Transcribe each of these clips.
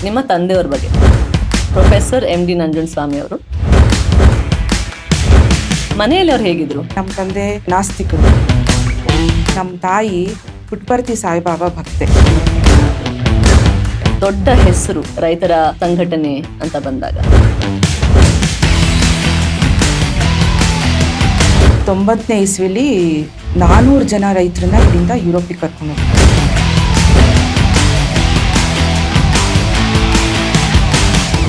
ನಿಮ್ಮ ತಂದೆಯವ್ರ ಬಗ್ಗೆ ಪ್ರೊಫೆಸರ್ MD ನಂಜುಂಡಸ್ವಾಮಿ ಅವರು. ಮನೆಯಲ್ಲಿ ಅವ್ರು ಹೇಗಿದ್ರು? ನಮ್ಮ ತಂದೆ ನಾಸ್ತಿಕರು, ನಮ್ಮ ತಾಯಿ ಪುಟ್ಪರ್ತಿ ಸಾಯಿಬಾಬಾ ಭಕ್ತೆ. ದೊಡ್ಡ ಹೆಸರು ರೈತರ ಸಂಘಟನೆ ಅಂತ ಬಂದಾಗ 90ನೇ ಇಸ್ವಿಲಿ 400 ಜನ ರೈತರನ್ನ ಇಲ್ಲಿಂದ ಯುರೋಪಿಗೆ ಕರ್ಕೊಂಡು ಹೋಗ್ತಾರೆ.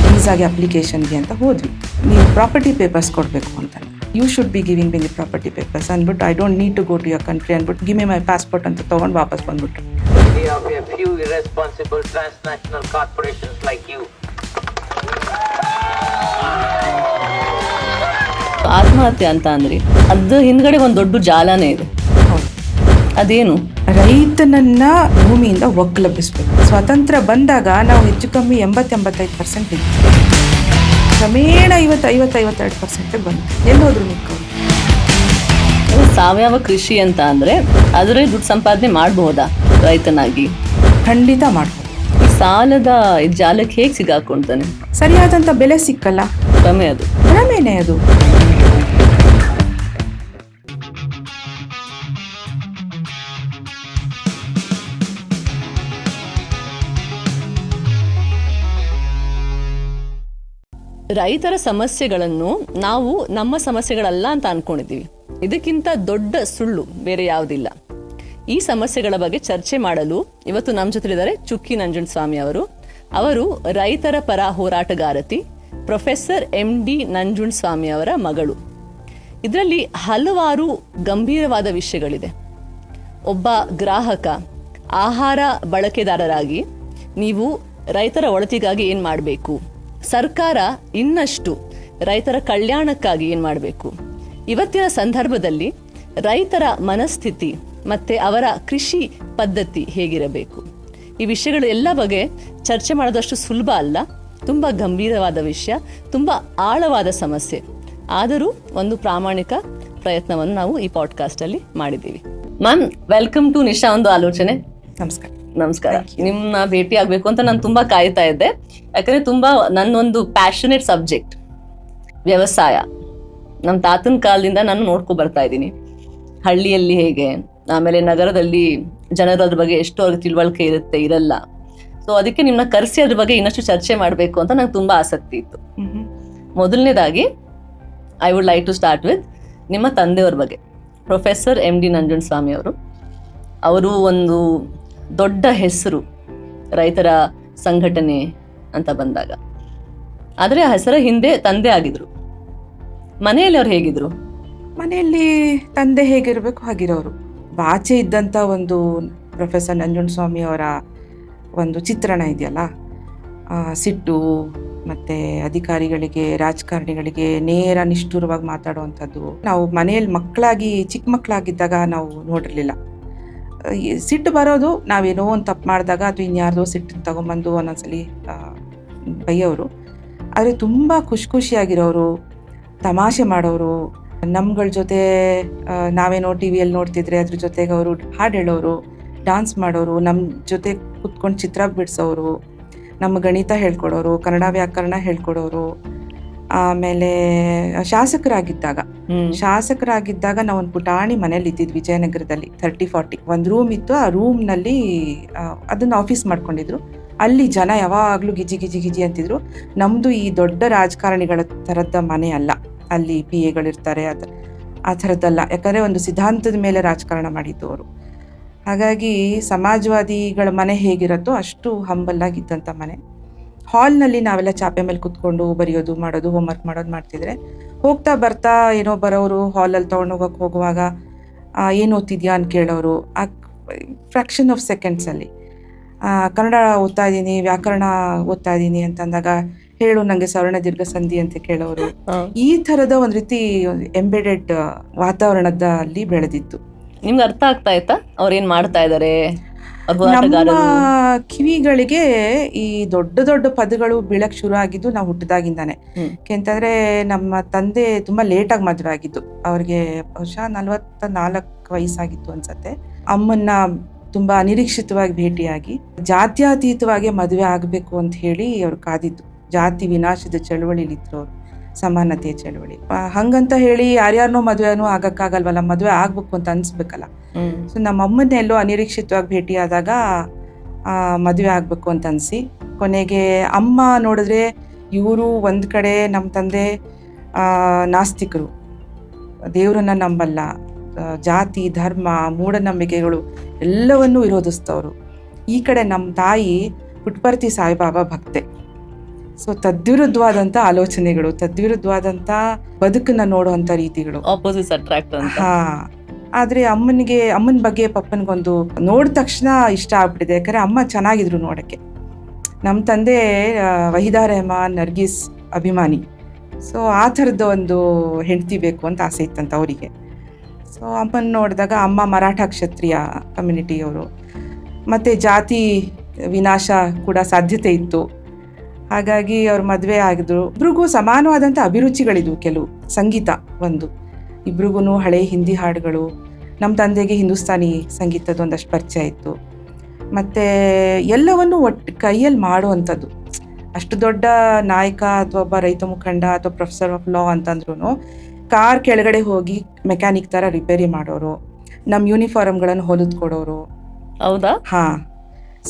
ವೀಸಾಗೆ ಅಪ್ಲಿಕೇಶನ್ಗೆ ಅಂತ ಹೋದ್ವಿ. ನೀವು ಪ್ರಾಪರ್ಟಿ ಪೇಪರ್ಸ್ ಕೊಡಬೇಕು ಅಂತ. You should be giving me the property papers ಅಂದ್ಬಿಟ್ಟು, I don't need to go to your country ಅಂದ್ಬಿಟ್ಟು, ಗಿವ್ ಮಿ ಮೈ ಪಾಸ್ಪೋರ್ಟ್ ಅಂತ ತೊಗೊಂಡು ವಾಪಸ್ ಬಂದ್ಬಿಟ್ರು. A few irresponsible transnational corporations like you. ಆತ್ಮಹತ್ಯೆ ಅಂತ ಅಂದ್ರಿ, ಅದು ಹಿಂದ್ಗಡೆ ಒಂದು ದೊಡ್ಡ ಜಾಲನೇ ಇದೆ. ಹೌದು, ಅದೇನು? ರೈತನನ್ನ ಭೂಮಿಯಿಂದ ಒಕ್ಕಲೆಬ್ಬಿಸ್ಬೇಕು. ಸ್ವಾತಂತ್ರ್ಯ ಬಂದಾಗ ನಾವು ಹೆಚ್ಚು ಕಮ್ಮಿ 80-85% ಇದ್ವಿ. ಕ್ರಮೇಣ 50-52% ಬಂತು. ಎಲ್ಲೋದ್ರು ಮಿಕ್ಕವರು. ಸಾವಯವ ಕೃಷಿ ಅಂತ ಅಂದ್ರೆ ಅದರಲ್ಲಿ ದುಡ್ಡು ಸಂಪಾದನೆ ಮಾಡಬಹುದಾ ರೈತನಾಗಿ? ಖಂಡಿತ ಮಾಡ್ಬೋದು. ಈ ಸಾಲದ ಜಾಲಕ್ಕೆ ಹೇಗೆ ಸಿಗಾಕೊಂತಾನೆ? ಸರಿಯಾದಂಥ ಬೆಲೆ ಸಿಕ್ಕಲ್ಲ. ಭ್ರಮೆನೇ ಅದು. ರೈತರ ಸಮಸ್ಯೆಗಳನ್ನು ನಾವು ನಮ್ಮ ಸಮಸ್ಯೆಗಳಲ್ಲ ಅಂತ ಅನ್ಕೊಂಡಿದ್ದೀವಿ. ಇದಕ್ಕಿಂತ ದೊಡ್ಡ ಸುಳ್ಳು ಬೇರೆ ಯಾವುದಿಲ್ಲ. ಈ ಸಮಸ್ಯೆಗಳ ಬಗ್ಗೆ ಚರ್ಚೆ ಮಾಡಲು ಇವತ್ತು ನಮ್ಮ ಜೊತೆಲಿದ್ದಾರೆ ಚುಕ್ಕಿ ನಂಜುಂಡಸ್ವಾಮಿ ಅವರು. ಅವರು ರೈತರ ಪರ ಹೋರಾಟಗಾರತಿ, ಪ್ರೊಫೆಸರ್ MD ನಂಜುಂಡಸ್ವಾಮಿ ಅವರ ಮಗಳು. ಇದರಲ್ಲಿ ಹಲವಾರು ಗಂಭೀರವಾದ ವಿಷಯಗಳಿದೆ. ಒಬ್ಬ ಗ್ರಾಹಕ, ಆಹಾರ ಬಳಕೆದಾರರಾಗಿ ನೀವು ರೈತರ ಒಳಿತಿಗಾಗಿ ಏನು ಮಾಡಬೇಕು, ಸರ್ಕಾರ ಇನ್ನಷ್ಟು ರೈತರ ಕಲ್ಯಾಣಕ್ಕಾಗಿ ಏನು ಮಾಡಬೇಕು, ಇವತ್ತಿನ ಸಂದರ್ಭದಲ್ಲಿ ರೈತರ ಮನಸ್ಥಿತಿ ಮತ್ತು ಅವರ ಕೃಷಿ ಪದ್ಧತಿ ಹೇಗಿರಬೇಕು, ಈ ವಿಷಯಗಳು ಎಲ್ಲ ಬಗ್ಗೆ ಚರ್ಚೆ ಮಾಡೋದಷ್ಟು ಸುಲಭ ಅಲ್ಲ. ತುಂಬ ಗಂಭೀರವಾದ ವಿಷಯ, ತುಂಬ ಆಳವಾದ ಸಮಸ್ಯೆ. ಆದರೂ ಒಂದು ಪ್ರಾಮಾಣಿಕ ಪ್ರಯತ್ನವನ್ನು ನಾವು ಈ ಪಾಡ್ಕಾಸ್ಟಲ್ಲಿ ಮಾಡಿದ್ದೀವಿ. ಮ್ಯಾಮ್, ವೆಲ್ಕಮ್ ಟು ನಿಶಾ ಒಂದು ಆಲೋಚನೆ. ನಮಸ್ಕಾರ. ನಮಸ್ಕಾರ. ನಿಮ್ಮನ್ನ ಭೇಟಿ ಆಗ್ಬೇಕು ಅಂತ ನಾನು ತುಂಬಾ ಕಾಯ್ತಾ ಇದ್ದೆ. ಯಾಕಂದ್ರೆ ತುಂಬಾ ನನ್ನೊಂದು ಪ್ಯಾಷನೇಟ್ ಸಬ್ಜೆಕ್ಟ್ ವ್ಯವಸಾಯ. ನಮ್ಮ ತಾತನ ಕಾಲದಿಂದ ನಾನು ನೋಡ್ಕೊ ಬರ್ತಾ ಇದ್ದೀನಿ. ಹಳ್ಳಿಯಲ್ಲಿ ಹೇಗೆ, ಆಮೇಲೆ ನಗರದಲ್ಲಿ ಜನರ ಅದ್ರ ಬಗ್ಗೆ ಎಷ್ಟು ಅವ್ರಿಗೆ ತಿಳುವಳಿಕೆ ಇರುತ್ತೆ, ಇರಲ್ಲ. ಸೊ ಅದಕ್ಕೆ ನಿಮ್ಮನ್ನ ಕರೆಸಿ ಅದ್ರ ಬಗ್ಗೆ ಇನ್ನಷ್ಟು ಚರ್ಚೆ ಮಾಡಬೇಕು ಅಂತ ನಂಗೆ ತುಂಬಾ ಆಸಕ್ತಿ ಇತ್ತು. ಮೊದಲನೇದಾಗಿ I would like to start with ನಿಮ್ಮ ತಂದೆಯವ್ರ ಬಗ್ಗೆ. ಪ್ರೊಫೆಸರ್ MD ನಂಜುಂಡಸ್ವಾಮಿ ಅವರು. ಅವರು ಒಂದು ದೊಡ್ಡ ಹೆಸರು ರೈತರ ಸಂಘಟನೆ ಅಂತ ಬಂದಾಗ, ಆದರೆ ಆ ಹೆಸರ ಹಿಂದೆ ತಂದೆ ಆಗಿದ್ರು. ಮನೆಯಲ್ಲಿ ಅವ್ರು ಹೇಗಿದ್ರು? ಮನೆಯಲ್ಲಿ ತಂದೆ ಹೇಗಿರಬೇಕು ಹಾಗಿರೋರು. ಆಚೆ ಇದ್ದಂಥ ಒಂದು ಪ್ರೊಫೆಸರ್ ನಂಜುಂಡಸ್ವಾಮಿ ಅವರ ಒಂದು ಚಿತ್ರಣ ಇದೆಯಲ್ಲ, ಸಿಟ್ಟು ಮತ್ತು ಅಧಿಕಾರಿಗಳಿಗೆ, ರಾಜಕಾರಣಿಗಳಿಗೆ ನೇರ ನಿಷ್ಠುರವಾಗಿ ಮಾತಾಡುವಂಥದ್ದು ನಾವು ಮನೆಯಲ್ಲಿ ಮಕ್ಕಳಾಗಿ, ಚಿಕ್ಕ ಮಕ್ಕಳಾಗಿದ್ದಾಗ ನಾವು ನೋಡಿರಲಿಲ್ಲ. ಸಿಟ್ಟು ಬರೋದು ನಾವೇನೋ ಒಂದು ತಪ್ಪು ಮಾಡಿದಾಗ ಅಥವಾ ಇನ್ಯಾರ್ದೋ ಸಿಟ್ಟನ್ನು ತಗೊಂಬಂದು ಒಂದೊಂದ್ಸಲಿ ಬೈಯೋರು. ಆದರೆ ತುಂಬ ಖುಷಿಯಾಗಿರೋರು, ತಮಾಷೆ ಮಾಡೋರು. ನಮ್ಗಳ ಜೊತೆ ನಾವೇನೋ TVಯಲ್ಲಿ ನೋಡ್ತಿದ್ರೆ ಅದ್ರ ಜೊತೆಗೆ ಅವರು ಹಾಡು ಹೇಳೋರು, ಡ್ಯಾನ್ಸ್ ಮಾಡೋರು, ನಮ್ಮ ಜೊತೆ ಕುತ್ಕೊಂಡು ಚಿತ್ರ ಬಿಡಿಸೋರು, ನಮ್ಮ ಗಣಿತ ಹೇಳ್ಕೊಡೋರು, ಕನ್ನಡ ವ್ಯಾಕರಣ ಹೇಳ್ಕೊಡೋರು. ಆಮೇಲೆ ಶಾಸಕರಾಗಿದ್ದಾಗ ನಾವು ಒಂದು ಪುಟಾಣಿ ಮನೇಲಿ ಇದ್ದಿದ್ದು ವಿಜಯನಗರದಲ್ಲಿ. 30-40 ಒಂದು ರೂಮ್ ಇತ್ತು. ಆ ರೂಮ್ನಲ್ಲಿ ಅದನ್ನು ಆಫೀಸ್ ಮಾಡ್ಕೊಂಡಿದ್ರು. ಅಲ್ಲಿ ಜನ ಯಾವಾಗಲೂ ಗಿಜಿ ಅಂತಿದ್ರು. ನಮ್ಮದು ಈ ದೊಡ್ಡ ರಾಜಕಾರಣಿಗಳ ಥರದ ಮನೆ ಅಲ್ಲ, ಅಲ್ಲಿ PAಗಳಿರ್ತಾರೆ ಆ ಥರದ್ದಲ್ಲ. ಯಾಕಂದರೆ ಒಂದು ಸಿದ್ಧಾಂತದ ಮೇಲೆ ರಾಜಕಾರಣ ಮಾಡಿದ್ದು ಅವರು. ಹಾಗಾಗಿ ಸಮಾಜವಾದಿಗಳ ಮನೆ ಹೇಗಿರುತ್ತೋ ಅಷ್ಟು ಹಂಬಲ್ಲಾಗಿದ್ದಂಥ ಮನೆ. ಹಾಲ್ನಲ್ಲಿ ನಾವೆಲ್ಲ ಚಾಪೆ ಮೇಲೆ ಕುತ್ಕೊಂಡು ಬರೆಯೋದು, ಮಾಡೋದು, ಹೋಮ್ವರ್ಕ್ ಮಾಡೋದು ಮಾಡ್ತಿದ್ರೆ, ಹೋಗ್ತಾ ಬರ್ತಾ ಏನೋ ಬರೋರು ಹಾಲಲ್ಲಿ ತೊಗೊಂಡೋಗಕ್ಕೆ ಹೋಗುವಾಗ ಏನು ಓದ್ತಿದ್ಯಾ ಅಂತ ಕೇಳೋರು. ಆ ಫ್ರ್ಯಾಕ್ಷನ್ ಆಫ್ ಸೆಕೆಂಡ್ಸಲ್ಲಿ ಕನ್ನಡ ಓದ್ತಾ ಇದ್ದೀನಿ, ವ್ಯಾಕರಣ ಓದ್ತಾ ಇದ್ದೀನಿ ಅಂತಂದಾಗ ಹೇಳು ನನಗೆ ಸವರ್ಣ ದೀರ್ಘ ಸಂಧಿ ಅಂತ ಕೇಳೋರು. ಈ ಥರದ ಒಂದು ರೀತಿ ಎಂಬೆಡೆಡ್ ವಾತಾವರಣದಲ್ಲಿ ಬೆಳೆದಿತ್ತು. ನಿಮ್ಗೆ ಅರ್ಥ ಆಗ್ತಾ ಇತ್ತಾ ಅವ್ರೇನ್ ಮಾಡ್ತಾ ಇದ್ದಾರೆ? ನಮ್ಮ ಕಿವಿಗಳಿಗೆ ಈ ದೊಡ್ಡ ಪದಗಳು ಬೀಳಕ್ ಶುರು ಆಗಿದ್ದು ನಾವು ಹುಟ್ಟಿದಾಗಿಂದಾನೆ. ಯಾಕೆಂತಂದ್ರೆ ನಮ್ಮ ತಂದೆ ತುಂಬಾ ಲೇಟಾಗಿ ಮದುವೆ ಆಗಿದ್ದು. ಅವ್ರಿಗೆ ಬಹುಶಃ 44 ವಯಸ್ಸಾಗಿತ್ತು ಅನ್ಸತ್ತೆ. ಅಮ್ಮನ್ನ ತುಂಬ ಅನಿರೀಕ್ಷಿತವಾಗಿ ಭೇಟಿಯಾಗಿ ಜಾತ್ಯತೀತವಾಗಿ ಮದುವೆ ಆಗಬೇಕು ಅಂತ ಹೇಳಿ ಅವ್ರು ಕಾದಿದ್ದು. ಜಾತಿ ವಿನಾಶದ ಚಳವಳಿಲಿದ್ರು ಅವರು, ಸಮಾನತೆಯ ಚಳವಳಿ. ಹಂಗಂತ ಹೇಳಿ ಯಾರ್ಯಾರನೋ ಮದುವೆನೂ ಆಗಕ್ಕಾಗಲ್ವಲ್ಲ, ಮದುವೆ ಆಗ್ಬೇಕು ಅಂತ ಅನ್ಸ್ಬೇಕಲ್ಲ. ಸೊ ನಮ್ಮ ಅಮ್ಮನ್ನೆಲ್ಲೋ ಅನಿರೀಕ್ಷಿತವಾಗಿ ಭೇಟಿಯಾದಾಗ ಮದುವೆ ಆಗಬೇಕು ಅಂತ ಅನಿಸಿ, ಕೊನೆಗೆ ಅಮ್ಮ ನೋಡಿದ್ರೆ ಇವರು ಒಂದು ಕಡೆ ನಮ್ಮ ತಂದೆ ನಾಸ್ತಿಕರು, ದೇವರನ್ನ ನಂಬಲ್ಲ, ಜಾತಿ ಧರ್ಮ ಮೂಢನಂಬಿಕೆಗಳು ಎಲ್ಲವನ್ನೂ ವಿರೋಧಿಸ್ತವರು. ಈ ಕಡೆ ನಮ್ಮ ತಾಯಿ ಪುಟ್ಪರ್ತಿ ಸಾಯಿಬಾಬಾ ಭಕ್ತೆ. ಸೊ ತದ್ವಿರುದ್ಧವಾದಂಥ ಆಲೋಚನೆಗಳು, ತದ್ವಿರುದ್ಧವಾದಂಥ ಬದುಕನ್ನ ನೋಡುವಂಥ ರೀತಿಗಳು, ಆಪೋಸಿಟ್ಸ್ ಅಟ್ರಾಕ್ಟ್ ಅಂತ. ಆದರೆ ಅಮ್ಮನ ಬಗ್ಗೆ ಪಪ್ಪನಿಗೊಂದು ನೋಡಿದ ತಕ್ಷಣ ಇಷ್ಟ ಆಗ್ಬಿಟ್ಟಿದೆ. ಯಾಕಂದರೆ ಅಮ್ಮ ಚೆನ್ನಾಗಿದ್ರು ನೋಡೋಕ್ಕೆ. ನಮ್ಮ ತಂದೆ ವಹೀದಾ ರೆಹಮಾನ್ ನರ್ಗಿಸ್ ಅಭಿಮಾನಿ. ಸೊ ಆ ಥರದ ಒಂದು ಹೆಂಡತಿ ಬೇಕು ಅಂತ ಆಸೆ ಇತ್ತಂತ ಅವರಿಗೆ. ಸೊ ಅಮ್ಮನ ನೋಡಿದಾಗ ಅಮ್ಮ ಮರಾಠ ಕ್ಷತ್ರಿಯ ಕಮ್ಯುನಿಟಿಯವರು, ಮತ್ತು ಜಾತಿ ವಿನಾಶ ಕೂಡ ಸಾಧ್ಯತೆ ಇತ್ತು. ಹಾಗಾಗಿ ಅವ್ರ ಮದುವೆ ಆಗಿದ್ರು. ಇಬ್ರಿಗೂ ಸಮಾನವಾದಂಥ ಅಭಿರುಚಿಗಳಿದ್ವು. ಕೆಲವು ಸಂಗೀತ ಒಂದು, ಇಬ್ರಿಗೂ ಹಳೆ ಹಿಂದಿ ಹಾಡುಗಳು, ನಮ್ಮ ತಂದೆಗೆ ಹಿಂದೂಸ್ತಾನಿ ಸಂಗೀತದ ಒಂದಷ್ಟು ಪರಿಚಯ ಇತ್ತು. ಮತ್ತು ಎಲ್ಲವನ್ನು ಒಟ್ಟು ಕೈಯಲ್ಲಿ ಮಾಡುವಂಥದ್ದು. ಅಷ್ಟು ದೊಡ್ಡ ನಾಯಕ ಅಥವಾ ಒಬ್ಬ ರೈತ ಮುಖಂಡ ಅಥವಾ ಪ್ರೊಫೆಸರ್ ಆಫ್ ಲಾ ಅಂತಂದ್ರೂ ಕಾರ್ ಕೆಳಗಡೆ ಹೋಗಿ ಮೆಕ್ಯಾನಿಕ್ ಥರ ರಿಪೇರಿ ಮಾಡೋರು, ನಮ್ಮ ಯೂನಿಫಾರ್ಮ್ಗಳನ್ನು ಹೊಲಿದು ಕೊಡೋರು. ಹೌದಾ? ಹಾಂ.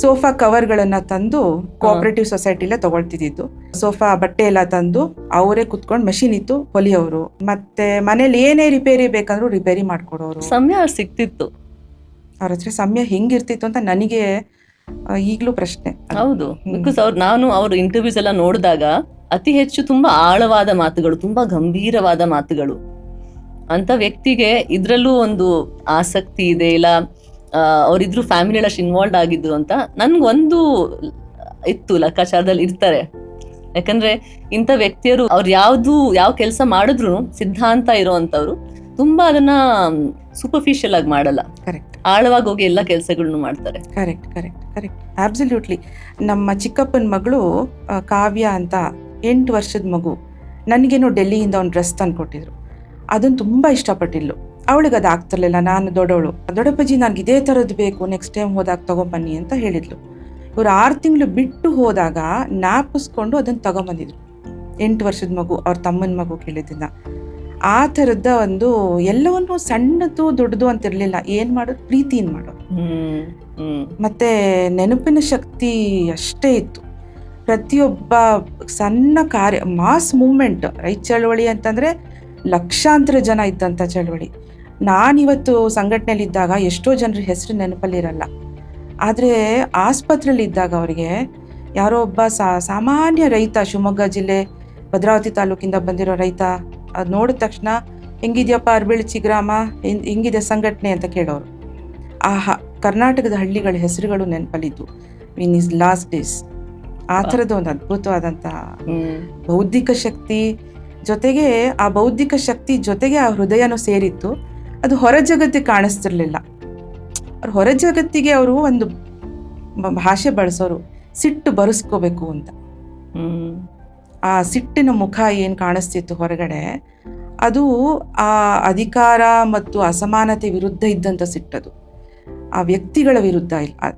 ಸೋಫಾ ಕವರ್ಗಳನ್ನು ತಂದು ಕೋಆಪರೇಟಿವ್ ಸೊಸೈಟಿಲೇ ತಗೊಳ್ತಿದ್ದು. ಸೋಫಾ ಬಟ್ಟೆ ಎಲ್ಲ ತಂದು ಅವರೇ ಕುತ್ಕೊಂಡು ಮಷಿನ್ ಇತ್ತು ಹೊಲಿಯೋರು. ಮತ್ತೆ ಮನೇಲಿ ಏನೇ ರಿಪೇರಿ ಬೇಕಂದ್ರೂ ರಿಪೇರಿ ಮಾಡ್ಕೊಡೋರು. ಸಮಯ ಸಿಕ್ತಿತ್ತು ಅವ್ರ ಹತ್ರ. ಸಮಯ ಹೆಂಗಿರ್ತಿತ್ತು ಅಂತ ನನಗೆ ಈಗಲೂ ಪ್ರಶ್ನೆ. ಹೌದು, ಬಿಕಾಸ್ ನಾನು ಅವ್ರ ಇಂಟರ್ವ್ಯೂಸ್ ಎಲ್ಲ ನೋಡಿದಾಗ ಅತಿ ಹೆಚ್ಚು ತುಂಬಾ ಆಳವಾದ ಮಾತುಗಳು, ತುಂಬಾ ಗಂಭೀರವಾದ ಮಾತುಗಳು. ಅಂತ ವ್ಯಕ್ತಿಗೆ ಇದ್ರಲ್ಲೂ ಒಂದು ಆಸಕ್ತಿ ಇದೆ, ಇಲ್ಲ ಅವರಿದ್ರು ಫ್ಯಾಮಿಲಿ ಅಷ್ಟು ಇನ್ವಾಲ್ವ್ ಆಗಿದ್ರು ಅಂತ ನನ್ಗೊಂದು ಇತ್ತು, ಲೆಕ್ಕಾಚಾರದಲ್ಲಿ ಇರ್ತಾರೆ. ಯಾಕಂದ್ರೆ ಇಂಥ ವ್ಯಕ್ತಿಯರು ಅವ್ರು ಯಾವ ಕೆಲಸ ಮಾಡಿದ್ರು ಸಿದ್ಧಾಂತ ಇರೋವಂಥವ್ರು ತುಂಬಾ ಅದನ್ನ ಸೂಪರ್ಫಿಷಿಯಲ್ ಆಗಿ ಮಾಡಲ್ಲ. ಕರೆಕ್ಟ್. ಆಳವಾಗಿ ಹೋಗಿ ಎಲ್ಲ ಕೆಲಸಗಳನ್ನು ಮಾಡ್ತಾರೆ. Correct correct correct absolutely. ನಮ್ಮ ಚಿಕ್ಕಪ್ಪನ ಮಗಳು ಕಾವ್ಯ ಅಂತ 8 ವರ್ಷದ ಮಗು, ನನಗೇನೋ ಡೆಲ್ಲಿಯಿಂದ ಒಂದು ಡ್ರೆಸ್ ತಂದು ಕೊಟ್ಟಿದ್ರು. ಅದನ್ನು ತುಂಬ ಇಷ್ಟಪಟ್ಟಿದ್ಲು. ಅವಳಿಗೆ ಅದು ಆಗ್ತಿರ್ಲಿಲ್ಲ. ನಾನು ದೊಡ್ಡವಳು, ದೊಡ್ಡಪ್ಪಾಜಿ ನನಗೆ ಇದೇ ಥರದ್ದು ಬೇಕು, ನೆಕ್ಸ್ಟ್ ಟೈಮ್ ಹೋದಾಗ ತಗೊಂಬನ್ನಿ ಅಂತ ಹೇಳಿದ್ಲು. ಇವ್ರು 6 ತಿಂಗಳು ಬಿಟ್ಟು ಹೋದಾಗ ಜ್ಞಾಪಿಸ್ಕೊಂಡು ಅದನ್ನು ತಗೊಂಬಂದಿದ್ರು. 8 ವರ್ಷದ ಮಗು, ಅವ್ರ ತಮ್ಮನ ಮಗು ಕೇಳಿದ್ದನ್ನ. ಆ ಥರದ ಒಂದು ಎಲ್ಲವನ್ನೂ ಸಣ್ಣದು ದೊಡ್ಡದು ಅಂತಿರಲಿಲ್ಲ. ಏನು ಮಾಡೋದು, ಪ್ರೀತಿಯಿಂದ ಮಾಡೋದು. ಮತ್ತೆ ನೆನಪಿನ ಶಕ್ತಿ ಅಷ್ಟೇ ಇತ್ತು. ಪ್ರತಿಯೊಬ್ಬ ಸಣ್ಣ ಕಾರ್ಯ, ಮಾಸ್ ಮೂವ್ಮೆಂಟ್. ರೈತ ಚಳವಳಿ ಅಂತಂದರೆ ಲಕ್ಷಾಂತರ ಜನ ಇದ್ದಂಥ ಚಳವಳಿ. ನಾನಿವತ್ತು ಸಂಘಟನೆಯಲ್ಲಿದ್ದಾಗ ಎಷ್ಟೋ ಜನರ ಹೆಸರು ನೆನಪಲ್ಲಿರಲ್ಲ. ಆದರೆ ಆಸ್ಪತ್ರೆಯಲ್ಲಿದ್ದಾಗ ಅವರಿಗೆ ಯಾರೋ ಒಬ್ಬ ಸಾಮಾನ್ಯ ರೈತ, ಶಿವಮೊಗ್ಗ ಜಿಲ್ಲೆ ಭದ್ರಾವತಿ ತಾಲೂಕಿಂದ ಬಂದಿರೋ ರೈತ, ಅದು ನೋಡಿದ ತಕ್ಷಣ ಹೆಂಗಿದ್ಯಪ್ಪ ಅರ್ಬಿಳ್ಚಿ ಗ್ರಾಮ, ಹೆಂಗಿದೆ ಸಂಘಟನೆ ಅಂತ ಕೇಳೋರು. ಕರ್ನಾಟಕದ ಹಳ್ಳಿಗಳ ಹೆಸರುಗಳು ನೆನಪಲ್ಲಿದ್ದು ಇನ್ ಇಸ್ ಲಾಸ್ಟ್ ಡೇಸ್. ಆ ಥರದ ಒಂದು ಅದ್ಭುತವಾದಂಥ ಬೌದ್ಧಿಕ ಶಕ್ತಿ ಜೊತೆಗೆ, ಆ ಬೌದ್ಧಿಕ ಶಕ್ತಿ ಜೊತೆಗೆ ಆ ಹೃದಯನೂ ಸೇರಿತ್ತು. ಅದು ಹೊರ ಜಗತ್ತಿಗೆ ಕಾಣಿಸ್ತಿರ್ಲಿಲ್ಲ. ಅವ್ರು ಹೊರ ಜಗತ್ತಿಗೆ ಅವರು ಒಂದು ಭಾಷೆ ಬಳಸೋರು, ಸಿಟ್ಟು ಬರೆಸ್ಕೋಬೇಕು ಅಂತ. ಆ ಸಿಟ್ಟಿನ ಮುಖ ಏನು ಕಾಣಿಸ್ತಿತ್ತು ಹೊರಗಡೆ, ಅದು ಆ ಅಧಿಕಾರ ಮತ್ತು ಅಸಮಾನತೆ ವಿರುದ್ಧ ಇದ್ದಂಥ ಸಿಟ್ಟದು. ಆ ವ್ಯಕ್ತಿಗಳ ವಿರುದ್ಧ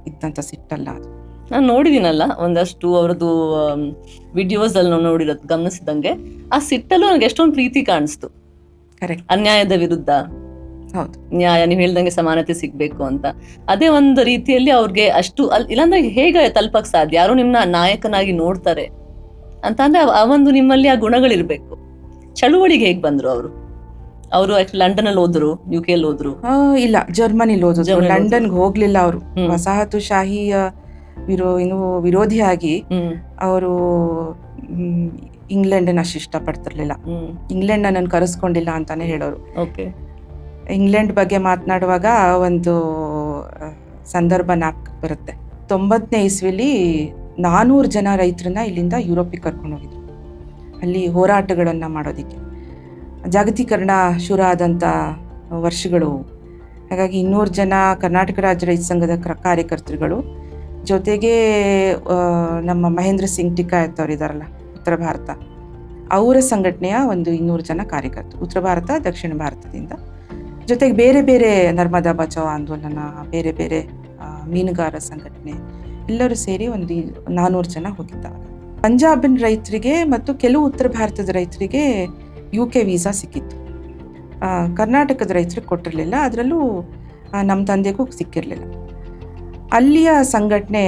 ಇದ್ದಂಥ ಸಿಟ್ಟಲ್ಲ ಅದು. ನಾನು ನೋಡಿದ್ದೀನಲ್ಲ ಒಂದಷ್ಟು ಅವ್ರದ್ದು ವಿಡಿಯೋಸ್ ಅಲ್ಲಿ ನಾವು ನೋಡಿರೋದು, ಗಮನಿಸಿದಂಗೆ ಆ ಸಿಟ್ಟಲ್ಲೂ ನನಗೆ ಎಷ್ಟೊಂದು ಪ್ರೀತಿ ಕಾಣಿಸ್ತು. ಕರೆಕ್ಟ್. ಅನ್ಯಾಯದ ವಿರುದ್ಧ ಹೌದು, ನ್ಯಾಯ, ನೀವು ಹೇಳ್ದಂಗೆ ಸಮಾನತೆ ಸಿಗ್ಬೇಕು ಅಂತ. ಅದೇ ಒಂದು ರೀತಿಯಲ್ಲಿ ಅವ್ರಿಗೆ ಅಷ್ಟು ಇಲ್ಲಾಂದ್ರೆ ಹೇಗೆ ತಲುಪಕ್ ಸಾಧ್ಯ? ಯಾರು ನಿಮ್ನ ನಾಯಕನಾಗಿ ನೋಡ್ತಾರೆ ಅಂತ ಅಂದ್ರೆ ಆ ಒಂದು ನಿಮ್ಮಲ್ಲಿ ಆ ಗುಣಗಳಿರ್ಬೇಕು. ಚಳುವಳಿಗೆ ಹೇಗ್ ಬಂದ್ರು ಅವರು? ಲಂಡನ್ ಅಲ್ಲಿ ಹೋದ್ರು, UK ಅಲ್ಲಿ ಹೋದ್ರು? ಇಲ್ಲ, ಜರ್ಮನಿಲಿ ಹೋದ್ರು. ಲಂಡನ್ಗೆ ಹೋಗ್ಲಿಲ್ಲ ಅವರು. ವಸಾಹತುಶಾಹಿ ವಿರೋಧಿಯಾಗಿ ಅವರು ಇಂಗ್ಲೆಂಡನ್ನ ಅಷ್ಟು ಇಷ್ಟಪಡ್ತಿರ್ಲಿಲ್ಲ. ಇಂಗ್ಲೆಂಡ್ ನನ್ನನ್ನು ಕರೆಸ್ಕೊಂಡಿಲ್ಲ ಅಂತಾನೆ ಹೇಳೋರು. ಇಂಗ್ಲೆಂಡ್ ಬಗ್ಗೆ ಮಾತನಾಡುವಾಗ ಒಂದು ಸಂದರ್ಭ ಜ್ಞಾಪಕ ಬರುತ್ತೆ. 90ನೇ ಇಸ್ವಿಲಿ 400 ಜನ ರೈತರನ್ನ ಇಲ್ಲಿಂದ ಯುರೋಪಿಗೆ ಕರ್ಕೊಂಡು ಹೋಗಿದ್ರು, ಅಲ್ಲಿ ಹೋರಾಟಗಳನ್ನು ಮಾಡೋದಕ್ಕೆ. ಜಾಗತೀಕರಣ ಶುರು ಆದಂಥ ವರ್ಷಗಳು. ಹಾಗಾಗಿ 200 ಜನ ಕರ್ನಾಟಕ ರಾಜ್ಯ ರೈತ ಸಂಘದ ಕಾರ್ಯಕರ್ತರುಗಳು, ಜೊತೆಗೆ ನಮ್ಮ ಮಹೇಂದ್ರ ಸಿಂಗ್ ಟಿಕಾಯತ್ ಅವರು ಇದ್ದಾರಲ್ಲ, ಉತ್ತರ ಭಾರತ, ಅವರ ಸಂಘಟನೆಯ ಒಂದು 200 ಜನ ಕಾರ್ಯಕರ್ತರು, ಉತ್ತರ ಭಾರತ ದಕ್ಷಿಣ ಭಾರತದಿಂದ. ಜೊತೆಗೆ ಬೇರೆ ಬೇರೆ ನರ್ಮದಾ ಬಚಾವ್ ಆಂದೋಲನ, ಬೇರೆ ಬೇರೆ ಮೀನುಗಾರ ಸಂಘಟನೆ ಎಲ್ಲರೂ ಸೇರಿ ಒಂದು 400 ಜನ ಹೋಗಿದ್ದಾರೆ. ಪಂಜಾಬಿನ ರೈತರಿಗೆ ಮತ್ತು ಕೆಲವು ಉತ್ತರ ಭಾರತದ ರೈತರಿಗೆ UK ವೀಸಾ ಸಿಕ್ಕಿತ್ತು. ಕರ್ನಾಟಕದ ರೈತರಿಗೆ ಕೊಟ್ಟಿರಲಿಲ್ಲ, ಅದರಲ್ಲೂ ನಮ್ಮ ತಂದೆಗೂ ಸಿಕ್ಕಿರಲಿಲ್ಲ. ಅಲ್ಲಿಯ ಸಂಘಟನೆ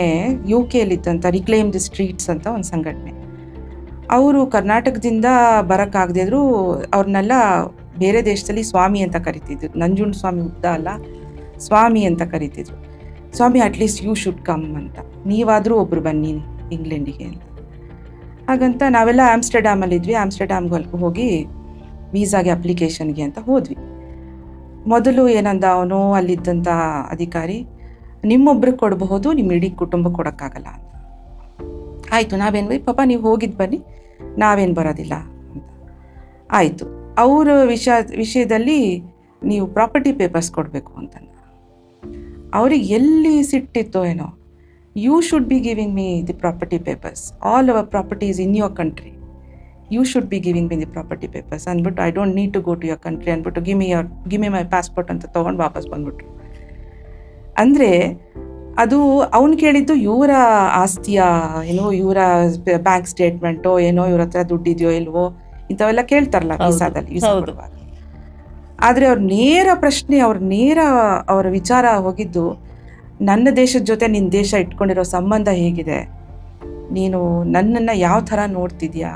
UKಯಲ್ಲಿದ್ದಂಥ ರಿಕ್ಲೈಮ್ ದಿ ಸ್ಟ್ರೀಟ್ಸ್ ಅಂತ ಒಂದು ಸಂಘಟನೆ, ಅವರು ಕರ್ನಾಟಕದಿಂದ ಬರೋಕ್ಕಾಗದೇ ಇದ್ರು ಅವ್ರನ್ನೆಲ್ಲ ಬೇರೆ ದೇಶದಲ್ಲಿ ಸ್ವಾಮಿ ಅಂತ ಕರಿತಿದ್ರು. ನಂಜುಂಡ ಸ್ವಾಮಿ ಉದ್ದ ಅಲ್ಲ, ಸ್ವಾಮಿ ಅಂತ ಕರಿತಿದ್ರು. ಸ್ವಾಮಿ ಅಟ್ಲೀಸ್ಟ್ ಯು ಶುಡ್ ಕಮ್ ಅಂತ, ನೀವಾದರೂ ಒಬ್ರು ಬನ್ನಿ ಇಂಗ್ಲೆಂಡಿಗೆ ಅಂತ. ಹಾಗಂತ ನಾವೆಲ್ಲ ಆಮ್ಸ್ಟರ್ಡ್ಯಾಮಲ್ಲಿದ್ವಿ. ಆಮ್ಸ್ಟರ್ಡ್ಯಾಮ್ಗೆ ಹೋಗಿ ವೀಸಾಗೆ ಅಪ್ಲಿಕೇಶನ್ಗೆ ಅಂತ ಹೋದ್ವಿ. ಮೊದಲು ಏನಂದ ಅವನು ಅಲ್ಲಿದ್ದಂಥ ಅಧಿಕಾರಿ, ನಿಮ್ಮೊಬ್ರಿಗೆ ಕೊಡಬಹುದು, ನಿಮ್ಮ ಇಡೀ ಕುಟುಂಬ ಕೊಡೋಕ್ಕಾಗಲ್ಲ ಅಂತ. ಆಯಿತು, ನಾವೇನು ಪಾಪ ನೀವು ಹೋಗಿದ್ದು ಬನ್ನಿ, ನಾವೇನು ಬರೋದಿಲ್ಲ ಅಂತ. ಆಯಿತು, ಅವರ ವಿಷಯದಲ್ಲಿ ನೀವು ಪ್ರಾಪರ್ಟಿ ಪೇಪರ್ಸ್ ಕೊಡಬೇಕು ಅಂತಂದ. ಅವ್ರಿಗೆ ಎಲ್ಲಿ ಸಿಟ್ಟಿತ್ತೋ ಏನೋ, you should be giving me the property papers, all our properties in your country, you should be giving me the property papers ಅಂದ್ಬಿಟ್ಟು, I don't need to go to your country ಅಂದ್ಬಿಟ್ಟು give me my passport ಅಂತ ತೊಗೊಂಡು ವಾಪಸ್ ಬಂದ್ಬಿಟ್ರು. ಅಂದರೆ ಅದು ಅವನು ಕೇಳಿದ್ದು ಇವರ ಆಸ್ತಿಯ ಏನೋ, ಇವರ ಬ್ಯಾಂಕ್ ಸ್ಟೇಟ್ಮೆಂಟೋ ಏನೋ, ಇವ್ರ ಹತ್ರ ದುಡ್ಡಿದೆಯೋ ಇಲ್ವೋ ಇಂಥವೆಲ್ಲ ಕೇಳ್ತಾರಲ್ಲ ವೀಸಾದಲ್ಲಿ, ವೀಸಾ ಕೊಡುವಾಗ. ಆದರೆ ಅವ್ರ ನೇರ ಪ್ರಶ್ನೆ, ಅವರ ವಿಚಾರ ಹೋಗಿದ್ದು, ನನ್ನ ದೇಶದ ಜೊತೆ ನಿನ್ನ ದೇಶ ಇಟ್ಕೊಂಡಿರೋ ಸಂಬಂಧ ಹೇಗಿದೆ, ನೀನು ನನ್ನನ್ನು ಯಾವ ಥರ ನೋಡ್ತಿದ್ಯಾ,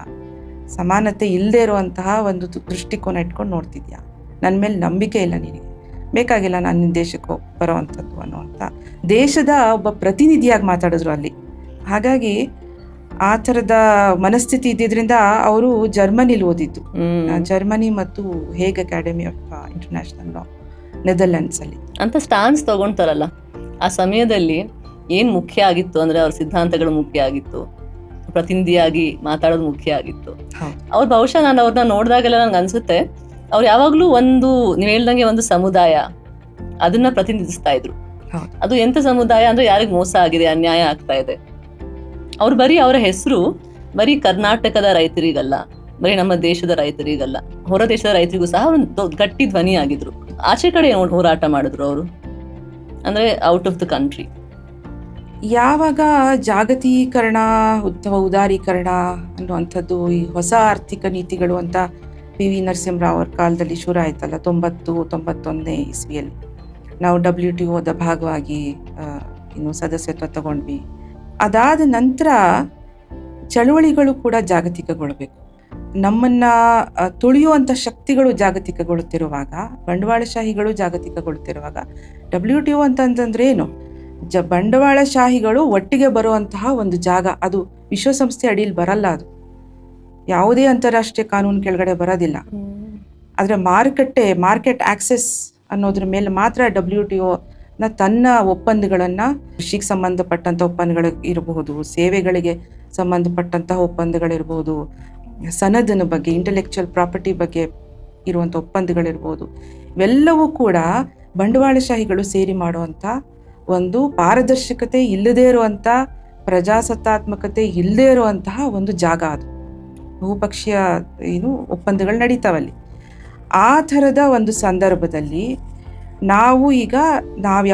ಸಮಾನತೆ ಇಲ್ಲದೆ ಇರುವಂತಹ ಒಂದು ದೃಷ್ಟಿಕೋನ ಇಟ್ಕೊಂಡು ನೋಡ್ತಿದ್ಯಾ, ನನ್ನ ಮೇಲೆ ನಂಬಿಕೆ ಇಲ್ಲ ನಿನಗೆ, ಬೇಕಾಗಿಲ್ಲ ನಾನು ನಿನ್ನ ದೇಶಕ್ಕೆ ಬರೋವಂಥದ್ದು ಅನ್ನುವಂಥ ದೇಶದ ಒಬ್ಬ ಪ್ರತಿನಿಧಿಯಾಗಿ ಮಾತಾಡಿದ್ರು ಅಲ್ಲಿ. ಹಾಗಾಗಿ ಆ ಥರದ ಮನಸ್ಥಿತಿ ಇದ್ದಿದ್ದರಿಂದ ಅವರು ಜರ್ಮನಿಲಿ ಓದಿದ್ದು, ಜರ್ಮನಿ ಮತ್ತು ಹೇಗ್ ಅಕಾಡೆಮಿ ಆಫ್ ಇಂಟರ್ನ್ಯಾಷನಲ್ ಲಾ, ನೆದರ್ಲ್ಯಾಂಡ್ಸಲ್ಲಿ. ಅಂತ ಸ್ಟಾನ್ಸ್ ತಗೊಳ್ತಾರಲ್ಲ, ಆ ಸಮಯದಲ್ಲಿ ಏನು ಮುಖ್ಯ ಆಗಿತ್ತು ಅಂದರೆ ಅವ್ರ ಸಿದ್ಧಾಂತಗಳು ಮುಖ್ಯ ಆಗಿತ್ತು, ಪ್ರತಿನಿಧಿಯಾಗಿ ಮಾತಾಡೋದು ಮುಖ್ಯ ಆಗಿತ್ತು. ಅವ್ರು ಬಹುಶಃ ನಾನು ಅವ್ರನ್ನ ನೋಡಿದಾಗೆಲ್ಲ ನನಗೆ ಅನ್ಸುತ್ತೆ, ಅವ್ರು ಯಾವಾಗಲೂ ಒಂದು, ನೀವು ಹೇಳ್ದಂಗೆ ಒಂದು ಸಮುದಾಯ ಅದನ್ನ ಪ್ರತಿನಿಧಿಸ್ತಾ ಇದ್ರು. ಅದು ಎಂಥ ಸಮುದಾಯ ಅಂದ್ರೆ ಯಾರಿಗೆ ಮೋಸ ಆಗಿದೆ, ಅನ್ಯಾಯ ಆಗ್ತಾ ಇದೆ. ಅವ್ರು ಬರೀ ಅವರ ಹೆಸರು ಬರೀ ಕರ್ನಾಟಕದ ರೈತರಿಗಲ್ಲ, ಬರೀ ನಮ್ಮ ದೇಶದ ರೈತರಿಗಲ್ಲ, ಹೊರ ದೇಶದ ರೈತರಿಗೂ ಸಹ ಅವರು ಗಟ್ಟಿ ಧ್ವನಿ ಆಗಿದ್ರು. ಆಚೆ ಕಡೆ ಹೋರಾಟ ಮಾಡಿದ್ರು ಅವರು, ಅಂದ್ರೆ ಔಟ್ ಆಫ್ ದ ಕಂಟ್ರಿ. ಯಾವಾಗ ಜಾಗತೀಕರಣ ಅಥವಾ ಉದಾರೀಕರಣ ಅನ್ನುವಂಥದ್ದು, ಈ ಹೊಸ ಆರ್ಥಿಕ ನೀತಿಗಳು ಅಂತ PV ನರಸಿಂಹರಾವ್ ಅವ್ರ ಕಾಲದಲ್ಲಿ ಶುರು ಆಯ್ತಲ್ಲ, 90-91 ಇಸ್ವಿಯಲ್ಲಿ ನಾವು WTOದ ಭಾಗವಾಗಿ ಸದಸ್ಯತ್ವ ತಗೊಂಡ್ವಿ. ಅದಾದ ನಂತರ ಚಳುವಳಿಗಳು ಕೂಡ ಜಾಗತಿಕಗೊಳ್ಳಬೇಕು. ನಮ್ಮನ್ನ ತುಳಿಯುವಂಥ ಶಕ್ತಿಗಳು ಜಾಗತಿಕಗೊಳ್ಳುತ್ತಿರುವಾಗ, ಬಂಡವಾಳಶಾಹಿಗಳು ಜಾಗತಿಕಗೊಳ್ಳುತ್ತಿರುವಾಗ, WTO ಅಂತಂದ್ರೆ ಏನು, ಬಂಡವಾಳಶಾಹಿಗಳು ಒಟ್ಟಿಗೆ ಬರುವಂತಹ ಒಂದು ಜಾಗ, ಅದು ವಿಶ್ವಸಂಸ್ಥೆ ಅಡಿಯಲ್ಲಿ ಬರಲ್ಲ, ಅದು ಯಾವುದೇ ಅಂತಾರಾಷ್ಟ್ರೀಯ ಕಾನೂನು ಕೆಳಗಡೆ ಬರೋದಿಲ್ಲ. ಆದರೆ ಮಾರ್ಕೆಟ್ ಆಕ್ಸೆಸ್ ಅನ್ನೋದ್ರ ಮೇಲೆ ಮಾತ್ರ WTO ತನ್ನ ಒಪ್ಪಂದಗಳನ್ನು, ಕೃಷಿಗೆ ಸಂಬಂಧಪಟ್ಟಂಥ ಒಪ್ಪಂದಗಳು ಇರಬಹುದು, ಸೇವೆಗಳಿಗೆ ಸಂಬಂಧಪಟ್ಟಂತಹ ಒಪ್ಪಂದಗಳಿರ್ಬೋದು, ಸನದಿನ ಬಗ್ಗೆ, ಇಂಟೆಲೆಕ್ಚುಯಲ್ ಪ್ರಾಪರ್ಟಿ ಬಗ್ಗೆ ಇರುವಂಥ ಒಪ್ಪಂದಗಳಿರ್ಬೋದು, ಇವೆಲ್ಲವೂ ಕೂಡ ಬಂಡವಾಳಶಾಹಿಗಳು ಸೇರಿ ಮಾಡುವಂಥ ಒಂದು ಪಾರದರ್ಶಕತೆ ಇಲ್ಲದೇ ಇರುವಂಥ, ಪ್ರಜಾಸತ್ತಾತ್ಮಕತೆ ಇಲ್ಲದೇ ಇರುವಂತಹ ಒಂದು ಜಾಗ ಅದು. ಬಹುಪಕ್ಷೀಯ ಒಪ್ಪಂದಗಳು ನಡೀತಾವಲ್ಲಿ. ಆ ಥರದ ಒಂದು ಸಂದರ್ಭದಲ್ಲಿ ನಾವು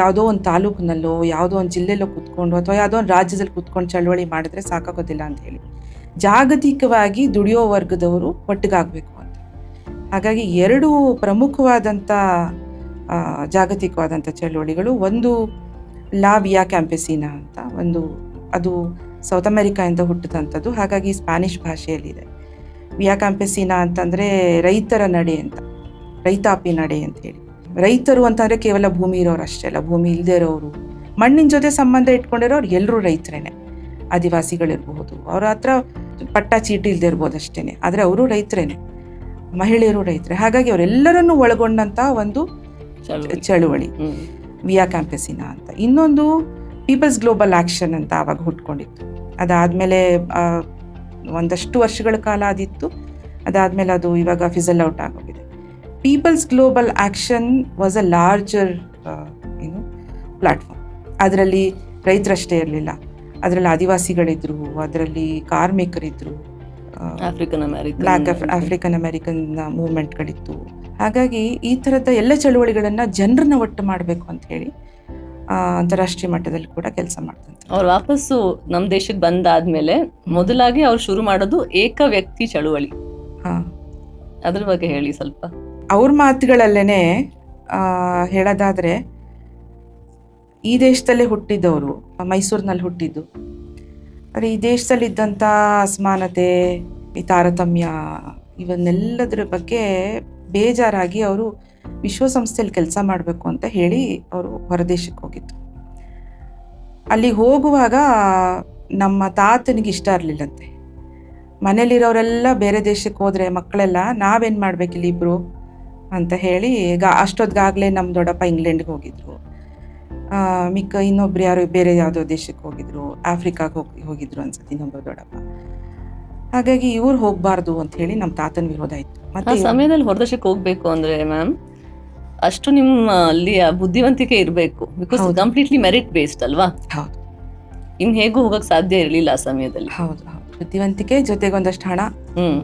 ಯಾವುದೋ ಒಂದು ತಾಲೂಕಿನಲ್ಲೋ ಯಾವುದೋ ಒಂದು ಜಿಲ್ಲೆಯಲ್ಲೋ ಕೂತ್ಕೊಂಡು ಅಥವಾ ಯಾವುದೋ ಒಂದು ರಾಜ್ಯದಲ್ಲಿ ಕೂತ್ಕೊಂಡು ಚಳವಳಿ ಮಾಡಿದ್ರೆ ಸಾಕಾಗೋದಿಲ್ಲ ಅಂತ ಹೇಳಿ, ಜಾಗತಿಕವಾಗಿ ದುಡಿಯೋ ವರ್ಗದವರು ಒಟ್ಟಿಗಾಗಬೇಕು ಅಂತ. ಹಾಗಾಗಿ 2 ಪ್ರಮುಖವಾದಂಥ ಜಾಗತಿಕವಾದಂಥ ಚಳವಳಿಗಳು, ಒಂದು ಲಾ ವಿಯಾ ಕ್ಯಾಂಪೆಸಿನಾ ಅಂತ ಒಂದು, ಅದು ಸೌತ್ ಅಮೆರಿಕಾಯಿಂದ ಹುಟ್ಟಿದಂಥದ್ದು, ಹಾಗಾಗಿ ಸ್ಪ್ಯಾನಿಷ್ ಭಾಷೆಯಲ್ಲಿದೆ. ವಿಯಾ ಕ್ಯಾಂಪೆಸಿನಾ ಅಂತಂದರೆ ರೈತರ ನಡೆ ಅಂತ, ರೈತಾಪಿ ನಡೆ ಅಂತ ಹೇಳಿ. ರೈತರು ಅಂತಂದರೆ ಕೇವಲ ಭೂಮಿ ಇರೋರು ಅಷ್ಟೇ ಅಲ್ಲ, ಭೂಮಿ ಇಲ್ಲದೆ ಇರೋರು, ಮಣ್ಣಿನ ಜೊತೆ ಸಂಬಂಧ ಇಟ್ಕೊಂಡಿರೋರು ಎಲ್ಲರೂ ರೈತರೇನೆ. ಆದಿವಾಸಿಗಳಿರ್ಬಹುದು, ಅವ್ರ ಹತ್ರ ಪಟ್ಟ ಚೀಟಿ ಇಲ್ಲದೆ ಇರ್ಬೋದು ಅಷ್ಟೇ, ಆದರೆ ಅವರು ರೈತರೇನೆ, ಮಹಿಳೆಯರು ರೈತರೇ. ಹಾಗಾಗಿ ಅವರೆಲ್ಲರನ್ನೂ ಒಳಗೊಂಡಂಥ ಒಂದು ಚಳುವಳಿ ವಿಯಾ ಕ್ಯಾಂಪೆಸಿನಾ ಅಂತ. ಇನ್ನೊಂದು ಪೀಪಲ್ಸ್ ಗ್ಲೋಬಲ್ ಆ್ಯಕ್ಷನ್ ಅಂತ ಆವಾಗ ಹುಟ್ಕೊಂಡಿತ್ತು. ಅದಾದಮೇಲೆ ಒಂದಷ್ಟು ವರ್ಷಗಳ ಕಾಲ ಅದಿತ್ತು, ಅದಾದಮೇಲೆ ಅದು ಇವಾಗ ಫಿಸಲ್ ಔಟ್ ಆಗೋಗಿದೆ. Peoples global action was a larger platform. ಅದರಲ್ಲಿ ರೈತರಷ್ಟೇ ಇರಲಿಲ್ಲ, ಅದರಲ್ಲಿ ಆದಿವಾಸಿಗಳಿದ್ರು, ಅದರಲ್ಲಿ ಕಾರ್ಮಿಕರಿದ್ರು, ಆಫ್ರಿಕನ್ ಅಮೆರಿಕನ್ ಮೂವ್ಮೆಂಟ್ಗಳಿತ್ತು. ಹಾಗಾಗಿ ಈ ಥರದ ಎಲ್ಲ ಚಳುವಳಿಗಳನ್ನು ಜನರನ್ನ ಒಟ್ಟು ಮಾಡಬೇಕು ಅಂತ ಹೇಳಿ ಅಂತಾರಾಷ್ಟ್ರೀಯ ಮಟ್ಟದಲ್ಲಿ ಕೂಡ ಕೆಲಸ ಮಾಡ್ತಂತೆ. ಅವ್ರು ವಾಪಸ್ಸು ನಮ್ಮ ದೇಶಕ್ಕೆ ಬಂದಾದ್ಮೇಲೆ ಮೊದಲಾಗಿ ಅವ್ರು ಶುರು ಮಾಡೋದು ಏಕ ವ್ಯಕ್ತಿ ಚಳುವಳಿ. ಹಾಂ, ಅದ್ರ ಬಗ್ಗೆ ಹೇಳಿ ಸ್ವಲ್ಪ. ಅವ್ರ ಮಾತುಗಳಲ್ಲೇ ಹೇಳೋದಾದರೆ, ಈ ದೇಶದಲ್ಲೇ ಹುಟ್ಟಿದವರು, ಮೈಸೂರಿನಲ್ಲಿ ಹುಟ್ಟಿದ್ದು, ಆದರೆ ಈ ದೇಶದಲ್ಲಿದ್ದಂಥ ಅಸಮಾನತೆ, ಈ ತಾರತಮ್ಯ, ಇವನ್ನೆಲ್ಲದರ ಬಗ್ಗೆ ಬೇಜಾರಾಗಿ ಅವರು ವಿಶ್ವಸಂಸ್ಥೆಯಲ್ಲಿ ಕೆಲಸ ಮಾಡಬೇಕು ಅಂತ ಹೇಳಿ ಅವರು ಹೊರದೇಶಕ್ಕೆ ಹೋಗಿದ್ದು. ಅಲ್ಲಿಗೆ ಹೋಗುವಾಗ ನಮ್ಮ ತಾತನಿಗೆ ಇಷ್ಟ ಇರಲಿಲ್ಲಂತೆ. ಮನೇಲಿರೋರೆಲ್ಲ ಬೇರೆ ದೇಶಕ್ಕೆ ಹೋದರೆ ಮಕ್ಕಳೆಲ್ಲ ನಾವೇನು ಮಾಡಬೇಕಿಲ್ಲ ಇಬ್ಬರು ಅಂತ ಹೇಳಿ ಅಷ್ಟೊತ್ತಿಗಾಗಲೇ ನಮ್ಮ ದೊಡ್ಡಪ್ಪ ಇಂಗ್ಲೆಂಡ್ಗೆ ಹೋಗಿದ್ರು, ಇನ್ನೊಬ್ರು ಯಾರು ಬೇರೆ ಯಾವುದೋ ದೇಶಕ್ಕೆ ಹೋಗಿದ್ರು, ಆಫ್ರಿಕಾಗೆ ಹೋಗಿದ್ರು ಅನ್ಸುತ್ತೆ ಇನ್ನೊಬ್ಬರು ದೊಡ್ಡಪ್ಪ. ಹಾಗಾಗಿ ಇವ್ರು ಹೋಗಬಾರ್ದು ಅಂತ ಹೇಳಿ ನಮ್ಮ ತಾತನ ವಿರೋಧ ಇತ್ತು. ಆ ಸಮಯದಲ್ಲಿ ಹೊರದೇಶಕ್ಕೆ ಹೋಗ್ಬೇಕು ಅಂದ್ರೆ ಮ್ಯಾಮ್ ಅಷ್ಟು ನಿಮ್ಮ ಅಲ್ಲಿ ಬುದ್ಧಿವಂತಿಕೆ ಇರಬೇಕು, ಬಿಕಾಸ್ ಕಂಪ್ಲೀಟ್ಲಿ ಮೆರಿಟ್ ಬೇಸ್ಡ್ ಅಲ್ವಾ. ಹೌದು, ಇನ್ ಹೇಗೂ ಹೋಗಕ್ ಸಾಧ್ಯ ಇರಲಿಲ್ಲ ಆ ಸಮಯದಲ್ಲಿ. ಹೌದು ಹೌದು, ಬುದ್ಧಿವಂತಿಕೆ ಜೊತೆಗೆ ಒಂದಷ್ಟು ಹಣ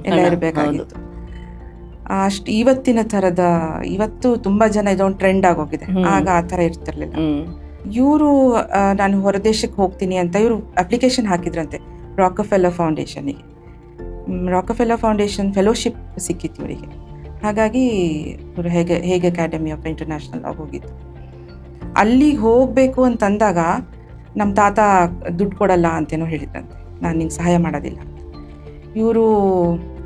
ಎಲ್ಲ ಇರಬೇಕಾಗಿತ್ತು. ಅಷ್ಟು ಇವತ್ತಿನ ಥರದ, ಇವತ್ತು ತುಂಬಾ ಜನ ಇದೊಂದು ಟ್ರೆಂಡ್ ಆಗೋಗಿದೆ, ಆಗ ಆ ಥರ ಇರ್ತಿರ್ಲಿಲ್ಲ. ಇವರು ನಾನು ಹೊರದೇಶಕ್ಕೆ ಹೋಗ್ತೀನಿ ಅಂತ ಇವರು ಅಪ್ಲಿಕೇಶನ್ ಹಾಕಿದ್ರಂತೆ ರಾಕಫೆಲ್ಲರ್ ಫೌಂಡೇಶನ್ಗೆ. ರಾಕಫೆಲ್ಲರ್ ಫೌಂಡೇಶನ್ ಫೆಲೋಶಿಪ್ ಸಿಕ್ಕಿತ್ತು ಇವರಿಗೆ. ಹಾಗಾಗಿ ಇವರು ಹೇಗೆ ಅಕಾಡೆಮಿ ಆಫ್ ಇಂಟರ್ನ್ಯಾಷನಲ್ ಆಗಿ ಹೋಗಿದ್ದು. ಅಲ್ಲಿಗೆ ಹೋಗಬೇಕು ಅಂತಂದಾಗ ನಮ್ಮ ತಾತ ದುಡ್ಡು ಕೊಡಲ್ಲ ಅಂತೇನೋ ಹೇಳಿದ್ರಂತೆ, ನಾನು ನಿಂಗೆ ಸಹಾಯ ಮಾಡೋದಿಲ್ಲ. ಇವರು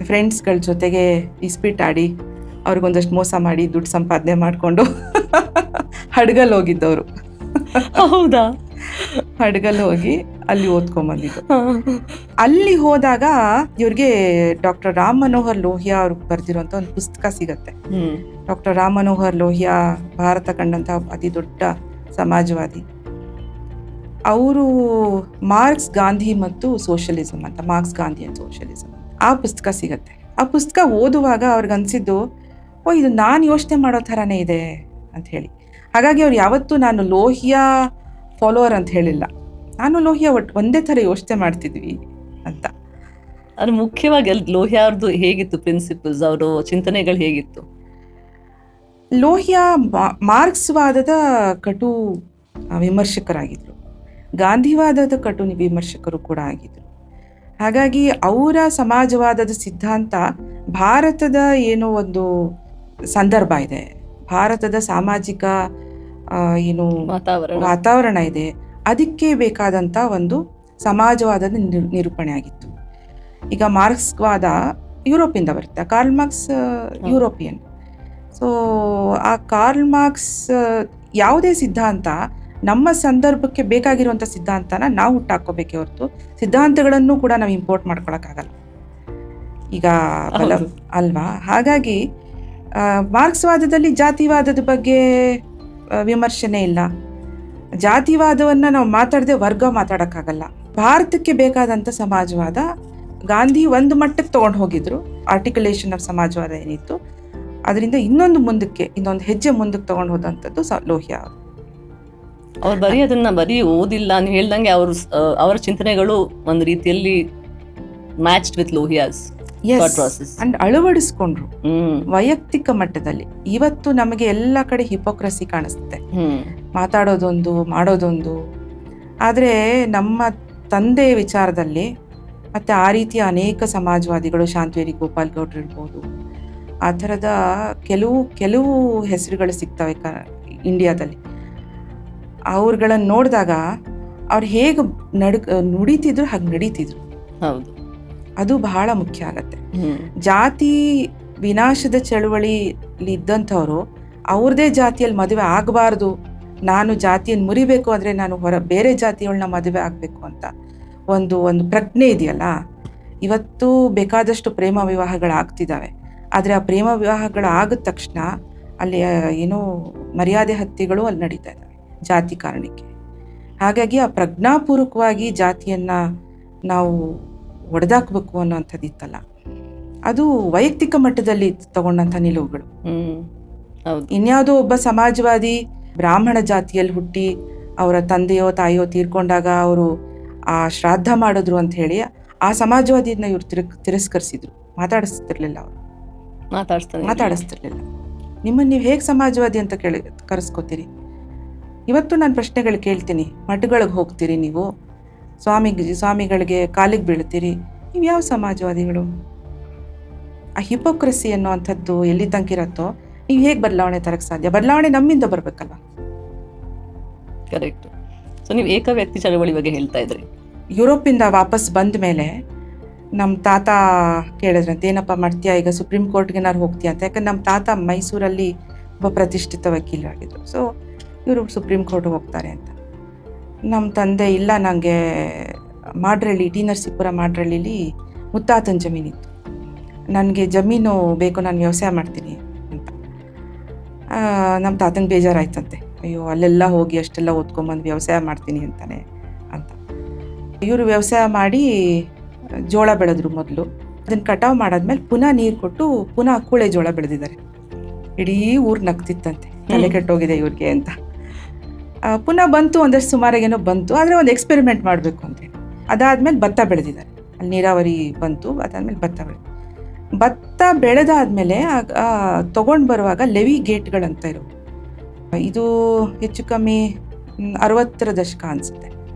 ಫ್ರೆಂಡ್ಸ್ಗಳ ಜೊತೆಗೆ ಇಸ್ಪೀಟ್ ಆಡಿ ಅವ್ರಿಗೊಂದಷ್ಟು ಮೋಸ ಮಾಡಿ ದುಡ್ಡು ಸಂಪಾದನೆ ಮಾಡಿಕೊಂಡು ಹಡಗಲ್ಲಿ ಹೋಗಿದ್ದವರು. ಹೌದಾ? ಹಡಗಲ್ಲಿ ಹೋಗಿ ಅಲ್ಲಿ ಓದ್ಕೊಂಬಂದಿದ್ದು. ಅಲ್ಲಿ ಹೋದಾಗ ಇವ್ರಿಗೆ ಡಾಕ್ಟರ್ ರಾಮ್ ಮನೋಹರ್ ಲೋಹಿಯಾ ಅವ್ರು ಬರೆದಿರುವಂಥ ಒಂದು ಪುಸ್ತಕ ಸಿಗತ್ತೆ. ಡಾಕ್ಟರ್ ರಾಮ್ ಮನೋಹರ್ ಲೋಹಿಯಾ ಭಾರತ ಕಂಡಂಥ ಅತಿ ದೊಡ್ಡ ಸಮಾಜವಾದಿ. ಅವರು ಮಾರ್ಕ್ಸ್ ಗಾಂಧಿ ಮತ್ತು ಸೋಷಲಿಸಮ್ ಅಂತ, ಮಾರ್ಕ್ಸ್ ಗಾಂಧಿ ಅಂಡ್ ಸೋಷಲಿಸಮ್ ಆ ಪುಸ್ತಕ ಸಿಗತ್ತೆ. ಆ ಪುಸ್ತಕ ಓದುವಾಗ ಅವ್ರಿಗೆ ಅನಿಸಿದ್ದು, ಇದು ನಾನು ಯೋಚನೆ ಮಾಡೋ ಥರನೇ ಇದೆ ಅಂತ ಹೇಳಿ. ಹಾಗಾಗಿ ಅವ್ರು ಯಾವತ್ತೂ ನಾನು ಲೋಹಿಯಾ ಫಾಲೋವರ್ ಅಂತ ಹೇಳಿಲ್ಲ, ನಾನು ಲೋಹಿಯಾ ಒಂದೇ ಥರ ಯೋಚನೆ ಮಾಡ್ತಿದ್ವಿ ಅಂತ. ಅದು ಮುಖ್ಯವಾಗಿ ಲೋಹಿಯಾ ಅವ್ರದ್ದು ಹೇಗಿತ್ತು ಪ್ರಿನ್ಸಿಪಲ್ಸ್, ಅವರು ಚಿಂತನೆಗಳು ಹೇಗಿತ್ತು? ಲೋಹಿಯಾ ಮಾರ್ಕ್ಸ್ವಾದದ ಕಟು ವಿಮರ್ಶಕರಾಗಿದ್ದರು, ಗಾಂಧಿವಾದದ ಕಟು ವಿಮರ್ಶಕರು ಕೂಡ ಆಗಿದ್ದರು. ಹಾಗಾಗಿ ಅವರ ಸಮಾಜವಾದದ ಸಿದ್ಧಾಂತ ಭಾರತದ ಏನೋ ಒಂದು ಸಂದರ್ಭ ಇದೆ, ಭಾರತದ ಸಾಮಾಜಿಕ ಏನು ವಾತಾವರಣ ಇದೆ, ಅದಕ್ಕೆ ಬೇಕಾದಂಥ ಒಂದು ಸಮಾಜವಾದದ ನಿರೂಪಣೆ ಆಗಿತ್ತು. ಈಗ ಮಾರ್ಕ್ಸ್ವಾದ ಯುರೋಪಿಂದ ಬರುತ್ತೆ, ಕಾರ್ಲ್ ಮಾರ್ಕ್ಸ್ ಯುರೋಪಿಯನ್. ಸೊ ಆ ಕಾರ್ಲ್ ಮಾರ್ಕ್ಸ್ ಯಾವುದೇ ಸಿದ್ಧಾಂತ ನಮ್ಮ ಸಂದರ್ಭಕ್ಕೆ ಬೇಕಾಗಿರುವಂಥ ಸಿದ್ಧಾಂತನ ನಾವು ಹುಟ್ಟಾಕೋಬೇಕೇ ಹೊರತು ಸಿದ್ಧಾಂತಗಳನ್ನು ಕೂಡ ನಾವು ಇಂಪೋರ್ಟ್ ಮಾಡ್ಕೊಳಕ್ಕಾಗಲ್ಲ ಈಗ ಅಲ್ವಾ. ಹಾಗಾಗಿ ಮಾರ್ಕ್ಸ್ವಾದದಲ್ಲಿ ಜಾತಿವಾದದ ಬಗ್ಗೆ ವಿಮರ್ಶನೆ ಇಲ್ಲ, ಜಾತಿವಾದವನ್ನು ನಾವು ಮಾತಾಡದೆ ವರ್ಗ ಮಾತಾಡೋಕ್ಕಾಗಲ್ಲ. ಭಾರತಕ್ಕೆ ಬೇಕಾದಂಥ ಸಮಾಜವಾದ ಗಾಂಧಿ ಒಂದು ಮಟ್ಟಕ್ಕೆ ತೊಗೊಂಡು ಹೋಗಿದ್ರು, ಆರ್ಟಿಕುಲೇಷನ್ ಆಫ್ ಸಮಾಜವಾದ ಏನಿತ್ತು ಅದರಿಂದ ಇನ್ನೊಂದು ಹೆಜ್ಜೆ ಮುಂದಕ್ಕೆ ತೊಗೊಂಡು ಹೋದಂಥದ್ದು ಲೋಹಿಯಾ ಅವರು. ಅವ್ರು ಬರೀ ಓದಿಲ್ಲ, ನೀವು ಹೇಳ್ದಂಗೆ ಅವರ ಚಿಂತನೆಗಳು ಒಂದು ರೀತಿಯಲ್ಲಿ ಮ್ಯಾಚ್ಡ್ ವಿತ್ ಲೋಹಿಯಾಸ್ ಅಂಡ್ ಅಳವಡಿಸ್ಕೊಂಡ್ರು ವೈಯಕ್ತಿಕ ಮಟ್ಟದಲ್ಲಿ. ಇವತ್ತು ನಮಗೆ ಎಲ್ಲ ಕಡೆ ಹಿಪೋಕ್ರಸಿ ಕಾಣಿಸುತ್ತೆ, ಮಾತಾಡೋದೊಂದು ಮಾಡೋದೊಂದು. ಆದರೆ ನಮ್ಮ ತಂದೆ ವಿಚಾರದಲ್ಲಿ ಮತ್ತೆ ಆ ರೀತಿಯ ಅನೇಕ ಸಮಾಜವಾದಿಗಳು, ಶಾಂತವೇರಿ ಗೋಪಾಲ್ ಗೌಡ್ರು ಇರ್ಬೋದು, ಆ ಥರದ ಕೆಲವು ಹೆಸರುಗಳು ಸಿಗ್ತವೆ ಇಂಡಿಯಾದಲ್ಲಿ. ಅವ್ರುಗಳನ್ನು ನೋಡಿದಾಗ ಅವ್ರು ಹೇಗೆ ನುಡಿತಿದ್ರು ಹಾಗೆ ನಡೀತಿದ್ರು. ಹೌದು, ಅದು ಬಹಳ ಮುಖ್ಯ ಆಗತ್ತೆ. ಜಾತಿ ವಿನಾಶದ ಚಳುವಳಿಲಿ ಇದ್ದಂಥವ್ರು ಅವ್ರದೇ ಜಾತಿಯಲ್ಲಿ ಮದುವೆ ಆಗಬಾರ್ದು, ನಾನು ಜಾತಿಯನ್ನು ಮುರಿಬೇಕು ಅಂದರೆ ನಾನು ಬೇರೆ ಜಾತಿಯವಳನ್ನ ಮದುವೆ ಆಗಬೇಕು ಅಂತ ಒಂದು ಪ್ರಜ್ಞೆ ಇದೆಯಲ್ಲ. ಇವತ್ತು ಬೇಕಾದಷ್ಟು ಪ್ರೇಮ ವಿವಾಹಗಳಾಗ್ತಿದ್ದಾವೆ, ಆದರೆ ಆ ಪ್ರೇಮ ವಿವಾಹಗಳಾಗಿದ ತಕ್ಷಣ ಅಲ್ಲಿ ಏನೋ ಮರ್ಯಾದೆ ಹತ್ಯೆಗಳು ಅಲ್ಲಿ ನಡೀತಾ ಇದ್ದಾವೆ ಜಾತಿ ಕಾರಣಕ್ಕೆ. ಹಾಗಾಗಿ ಆ ಪ್ರಜ್ಞಾಪೂರ್ವಕವಾಗಿ ಜಾತಿಯನ್ನು ನಾವು ಒಡೆದಾಕಬೇಕು ಅನ್ನೋಂಥದ್ದು ಇತ್ತಲ್ಲ, ಅದು ವೈಯಕ್ತಿಕ ಮಟ್ಟದಲ್ಲಿ ತಗೊಂಡಂಥ ನಿಲುವುಗಳು. ಇನ್ಯಾವುದೋ ಒಬ್ಬ ಸಮಾಜವಾದಿ ಬ್ರಾಹ್ಮಣ ಜಾತಿಯಲ್ಲಿ ಹುಟ್ಟಿ ಅವರ ತಂದೆಯೋ ತಾಯಿಯೋ ತೀರ್ಕೊಂಡಾಗ ಅವರು ಆ ಶ್ರಾದ್ದ ಮಾಡಿದ್ರು ಅಂತ ಹೇಳಿ ಆ ಸಮಾಜವಾದಿಯನ್ನ ಇವ್ರು ತಿರಸ್ಕರಿಸಿದ್ರು, ಮಾತಾಡಿಸ್ತಿರ್ಲಿಲ್ಲ, ಅವರು ಮಾತಾಡಿಸ್ತಿರ್ಲಿಲ್ಲ. ನಿಮ್ಮನ್ನು ನೀವು ಹೇಗೆ ಸಮಾಜವಾದಿ ಅಂತ ಕರೆಸ್ಕೋತೀರಿ? ಇವತ್ತು ನಾನು ಪ್ರಶ್ನೆಗಳು ಕೇಳ್ತೀನಿ. ಮಠಗಳಿಗೆ ಹೋಗ್ತೀರಿ ನೀವು, ಸ್ವಾಮಿಗಳಿಗೆ ಕಾಲಿಗೆ ಬೀಳ್ತೀರಿ, ನೀವು ಯಾವ ಸಮಾಜವಾದಿಗಳು? ಆ ಹಿಪೋಕ್ರಸಿ ಅನ್ನೋವಂಥದ್ದು ಎಲ್ಲಿ ತನಕ ಇರತ್ತೋ ನೀವು ಹೇಗೆ ಬದಲಾವಣೆ ತರಕ್ಕೆ ಸಾಧ್ಯ? ಬದಲಾವಣೆ ನಮ್ಮಿಂದ ಬರಬೇಕಲ್ಲ. ಕರೆಕ್ಟ್. ಸೊ ನೀವು ಏಕ ವ್ಯಕ್ತಿ ಚಳವಳಿ ಬಗ್ಗೆ ಹೇಳ್ತಾ ಇದ್ರಿ. ಯುರೋಪಿಂದ ವಾಪಸ್ ಬಂದ ಮೇಲೆ ನಮ್ಮ ತಾತ ಕೇಳಿದ್ರಂತೆ, ಏನಪ್ಪ ಮಾಡ್ತೀಯಾ ಈಗ, ಸುಪ್ರೀಂ ಕೋರ್ಟ್ಗೆ ಹೋಗ್ತೀಯ ಅಂತ. ಯಾಕಂದ್ರೆ ನಮ್ಮ ತಾತ ಮೈಸೂರಲ್ಲಿ ಒಬ್ಬ ಪ್ರತಿಷ್ಠಿತ ವಕೀಲರಾಗಿದ್ದರು. ಸೊ ಇವರು ಸುಪ್ರೀಂ ಕೋರ್ಟ್ಗೆ ಹೋಗ್ತಾರೆ ಅಂತ. ನಮ್ಮ ತಂದೆ, ಇಲ್ಲ ನನಗೆ ಮಾಡ್ರಳ್ಳಿ, ಟಿ ನರಸೀಪುರ ಮಾಡ್ರಳ್ಳಿಲಿ ಮುತ್ತಾತನ ಜಮೀನಿತ್ತು, ನನಗೆ ಜಮೀನು ಬೇಕು, ನಾನು ವ್ಯವಸಾಯ ಮಾಡ್ತೀನಿ ಅಂತ. ನಮ್ಮ ತಾತಂಗೆ ಬೇಜಾರಾಯ್ತಂತೆ, ಅಯ್ಯೋ ಅಲ್ಲೆಲ್ಲ ಹೋಗಿ ಅಷ್ಟೆಲ್ಲ ಓದ್ಕೊಂಬಂದು ವ್ಯವಸಾಯ ಮಾಡ್ತೀನಿ ಅಂತಾನೆ ಅಂತ. ಇವರು ವ್ಯವಸಾಯ ಮಾಡಿ ಜೋಳ ಬೆಳೆದ್ರು ಮೊದಲು. ಅದನ್ನು ಕಟಾವು ಮಾಡಾದ್ಮೇಲೆ ಪುನಃ ನೀರು ಕೊಟ್ಟು ಪುನಃ ಕೂಳೆ ಜೋಳ ಬೆಳೆದಿದ್ದಾರೆ. ಇಡೀ ಊರು ನಗ್ತಿತ್ತಂತೆ, ತಲೆ ಕೆಟ್ಟೋಗಿದೆ ಇವ್ರಿಗೆ ಅಂತ. ಪುನಃ ಬಂತು, ಒಂದಷ್ಟು ಸುಮಾರಾಗೇನೋ ಬಂತು, ಆದರೆ ಒಂದು ಎಕ್ಸ್ಪೆರಿಮೆಂಟ್ ಮಾಡಬೇಕು ಅಂತೇಳಿ ಅದಾದಮೇಲೆ ಭತ್ತ ಬೆಳೆದಿದ್ದಾರೆ. ಅಲ್ಲಿ ನೀರಾವರಿ ಬಂತು, ಅದಾದಮೇಲೆ ಭತ್ತ ಬೆಳೆದಾದ್ಮೇಲೆ ತೊಗೊಂಡು ಬರುವಾಗ ಲೆವಿ ಗೇಟ್ಗಳಂತ ಇರೋ, ಇದು ಹೆಚ್ಚು ಕಮ್ಮಿ 60ರ ದಶಕ ಅನಿಸುತ್ತೆ,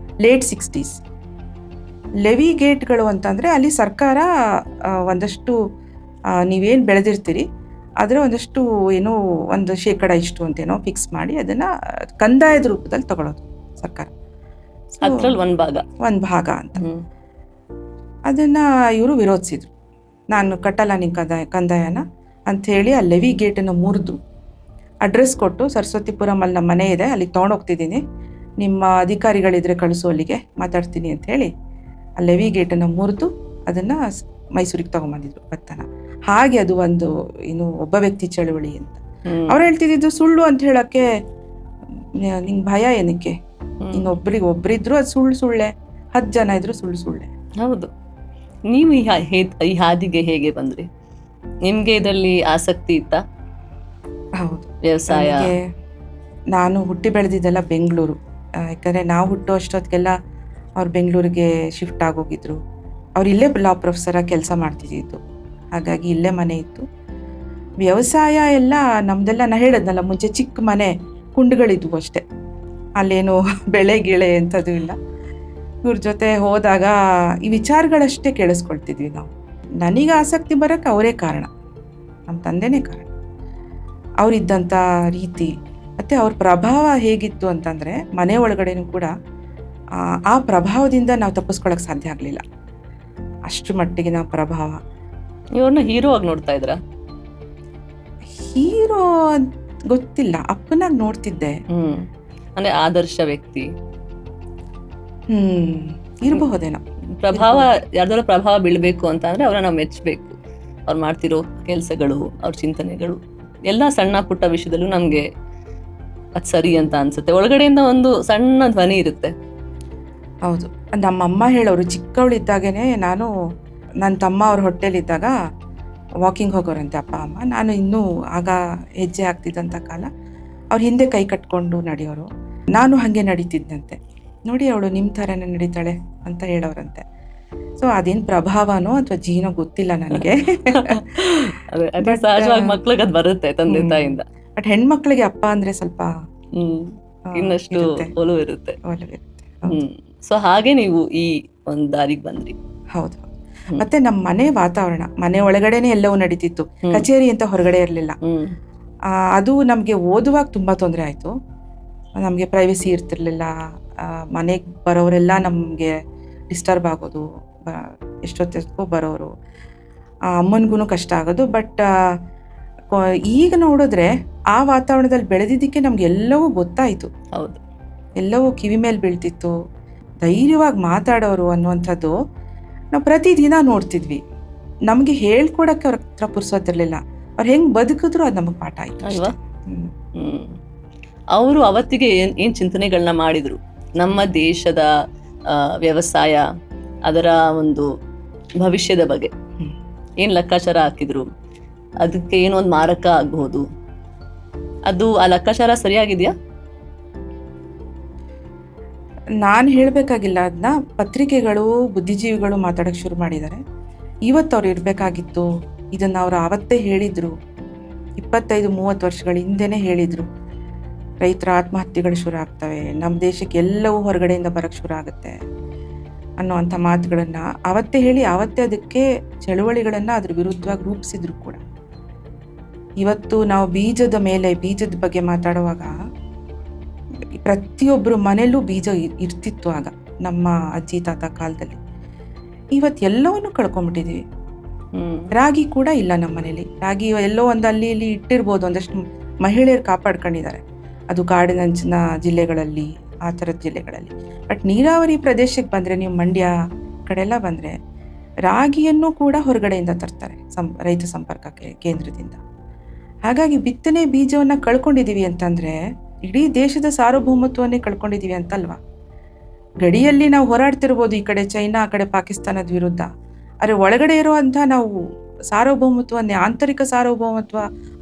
ಲೇಟ್ 60s. ಲೆವಿ ಗೇಟ್ಗಳು ಅಂತಂದರೆ ಅಲ್ಲಿ ಸರ್ಕಾರ ಒಂದಷ್ಟು ನೀವೇನು ಬೆಳೆದಿರ್ತೀರಿ ಆದರೆ ಒಂದಷ್ಟು ಏನೋ ಒಂದು ಶೇಕಡ ಇಷ್ಟು ಅಂತೇನೋ ಫಿಕ್ಸ್ ಮಾಡಿ ಅದನ್ನು ಕಂದಾಯದ ರೂಪದಲ್ಲಿ ತಗೊಳ್ಳೋದು ಸರ್ಕಾರ. ಅದ್ರಲ್ಲಿ ಒಂದು ಭಾಗ ಅಂತ. ಅದನ್ನು ಇವರು ವಿರೋಧಿಸಿದ್ರು. ನಾನು ಕಟ್ಟಲ್ಲ ನಿಮ್ಮ ಕಂದಾಯನ ಅಂಥೇಳಿ ಆ ಲೆವಿ ಗೇಟನ್ನು ಮುರಿದು ಅಡ್ರೆಸ್ ಕೊಟ್ಟು, ಸರಸ್ವತಿಪುರಮಲ್ಲಿ ನಮ್ಮ ಮನೆ ಇದೆ, ಅಲ್ಲಿಗೆ ತೊಗೊಂಡೋಗ್ತಿದ್ದೀನಿ, ನಿಮ್ಮ ಅಧಿಕಾರಿಗಳಿದ್ರೆ ಕಳಿಸು, ಅಲ್ಲಿಗೆ ಮಾತಾಡ್ತೀನಿ ಅಂತ ಹೇಳಿ ಆ ಲೆವಿ ಗೇಟನ್ನು ಮುರಿದು ಅದನ್ನು ಮೈಸೂರಿಗೆ ತೊಗೊಂಬಂದಿದ್ರು ಭತ್ತನ. ಹಾಗೆ ಅದು ಒಂದು ಒಬ್ಬ ವ್ಯಕ್ತಿ ಚಳುವಳಿ ಅಂತ. ಅವ್ರು ಹೇಳ್ತಿದ್ದು ಸುಳ್ಳು ಅಂತ ಹೇಳೋಕ್ಕೆ ನಿಂಗೆ ಭಯ ಏನಕ್ಕೆ? ಒಬ್ಬರಿದ್ರು ಅದು ಸುಳ್ಳೆ, 10 ಜನ ಇದ್ರು ಸುಳ್ಳೆ. ಹೌದು. ನೀವು ಈ ಹಾದಿಗೆ ಹೇಗೆ ಬಂದ್ರಿ? ನಿಮ್ಗೆ ಇದರಲ್ಲಿ ಆಸಕ್ತಿ ಇತ್ತಾ? ಹೌದು, ವ್ಯವಸಾಯ. ನಾನು ಹುಟ್ಟಿ ಬೆಳೆದಿದ್ದೆಲ್ಲ ಬೆಂಗಳೂರು. ಯಾಕಂದರೆ ನಾವು ಹುಟ್ಟೋ ಅಷ್ಟೊತ್ತಿಗೆಲ್ಲ ಅವ್ರು ಬೆಂಗಳೂರಿಗೆ ಶಿಫ್ಟ್ ಆಗೋಗಿದ್ರು. ಅವ್ರು ಇಲ್ಲೇ ಲಾ ಪ್ರೊಫೆಸರಾಗಿ ಕೆಲಸ ಮಾಡ್ತಿದ್ದಿದ್ದು, ಹಾಗಾಗಿ ಇಲ್ಲೇ ಮನೆ ಇತ್ತು. ವ್ಯವಸಾಯ ಎಲ್ಲ ನಮ್ಮದೆಲ್ಲ ನಾ ಹೇಳಿದ್ನಲ್ಲ ಮುಂಚೆ, ಚಿಕ್ಕ ಮನೆ, ಕುಂಡುಗಳಿದ್ವು ಅಷ್ಟೇ, ಅಲ್ಲೇನು ಬೆಳೆ ಗಿಳೆ ಎಂಥದ್ದು ಇಲ್ಲ. ಇವ್ರ ಜೊತೆ ಹೋದಾಗ ಈ ವಿಚಾರಗಳಷ್ಟೇ ಕೇಳಿಸ್ಕೊಳ್ತಿದ್ವಿ ನಾವು. ನನಗೆ ಆಸಕ್ತಿ ಬರೋಕ್ಕೆ ಅವರೇ ಕಾರಣ, ನಮ್ಮ ತಂದೆನೇ ಕಾರಣ. ಅವರಿದ್ದಂಥ ರೀತಿ ಮತ್ತು ಅವ್ರ ಪ್ರಭಾವ ಹೇಗಿತ್ತು ಅಂತಂದರೆ, ಮನೆ ಒಳಗಡೆನೂ ಕೂಡ ಆ ಪ್ರಭಾವದಿಂದ ನಾವು ತಪ್ಪಿಸ್ಕೊಳ್ಳೋಕೆ ಸಾಧ್ಯ ಆಗಲಿಲ್ಲ. ಅಷ್ಟು ಮಟ್ಟಿಗೆ ನಾವು ಪ್ರಭಾವ. ಇವ್ರನ್ನ ಹೀರೋ ಆಗಿ ನೋಡ್ತಾ ಇದ್ರ? ಹೀರೋ ಗೊತ್ತಿಲ್ಲ, ಅಪ್ಪನಾಗಿ ನೋಡ್ತಿದ್ದೆ. ಅಂದ್ರೆ ಆದರ್ಶ ವ್ಯಕ್ತಿ ಇರಬಹುದೇನೋ. ಪ್ರಭಾವ, ಯಾರ್ದಾರ ಪ್ರಭಾವ ಬೀಳ್ಬೇಕು ಅಂತ ಅಂದ್ರೆ ಅವ್ರನ್ನ ನಾವು ಮೆಚ್ಚಬೇಕು. ಅವ್ರು ಮಾಡ್ತಿರೋ ಕೆಲಸಗಳು, ಅವ್ರ ಚಿಂತನೆಗಳು ಎಲ್ಲ ಸಣ್ಣ ಪುಟ್ಟ ವಿಷಯದಲ್ಲೂ ನಮ್ಗೆ ಅದು ಸರಿ ಅಂತ ಅನ್ಸುತ್ತೆ. ಒಳಗಡೆಯಿಂದ ಒಂದು ಸಣ್ಣ ಧ್ವನಿ ಇರುತ್ತೆ. ಹೌದು, ನಮ್ಮಮ್ಮ ಹೇಳೋರು, ಚಿಕ್ಕವಳಿದ್ದಾಗೇನೆ ನಾನು ನನ್ನ ತಮ್ಮ ಅವ್ರ ಹೊಟ್ಟೆಲಿದ್ದಾಗ ವಾಕಿಂಗ್ ಹೋಗೋರಂತೆ ಅಪ್ಪ ಅಮ್ಮ. ನಾನು ಇನ್ನೂ ಆಗ ಹೆಜ್ಜೆ ಆಗ್ತಿದ್ದಂಥ ಕಾಲ, ಅವ್ರ ಹಿಂದೆ ಕೈ ಕಟ್ಕೊಂಡು ನಡೆಯೋರು. ನಾನು ಹಾಗೆ ನಡೀತಿದ್ದಂತೆ, ನೋಡಿ ಅವಳು ನಿಮ್ಮ ಥರನೇ ನಡೀತಾಳೆ ಅಂತ ಹೇಳೋರಂತೆ. ಸೊ ಅದೇನು ಪ್ರಭಾವನೋ ಅಥವಾ ಜೀನೋ ಗೊತ್ತಿಲ್ಲ ನನಗೆ. ಸಹಜವಾಗಿ ಮಕ್ಳಿಗೆ ಅದು ಬರುತ್ತೆ ತಂದೆ ತಾಯಿಯಿಂದ. ಬಟ್ ಹೆಣ್ಮಕ್ಳಿಗೆ ಅಪ್ಪ ಅಂದರೆ ಸ್ವಲ್ಪ ಇನ್ನಷ್ಟು ಒಲವು ಇರುತ್ತೆ. ಸೊ ಹಾಗೆ ನೀವು ಈ ಒಂದು ದಾರಿಗೆ ಬಂದ್ರಿ. ಹೌದು. ಮತ್ತೆ ನಮ್ಮ ಮನೆ ವಾತಾವರಣ, ಮನೆ ಒಳಗಡೆನೆ ಎಲ್ಲವೂ ನಡೀತಿತ್ತು, ಕಚೇರಿ ಅಂತ ಹೊರಗಡೆ ಇರಲಿಲ್ಲ. ಅದು ನಮಗೆ ಓದುವಾಗ ತುಂಬ ತೊಂದರೆ ಆಯಿತು. ನಮಗೆ ಪ್ರೈವಸಿ ಇರ್ತಿರ್ಲಿಲ್ಲ. ಮನೆಗೆ ಬರೋರೆಲ್ಲ ನಮಗೆ ಡಿಸ್ಟರ್ಬ್ ಆಗೋದು, ಎಷ್ಟೊತ್ತಿಗೂ ಬರೋರು, ಅಮ್ಮನಿಗೂ ಕಷ್ಟ ಆಗೋದು. ಬಟ್ ಈಗ ನೋಡಿದ್ರೆ ಆ ವಾತಾವರಣದಲ್ಲಿ ಬೆಳೆದಿದ್ದಕ್ಕೆ ನಮ್ಗೆ ಎಲ್ಲವೂ ಗೊತ್ತಾಯಿತು. ಹೌದು, ಎಲ್ಲವೂ ಕಿವಿ ಮೇಲೆ ಬೀಳ್ತಿತ್ತು. ಧೈರ್ಯವಾಗಿ ಮಾತಾಡೋರು ಅನ್ನುವಂಥದ್ದು ನಾವು ಪ್ರತಿದಿನ ನೋಡ್ತಿದ್ವಿ. ನಮಗೆ ಹೇಳ್ಕೊಡಕ್ಕೆ ಅವ್ರ ಹತ್ರ ಪುರ್ಸೋತಿರ್ಲಿಲ್ಲ. ಅವ್ರು ಹೆಂಗೆ ಬದುಕಿದ್ರು ಅದು ನಮಗೆ ಪಾಠ ಆಯಿತು ಅಲ್ವಾ? ಅವರು ಅವತ್ತಿಗೆ ಏನು ಚಿಂತನೆಗಳನ್ನ ಮಾಡಿದ್ರು, ನಮ್ಮ ದೇಶದ ವ್ಯವಸಾಯ, ಅದರ ಒಂದು ಭವಿಷ್ಯದ ಬಗ್ಗೆ ಏನು ಲೆಕ್ಕಾಚಾರ ಹಾಕಿದ್ರು, ಅದಕ್ಕೆ ಏನೊಂದು ಮಾರಕ ಆಗಬಹುದು, ಅದು ಆ ಲೆಕ್ಕಾಚಾರ ಸರಿಯಾಗಿದೆಯಾ? ನಾನು ಹೇಳಬೇಕಾಗಿಲ್ಲ, ಅದನ್ನ ಪತ್ರಿಕೆಗಳು, ಬುದ್ಧಿಜೀವಿಗಳು ಮಾತಾಡೋಕ್ಕೆ ಶುರು ಮಾಡಿದ್ದಾರೆ. ಇವತ್ತು ಅವ್ರು ಇರಬೇಕಾಗಿತ್ತು, ಇದನ್ನು ಅವರು ಆವತ್ತೇ ಹೇಳಿದರು, 25-30 ವರ್ಷಗಳ ಹಿಂದೆನೇ ಹೇಳಿದರು. ರೈತರ ಆತ್ಮಹತ್ಯೆಗಳು ಶುರು ಆಗ್ತವೆ, ನಮ್ಮ ದೇಶಕ್ಕೆ ಎಲ್ಲವೂ ಹೊರಗಡೆಯಿಂದ ಬರೋಕ್ಕೆ ಶುರು ಆಗುತ್ತೆ ಅನ್ನೋವಂಥ ಮಾತುಗಳನ್ನು ಅವತ್ತೇ ಹೇಳಿ ಅವತ್ತೇ ಅದಕ್ಕೆ ಚಳುವಳಿಗಳನ್ನು ಅದ್ರ ವಿರುದ್ಧವಾಗಿ ರೂಪಿಸಿದ್ರು ಕೂಡ. ಇವತ್ತು ನಾವು ಬೀಜದ ಬಗ್ಗೆ ಮಾತಾಡುವಾಗ ಪ್ರತಿಯೊಬ್ಬರು ಮನೆಯಲ್ಲೂ ಬೀಜ ಇರ್ತಿತ್ತು ಆಗ ನಮ್ಮ ಅಜ್ಜಿ ತಾತ ಕಾಲದಲ್ಲಿ. ಇವತ್ತು ಎಲ್ಲವನ್ನೂ ಕಳ್ಕೊಂಡ್ಬಿಟ್ಟಿದ್ದೀವಿ. ರಾಗಿ ಕೂಡ ಇಲ್ಲ ನಮ್ಮ ಮನೇಲಿ. ರಾಗಿ ಎಲ್ಲೋ ಒಂದು ಅಲ್ಲಿ ಇಲ್ಲಿ ಇಟ್ಟಿರ್ಬೋದು, ಒಂದಷ್ಟು ಮಹಿಳೆಯರು ಕಾಪಾಡ್ಕೊಂಡಿದ್ದಾರೆ, ಅದು ಕಾಡಿನಂಚಿನ ಜಿಲ್ಲೆಗಳಲ್ಲಿ, ಆ ಥರದ ಜಿಲ್ಲೆಗಳಲ್ಲಿ. ಬಟ್ ನೀರಾವರಿ ಪ್ರದೇಶಕ್ಕೆ ಬಂದರೆ, ನೀವು ಮಂಡ್ಯ ಕಡೆಲ್ಲ ಬಂದರೆ ರಾಗಿಯನ್ನು ಕೂಡ ಹೊರಗಡೆಯಿಂದ ತರ್ತಾರೆ ರೈತ ಸಂಪರ್ಕ ಕೇಂದ್ರದಿಂದ. ಹಾಗಾಗಿ ಬಿತ್ತನೆ ಬೀಜವನ್ನು ಕಳ್ಕೊಂಡಿದ್ದೀವಿ ಅಂತಂದರೆ ಇಡೀ ದೇಶದ ಸಾರ್ವಭೌಮತ್ವವನ್ನೇ ಕಳ್ಕೊಂಡಿದ್ದೀವಿ ಅಂತಲ್ವಾ. ಗಡಿಯಲ್ಲಿ ನಾವು ಹೋರಾಡ್ತಿರ್ಬೋದು ಈ ಕಡೆ ಚೈನಾ, ಆ ಕಡೆ ಪಾಕಿಸ್ತಾನದ ವಿರುದ್ಧ, ಆದರೆ ಒಳಗಡೆ ಇರುವಂಥ ನಾವು ಸಾರ್ವಭೌಮತ್ವವನ್ನೇ, ಆಂತರಿಕ ಸಾರ್ವಭೌಮತ್ವ,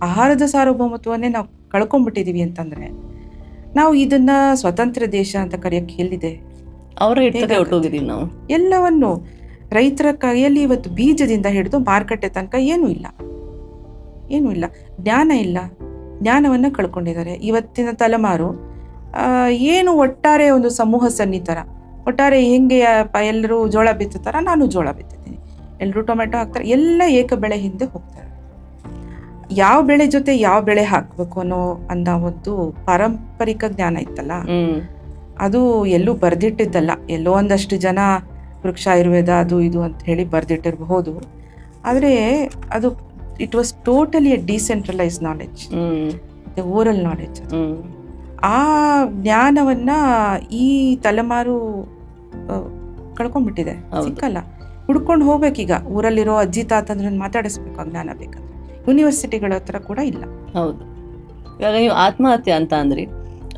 ಆಹಾರದ ಸಾರ್ವಭೌಮತ್ವವನ್ನೇ ನಾವು ಕಳ್ಕೊಂಡ್ಬಿಟ್ಟಿದ್ದೀವಿ ಅಂತಂದರೆ ನಾವು ಇದನ್ನ ಸ್ವತಂತ್ರ ದೇಶ ಅಂತ ಕರೆಯೋಕ್ಕೆ ಎಲ್ಲಿದೆ? ಹೊರಟೋಗಿದ್ದೀವಿ ನಾವು. ಎಲ್ಲವನ್ನು ರೈತರ ಕೈಯಲ್ಲಿ ಇವತ್ತು ಬೀಜದಿಂದ ಹಿಡಿದು ಮಾರುಕಟ್ಟೆ ತನಕ ಏನೂ ಇಲ್ಲ. ಜ್ಞಾನವನ್ನು ಕಳ್ಕೊಂಡಿದ್ದಾರೆ ಇವತ್ತಿನ ತಲೆಮಾರು. ಏನು ಒಟ್ಟಾರೆ ಒಂದು ಸಮೂಹ ಸನ್ನಿತರ, ಒಟ್ಟಾರೆ ಹೆಂಗೆ ಎಲ್ಲರೂ ಜೋಳ ಬಿತ್ತುತ್ತಾರ, ನಾನು ಜೋಳ ಬಿತ್ತಿದ್ದೀನಿ, ಎಲ್ಲರೂ ಟೊಮೆಟೊ ಹಾಕ್ತಾರೆ, ಎಲ್ಲ ಏಕ ಬೆಳೆ ಹಿಂದೆ ಹೋಗ್ತಾರೆ. ಯಾವ ಬೆಳೆ ಜೊತೆ ಯಾವ ಬೆಳೆ ಹಾಕಬೇಕು ಅನ್ನೋ ಒಂದು ಪಾರಂಪರಿಕ ಜ್ಞಾನ ಇತ್ತಲ್ಲ, ಅದು ಎಲ್ಲೂ ಬರ್ದಿಟ್ಟಿದ್ದಲ್ಲ. ಎಲ್ಲೋ ಒಂದಷ್ಟು ಜನ ವೃಕ್ಷ ಆಯುರ್ವೇದ ಅದು ಇದು ಅಂತ ಹೇಳಿ ಬರ್ದಿಟ್ಟಿರಬಹುದು, ಆದರೆ ಅದು it was totally A decentralise knowledge, oral knowledge. ಆ ಜ್ಞಾನವನ್ನ ಈ ತಲೆಮಾರು ಕಳ್ಕೊಂಡ್ಬಿಟ್ಟಿದೆ, ಸಿಕ್ಕಲ್ಲ. ಹುಡ್ಕೊಂಡು ಹೋಗ್ಬೇಕೀಗ. ಊರಲ್ಲಿರೋ ಅಜ್ಜಿ ತಾತಂದ್ರನ್ನ ಮಾತಾಡಿಸ್ಬೇಕು ಆ ಜ್ಞಾನ ಬೇಕಂದ್ರೆ. ಯೂನಿವರ್ಸಿಟಿಗಳ ಹತ್ರ ಕೂಡ ಇಲ್ಲ. ಹೌದು. ಇವಾಗ ನೀವು ಆತ್ಮಹತ್ಯೆ ಅಂತ ಅಂದ್ರಿ,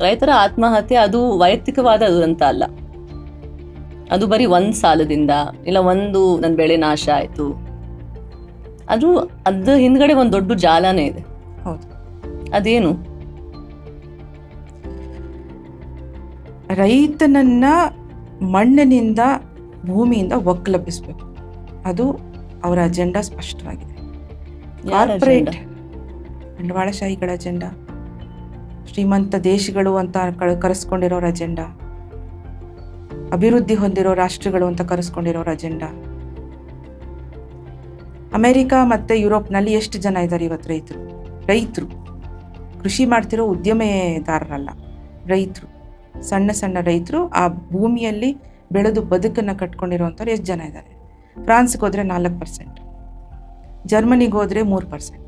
ರೈತರ ಆತ್ಮಹತ್ಯೆ ಅದು ವೈಯಕ್ತಿಕವಾದ ದುರಂತ ಅಲ್ಲ. ಅದು ಬರೀ ಒಂದು ಸಾಲದಿಂದ ಇಲ್ಲ ಒಂದು ನನ್ನ ಬೆಳೆ ನಾಶ ಆಯಿತು, ಅದ್ರ ಹಿಂದ್ಗಡೆ ಒಂದು ದೊಡ್ಡ ಜಾಲನೇ ಇದೆ. ಹೌದು. ಅದೇನು? ರೈತನನ್ನ ಮಣ್ಣಿನಿಂದ, ಭೂಮಿಯಿಂದ ಒಕ್ಕಲೆಬ್ಬಿಸ್ಬೇಕು. ಅದು ಅವರ ಅಜೆಂಡಾ ಸ್ಪಷ್ಟವಾಗಿದೆ. ಕಾರ್ಪೊರೇಟ್ ಬಂಡವಾಳಶಾಹಿಗಳ ಅಜೆಂಡಾ, ಶ್ರೀಮಂತ ದೇಶಗಳು ಅಂತ ಕರೆಸ್ಕೊಂಡಿರೋರ ಅಜೆಂಡಾ, ಅಭಿವೃದ್ಧಿ ಹೊಂದಿರೋ ರಾಷ್ಟ್ರಗಳು ಅಂತ ಕರೆಸ್ಕೊಂಡಿರೋರ ಅಜೆಂಡಾ. ಅಮೆರಿಕ ಮತ್ತು ಯುರೋಪ್ನಲ್ಲಿ ಎಷ್ಟು ಜನ ಇದ್ದಾರೆ ಇವತ್ತು ರೈತರು? ಕೃಷಿ ಮಾಡ್ತಿರೋ ಉದ್ಯಮೆದಾರರಲ್ಲ, ರೈತರು, ಸಣ್ಣ ಸಣ್ಣ ರೈತರು. ಆ ಭೂಮಿಯಲ್ಲಿ ಬೆಳೆದು ಬದುಕನ್ನು ಕಟ್ಕೊಂಡಿರೋಂಥವ್ರು ಎಷ್ಟು ಜನ ಇದ್ದಾರೆ? ಫ್ರಾನ್ಸ್ಗೆ ಹೋದರೆ 4%, ಜರ್ಮನಿಗೆ ಹೋದರೆ 3%,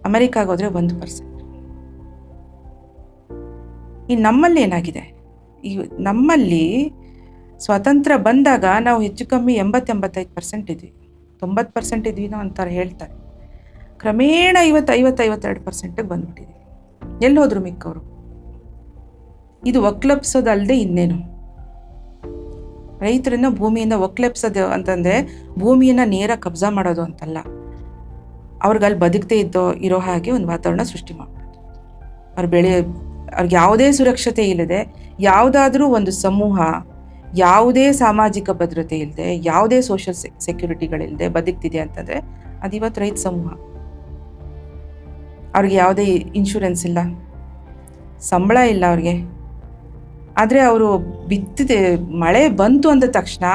ಅಮೆರಿಕಾಗೆ ಹೋದರೆ 1%. ಈ ನಮ್ಮಲ್ಲಿ ಏನಾಗಿದೆ? ನಮ್ಮಲ್ಲಿ ಸ್ವಾತಂತ್ರ್ಯ ಬಂದಾಗ ನಾವು ಹೆಚ್ಚು ಕಮ್ಮಿ 80-85% ಇದ್ವಿ, 90% ಇದ್ವಿ ಅಂತಾರೆ ಹೇಳ್ತಾರೆ. ಕ್ರಮೇಣ 50-52%ಗೆ ಬಂದ್ಬಿಟ್ಟಿದೆ. ಎಲ್ಲಿ ಹೋದ್ರು ಮಿಕ್ಕವರು? ಇದು ಒಕ್ಲೆಬ್ಸೋದಲ್ಲದೆ ಇನ್ನೇನು? ರೈತರನ್ನ ಭೂಮಿಯಿಂದ ಒಕ್ಲೆಬ್ಸೋದು ಅಂತಂದರೆ ಭೂಮಿಯನ್ನು ನೇರ ಕಬ್ಜಾ ಮಾಡೋದು ಅಂತಲ್ಲ, ಅವ್ರಿಗಲ್ಲಿ ಬದುಕದೇ ಇರೋ ಹಾಗೆ ಒಂದು ವಾತಾವರಣ ಸೃಷ್ಟಿ ಮಾಡ್ಬೋದು. ಅವ್ರಿಗೆ ಯಾವುದೇ ಸುರಕ್ಷತೆ ಇಲ್ಲದೆ, ಯಾವುದಾದ್ರೂ ಒಂದು ಸಮೂಹ ಯಾವುದೇ ಸಾಮಾಜಿಕ ಭದ್ರತೆ ಇಲ್ಲದೆ, ಯಾವುದೇ ಸೋಷಿಯಲ್ ಸೆಕ್ಯೂರಿಟಿಗಳಿಲ್ಲದೆ ಬದುಕ್ತಿದೆ ಅಂತಂದರೆ ಅದು ಇವತ್ತು ರೈತ ಸಮೂಹ. ಅವ್ರಿಗೆ ಯಾವುದೇ ಇನ್ಶೂರೆನ್ಸ್ ಇಲ್ಲ, ಸಂಬಳ ಇಲ್ಲ ಅವ್ರಿಗೆ. ಆದರೆ ಅವರು ಮಳೆ ಬಂತು ಅಂದ ತಕ್ಷಣ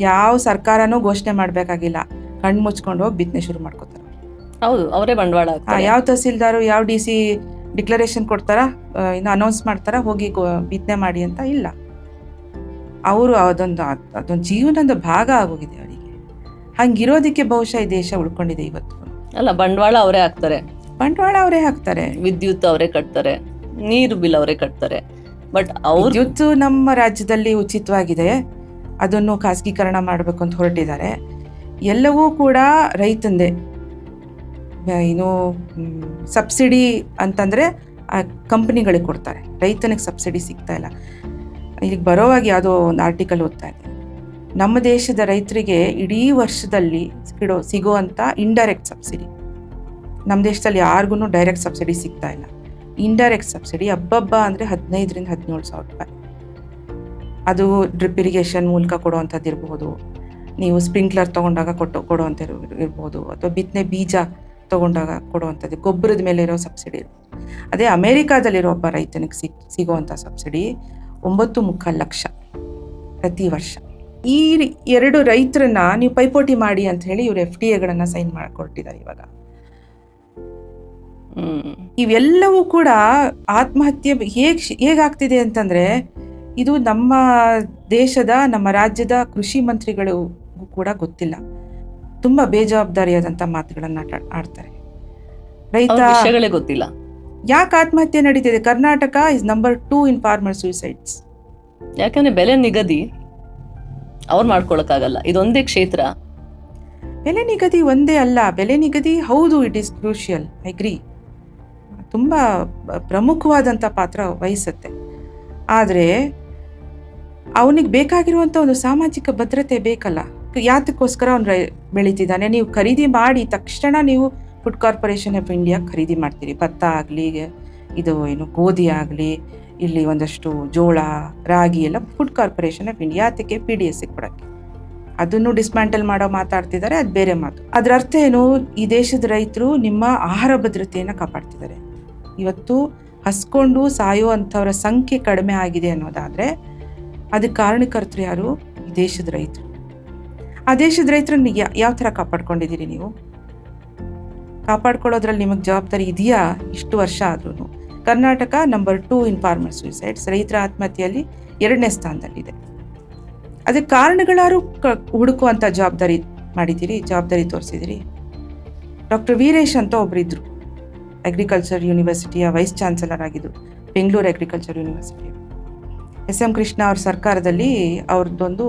ಯಾವ ಸರ್ಕಾರನೂ ಘೋಷಣೆ ಮಾಡಬೇಕಾಗಿಲ್ಲ, ಕಣ್ಣು ಮುಚ್ಕೊಂಡು ಹೋಗಿ ಬಿತ್ತನೆ ಶುರು ಮಾಡ್ಕೋತಾರೆ. ಹೌದು, ಅವರೇ ಬಂಡವಾಳ. ಯಾವ ತಹಸೀಲ್ದಾರು, ಯಾವ DC ಡಿಕ್ಲರೇಷನ್ ಕೊಡ್ತಾರಾ, ಇನ್ನು ಅನೌನ್ಸ್ ಮಾಡ್ತಾರಾ ಹೋಗಿ ಬಿತ್ತನೆ ಮಾಡಿ ಅಂತ? ಇಲ್ಲ. ಅವರು ಅದೊಂದು ಜೀವನದ ಭಾಗ ಆಗೋಗಿದೆ ಅವರಿಗೆ. ಹಂಗಿರೋದಕ್ಕೆ ಬಹುಶಃ ಈ ದೇಶ ಉಳ್ಕೊಂಡಿದೆ ಇವತ್ತು. ಅಲ್ಲ, ಬಂಡವಾಳ ಅವರೇ ಹಾಕ್ತಾರೆ, ವಿದ್ಯುತ್ ಅವರೇ ಕಟ್ತಾರೆ, ನೀರು ಬಿಲ್ ಅವರೇ ಕಟ್ತಾರೆ. ಬಟ್ ವಿದ್ಯುತ್ ನಮ್ಮ ರಾಜ್ಯದಲ್ಲಿ ಉಚಿತವಾಗಿದೆ, ಅದನ್ನು ಖಾಸಗೀಕರಣ ಮಾಡಬೇಕು ಅಂತ ಹೊರಟಿದ್ದಾರೆ. ಎಲ್ಲವೂ ಕೂಡ ರೈತಂದೇ. ಏನು ಸಬ್ಸಿಡಿ ಅಂತಂದರೆ ಆ ಕಂಪ್ನಿಗಳಿಗೆ ಕೊಡ್ತಾರೆ, ರೈತನಿಗೆ ಸಬ್ಸಿಡಿ ಸಿಗ್ತಾ ಇಲ್ಲ. ಇಲ್ಲಿಗೆ ಬರೋವಾಗ ಯಾವುದೋ ಒಂದು ಆರ್ಟಿಕಲ್ ಓದ್ತಾ ಇದೆ, ನಮ್ಮ ದೇಶದ ರೈತರಿಗೆ ಇಡೀ ವರ್ಷದಲ್ಲಿ ಸಿಗೋವಂಥ ಇಂಡೈರೆಕ್ಟ್ ಸಬ್ಸಿಡಿ, ನಮ್ಮ ದೇಶದಲ್ಲಿ ಯಾರಿಗೂ ಡೈರೆಕ್ಟ್ ಸಬ್ಸಿಡಿ ಸಿಗ್ತಾ ಇಲ್ಲ. ಇಂಡೈರೆಕ್ಟ್ ಸಬ್ಸಿಡಿ ಹಬ್ಬ ಅಂದರೆ 15,000-17,000 ರೂಪಾಯಿ. ಅದು ಡ್ರಿಪ್ ಇರಿಗೇಷನ್ ಮೂಲಕ ಕೊಡುವಂಥದ್ದು ಇರಬಹುದು, ನೀವು ಸ್ಪ್ರಿಂಕ್ಲರ್ ತೊಗೊಂಡಾಗ ಕೊಡುವಂಥ ಇರ್ಬೋದು, ಅಥವಾ ಬಿತ್ತನೆ ಬೀಜ ತಗೊಂಡಾಗ ಕೊಡುವಂಥದ್ದು, ಗೊಬ್ಬರದ ಮೇಲೆ ಇರೋ ಸಬ್ಸಿಡಿ ಇರ್ಬೋದು. ಅದೇ ಅಮೇರಿಕಾದಲ್ಲಿರೋ ಒಬ್ಬ ರೈತನಿಗೆ ಸಿಗುವಂಥ ಸಬ್ಸಿಡಿ 9.25 ಲಕ್ಷ ಪ್ರತಿ ವರ್ಷ. ಈ 2 ರೈತರನ್ನ ನೀವು ಪೈಪೋಟಿ ಮಾಡಿ ಅಂತ ಹೇಳಿ ಇವರು FTA ಸೈನ್ ಮಾಡಿಕೊಟ್ಟಿದ್ದಾರೆ ಇವಾಗ. ಇವೆಲ್ಲವೂ ಕೂಡ ಆತ್ಮಹತ್ಯೆ ಹೇಗಾಗ್ತಿದೆ ಅಂತಂದ್ರೆ, ಇದು ನಮ್ಮ ದೇಶದ, ನಮ್ಮ ರಾಜ್ಯದ ಕೃಷಿ ಮಂತ್ರಿಗಳಿಗೂ ಕೂಡ ಗೊತ್ತಿಲ್ಲ. ತುಂಬಾ ಬೇಜವಾಬ್ದಾರಿಯಾದಂತ ಮಾತುಗಳನ್ನ ಆಡ್ತಾರೆ. ರೈತ ವಿಷಯಗಳೇ ಗೊತ್ತಿಲ್ಲ. ಯಾಕೆ ಆತ್ಮಹತ್ಯೆ ನಡೀತಿದೆ? Karnataka is number 2 in farmer suicides. ಯಾಕಂದ್ರೆ ಬೆಲೆ ನಿಗದಿ ಅವ್ರು ಮಾಡ್ಕೊಳಕ್ಕಾಗಲ್ಲ. ಇದೊಂದೇ ಕ್ಷೇತ್ರ. ಬೆಲೆ ನಿಗದಿ ಒಂದೇ ಅಲ್ಲ, ಬೆಲೆ ನಿಗದಿ ಹೌದು, it is crucial, I agree, ತುಂಬ ಪ್ರಮುಖವಾದಂಥ ಪಾತ್ರ ವಹಿಸುತ್ತೆ. ಆದರೆ ಅವನಿಗೆ ಬೇಕಾಗಿರುವಂಥ ಒಂದು ಸಾಮಾಜಿಕ ಭದ್ರತೆ ಬೇಕಲ್ಲ. ಯಾತಕ್ಕೋಸ್ಕರ ಅವನು ಬೆಳೀತಿದ್ದಾನೆ? ನೀವು ಖರೀದಿ ಮಾಡಿ ತಕ್ಷಣ ನೀವು ಫುಡ್ ಕಾರ್ಪೊರೇಷನ್ ಆಫ್ ಇಂಡಿಯಾ ಖರೀದಿ ಮಾಡ್ತೀರಿ. ಭತ್ತ ಆಗಲಿ, ಗೋಧಿ ಆಗಲಿ, ಇಲ್ಲಿ ಒಂದಷ್ಟು ಜೋಳ, ರಾಗಿ ಎಲ್ಲ ಫುಡ್ ಕಾರ್ಪೊರೇಷನ್ ಆಫ್ ಇಂಡಿಯಾ ಅದಕ್ಕೆ PDSಗೆ ಕೊಡೋಕ್ಕೆ. ಅದನ್ನು ಡಿಸ್ಮ್ಯಾಂಟಲ್ ಮಾಡೋ ಮಾತಾಡ್ತಿದ್ದಾರೆ, ಅದು ಬೇರೆ ಮಾತು. ಅದರ ಅರ್ಥ ಏನು? ಈ ದೇಶದ ರೈತರು ನಿಮ್ಮ ಆಹಾರ ಭದ್ರತೆಯನ್ನು ಕಾಪಾಡ್ತಿದ್ದಾರೆ. ಇವತ್ತು ಹಸ್ಕೊಂಡು ಸಾಯೋ ಅಂಥವ್ರ ಸಂಖ್ಯೆ ಕಡಿಮೆ ಆಗಿದೆ ಅನ್ನೋದಾದರೆ ಅದಕ್ಕೆ ಕಾರಣಕರ್ತರು ಯಾರು? ಈ ದೇಶದ ರೈತರು. ಆ ದೇಶದ ರೈತರನ್ನ ಯಾವ ಥರ ಕಾಪಾಡ್ಕೊಂಡಿದ್ದೀರಿ ನೀವು? ಕಾಪಾಡ್ಕೊಳ್ಳೋದ್ರಲ್ಲಿ ನಿಮಗೆ ಜವಾಬ್ದಾರಿ ಇದೆಯಾ? ಇಷ್ಟು ವರ್ಷ ಆದ್ರೂ ಕರ್ನಾಟಕ ನಂಬರ್ 2 ಇನ್ ಫಾರ್ಮರ್ ಸೂಸೈಡ್ಸ್, ರೈತರ ಆತ್ಮಹತ್ಯೆಯಲ್ಲಿ 2ನೇ ಸ್ಥಾನದಲ್ಲಿದೆ. ಅದಕ್ಕೆ ಕಾರಣಗಳಾರು ಹುಡುಕುವಂಥ ಜವಾಬ್ದಾರಿ ಮಾಡಿದ್ದೀರಿ, ಜವಾಬ್ದಾರಿ ತೋರಿಸಿದಿರಿ. ಡಾಕ್ಟರ್ ವೀರೇಶ್ ಅಂತ ಒಬ್ಬರಿದ್ರು, ಅಗ್ರಿಕಲ್ಚರ್ ಯೂನಿವರ್ಸಿಟಿಯ ವೈಸ್ ಚಾನ್ಸಲರ್ ಆಗಿದ್ರು, Bengaluru agriculture university. SM Krishna ಅವ್ರ ಸರ್ಕಾರದಲ್ಲಿ ಅವ್ರದ್ದೊಂದು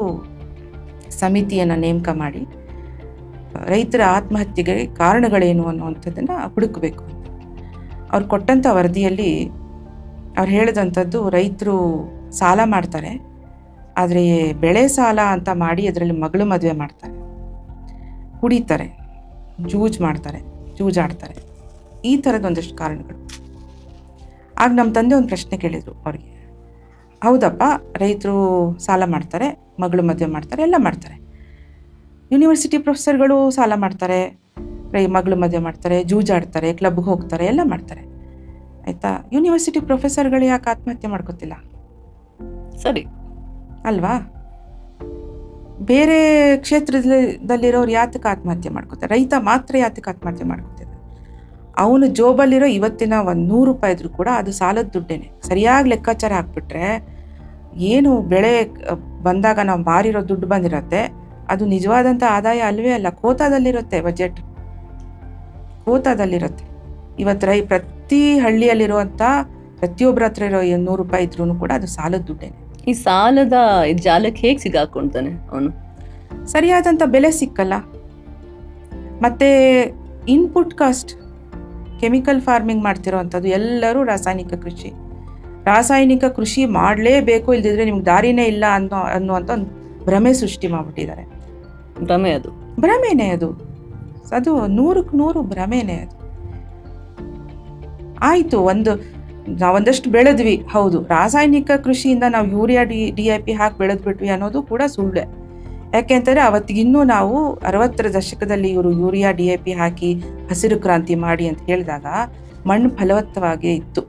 ಸಮಿತಿಯನ್ನು ನೇಮಕ ಮಾಡಿ ರೈತರ ಆತ್ಮಹತ್ಯೆಗೆ ಕಾರಣಗಳೇನು ಅನ್ನುವಂಥದ್ದನ್ನು ಹುಡುಕಬೇಕು ಅಂತ. ಅವ್ರು ಕೊಟ್ಟಂಥ ವರದಿಯಲ್ಲಿ ಅವ್ರು ಹೇಳಿದಂಥದ್ದು, ರೈತರು ಸಾಲ ಮಾಡ್ತಾರೆ, ಆದರೆ ಬೆಳೆ ಸಾಲ ಅಂತ ಮಾಡಿ ಅದರಲ್ಲಿ ಮಗಳು ಮದುವೆ ಮಾಡ್ತಾರೆ, ಕುಡಿತಾರೆ, ಜೂಜಾಡ್ತಾರೆ, ಈ ಥರದ ಒಂದಷ್ಟು ಕಾರಣಗಳು. ಆಗ ನಮ್ಮ ತಂದೆ ಒಂದು ಪ್ರಶ್ನೆ ಕೇಳಿದರು ಅವ್ರಿಗೆ, ಹೌದಪ್ಪ, ರೈತರು ಸಾಲ ಮಾಡ್ತಾರೆ, ಮಗಳು ಮದುವೆ ಮಾಡ್ತಾರೆ, ಎಲ್ಲ ಮಾಡ್ತಾರೆ. ಯೂನಿವರ್ಸಿಟಿ ಪ್ರೊಫೆಸರ್ಗಳು ಸಾಲ ಮಾಡ್ತಾರೆ, ಮಗಳು ಮದುವೆ ಮಾಡ್ತಾರೆ, ಜೂಜಾಡ್ತಾರೆ, ಕ್ಲಬ್ಗೆ ಹೋಗ್ತಾರೆ, ಎಲ್ಲ ಮಾಡ್ತಾರೆ, ಆಯಿತಾ? ಯೂನಿವರ್ಸಿಟಿ ಪ್ರೊಫೆಸರ್ಗಳು ಯಾಕೆ ಆತ್ಮಹತ್ಯೆ ಮಾಡ್ಕೋತಿಲ್ಲ? ಸರಿ ಅಲ್ವಾ? ಬೇರೆ ಕ್ಷೇತ್ರದಲ್ಲಿರೋರು ಯಾತಕ್ಕೆ ಆತ್ಮಹತ್ಯೆ ಮಾಡ್ಕೋತಾರೆ? ರೈತ ಮಾತ್ರ ಯಾತಕ್ಕೆ ಆತ್ಮಹತ್ಯೆ ಮಾಡ್ಕೋತಿದ್ದಾರೆ? ಅವನು ಜೋಬಲ್ಲಿರೋ ಇವತ್ತಿನ 100 ರೂಪಾಯಿ ಇದ್ರೂ ಕೂಡ ಅದು ಸಾಲದ ದುಡ್ಡೇನೆ. ಸರಿಯಾಗಿ ಲೆಕ್ಕಾಚಾರ ಹಾಕ್ಬಿಟ್ರೆ ಏನು ಬೆಳೆ ಬಂದಾಗ ನಾವು ಮಾರಿರೋ ದುಡ್ಡು ಬಂದಿರತ್ತೆ, ಅದು ನಿಜವಾದಂಥ ಆದಾಯ ಅಲ್ವೇ ಅಲ್ಲ, ಖೋತಾದಲ್ಲಿರುತ್ತೆ. ಬಜೆಟ್ ಖೋತಾದಲ್ಲಿರುತ್ತೆ. ಇವತ್ತು ಪ್ರತಿ ಹಳ್ಳಿಯಲ್ಲಿರುವಂಥ ಪ್ರತಿಯೊಬ್ಬರ ಹತ್ರ ಇರೋ 100 ರೂಪಾಯಿ ಇದ್ರೂ ಕೂಡ ಅದು ಸಾಲದ ದುಡ್ಡೇನೆ. ಈ ಸಾಲದ ಜಾಲಕ್ಕೆ ಹೇಗೆ ಸಿಗಾಕೊಂತಾನೆ ಅವನು? ಸರಿಯಾದಂಥ ಬೆಲೆ ಸಿಕ್ಕಲ್ಲ. ಮತ್ತೆ ಇನ್ಪುಟ್ ಕಾಸ್ಟ್, ಕೆಮಿಕಲ್ ಫಾರ್ಮಿಂಗ್ ಮಾಡ್ತಿರೋವಂಥದ್ದು ಎಲ್ಲರೂ ರಾಸಾಯನಿಕ ಕೃಷಿ ಮಾಡಲೇಬೇಕು, ಇಲ್ದಿದ್ರೆ ನಿಮ್ಗೆ ದಾರಿನೇ ಇಲ್ಲ ಅನ್ನುವಂಥ ಒಂದು ಭ್ರಮೆ ಸೃಷ್ಟಿ ಮಾಡಿಬಿಟ್ಟಿದ್ದಾರೆ. ಭ್ರಮೆನೇ ಅದು 100ಕ್ಕೆ 100 ಭ್ರಮೆನೇ ಅದು. ಆಯಿತು, ನಾವೊಂದಷ್ಟು ಬೆಳೆದ್ವಿ, ಹೌದು, ರಾಸಾಯನಿಕ ಕೃಷಿಯಿಂದ ನಾವು ಯೂರಿಯಾ DIP ಹಾಕಿ ಬೆಳೆದ್ಬಿಟ್ವಿ ಅನ್ನೋದು ಕೂಡ ಸುಳ್ಳೆ. ಯಾಕೆಂತಂದರೆ ಅವತ್ತಿಗಿನ್ನೂ ನಾವು 60ರ ದಶಕದಲ್ಲಿ ಇವರು ಯೂರಿಯಾ DIP ಹಾಕಿ ಹಸಿರು ಕ್ರಾಂತಿ ಮಾಡಿ ಅಂತ ಹೇಳಿದಾಗ ಮಣ್ಣು ಫಲವತ್ತವಾಗೇ ಇತ್ತು.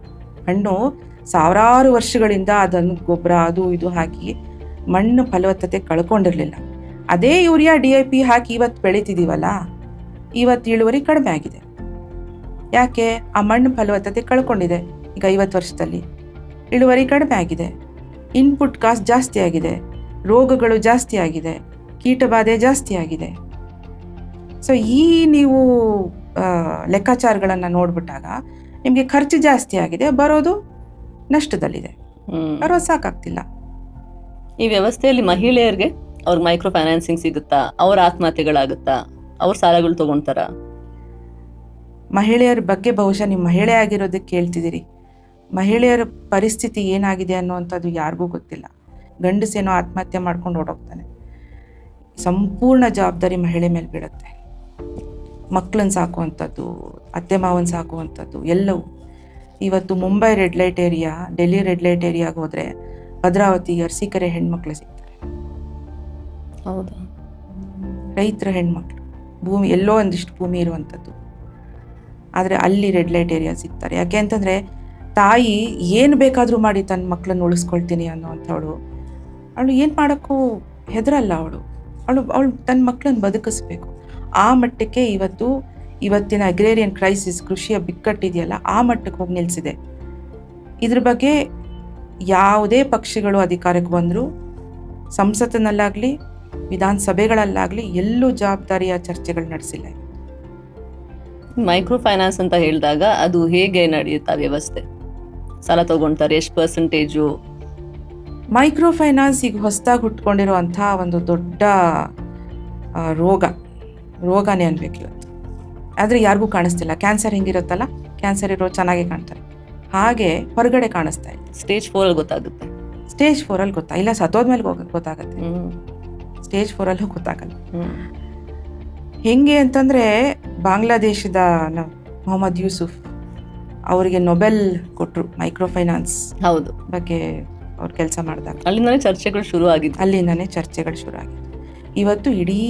ಮಣ್ಣು ಸಾವಿರಾರು ವರ್ಷಗಳಿಂದ ಅದನ್ನು ಗೊಬ್ಬರ ಅದು ಇದು ಹಾಕಿ ಮಣ್ಣು ಫಲವತ್ತತೆ ಕಳ್ಕೊಂಡಿರಲಿಲ್ಲ. ಅದೇ ಯೂರಿಯಾ DIP ಹಾಕಿ ಇವತ್ತು ಬೆಳೀತಿದ್ದೀವಲ್ಲ, ಇವತ್ತು ಇಳುವರಿ ಕಡಿಮೆ ಆಗಿದೆ. ಯಾಕೆ? ಆ ಮಣ್ಣು ಫಲವತ್ತತೆ ಕಳ್ಕೊಂಡಿದೆ. ಈಗ 50 ವರ್ಷದಲ್ಲಿ ಇಳುವರಿ ಕಡಿಮೆ ಆಗಿದೆ, ಇನ್ಪುಟ್ ಕಾಸ್ಟ್ ಜಾಸ್ತಿ ಆಗಿದೆ, ರೋಗಗಳು ಜಾಸ್ತಿ ಆಗಿದೆ, ಕೀಟಬಾಧೆ ಜಾಸ್ತಿ ಆಗಿದೆ. ಸೊ ಈ ನೀವು ಲೆಕ್ಕಾಚಾರಗಳನ್ನು ನೋಡ್ಬಿಟ್ಟಾಗ ನಿಮಗೆ ಖರ್ಚು ಜಾಸ್ತಿ ಆಗಿದೆ, ಬರೋದು ನಷ್ಟದಲ್ಲಿದೆ, ಬರೋದು ಸಾಕಾಗ್ತಿಲ್ಲ. ಈ ವ್ಯವಸ್ಥೆಯಲ್ಲಿ ಮಹಿಳೆಯರಿಗೆ ಅವ್ರ ಮೈಕ್ರೋ ಫೈನಾನ್ಸಿಂಗ್ ಸಿಗುತ್ತಾ? ಅವ್ರ ಆತ್ಮಹತ್ಯೆಗಳಾಗುತ್ತಾ? ಅವ್ರ ಸಾಲಗಳು ತಗೊಂತಾರ? ಮಹಿಳೆಯರ ಬಗ್ಗೆ ಬಹುಶಃ ನೀವು ಮಹಿಳೆ ಆಗಿರೋದಕ್ಕೆ ಕೇಳ್ತಿದ್ದೀರಿ. ಮಹಿಳೆಯರ ಪರಿಸ್ಥಿತಿ ಏನಾಗಿದೆ ಅನ್ನುವಂಥದ್ದು ಯಾರಿಗೂ ಗೊತ್ತಿಲ್ಲ. ಗಂಡಸೇನೋ ಆತ್ಮಹತ್ಯೆ ಮಾಡ್ಕೊಂಡು ಓಡೋಗ್ತಾನೆ. ಸಂಪೂರ್ಣ ಜವಾಬ್ದಾರಿ ಮಹಿಳೆ ಮೇಲೆ ಬೀಳುತ್ತೆ. ಮಕ್ಕಳನ್ನ ಸಾಕುವಂಥದ್ದು, ಅತ್ತೆ ಮಾವನ ಸಾಕುವಂಥದ್ದು ಎಲ್ಲವೂ. ಇವತ್ತು Mumbai red light area, Delhi red light ಏರಿಯಾಗೆ ಹೋದರೆ ಭದ್ರಾವತಿ ಅರಸೀಕೆರೆ ಹೆಣ್ಮಕ್ಳು ಸಿಗ್ತಾರೆ. ಹೌದಾ? ರೈತರ ಹೆಣ್ಮಕ್ಳು, ಭೂಮಿ ಎಲ್ಲೋ ಒಂದಿಷ್ಟು ಭೂಮಿ ಇರುವಂಥದ್ದು, ಆದರೆ ಅಲ್ಲಿ ರೆಡ್ ಲೈಟ್ ಏರಿಯಾ ಸಿಗ್ತಾರೆ. ಯಾಕೆ ಅಂತಂದರೆ ತಾಯಿ ಏನು ಬೇಕಾದರೂ ಮಾಡಿ ತನ್ನ ಮಕ್ಕಳನ್ನ ಉಳಿಸ್ಕೊಳ್ತೀನಿ ಅನ್ನೋವಂಥವಳು, ಅವಳು ಏನು ಮಾಡೋಕ್ಕೂ ಹೆದರಲ್ಲ. ಅವಳು ತನ್ನ ಮಕ್ಕಳನ್ನ ಬದುಕಿಸ್ಬೇಕು. ಆ ಮಟ್ಟಕ್ಕೆ ಇವತ್ತಿನ ಅಗ್ರೇರಿಯನ್ ಕ್ರೈಸಿಸ್, ಕೃಷಿಯ ಬಿಕ್ಕಟ್ಟಿದೆಯಲ್ಲ, ಆ ಮಟ್ಟಕ್ಕೆ ಹೋಗಿ ನಿಲ್ಲಿಸಿದೆ. ಇದ್ರ ಬಗ್ಗೆ ಯಾವುದೇ ಪಕ್ಷಗಳು ಅಧಿಕಾರಕ್ಕೆ ಬಂದರೂ ಸಂಸತ್ತಿನಲ್ಲಾಗಲಿ ವಿಧಾನಸಭೆಗಳಲ್ಲಾಗಲಿ ಎಲ್ಲೂ ಜವಾಬ್ದಾರಿಯ ಚರ್ಚೆಗಳು ನಡೆಸಿಲ್ಲ. ಮೈಕ್ರೋ ಫೈನಾನ್ಸ್ ಅಂತ ಹೇಳಿದಾಗ ಅದು ಹೇಗೆ ನಡೆಯುತ್ತಾ ವ್ಯವಸ್ಥೆ? ಸಾಲ ತಗೊಳ್ತಾರೆ, ಎಷ್ಟು ಪರ್ಸೆಂಟೇಜು? ಮೈಕ್ರೋ ಫೈನಾನ್ಸ್ ಈಗ ಹೊಸದಾಗಿ ಹುಟ್ಕೊಂಡಿರುವಂಥ ಒಂದು ದೊಡ್ಡ ರೋಗನೇ ಅನ್ಬೇಕು ಇವತ್ತು. ಆದರೆ ಯಾರಿಗೂ ಕಾಣಿಸ್ತಿಲ್ಲ. ಕ್ಯಾನ್ಸರ್ ಹಿಂಗಿರುತ್ತಲ್ಲ, ಕ್ಯಾನ್ಸರ್ ಇರೋ ಚೆನ್ನಾಗಿ ಕಾಣ್ತಾರೆ, ಹಾಗೆ ಹೊರಗಡೆ ಕಾಣಿಸ್ತಾ ಇಲ್ಲ. ಸ್ಟೇಜ್ 4 ಗೊತ್ತಾಗುತ್ತೆ. ಸ್ಟೇಜ್ 4 ಇಲ್ಲ, ಸತ್ತೋದ್ಮೇಲೆ ಗೊತ್ತಾಗುತ್ತೆ. ಸ್ಟೇಜ್ 4 ಗೊತ್ತಾಗಲ್ಲ. ಹೆಂಗೆ ಅಂತಂದರೆ ಬಾಂಗ್ಲಾದೇಶದ ಮೊಹಮ್ಮದ್ ಯೂಸುಫ್ ಅವರಿಗೆ ನೊಬೆಲ್ ಕೊಟ್ಟರು ಮೈಕ್ರೋ ಫೈನಾನ್ಸ್ ಹೌದು ಬಗ್ಗೆ ಅವ್ರು ಕೆಲಸ ಮಾಡಿದಾಗ. ಅಲ್ಲಿಂದನೇ ಚರ್ಚೆಗಳು ಶುರು ಆಗಿದ್ದು. ಇವತ್ತು ಇಡೀ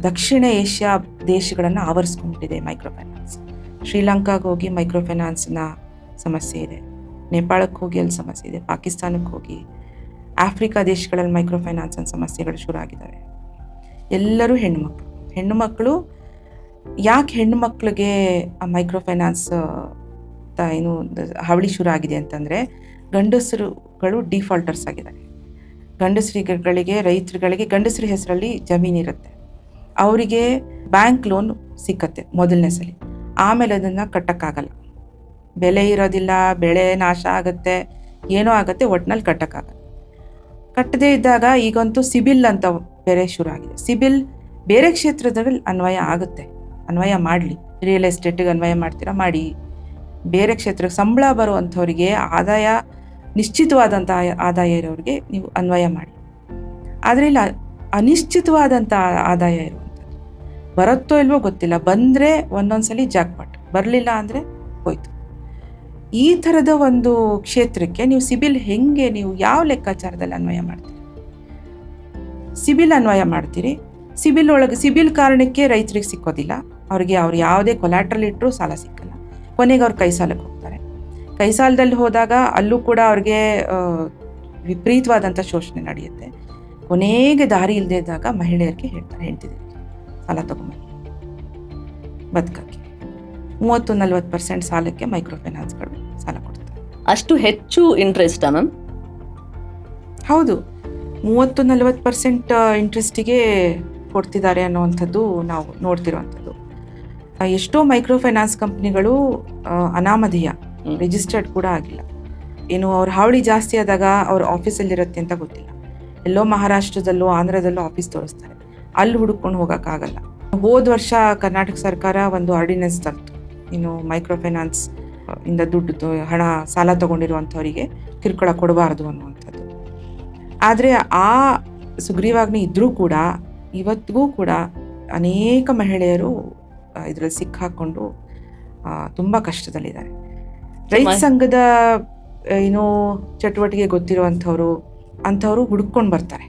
ದಕ್ಷಿಣ ಏಷ್ಯಾ ದೇಶಗಳನ್ನು ಆವರಿಸ್ಕೊಂಡಿದೆ ಮೈಕ್ರೋ ಫೈನಾನ್ಸ್. ಶ್ರೀಲಂಕಾಗೆ ಹೋಗಿ ಮೈಕ್ರೋ ಫೈನಾನ್ಸ್ನ ಸಮಸ್ಯೆ ಇದೆ, ನೇಪಾಳಕ್ಕೆ ಹೋಗಿ ಅಲ್ಲಿ ಸಮಸ್ಯೆ ಇದೆ, ಪಾಕಿಸ್ತಾನಕ್ಕೆ ಹೋಗಿ, ಆಫ್ರಿಕಾ ದೇಶಗಳಲ್ಲಿ ಮೈಕ್ರೋ ಫೈನಾನ್ಸ್ ಸಮಸ್ಯೆಗಳು ಶುರು ಆಗಿದ್ದಾವೆ. ಎಲ್ಲರೂ ಹೆಣ್ಣು ಮಕ್ಕಳು. ಯಾಕೆ ಹೆಣ್ಣು ಮಕ್ಕಳಿಗೆ ಆ ಮೈಕ್ರೋ ಫೈನಾನ್ಸ್ ಏನು ಹಾವಳಿ ಶುರು ಆಗಿದೆ ಅಂತಂದರೆ, ಗಂಡಸರುಗಳು ಡಿಫಾಲ್ಟರ್ಸ್ ಆಗಿದ್ದಾರೆ. ರೈತರುಗಳಿಗೆ ಗಂಡಸರ ಹೆಸರಲ್ಲಿ ಜಮೀನಿರುತ್ತೆ, ಅವರಿಗೆ ಬ್ಯಾಂಕ್ ಲೋನ್ ಸಿಕ್ಕತ್ತೆ ಮೊದಲನೇ ಸಲ. ಆಮೇಲೆ ಅದನ್ನು ಕಟ್ಟಕ್ಕಾಗಲ್ಲ, ಬೆಲೆ ಇರೋದಿಲ್ಲ, ಬೆಳೆ ನಾಶ ಆಗುತ್ತೆ, ಏನೋ ಆಗುತ್ತೆ, ಒಟ್ಟಿನಲ್ಲಿ ಕಟ್ಟಕ್ಕಾಗಲ್ಲ. ಕಟ್ಟದೇ ಇದ್ದಾಗ ಈಗಂತೂ ಸಿಬಿಲ್ ಅಂತ ಬೇರೆ ಶುರು ಆಗಿದೆ. ಸಿಬಿಲ್ ಬೇರೆ ಕ್ಷೇತ್ರದಲ್ಲಿ ಅನ್ವಯ ಮಾಡಲಿ. ರಿಯಲ್ ಎಸ್ಟೇಟಿಗೆ ಅನ್ವಯ ಮಾಡ್ತೀರಾ ಮಾಡಿ, ಬೇರೆ ಕ್ಷೇತ್ರಕ್ಕೆ ಸಂಬಳ ಬರುವಂಥವ್ರಿಗೆ, ನಿಶ್ಚಿತವಾದಂಥ ಆದಾಯ ಇರೋರಿಗೆ ನೀವು ಅನ್ವಯ ಮಾಡಿ. ಆದರೆ ಇಲ್ಲ, ಅನಿಶ್ಚಿತವಾದಂಥ ಆದಾಯ ಇರುವಂಥದ್ದು, ಬರುತ್ತೋ ಇಲ್ವೋ ಗೊತ್ತಿಲ್ಲ, ಬಂದರೆ ಒಂದೊಂದ್ಸಲಿ ಜಾಕ್ಪಾಟ್, ಬರಲಿಲ್ಲ ಅಂದರೆ ಹೋಯ್ತು. ಈ ಥರದ ಒಂದು ಕ್ಷೇತ್ರಕ್ಕೆ ನೀವು ಸಿಬಿಲ್ ಹೆಂಗೆ, ನೀವು ಯಾವ ಲೆಕ್ಕಾಚಾರದಲ್ಲಿ ಅನ್ವಯ ಮಾಡ್ತೀರಿ? ಸಿಬಿಲ್ ಅನ್ವಯ ಮಾಡ್ತೀರಿ. ಸಿಬಿಲ್ ಕಾರಣಕ್ಕೆ ರೈತರಿಗೆ ಸಿಕ್ಕೋದಿಲ್ಲ, ಅವ್ರು ಯಾವುದೇ ಕೊಲ್ಯಾಟ್ರಲ್ ಇಟ್ಟರೂ ಸಾಲ ಸಿಕ್ಕಲ್ಲ. ಕೊನೆಗೆ ಅವ್ರು ಕೈ ಸಾಲಕ್ಕೆ ಹೋಗ್ತಾರೆ. ಕೈ ಸಾಲದಲ್ಲಿ ಹೋದಾಗ ಅಲ್ಲೂ ಕೂಡ ಅವ್ರಿಗೆ ವಿಪರೀತವಾದಂಥ ಶೋಷಣೆ ನಡೆಯುತ್ತೆ. ಕೊನೆಗೆ ದಾರಿ ಇಲ್ಲದೆ ಇದ್ದಾಗ ಮಹಿಳೆಯರಿಗೆ ಹೇಳ್ತಾರೆ, ಹೆಂಡ್ತಿದ್ರಿಗೆ ಸಾಲ ತಗೊಂಬನ್ನಿ ಬದುಕಕ್ಕೆ. 30-40% ಸಾಲಕ್ಕೆ ಮೈಕ್ರೋ ಫೈನಾನ್ಸ್ಗಳು ಸಾಲ ಕೊಡ್ತಾರೆ. ಅಷ್ಟು ಹೆಚ್ಚು ಇಂಟ್ರೆಸ್ಟಾ ಮ್ಯಾಮ್? ಹೌದು, 30-40% ಇಂಟ್ರೆಸ್ಟಿಗೆ ಕೊಡ್ತಿದ್ದಾರೆ ಅನ್ನುವಂಥದ್ದು ನಾವು ನೋಡ್ತಿರುವಂಥದ್ದು. ಎಷ್ಟೋ ಮೈಕ್ರೋ ಫೈನಾನ್ಸ್ ಕಂಪ್ನಿಗಳು ಅನಾಮಧೇಯ, ರಿಜಿಸ್ಟರ್ಡ್ ಕೂಡ ಆಗಿಲ್ಲ. ಏನು ಅವ್ರ ಹಾವಳಿ ಜಾಸ್ತಿ ಆದಾಗ ಅವ್ರ ಆಫೀಸಲ್ಲಿರುತ್ತೆ ಅಂತ ಗೊತ್ತಿಲ್ಲ, ಎಲ್ಲೋ ಮಹಾರಾಷ್ಟ್ರದಲ್ಲೋ ಆಂಧ್ರದಲ್ಲೋ ಆಫೀಸ್ ತೋರಿಸ್ತಾರೆ, ಅಲ್ಲಿ ಹುಡುಕೊಂಡು ಹೋಗೋಕ್ಕಾಗಲ್ಲ. ಹೋದ ವರ್ಷ ಕರ್ನಾಟಕ ಸರ್ಕಾರ ಒಂದು ಆರ್ಡಿನೆನ್ಸ್ ತಂತು, ಇನ್ನು ಮೈಕ್ರೋ ಫೈನಾನ್ಸ್ ಇಂದ ಹಣ ಸಾಲ ತಗೊಂಡಿರುವಂಥವರಿಗೆ ಕಿರುಕುಳ ಕೊಡಬಾರ್ದು ಅನ್ನುವಂಥದ್ದು. ಆದರೆ ಆ ಸುಗ್ರೀವಾಜ್ಞೆ ಇದ್ದರೂ ಕೂಡ ಇವತ್ತಿಗೂ ಕೂಡ ಅನೇಕ ಮಹಿಳೆಯರು ಇದರಲ್ಲಿ ಸಿಕ್ಕಾಕೊಂಡು ತುಂಬ ಕಷ್ಟದಲ್ಲಿದ್ದಾರೆ. ರೈತ ಸಂಘದ ಚಟುವಟಿಕೆ ಗೊತ್ತಿರುವಂಥವ್ರು ಅಂಥವರು ಹುಡುಕೊಂಡು ಬರ್ತಾರೆ.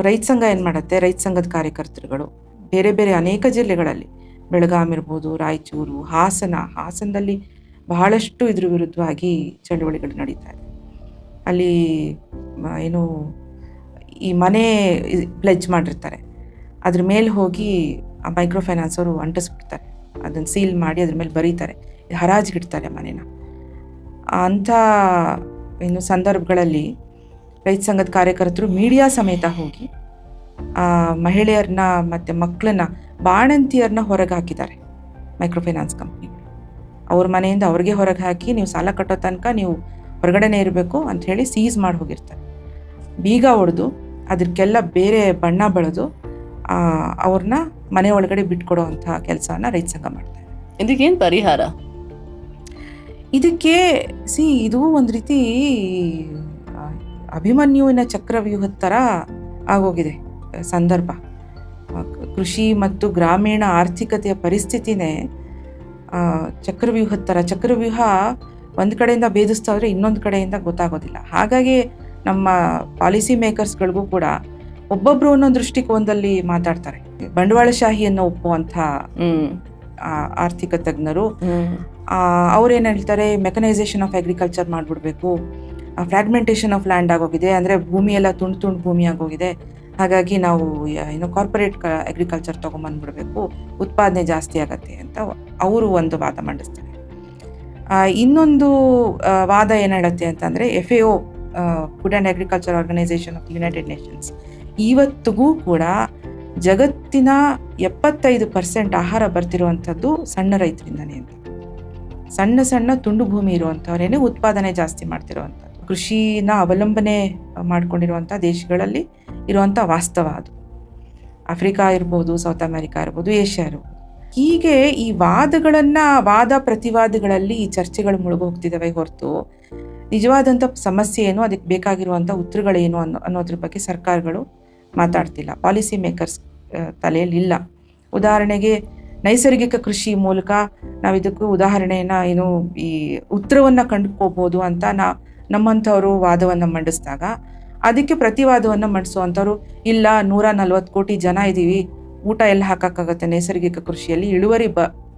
ರೈತ ಸಂಘ ಏನು ಮಾಡುತ್ತೆ, ರೈತ ಸಂಘದ ಕಾರ್ಯಕರ್ತರುಗಳು ಬೇರೆ ಬೇರೆ ಅನೇಕ ಜಿಲ್ಲೆಗಳಲ್ಲಿ, ಬೆಳಗಾಂ ಇರ್ಬೋದು, ರಾಯಚೂರು, ಹಾಸನದಲ್ಲಿ ಬಹಳಷ್ಟು ಇದ್ರ ವಿರುದ್ಧವಾಗಿ ಚಳುವಳಿಗಳು ನಡೀತಾ ಇದೆ. ಅಲ್ಲಿ ಈ ಮನೆ ಪ್ಲೆಜ್ ಮಾಡಿರ್ತಾರೆ, ಅದ್ರ ಮೇಲೆ ಹೋಗಿ ಆ ಮೈಕ್ರೋ ಫೈನಾನ್ಸ್ ಅವರು ಅಂಟಿಸ್ಬಿಡ್ತಾರೆ, ಅದನ್ನು ಸೀಲ್ ಮಾಡಿ ಅದ್ರ ಮೇಲೆ ಬರೀತಾರೆ, ಹರಾಜಿಗಿಡ್ತಾರೆ ಮನೇನ. ಅಂಥ ಸಂದರ್ಭಗಳಲ್ಲಿ ರೈತ ಸಂಘದ ಕಾರ್ಯಕರ್ತರು ಮೀಡಿಯಾ ಸಮೇತ ಹೋಗಿ ಆ ಮಹಿಳೆಯರನ್ನ ಮತ್ತು ಮಕ್ಕಳನ್ನ, ಬಾಣಂತಿಯರನ್ನ ಹೊರಗೆ ಹಾಕಿದ್ದಾರೆ ಮೈಕ್ರೋ ಫೈನಾನ್ಸ್ ಕಂಪ್ನಿಗಳು. ಅವ್ರ ಮನೆಯಿಂದ ಅವ್ರಿಗೆ ಹೊರಗೆ ಹಾಕಿ, ನೀವು ಸಾಲ ಕಟ್ಟೋ ತನಕ ನೀವು ಹೊರಗಡೆನೇ ಇರಬೇಕು ಅಂತ ಹೇಳಿ ಸೀಸ್ ಮಾಡಿ ಹೋಗಿರ್ತಾರೆ. ಬೀಗ ಹೊಡೆದು ಅದಕ್ಕೆಲ್ಲ ಬೇರೆ ಬಣ್ಣ ಬಳಿದು ಅವ್ರನ್ನ ಮನೆ ಒಳಗಡೆ ಬಿಟ್ಕೊಡೋ ಅಂಥ ಕೆಲಸನ ರೈತ ಸಂಘ ಮಾಡ್ತಾರೆ. ಇದಕ್ಕೇನು ಪರಿಹಾರ? ಇದಕ್ಕೆ ಇದು ಒಂದು ರೀತಿ ಅಭಿಮನ್ಯುವಿನ ಚಕ್ರವ್ಯೂಹದ ಥರ ಆಗೋಗಿದೆ ಸಂದರ್ಭ. ಕೃಷಿ ಮತ್ತು ಗ್ರಾಮೀಣ ಆರ್ಥಿಕತೆಯ ಪರಿಸ್ಥಿತಿನೇ ಚಕ್ರವ್ಯೂಹದ ಥರ. ಚಕ್ರವ್ಯೂಹ ಒಂದು ಕಡೆಯಿಂದ ಭೇದಿಸ್ತಾ ಹೋದರೆ ಇನ್ನೊಂದು ಕಡೆಯಿಂದ ಗೊತ್ತಾಗೋದಿಲ್ಲ. ಹಾಗಾಗಿ ನಮ್ಮ ಪಾಲಿಸಿ ಮೇಕರ್ಸ್ಗಳಿಗೂ ಕೂಡ ಒಬ್ಬೊಬ್ರು ಒಂದೊಂದು ದೃಷ್ಟಿಕೋನದಲ್ಲಿ ಮಾತಾಡ್ತಾರೆ. ಬಂಡವಾಳಶಾಹಿಯನ್ನು ಒಪ್ಪುವಂಥ ಆರ್ಥಿಕ ತಜ್ಞರು. ಅವ್ರೇನು ಹೇಳ್ತಾರೆ, ಮೆಕನೈಸೇಷನ್ ಆಫ್ ಅಗ್ರಿಕಲ್ಚರ್ ಮಾಡಿಬಿಡ್ಬೇಕು, ಫ್ರಾಗ್ಮೆಂಟೇಷನ್ ಆಫ್ ಲ್ಯಾಂಡ್ ಆಗೋಗಿದೆ, ಅಂದರೆ ಭೂಮಿ ಎಲ್ಲ ತುಂಡು ಭೂಮಿ ಆಗೋಗಿದೆ, ಹಾಗಾಗಿ ನಾವು ಕಾರ್ಪೊರೇಟ್ ಅಗ್ರಿಕಲ್ಚರ್ ತೊಗೊಂಬಂದ್ಬಿಡ್ಬೇಕು, ಉತ್ಪಾದನೆ ಜಾಸ್ತಿ ಆಗತ್ತೆ ಅಂತ ಅವರು ಒಂದು ವಾದ ಮಂಡಿಸ್ತಾರೆ. ಇನ್ನೊಂದು ವಾದ ಏನು ಹೇಳುತ್ತೆ ಅಂತಂದರೆ, FAO food and agriculture organization of United Nations ಇವತ್ತಿಗೂ ಕೂಡ ಜಗತ್ತಿನ 75% ಆಹಾರ ಬರ್ತಿರುವಂಥದ್ದು ಸಣ್ಣ ರೈತರಿಂದನೇ ಅಂತ. ಸಣ್ಣ ಸಣ್ಣ ತುಂಡು ಭೂಮಿ ಇರುವಂಥವ್ರೇನೆ ಉತ್ಪಾದನೆ ಜಾಸ್ತಿ ಮಾಡ್ತಿರುವಂಥದ್ದು. ಕೃಷಿನ ಅವಲಂಬನೆ ಮಾಡ್ಕೊಂಡಿರುವಂಥ ದೇಶಗಳಲ್ಲಿ ಇರುವಂಥ ವಾಸ್ತವ ಅದು. ಆಫ್ರಿಕಾ ಇರ್ಬೋದು, ಸೌತ್ ಅಮೆರಿಕಾ ಇರ್ಬೋದು, ಏಷ್ಯಾ ಇರ್ಬೋದು. ಹೀಗೆ ಈ ವಾದ ಪ್ರತಿವಾದಗಳಲ್ಲಿ ಈ ಚರ್ಚೆಗಳು ಮುಳುಗೋಗ್ತಿದ್ದಾವೆ ಹೊರತು ನಿಜವಾದಂಥ ಸಮಸ್ಯೆ ಏನು, ಅದಕ್ಕೆ ಬೇಕಾಗಿರುವಂಥ ಉತ್ತರಗಳೇನು ಅನ್ನೋದ್ರ ಬಗ್ಗೆ ಸರ್ಕಾರಗಳು ಮಾತಾಡ್ತಿಲ್ಲ, ಪಾಲಿಸಿ ಮೇಕರ್ಸ್ ತಲೆಯಲ್ಲಿ ಇಲ್ಲ. ಉದಾಹರಣೆಗೆ ನೈಸರ್ಗಿಕ ಕೃಷಿ ಮೂಲಕ ನಾವು ಇದಕ್ಕೂ ಉದಾಹರಣೆಯನ್ನು ಈ ಉತ್ತರವನ್ನು ಕಂಡುಕೋಬಹುದು ಅಂತ ನಮ್ಮಂಥವರು ವಾದವನ್ನು ಮಂಡಿಸಿದಾಗ ಅದಕ್ಕೆ ಪ್ರತಿವಾದವನ್ನು ಮಂಡಿಸುವಂಥವ್ರು, ಇಲ್ಲ 140 ಕೋಟಿ ಜನ ಇದ್ದೀವಿ, ಊಟ ಎಲ್ಲ ಹಾಕೋಕ್ಕಾಗತ್ತೆ ನೈಸರ್ಗಿಕ ಕೃಷಿಯಲ್ಲಿ, ಇಳುವರಿ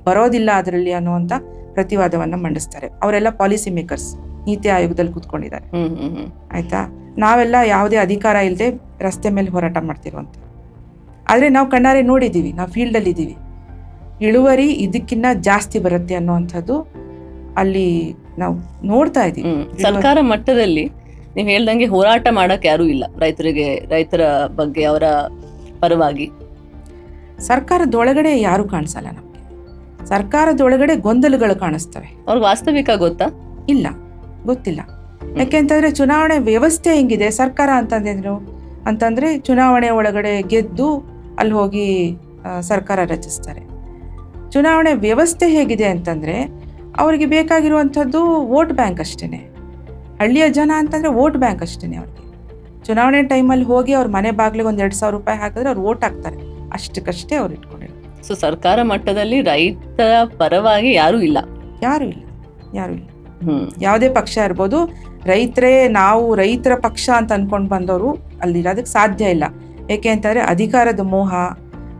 ಬರೋದಿಲ್ಲ ಅದರಲ್ಲಿ ಅನ್ನುವಂಥ ಪ್ರತಿವಾದವನ್ನು ಮಂಡಿಸ್ತಾರೆ. ಅವರೆಲ್ಲ ಪಾಲಿಸಿ ಮೇಕರ್ಸ್, ನೀತಿ ಆಯೋಗದಲ್ಲಿ ಕೂತ್ಕೊಂಡಿದ್ದಾರೆ. ಆಯ್ತಾ, ನಾವೆಲ್ಲ ಯಾವುದೇ ಅಧಿಕಾರ ಇಲ್ಲದೆ ರಸ್ತೆ ಮೇಲೆ ಹೋರಾಟ ಮಾಡ್ತಿರುವಂಥ. ಆದರೆ ನಾವು ಕಣ್ಣಾರೆ ನೋಡಿದ್ದೀವಿ, ನಾವು ಫೀಲ್ಡಲ್ಲಿ ಇದ್ದೀವಿ, ಇಳುವರಿ ಇದಕ್ಕಿಂತ ಜಾಸ್ತಿ ಬರುತ್ತೆ ಅನ್ನುವಂಥದ್ದು ಅಲ್ಲಿ ನಾವು ನೋಡ್ತಾ ಇದ್ದೀವಿ. ಸರ್ಕಾರ ಮಟ್ಟದಲ್ಲಿ ನೀವು ಹೇಳ್ದಂಗೆ ಹೋರಾಟ ಮಾಡಕ್ಕೆ ಯಾರೂ ಇಲ್ಲ ರೈತರ ಬಗ್ಗೆ, ಅವರ ಪರವಾಗಿ. ಸರ್ಕಾರದೊಳಗಡೆ ಯಾರು ಕಾಣಿಸಲ್ಲ ನಮಗೆ. ಸರ್ಕಾರದೊಳಗಡೆ ಗೊಂದಲಗಳು ಕಾಣಿಸ್ತವೆ. ಅವ್ರಿಗೆ ವಾಸ್ತವಿಕ ಗೊತ್ತಾ? ಇಲ್ಲ, ಗೊತ್ತಿಲ್ಲ. ಯಾಕೆಂತಂದ್ರೆ ಚುನಾವಣೆ ವ್ಯವಸ್ಥೆ ಹೆಂಗಿದೆ, ಸರ್ಕಾರ ಅಂತಂದ್ರೆ ಚುನಾವಣೆ ಒಳಗಡೆ ಗೆದ್ದು ಅಲ್ಲಿ ಹೋಗಿ ಸರ್ಕಾರ ರಚಿಸ್ತಾರೆ. ಚುನಾವಣೆ ವ್ಯವಸ್ಥೆ ಹೇಗಿದೆ ಅಂತಂದ್ರೆ ಅವರಿಗೆ ಬೇಕಾಗಿರುವಂಥದ್ದು ವೋಟ್ ಬ್ಯಾಂಕ್ ಅಷ್ಟೇನೆ. ಹಳ್ಳಿಯ ಜನ ಅಂತಂದ್ರೆ ವೋಟ್ ಬ್ಯಾಂಕ್ ಅಷ್ಟೇನೆ. ಅವ್ರಿಗೆ ಚುನಾವಣೆ ಟೈಮಲ್ಲಿ ಹೋಗಿ ಅವ್ರ ಮನೆ ಬಾಗಿಲಿಗೆ ಒಂದು 2,000 ರೂಪಾಯಿ ಹಾಕಿದ್ರೆ ಅವ್ರು ವೋಟ್ ಹಾಕ್ತಾರೆ, ಅಷ್ಟಕ್ಕಷ್ಟೇ ಅವ್ರು ಇಟ್ಕೊಂಡಿರ್ತಾರೆ. ಸೊ ಸರ್ಕಾರ ಮಟ್ಟದಲ್ಲಿ ರೈತರ ಪರವಾಗಿ ಯಾರೂ ಇಲ್ಲ. ಯಾವುದೇ ಪಕ್ಷ ಇರ್ಬೋದು, ನಾವು ರೈತರ ಪಕ್ಷ ಅಂತ ಅನ್ಕೊಂಡು ಬಂದವರು ಅಲ್ಲಿರೋದಕ್ಕೆ ಸಾಧ್ಯ ಇಲ್ಲ. ಏಕೆ ಅಂತಂದರೆ ಅಧಿಕಾರದ ಮೋಹ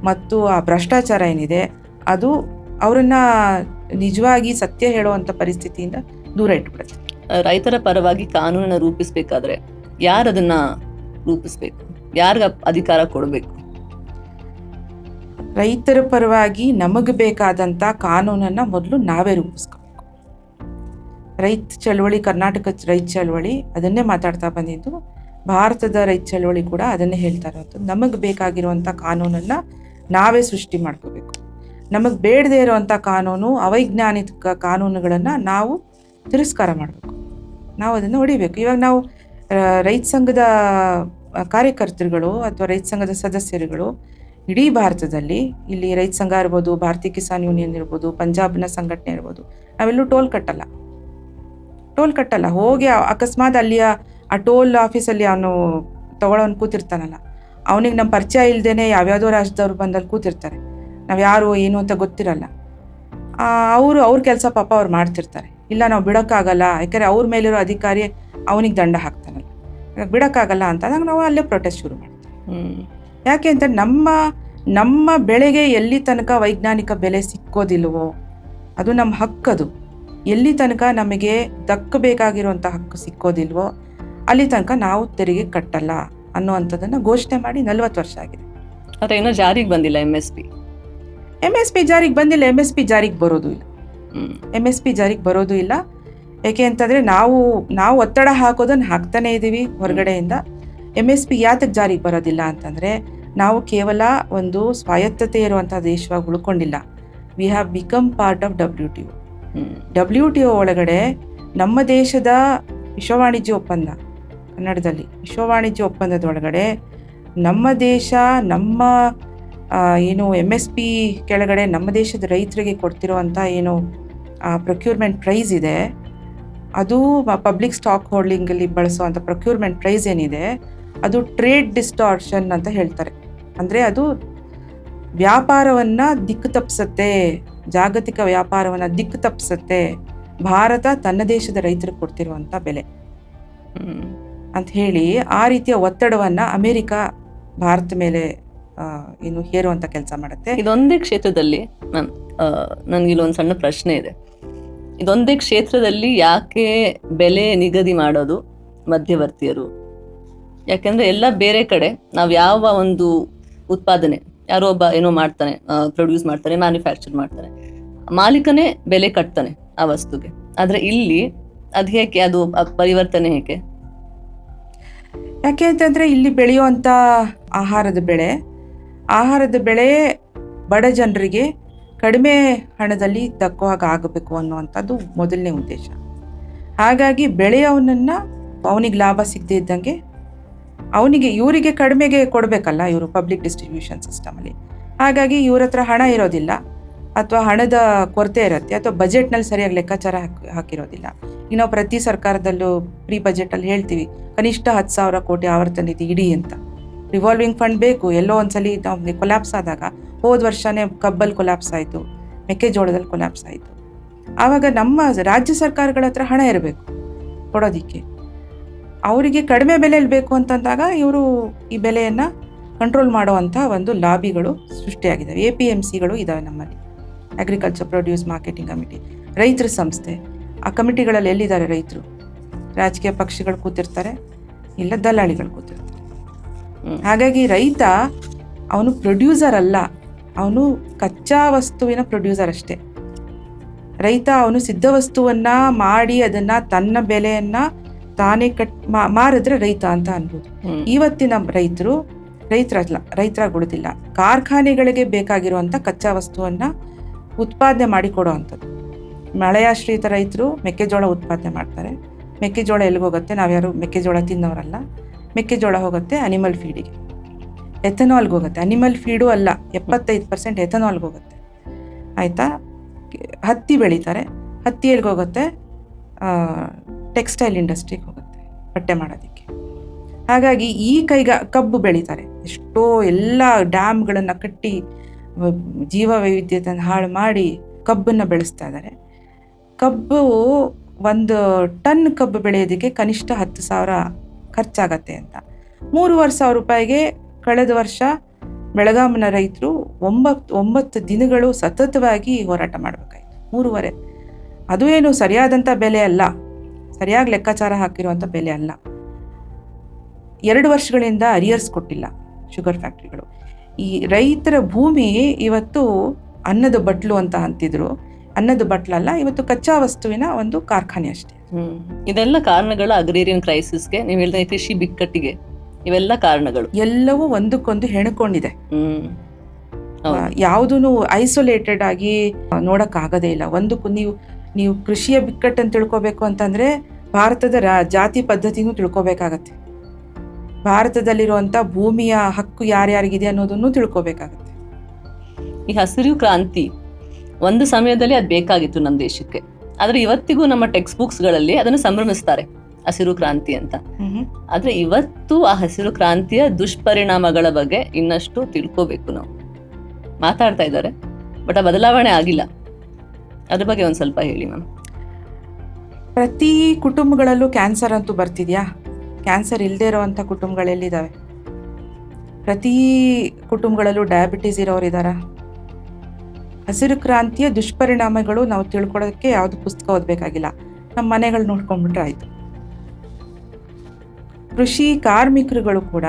ಮತ್ತು ಆ ಭ್ರಷ್ಟಾಚಾರ ಏನಿದೆ ಅದು ಅವರನ್ನ ನಿಜವಾಗಿ ಸತ್ಯ ಹೇಳುವಂಥ ಪರಿಸ್ಥಿತಿಯಿಂದ ದೂರ ಇಟ್ಬಿಡುತ್ತೆ. ರೈತರ ಪರವಾಗಿ ಕಾನೂನನ್ನು ರೂಪಿಸ್ಬೇಕಾದ್ರೆ ಯಾರದನ್ನ ರೂಪಿಸ್ಬೇಕು, ಯಾರಿಗ ಅಧಿಕಾರ ಕೊಡಬೇಕು? ರೈತರ ಪರವಾಗಿ ನಮಗೆ ಬೇಕಾದಂಥ ಕಾನೂನನ್ನು ಮೊದಲು ನಾವೇ ರೂಪಿಸ್ಕೋಬೇಕು. ರೈತ ಚಳವಳಿ, ಕರ್ನಾಟಕ ರೈತ ಚಳವಳಿ ಅದನ್ನೇ ಮಾತಾಡ್ತಾ ಬಂದಿದ್ದು, ಭಾರತದ ರೈತ ಚಳವಳಿ ಕೂಡ ಅದನ್ನೇ ಹೇಳ್ತಾ ಇರೋದು. ನಮಗೆ ಬೇಕಾಗಿರುವಂಥ ಕಾನೂನನ್ನು ನಾವೇ ಸೃಷ್ಟಿ ಮಾಡ್ಕೋಬೇಕು. ನಮಗೆ ಬೇಡದೇ ಇರುವಂಥ ಕಾನೂನು, ಅವೈಜ್ಞಾನಿಕ ಕಾನೂನುಗಳನ್ನು ನಾವು ತಿರಸ್ಕಾರ ಮಾಡಬೇಕು, ನಾವು ಅದನ್ನು ಹೊಡಿಬೇಕು. ಇವಾಗ ನಾವು ರೈತ ಸಂಘದ ಕಾರ್ಯಕರ್ತರುಗಳು ಅಥವಾ ರೈತ ಸಂಘದ ಸದಸ್ಯರುಗಳು ಇಡೀ ಭಾರತದಲ್ಲಿ, ಇಲ್ಲಿ ರೈತ ಸಂಘ ಇರ್ಬೋದು, ಭಾರತೀಯ ಕಿಸಾನ್ ಯೂನಿಯನ್ ಇರ್ಬೋದು, ಪಂಜಾಬ್ನ ಸಂಘಟನೆ ಇರ್ಬೋದು, ನಾವೆಲ್ಲೂ ಟೋಲ್ ಕಟ್ಟಲ್ಲ. ಹೋಗಿ ಅಕಸ್ಮಾತ್ ಅಲ್ಲಿಯ ಆ ಟೋಲ್ ಆಫೀಸಲ್ಲಿ ಅವನು ತಗೊಳ್ಳೋನು ಕೂತಿರ್ತಾನಲ್ಲ, ಅವನಿಗೆ ನಮ್ಮ ಪರಿಚಯ ಇಲ್ಲದೇನೆ ಯಾವ್ಯಾವುದೋ ರಾಜ್ಯದವ್ರು ಬಂದಲ್ಲಿ ಕೂತಿರ್ತಾರೆ, ನಾವು ಯಾರು ಏನು ಅಂತ ಗೊತ್ತಿರಲ್ಲ. ಅವ್ರ ಕೆಲಸ ಪಾಪ ಅವ್ರು ಮಾಡ್ತಿರ್ತಾರೆ. ಇಲ್ಲ ನಾವು ಬಿಡೋಕ್ಕಾಗಲ್ಲ, ಯಾಕಂದರೆ ಅವ್ರ ಮೇಲಿರೋ ಅಧಿಕಾರಿ ಅವನಿಗೆ ದಂಡ ಹಾಕ್ತಾನಲ್ಲ, ಬಿಡೋಕ್ಕಾಗಲ್ಲ ಅಂತಂದಾಗ ನಾವು ಅಲ್ಲೇ ಪ್ರೊಟೆಸ್ಟ್ ಶುರು ಮಾಡ್ತೀವಿ. ಯಾಕೆ ಅಂತ ನಮ್ಮ ಬೆಳೆಗೆ ಎಲ್ಲಿ ತನಕ ವೈಜ್ಞಾನಿಕ ಬೆಲೆ ಸಿಕ್ಕೋದಿಲ್ವೋ, ಅದು ನಮ್ಮ ಹಕ್ಕದು. ಎಲ್ಲಿ ತನಕ ನಮಗೆ ದಕ್ಕಬೇಕಾಗಿರುವಂಥ ಹಕ್ಕು ಸಿಕ್ಕೋದಿಲ್ವೋ ಅಲ್ಲಿ ತನಕ ನಾವು ತೆರಿಗೆ ಕಟ್ಟಲ್ಲ ಅನ್ನುವಂಥದ್ದನ್ನು ಘೋಷಣೆ ಮಾಡಿ 40 ವರ್ಷ ಆಗಿದೆ. ಆದರೆ ಇನ್ನೂ ಜಾರಿಗೆ ಬಂದಿಲ್ಲ MSP ಜಾರಿಗೆ ಬಂದಿಲ್ಲ. MSP ಜಾರಿಗೆ ಬರೋದು ಇಲ್ಲ. ಯಾಕೆ ಅಂತಂದರೆ ನಾವು ಒತ್ತಡ ಹಾಕೋದನ್ನು ಹಾಕ್ತಾನೇ ಇದ್ದೀವಿ ಹೊರಗಡೆಯಿಂದ. MSP ಯಾತಕ್ಕೆ ಜಾರಿಗೆ ಬರೋದಿಲ್ಲ ಅಂತಂದರೆ, ನಾವು ಕೇವಲ ಒಂದು ಸ್ವಾಯತ್ತತೆ ಇರುವಂಥ ದೇಶವಾಗಿ ಉಳ್ಕೊಂಡಿಲ್ಲ. We have become part of WTO ಒಳಗಡೆ ನಮ್ಮ ದೇಶದ ವಿಶ್ವವಾಣಿಜ್ಯ ಒಪ್ಪಂದ, ಕನ್ನಡದಲ್ಲಿ ವಿಶ್ವವಾಣಿಜ್ಯ ಒಪ್ಪಂದದೊಳಗಡೆ ನಮ್ಮ ದೇಶ, ನಮ್ಮ ಏನು MSP ಕೆಳಗಡೆ ನಮ್ಮ ದೇಶದ ರೈತರಿಗೆ ಕೊಡ್ತಿರುವಂಥ ಏನು ಪ್ರೊಕ್ಯೂರ್ಮೆಂಟ್ ಪ್ರೈಸ್ ಇದೆ, ಅದು ಪಬ್ಲಿಕ್ ಸ್ಟಾಕ್ ಹೋಲ್ಡಿಂಗಲ್ಲಿ ಬಳಸುವಂಥ ಪ್ರೊಕ್ಯೂರ್ಮೆಂಟ್ ಪ್ರೈಸ್ ಏನಿದೆ ಅದು ಟ್ರೇಡ್ ಡಿಸ್ಟಾರ್ಷನ್ ಅಂತ ಹೇಳ್ತಾರೆ. ಅಂದರೆ ಅದು ವ್ಯಾಪಾರವನ್ನು ದಿಕ್ಕು ತಪ್ಪಿಸುತ್ತೆ, ಜಾಗತಿಕ ವ್ಯಾಪಾರವನ್ನು ದಿಕ್ಕು ತಪ್ಪಿಸುತ್ತೆ ಭಾರತ ತನ್ನ ದೇಶದ ರೈತರಿಗೆ ಕೊಡ್ತಿರುವಂಥ ಬೆಲೆ ಅಂತ ಹೇಳಿ ಆ ರೀತಿಯ ಒತ್ತಡವನ್ನು ಅಮೆರಿಕ ಭಾರತ ಮೇಲೆ ಏನು ಹೇರುವಂಥ ಕೆಲಸ ಮಾಡುತ್ತೆ. ಇದೊಂದೇ ಕ್ಷೇತ್ರದಲ್ಲಿ ಮ್ಯಾಮ್ ನನಗಿಲ್ಲೊಂದು ಸಣ್ಣ ಪ್ರಶ್ನೆ ಇದೆ. ಇದೊಂದೇ ಕ್ಷೇತ್ರದಲ್ಲಿ ಯಾಕೆ ಬೆಲೆ ನಿಗದಿ ಮಾಡೋದು ಮಧ್ಯವರ್ತಿಯರು? ಯಾಕೆಂದರೆ ಎಲ್ಲ ಬೇರೆ ಕಡೆ ನಾವು ಯಾವ ಒಂದು ಉತ್ಪಾದನೆ ಯಾರೋ ಒಬ್ಬ ಏನೋ ಮಾಡ್ತಾನೆ, ಪ್ರೊಡ್ಯೂಸ್ ಮಾಡ್ತಾನೆ, ಮ್ಯಾನುಫ್ಯಾಕ್ಚರ್ ಮಾಡ್ತಾನೆ, ಮಾಲೀಕನೇ ಬೆಲೆ ಕಟ್ತಾನೆ ಆ ವಸ್ತುಗೆ. ಆದರೆ ಇಲ್ಲಿ ಅದು ಹೇಗೆ, ಅದು ಪರಿವರ್ತನೆ ಹೇಗೆ? ಯಾಕೆ ಅಂತಂದರೆ ಇಲ್ಲಿ ಬೆಳೆಯುವಂಥ ಆಹಾರದ ಬೆಳೆ ಬಡ ಜನರಿಗೆ ಕಡಿಮೆ ಹಣದಲ್ಲಿ ದಕ್ಕೋ ಹಾಗೆ ಆಗಬೇಕು ಅನ್ನುವಂಥದ್ದು ಮೊದಲನೇ ಉದ್ದೇಶ. ಹಾಗಾಗಿ ಬೆಳೆಯವನನ್ನು ಅವನಿಗೆ ಲಾಭ ಸಿಗದೇ ಇದ್ದಂಗೆ ಇವರಿಗೆ ಕಡಿಮೆಗೆ ಕೊಡಬೇಕಲ್ಲ, ಇವರು ಪಬ್ಲಿಕ್ ಡಿಸ್ಟ್ರಿಬ್ಯೂಷನ್ ಸಿಸ್ಟಮಲ್ಲಿ. ಹಾಗಾಗಿ ಇವ್ರ ಹತ್ರ ಹಣ ಇರೋದಿಲ್ಲ, ಅಥವಾ ಹಣದ ಕೊರತೆ ಇರುತ್ತೆ, ಅಥವಾ ಬಜೆಟ್ನಲ್ಲಿ ಸರಿಯಾಗಿ ಲೆಕ್ಕಾಚಾರ ಹಾಕಿರೋದಿಲ್ಲ. ಈಗ ನಾವು ಪ್ರತಿ ಸರ್ಕಾರದಲ್ಲೂ ಪ್ರೀ ಬಜೆಟಲ್ಲಿ ಹೇಳ್ತೀವಿ ಕನಿಷ್ಠ 10,000 ಕೋಟಿ ಆವರ್ತನ ನಿಧಿ ಇಡಿ ಅಂತ. ರಿವಾಲ್ವಿಂಗ್ ಫಂಡ್ ಬೇಕು. ಎಲ್ಲೋ ಒಂದ್ಸಲಿ ನಮಗೆ ಕೊಲ್ಯಾಪ್ಸ್ ಆದಾಗ, ಹೋದ ವರ್ಷನೇ ಕಬ್ಬಲ್ಲಿ ಕೊಲ್ಯಾಪ್ಸ್ ಆಯಿತು, ಮೆಕ್ಕೆಜೋಳದಲ್ಲಿ ಕೊಲ್ಯಾಪ್ಸ್ ಆಯಿತು. ಆವಾಗ ನಮ್ಮ ರಾಜ್ಯ ಸರ್ಕಾರಗಳ ಹತ್ರ ಹಣ ಇರಬೇಕು ಕೊಡೋದಿಕ್ಕೆ. ಅವರಿಗೆ ಕಡಿಮೆ ಬೆಲೆಯಲ್ಲಿ ಬೇಕು ಅಂತಂದಾಗ ಇವರು ಈ ಬೆಲೆಯನ್ನು ಕಂಟ್ರೋಲ್ ಮಾಡುವಂಥ ಒಂದು ಲಾಬಿಗಳು ಸೃಷ್ಟಿಯಾಗಿದ್ದಾವೆ. APMCಗಳು ಇದ್ದಾವೆ ನಮ್ಮಲ್ಲಿ, ಅಗ್ರಿಕಲ್ಚರ್ ಪ್ರೊಡ್ಯೂಸ್ ಮಾರ್ಕೆಟಿಂಗ್ ಕಮಿಟಿ, ರೈತರ ಸಂಸ್ಥೆ. ಆ ಕಮಿಟಿಗಳಲ್ಲಿ ಎಲ್ಲಿದ್ದಾರೆ ರೈತರು? ರಾಜಕೀಯ ಪಕ್ಷಗಳು ಕೂತಿರ್ತಾರೆ, ಇಲ್ಲ ದಲ್ಲಾಳಿಗಳು ಕೂತಿರ್ತಾರೆ. ಹಾಗಾಗಿ ರೈತ ಅವನು ಪ್ರೊಡ್ಯೂಸರ್ ಅಲ್ಲ, ಅವನು ಕಚ್ಚಾ ವಸ್ತುವಿನ ಪ್ರೊಡ್ಯೂಸರ್ ಅಷ್ಟೇ. ರೈತ ಅವನು ಸಿದ್ಧ ವಸ್ತುವನ್ನು ಮಾಡಿ ಅದನ್ನು ತನ್ನ ಬೆಲೆಯನ್ನು ತಾನೇ ಮಾರಿದ್ರೆ ರೈತ ಅಂತ ಅನ್ಬೋದು. ಇವತ್ತಿನ ರೈತರಾಗುವುದಿಲ್ಲ, ಕಾರ್ಖಾನೆಗಳಿಗೆ ಬೇಕಾಗಿರುವಂಥ ಕಚ್ಚಾ ವಸ್ತುವನ್ನು ಉತ್ಪಾದನೆ ಮಾಡಿ ಕೊಡೋ ಅಂಥದ್ದು. ಮಳೆಯಾಶ್ರಿತ ರೈತರು ಮೆಕ್ಕೆಜೋಳ ಉತ್ಪಾದನೆ ಮಾಡ್ತಾರೆ. ಮೆಕ್ಕೆಜೋಳ ಎಲ್ಲಿಗೋಗುತ್ತೆ? ನಾವ್ಯಾರು ಮೆಕ್ಕೆಜೋಳ ತಿನ್ನೋರಲ್ಲ. ಮೆಕ್ಕೆಜೋಳ ಹೋಗುತ್ತೆ ಅನಿಮಲ್ ಫೀಡಿಗೆ, ಎಥನಾಲ್ಗೆ ಹೋಗುತ್ತೆ. ಅನಿಮಲ್ ಫೀಡು ಅಲ್ಲ, 75% ಎಥನಾಲ್ಗೆ ಹೋಗುತ್ತೆ. ಆಯಿತಾ? ಹತ್ತಿ ಬೆಳೀತಾರೆ, ಹತ್ತಿ ಎಲ್ಲಿಗೆ ಹೋಗುತ್ತೆ? ಟೆಕ್ಸ್ಟೈಲ್ ಇಂಡಸ್ಟ್ರಿಗೆ ಹೋಗುತ್ತೆ, ಬಟ್ಟೆ ಮಾಡೋದಕ್ಕೆ. ಹಾಗಾಗಿ ಈ ಕಬ್ಬು ಬೆಳೀತಾರೆ, ಎಷ್ಟೋ ಎಲ್ಲ ಡ್ಯಾಮ್ಗಳನ್ನು ಕಟ್ಟಿ ಜೀವ ವೈವಿಧ್ಯತೆಯನ್ನು ಹಾಳು ಮಾಡಿ ಕಬ್ಬನ್ನು ಬೆಳೆಸ್ತಾ ಇದ್ದಾರೆ. ಕಬ್ಬು, 1 ಟನ್ ಕಬ್ಬು ಬೆಳೆಯೋದಕ್ಕೆ ಕನಿಷ್ಠ 10,000 ಖರ್ಚಾಗತ್ತೆ ಅಂತ. 3,500 ರೂಪಾಯಿಗೆ ಕಳೆದ ವರ್ಷ ಬೆಳಗಾವಿನ ರೈತರು 9 ದಿನಗಳು ಸತತವಾಗಿ ಹೋರಾಟ ಮಾಡಬೇಕಾಯಿತು. 3.5. ಅದು ಏನು ಸರಿಯಾದಂಥ ಬೆಲೆ ಅಲ್ಲ, ಸರಿಯಾಗಿ ಲೆಕ್ಕಾಚಾರ ಹಾಕಿರುವಂಥ ಬೆಲೆ ಅಲ್ಲ. 2 ವರ್ಷಗಳಿಂದ ಅರಿಯರ್ಸ್ ಕೊಟ್ಟಿಲ್ಲ ಶುಗರ್ ಫ್ಯಾಕ್ಟ್ರಿಗಳು. ಈ ರೈತರ ಭೂಮಿ ಇವತ್ತು ಅನ್ನದ ಬಟ್ಲು ಅಂತ ಅಂತಿದ್ರು. ಅನ್ನದ ಬಟ್ಲಲ್ಲ, ಇವತ್ತು ಕಚ್ಚಾ ವಸ್ತುವಿನ ಒಂದು ಕಾರ್ಖಾನೆ ಅಷ್ಟೇ. ಇದೆಲ್ಲ ಕಾರಣಗಳು ಅಗ್ರೇರಿಯನ್ ಕ್ರೈಸಿಸ್ಗೆ, ನೀವು ಹೇಳಿದ ಕೃಷಿ ಬಿಕ್ಕಟ್ಟಿಗೆ, ಇವೆಲ್ಲ ಕಾರಣಗಳು ಎಲ್ಲವೂ ಒಂದಕ್ಕೊಂದು ಹೆಣಕೊಂಡಿದೆ. ಯಾವುದೂ ಐಸೋಲೇಟೆಡ್ ಆಗಿ ನೋಡೋಕ್ಕಾಗದೇ ಇಲ್ಲ. ಒಂದಕ್ಕೂ ನೀವು ಕೃಷಿಯ ಬಿಕ್ಕಟ್ಟನ್ನು ತಿಳ್ಕೊಬೇಕು ಅಂತಂದರೆ ಭಾರತದ ಜಾತಿ ಪದ್ಧತಿನೂ ತಿಳ್ಕೊಬೇಕಾಗತ್ತೆ. ಭಾರತದಲ್ಲಿರುವಂಥ ಭೂಮಿಯ ಹಕ್ಕು ಯಾರ್ಯಾರಿಗಿದೆ ಅನ್ನೋದನ್ನು ತಿಳ್ಕೊಬೇಕಾಗತ್ತೆ. ಈ ಹಸಿರು ಕ್ರಾಂತಿ ಒಂದು ಸಮಯದಲ್ಲಿ ಅದು ಬೇಕಾಗಿತ್ತು ನಮ್ಮ ದೇಶಕ್ಕೆ, ಆದರೆ ಇವತ್ತಿಗೂ ನಮ್ಮ ಟೆಕ್ಸ್ಟ್ ಬುಕ್ಸ್ಗಳಲ್ಲಿ ಅದನ್ನು ಸಂಭ್ರಮಿಸ್ತಾರೆ, ಹಸಿರು ಕ್ರಾಂತಿ ಅಂತ. ಆದರೆ ಇವತ್ತು ಆ ಹಸಿರು ಕ್ರಾಂತಿಯ ದುಷ್ಪರಿಣಾಮಗಳ ಬಗ್ಗೆ ಇನ್ನಷ್ಟು ತಿಳ್ಕೋಬೇಕು. ನಾವು ಮಾತಾಡ್ತಾ ಇದ್ದಾರೆ, ಬಟ್ ಆ ಬದಲಾವಣೆ ಆಗಿಲ್ಲ. ಅದ್ರ ಬಗ್ಗೆ ಒಂದು ಸ್ವಲ್ಪ ಹೇಳಿ ಮ್ಯಾಮ್. ಪ್ರತಿ ಕುಟುಂಬಗಳಲ್ಲೂ ಕ್ಯಾನ್ಸರ್ ಅಂತೂ ಬರ್ತಿದ್ಯಾ? ಕ್ಯಾನ್ಸರ್ ಇಲ್ಲದೆ ಇರೋವಂಥ ಕುಟುಂಬಗಳೆಲ್ಲಿದ್ದಾವೆ? ಪ್ರತಿ ಕುಟುಂಬಗಳಲ್ಲೂ ಡಯಾಬಿಟೀಸ್ ಇರೋರು ಇದ್ದಾರಾ? ಹಸಿರು ಕ್ರಾಂತಿಯ ದುಷ್ಪರಿಣಾಮಗಳು ನಾವು ತಿಳ್ಕೊಳ್ಳೋದಕ್ಕೆ ಯಾವುದು ಪುಸ್ತಕ ಓದಬೇಕಾಗಿಲ್ಲ, ನಮ್ಮ ಮನೆಗಳು ನೋಡ್ಕೊಂಡ್ಬಿಟ್ರೆ ಆಯಿತು. ಕೃಷಿ ಕಾರ್ಮಿಕರುಗಳು ಕೂಡ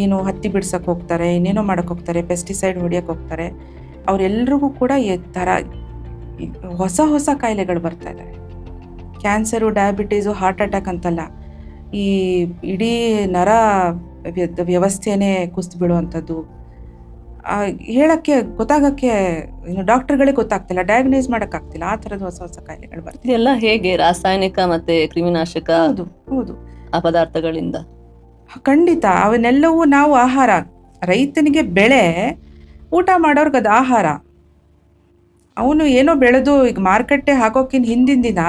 ಏನು ಹತ್ತಿ ಬಿಡ್ಸಕ್ಕೆ ಹೋಗ್ತಾರೆ, ಇನ್ನೇನೋ ಮಾಡೋಕ್ಕೆ ಹೋಗ್ತಾರೆ, ಪೆಸ್ಟಿಸೈಡ್ ಹೊಡಿಯೋಕ್ಕೆ ಹೋಗ್ತಾರೆ. ಅವರೆಲ್ಲರಿಗೂ ಕೂಡ ಹೊಸ ಕಾಯಿಲೆಗಳು ಬರ್ತಾ ಇದ್ದಾವೆ. ಕ್ಯಾನ್ಸರು, ಡಯಾಬಿಟೀಸು, ಹಾರ್ಟ್ ಅಟ್ಯಾಕ್ ಅಂತಲ್ಲ, ಈ ಇಡೀ ನರ ವ್ಯವಸ್ಥೆಯೇ ಕುಸಿದು ಬೀಳುವಂಥದ್ದು. ಗೊತ್ತಾಗೋಕ್ಕೆ ಇನ್ನು ಡಾಕ್ಟರ್ಗಳಿಗೆ ಗೊತ್ತಾಗ್ತಿಲ್ಲ, ಡಯಾಗ್ನೈಸ್ ಮಾಡೋಕ್ಕಾಗ್ತಿಲ್ಲ. ಆ ಥರದ ಹೊಸ ಕಾಯಿಲೆಗಳು ಬರ್ತಿದೆ. ಇದೆಲ್ಲ ಹೇಗೆ? ರಾಸಾಯನಿಕ ಮತ್ತು ಕ್ರಿಮಿನಾಶಕ ಹೌದು ಆ ಪದಾರ್ಥಗಳಿಂದ. ಖಂಡಿತ. ಅವನ್ನೆಲ್ಲವೂ ನಾವು ಆಹಾರ. ರೈತನಿಗೆ ಬೆಳೆ, ಊಟ ಮಾಡೋರ್ಗೆ ಅದು ಆಹಾರ. ಅವನು ಏನೋ ಬೆಳೆದು ಈಗ ಮಾರ್ಕೆಟ್ಟೆ ಹಾಕೋಕ್ಕಿಂತ ಹಿಂದಿನ ದಿನ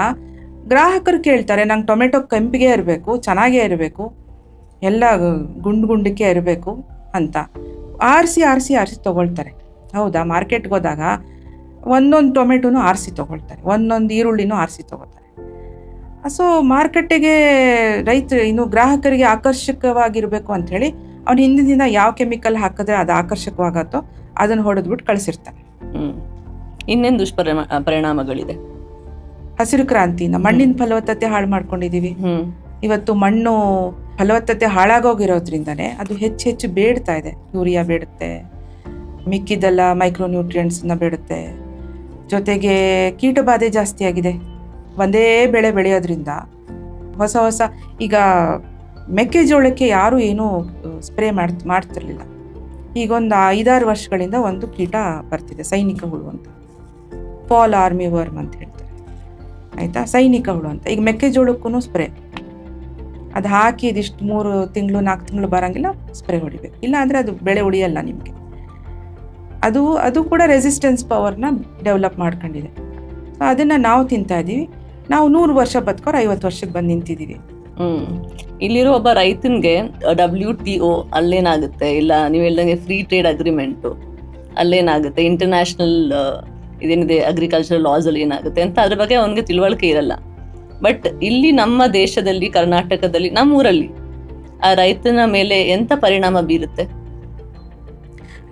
ಗ್ರಾಹಕರು ಕೇಳ್ತಾರೆ, ನಂಗೆ ಟೊಮೆಟೊ ಕೆಂಪಿಗೆ ಇರಬೇಕು, ಚೆನ್ನಾಗೇ ಇರಬೇಕು, ಎಲ್ಲ ಗುಂಡಕ್ಕೆ ಇರಬೇಕು ಅಂತ ಆರಿಸಿ ತೊಗೊಳ್ತಾರೆ. ಹೌದಾ? ಮಾರ್ಕೆಟ್ಗೆ ಹೋದಾಗ ಒಂದೊಂದು ಟೊಮೆಟೊನೂ ಆರಿಸಿ ತೊಗೊಳ್ತಾರೆ, ಒಂದೊಂದು ಈರುಳ್ಳಿನೂ ಆರಿಸಿ ತೊಗೊಳ್ತಾರೆ. ಸೊ ಮಾರ್ಕೆಟಿಗೆ ಇನ್ನು ಗ್ರಾಹಕರಿಗೆ ಆಕರ್ಷಕವಾಗಿರಬೇಕು ಅಂಥೇಳಿ ಅವ್ನು ಹಿಂದಿನ ದಿನ ಯಾವ ಕೆಮಿಕಲ್ ಹಾಕಿದ್ರೆ ಅದು ಆಕರ್ಷಕವಾಗತ್ತೋ ಅದನ್ನು ಹೊಡೆದ್ಬಿಟ್ಟು ಕಳಿಸಿರ್ತಾನೆ. ಇನ್ನೇನು ಪರಿಣಾಮಗಳಿದೆ? ಹಸಿರು ಕ್ರಾಂತಿನ ಮಣ್ಣಿನ ಫಲವತ್ತತೆ ಹಾಳು ಮಾಡ್ಕೊಂಡಿದೀವಿ. ಇವತ್ತು ಮಣ್ಣು ಫಲವತ್ತತೆ ಹಾಳಾಗೋಗಿರೋದ್ರಿಂದನೇ ಅದು ಹೆಚ್ಚು ಬೇಡ್ತಾ ಇದೆ. ಯೂರಿಯಾ ಬೇಡುತ್ತೆ, ಮಿಕ್ಕಿದೆಲ್ಲ ಮೈಕ್ರೋನ್ಯೂಟ್ರಿಯೆಂಟ್ಸ್ನ ಬೇಡುತ್ತೆ. ಜೊತೆಗೆ ಕೀಟಬಾಧೆ ಜಾಸ್ತಿ ಆಗಿದೆ. ಒಂದೇ ಬೆಳೆ ಬೆಳೆಯೋದ್ರಿಂದ ಹೊಸ ಈಗ ಮೆಕ್ಕೆಜೋಳಕ್ಕೆ ಯಾರೂ ಏನೂ ಸ್ಪ್ರೇ ಮಾಡ್ತಿರ್ಲಿಲ್ಲ. ಈಗೊಂದು 5-6 ವರ್ಷಗಳಿಂದ ಒಂದು ಕೀಟ ಬರ್ತಿದೆ, ಸೈನಿಕ ಹುಳು ಅಂತ, ಫಾಲ್ ಆರ್ಮಿ ವರ್ಮ್ ಅಂತ ಹೇಳ್ತಾರೆ. ಆಯಿತಾ, ಸೈನಿಕ ಹುಳು ಅಂತ. ಈಗ ಮೆಕ್ಕೆಜೋಳಕ್ಕೂ ಸ್ಪ್ರೇ ಅದು ಹಾಕಿ ಇದಿಷ್ಟು 3 ತಿಂಗಳು 4 ತಿಂಗಳು ಬರೋಂಗಿಲ್ಲ, ಸ್ಪ್ರೇ ಹೊಡಿಬೇಕು. ಇಲ್ಲ ಅಂದರೆ ಅದು ಬೆಳೆ ಉಳಿಯಲ್ಲ ನಿಮಗೆ. ಅದು ಕೂಡ ರೆಸಿಸ್ಟೆನ್ಸ್ ಪವರ್ನ ಡೆವಲಪ್ ಮಾಡ್ಕೊಂಡಿದೆ. ಸೊ ಅದನ್ನು ನಾವು ತಿಂತಾ ಇದ್ದೀವಿ. ನಾವು 100 ವರ್ಷ ಬದುಕೋರು 50 ವರ್ಷಕ್ಕೆ ಬಂದು ನಿಂತಿದ್ದೀವಿ. ಇಲ್ಲಿರೋ ಒಬ್ಬ ರೈತನಿಗೆ WTO ಅಲ್ಲೇನಾಗುತ್ತೆ, ಇಲ್ಲ ನೀವು ಹೇಳ್ದಂಗೆ ಫ್ರೀ ಟ್ರೇಡ್ ಅಗ್ರಿಮೆಂಟು ಅಲ್ಲೇನಾಗುತ್ತೆ, ಇಂಟರ್ನ್ಯಾಷನಲ್ ಇದೇನಿದೆ ಅಗ್ರಿಕಲ್ಚರಲ್ ಲಾಸ್ ಅಲ್ಲಿ ಏನಾಗುತ್ತೆ ಅಂತ ಅದ್ರ ಬಗ್ಗೆ ಅವನಿಗೆ ತಿಳುವಳಿಕೆ ಇರಲ್ಲ. ಬಟ್ ಇಲ್ಲಿ ನಮ್ಮ ದೇಶದಲ್ಲಿ, ಕರ್ನಾಟಕದಲ್ಲಿ, ನಮ್ಮೂರಲ್ಲಿ ಆ ರೈತನ ಮೇಲೆ ಎಂತ ಪರಿಣಾಮ ಬೀರುತ್ತೆ?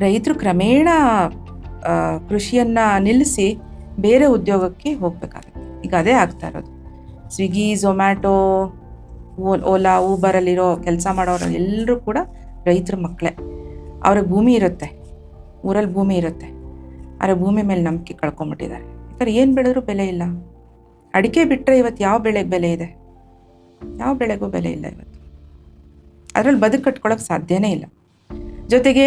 ರೈತರು ಕ್ರಮೇಣ ಕೃಷಿಯನ್ನ ನಿಲ್ಲಿಸಿ ಬೇರೆ ಉದ್ಯೋಗಕ್ಕೆ ಹೋಗ್ಬೇಕಾಗುತ್ತೆ. ಈಗ ಅದೇ ಆಗ್ತಾ ಇರೋದು. ಸ್ವಿಗ್ಗಿ, ಝೊಮ್ಯಾಟೊ, ಓಲಾ, ಊಬರಲ್ಲಿರೋ ಕೆಲಸ ಮಾಡೋರು ಎಲ್ಲರೂ ಕೂಡ ರೈತರ ಮಕ್ಕಳೇ. ಅವ್ರಿಗೆ ಭೂಮಿ ಇರುತ್ತೆ, ಊರಲ್ಲಿ ಭೂಮಿ ಇರುತ್ತೆ, ಆದರೆ ಭೂಮಿ ಮೇಲೆ ನಂಬಿಕೆ ಕಳ್ಕೊಂಬಿಟ್ಟಿದ್ದಾರೆ. ಯಾಕಂದ್ರೆ ಏನು ಬೆಳೆದ್ರೂ ಬೆಲೆ ಇಲ್ಲ. ಅಡಿಕೆ ಬಿಟ್ಟರೆ ಇವತ್ತು ಯಾವ ಬೆಳೆಗೆ ಬೆಲೆ ಇದೆ? ಯಾವ ಬೆಳೆಗೂ ಬೆಲೆ ಇಲ್ಲ ಇವತ್ತು. ಅದರಲ್ಲಿ ಬದುಕು ಕಟ್ಕೊಳ್ಳೋಕೆ ಸಾಧ್ಯನೇ ಇಲ್ಲ. ಜೊತೆಗೆ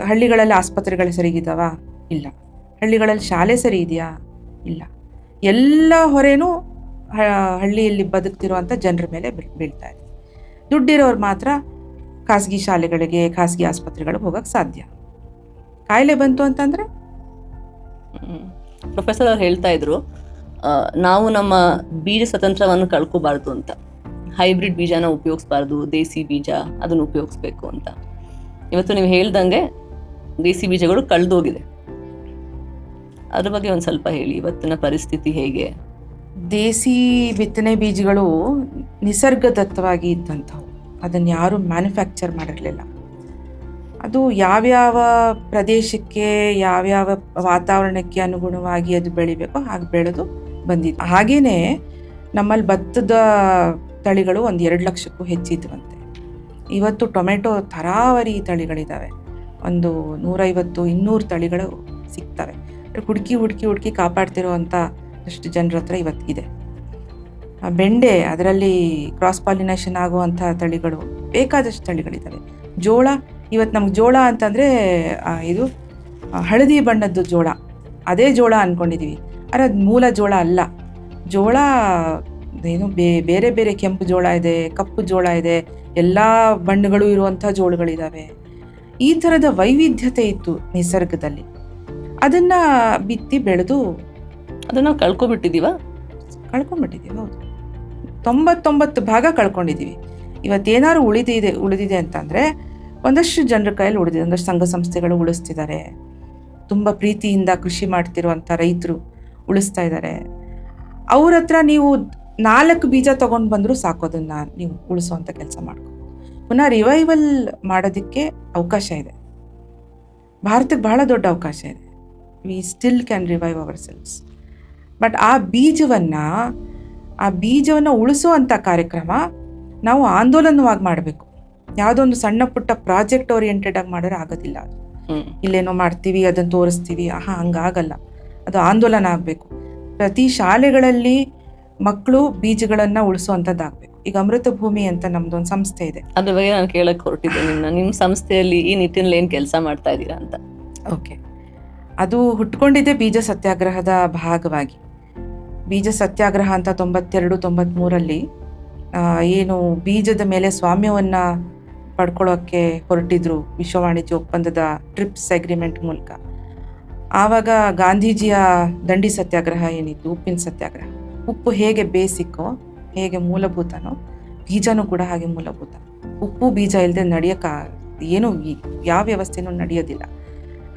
ಹಳ್ಳಿಗಳಲ್ಲಿ ಆಸ್ಪತ್ರೆಗಳು ಸರಿಗಿದ್ದಾವ? ಇಲ್ಲ. ಹಳ್ಳಿಗಳಲ್ಲಿ ಶಾಲೆ ಸರಿ ಇದೆಯಾ? ಇಲ್ಲ. ಎಲ್ಲ ಹೊರೆನೂ ಹಳ್ಳಿಯಲ್ಲಿ ಬದುಕ್ತಿರುವಂಥ ಜನರ ಮೇಲೆ ಬೀಳ್ತಾ ಇದೆ. ದುಡ್ಡಿರೋರು ಮಾತ್ರ ಖಾಸಗಿ ಶಾಲೆಗಳಿಗೆ, ಖಾಸಗಿ ಆಸ್ಪತ್ರೆಗಳಿಗೆ ಹೋಗೋಕ್ಕೆ ಸಾಧ್ಯ. ಕಾಯಿಲೆ ಬಂತು ಅಂತಂದರೆ ಪ್ರೊಫೆಸರ್ ಅವ್ರು ಹೇಳ್ತಾ ಇದ್ರು, ನಾವು ನಮ್ಮ ಬೀಜ ಸ್ವತಂತ್ರವನ್ನು ಕಳ್ಕೋಬಾರ್ದು ಅಂತ. ಹೈಬ್ರಿಡ್ ಬೀಜನ ಉಪಯೋಗಿಸ್ಬಾರ್ದು, ದೇಸಿ ಬೀಜ ಅದನ್ನು ಉಪಯೋಗಿಸ್ಬೇಕು ಅಂತ. ಇವತ್ತು ನೀವು ಹೇಳ್ದಂಗೆ ದೇಸಿ ಬೀಜಗಳು ಕಳೆದೋಗಿದೆ. ಅದ್ರ ಬಗ್ಗೆ ಒಂದು ಸ್ವಲ್ಪ ಹೇಳಿ, ಇವತ್ತಿನ ಪರಿಸ್ಥಿತಿ ಹೇಗೆ? ದೇಸಿ ಬಿತ್ತನೆ ಬೀಜಗಳು ನಿಸರ್ಗದತ್ತವಾಗಿ ಇದ್ದಂಥವು. ಅದನ್ನು ಯಾರೂ ಮ್ಯಾನುಫ್ಯಾಕ್ಚರ್ ಮಾಡಿರಲಿಲ್ಲ. ಅದು ಯಾವ್ಯಾವ ಪ್ರದೇಶಕ್ಕೆ, ಯಾವ್ಯಾವ ವಾತಾವರಣಕ್ಕೆ ಅನುಗುಣವಾಗಿ ಅದು ಬೆಳಿಬೇಕೋ ಹಾಗೆ ಬೆಳೆದು ಬಂದಿದ್ದು. ಹಾಗೆಯೇ ನಮ್ಮಲ್ಲಿ ಭತ್ತದ ತಳಿಗಳು ಒಂದು 2 ಲಕ್ಷಕ್ಕೂ ಹೆಚ್ಚಿದ್ವಂತೆ. ಇವತ್ತು ಟೊಮೆಟೊ ತರಾವರಿ ತಳಿಗಳಿದ್ದಾವೆ. ಒಂದು 150-200 ತಳಿಗಳು ಸಿಗ್ತವೆ. ಹುಡುಕಿ ಕಾಪಾಡ್ತಿರೋವಂಥ ಅಷ್ಟು ಜನರ ಹತ್ರ ಇವತ್ತಿದೆ. ಬೆಂಡೆ, ಅದರಲ್ಲಿ ಕ್ರಾಸ್ ಪಾಲಿನೇಷನ್ ಆಗುವಂಥ ತಳಿಗಳು ಬೇಕಾದಷ್ಟು ತಳಿಗಳಿದ್ದಾವೆ. ಜೋಳ, ಇವತ್ತು ನಮ್ಗೆ ಜೋಳ ಅಂತಂದರೆ ಇದು ಹಳದಿ ಬಣ್ಣದ್ದು ಜೋಳ, ಅದೇ ಜೋಳ ಅಂದ್ಕೊಂಡಿದ್ದೀವಿ. ಆದರೆ ಅದು ಮೂಲ ಜೋಳ ಅಲ್ಲ. ಜೋಳ ಏನು ಬೇರೆ ಬೇರೆ ಕೆಂಪು ಜೋಳ ಇದೆ, ಕಪ್ಪು ಜೋಳ ಇದೆ, ಎಲ್ಲ ಬಣ್ಣಗಳು ಇರುವಂಥ ಜೋಳಗಳಿದ್ದಾವೆ. ಈ ಥರದ ವೈವಿಧ್ಯತೆ ಇತ್ತು ನಿಸರ್ಗದಲ್ಲಿ. ಅದನ್ನು ಬಿತ್ತಿ ಬೆಳೆದು ಅದನ್ನು ಕಳ್ಕೊಂಡ್ಬಿಟ್ಟಿದ್ದೀವಿ. ಹೌದು, 99 ಭಾಗ ಕಳ್ಕೊಂಡಿದ್ದೀವಿ. ಇವತ್ತೇನಾದ್ರು ಉಳಿದಿದೆ ಅಂತಂದರೆ ಒಂದಷ್ಟು ಜನರ ಕೈಯಲ್ಲಿ ಉಳಿದಿದೆ, ಒಂದಷ್ಟು ಸಂಘ ಸಂಸ್ಥೆಗಳು ಉಳಿಸ್ತಿದ್ದಾರೆ. ತುಂಬ ಪ್ರೀತಿಯಿಂದ ಕೃಷಿ ಮಾಡ್ತಿರುವಂಥ ರೈತರು ಉಳಿಸ್ತಾ ಇದ್ದಾರೆ. ಅವ್ರ ಹತ್ರ ನೀವು 4 ಬೀಜ ತೊಗೊಂಡು ಬಂದರೂ ಸಾಕು, ಅದನ್ನು ನೀವು ಉಳಿಸುವಂಥ ಕೆಲಸ ಮಾಡ್ಕೊ. ಪುನಃ ರಿವೈವಲ್ ಮಾಡೋದಕ್ಕೆ ಅವಕಾಶ ಇದೆ. ಭಾರತಕ್ಕೆ ಬಹಳ ದೊಡ್ಡ ಅವಕಾಶ ಇದೆ. We still can revive ourselves. But ಆ ಬೀಜವನ್ನು ಉಳಿಸುವಂಥ ಕಾರ್ಯಕ್ರಮ ನಾವು ಆಂದೋಲನವಾಗಿ ಮಾಡಬೇಕು. ಯಾವುದೋ ಒಂದು ಸಣ್ಣ ಪುಟ್ಟ ಪ್ರಾಜೆಕ್ಟ್ ಓರಿಯೆಂಟೆಡ್ ಆಗಿ ಮಾಡಿದ್ರೆ ಆಗೋದಿಲ್ಲ. ಅದು ಇಲ್ಲೇನೋ ಮಾಡ್ತೀವಿ, ಅದನ್ನು ತೋರಿಸ್ತೀವಿ, ಹಂಗಾಗಲ್ಲ. ಅದು ಆಂದೋಲನ ಆಗಬೇಕು. ಪ್ರತಿ ಶಾಲೆಗಳಲ್ಲಿ ಮಕ್ಕಳು ಬೀಜಗಳನ್ನು ಉಳಿಸುವಂಥದ್ದಾಗಬೇಕು. ಈಗ ಅಮೃತ ಭೂಮಿ ಅಂತ ನಮ್ದೊಂದು ಸಂಸ್ಥೆ ಇದೆ. ಅದ್ರ ಬಗ್ಗೆ ನಾನು ಕೇಳಕ್ಕೆ ಹೊರಟಿದ್ದೆ, ನಿಮ್ಮ ಸಂಸ್ಥೆಯಲ್ಲಿ ಈ ನಿಟ್ಟಿನಲ್ಲಿ ಏನು ಕೆಲಸ ಮಾಡ್ತಾ ಇದ್ದೀರಾ ಅಂತ. ಓಕೆ, ಅದು ಹುಟ್ಕೊಂಡಿದ್ದೆ ಬೀಜ ಸತ್ಯಾಗ್ರಹದ ಭಾಗವಾಗಿ. ಬೀಜ ಸತ್ಯಾಗ್ರಹ ಅಂತ 92-93 ಏನು ಬೀಜದ ಮೇಲೆ ಸ್ವಾಮ್ಯವನ್ನು ಪಡ್ಕೊಳ್ಳೋಕ್ಕೆ ಹೊರಟಿದ್ರು ವಿಶ್ವ ವಾಣಿಜ್ಯ ಒಪ್ಪಂದದ ಟ್ರಿಪ್ಸ್ ಅಗ್ರಿಮೆಂಟ್ ಮೂಲಕ. ಆವಾಗ ಗಾಂಧೀಜಿಯ ದಂಡಿ ಸತ್ಯಾಗ್ರಹ ಏನಿತ್ತು, ಉಪ್ಪಿನ ಸತ್ಯಾಗ್ರಹ. ಉಪ್ಪು ಹೇಗೆ ಬೇಸಿಕ್ಕೋ, ಹೇಗೆ ಮೂಲಭೂತನೋ, ಬೀಜನೂ ಕೂಡ ಹಾಗೆ ಮೂಲಭೂತ. ಉಪ್ಪು ಬೀಜ ಇಲ್ಲದೆ ಏನು ಯಾವ ವ್ಯವಸ್ಥೆನೂ ನಡೆಯೋದಿಲ್ಲ.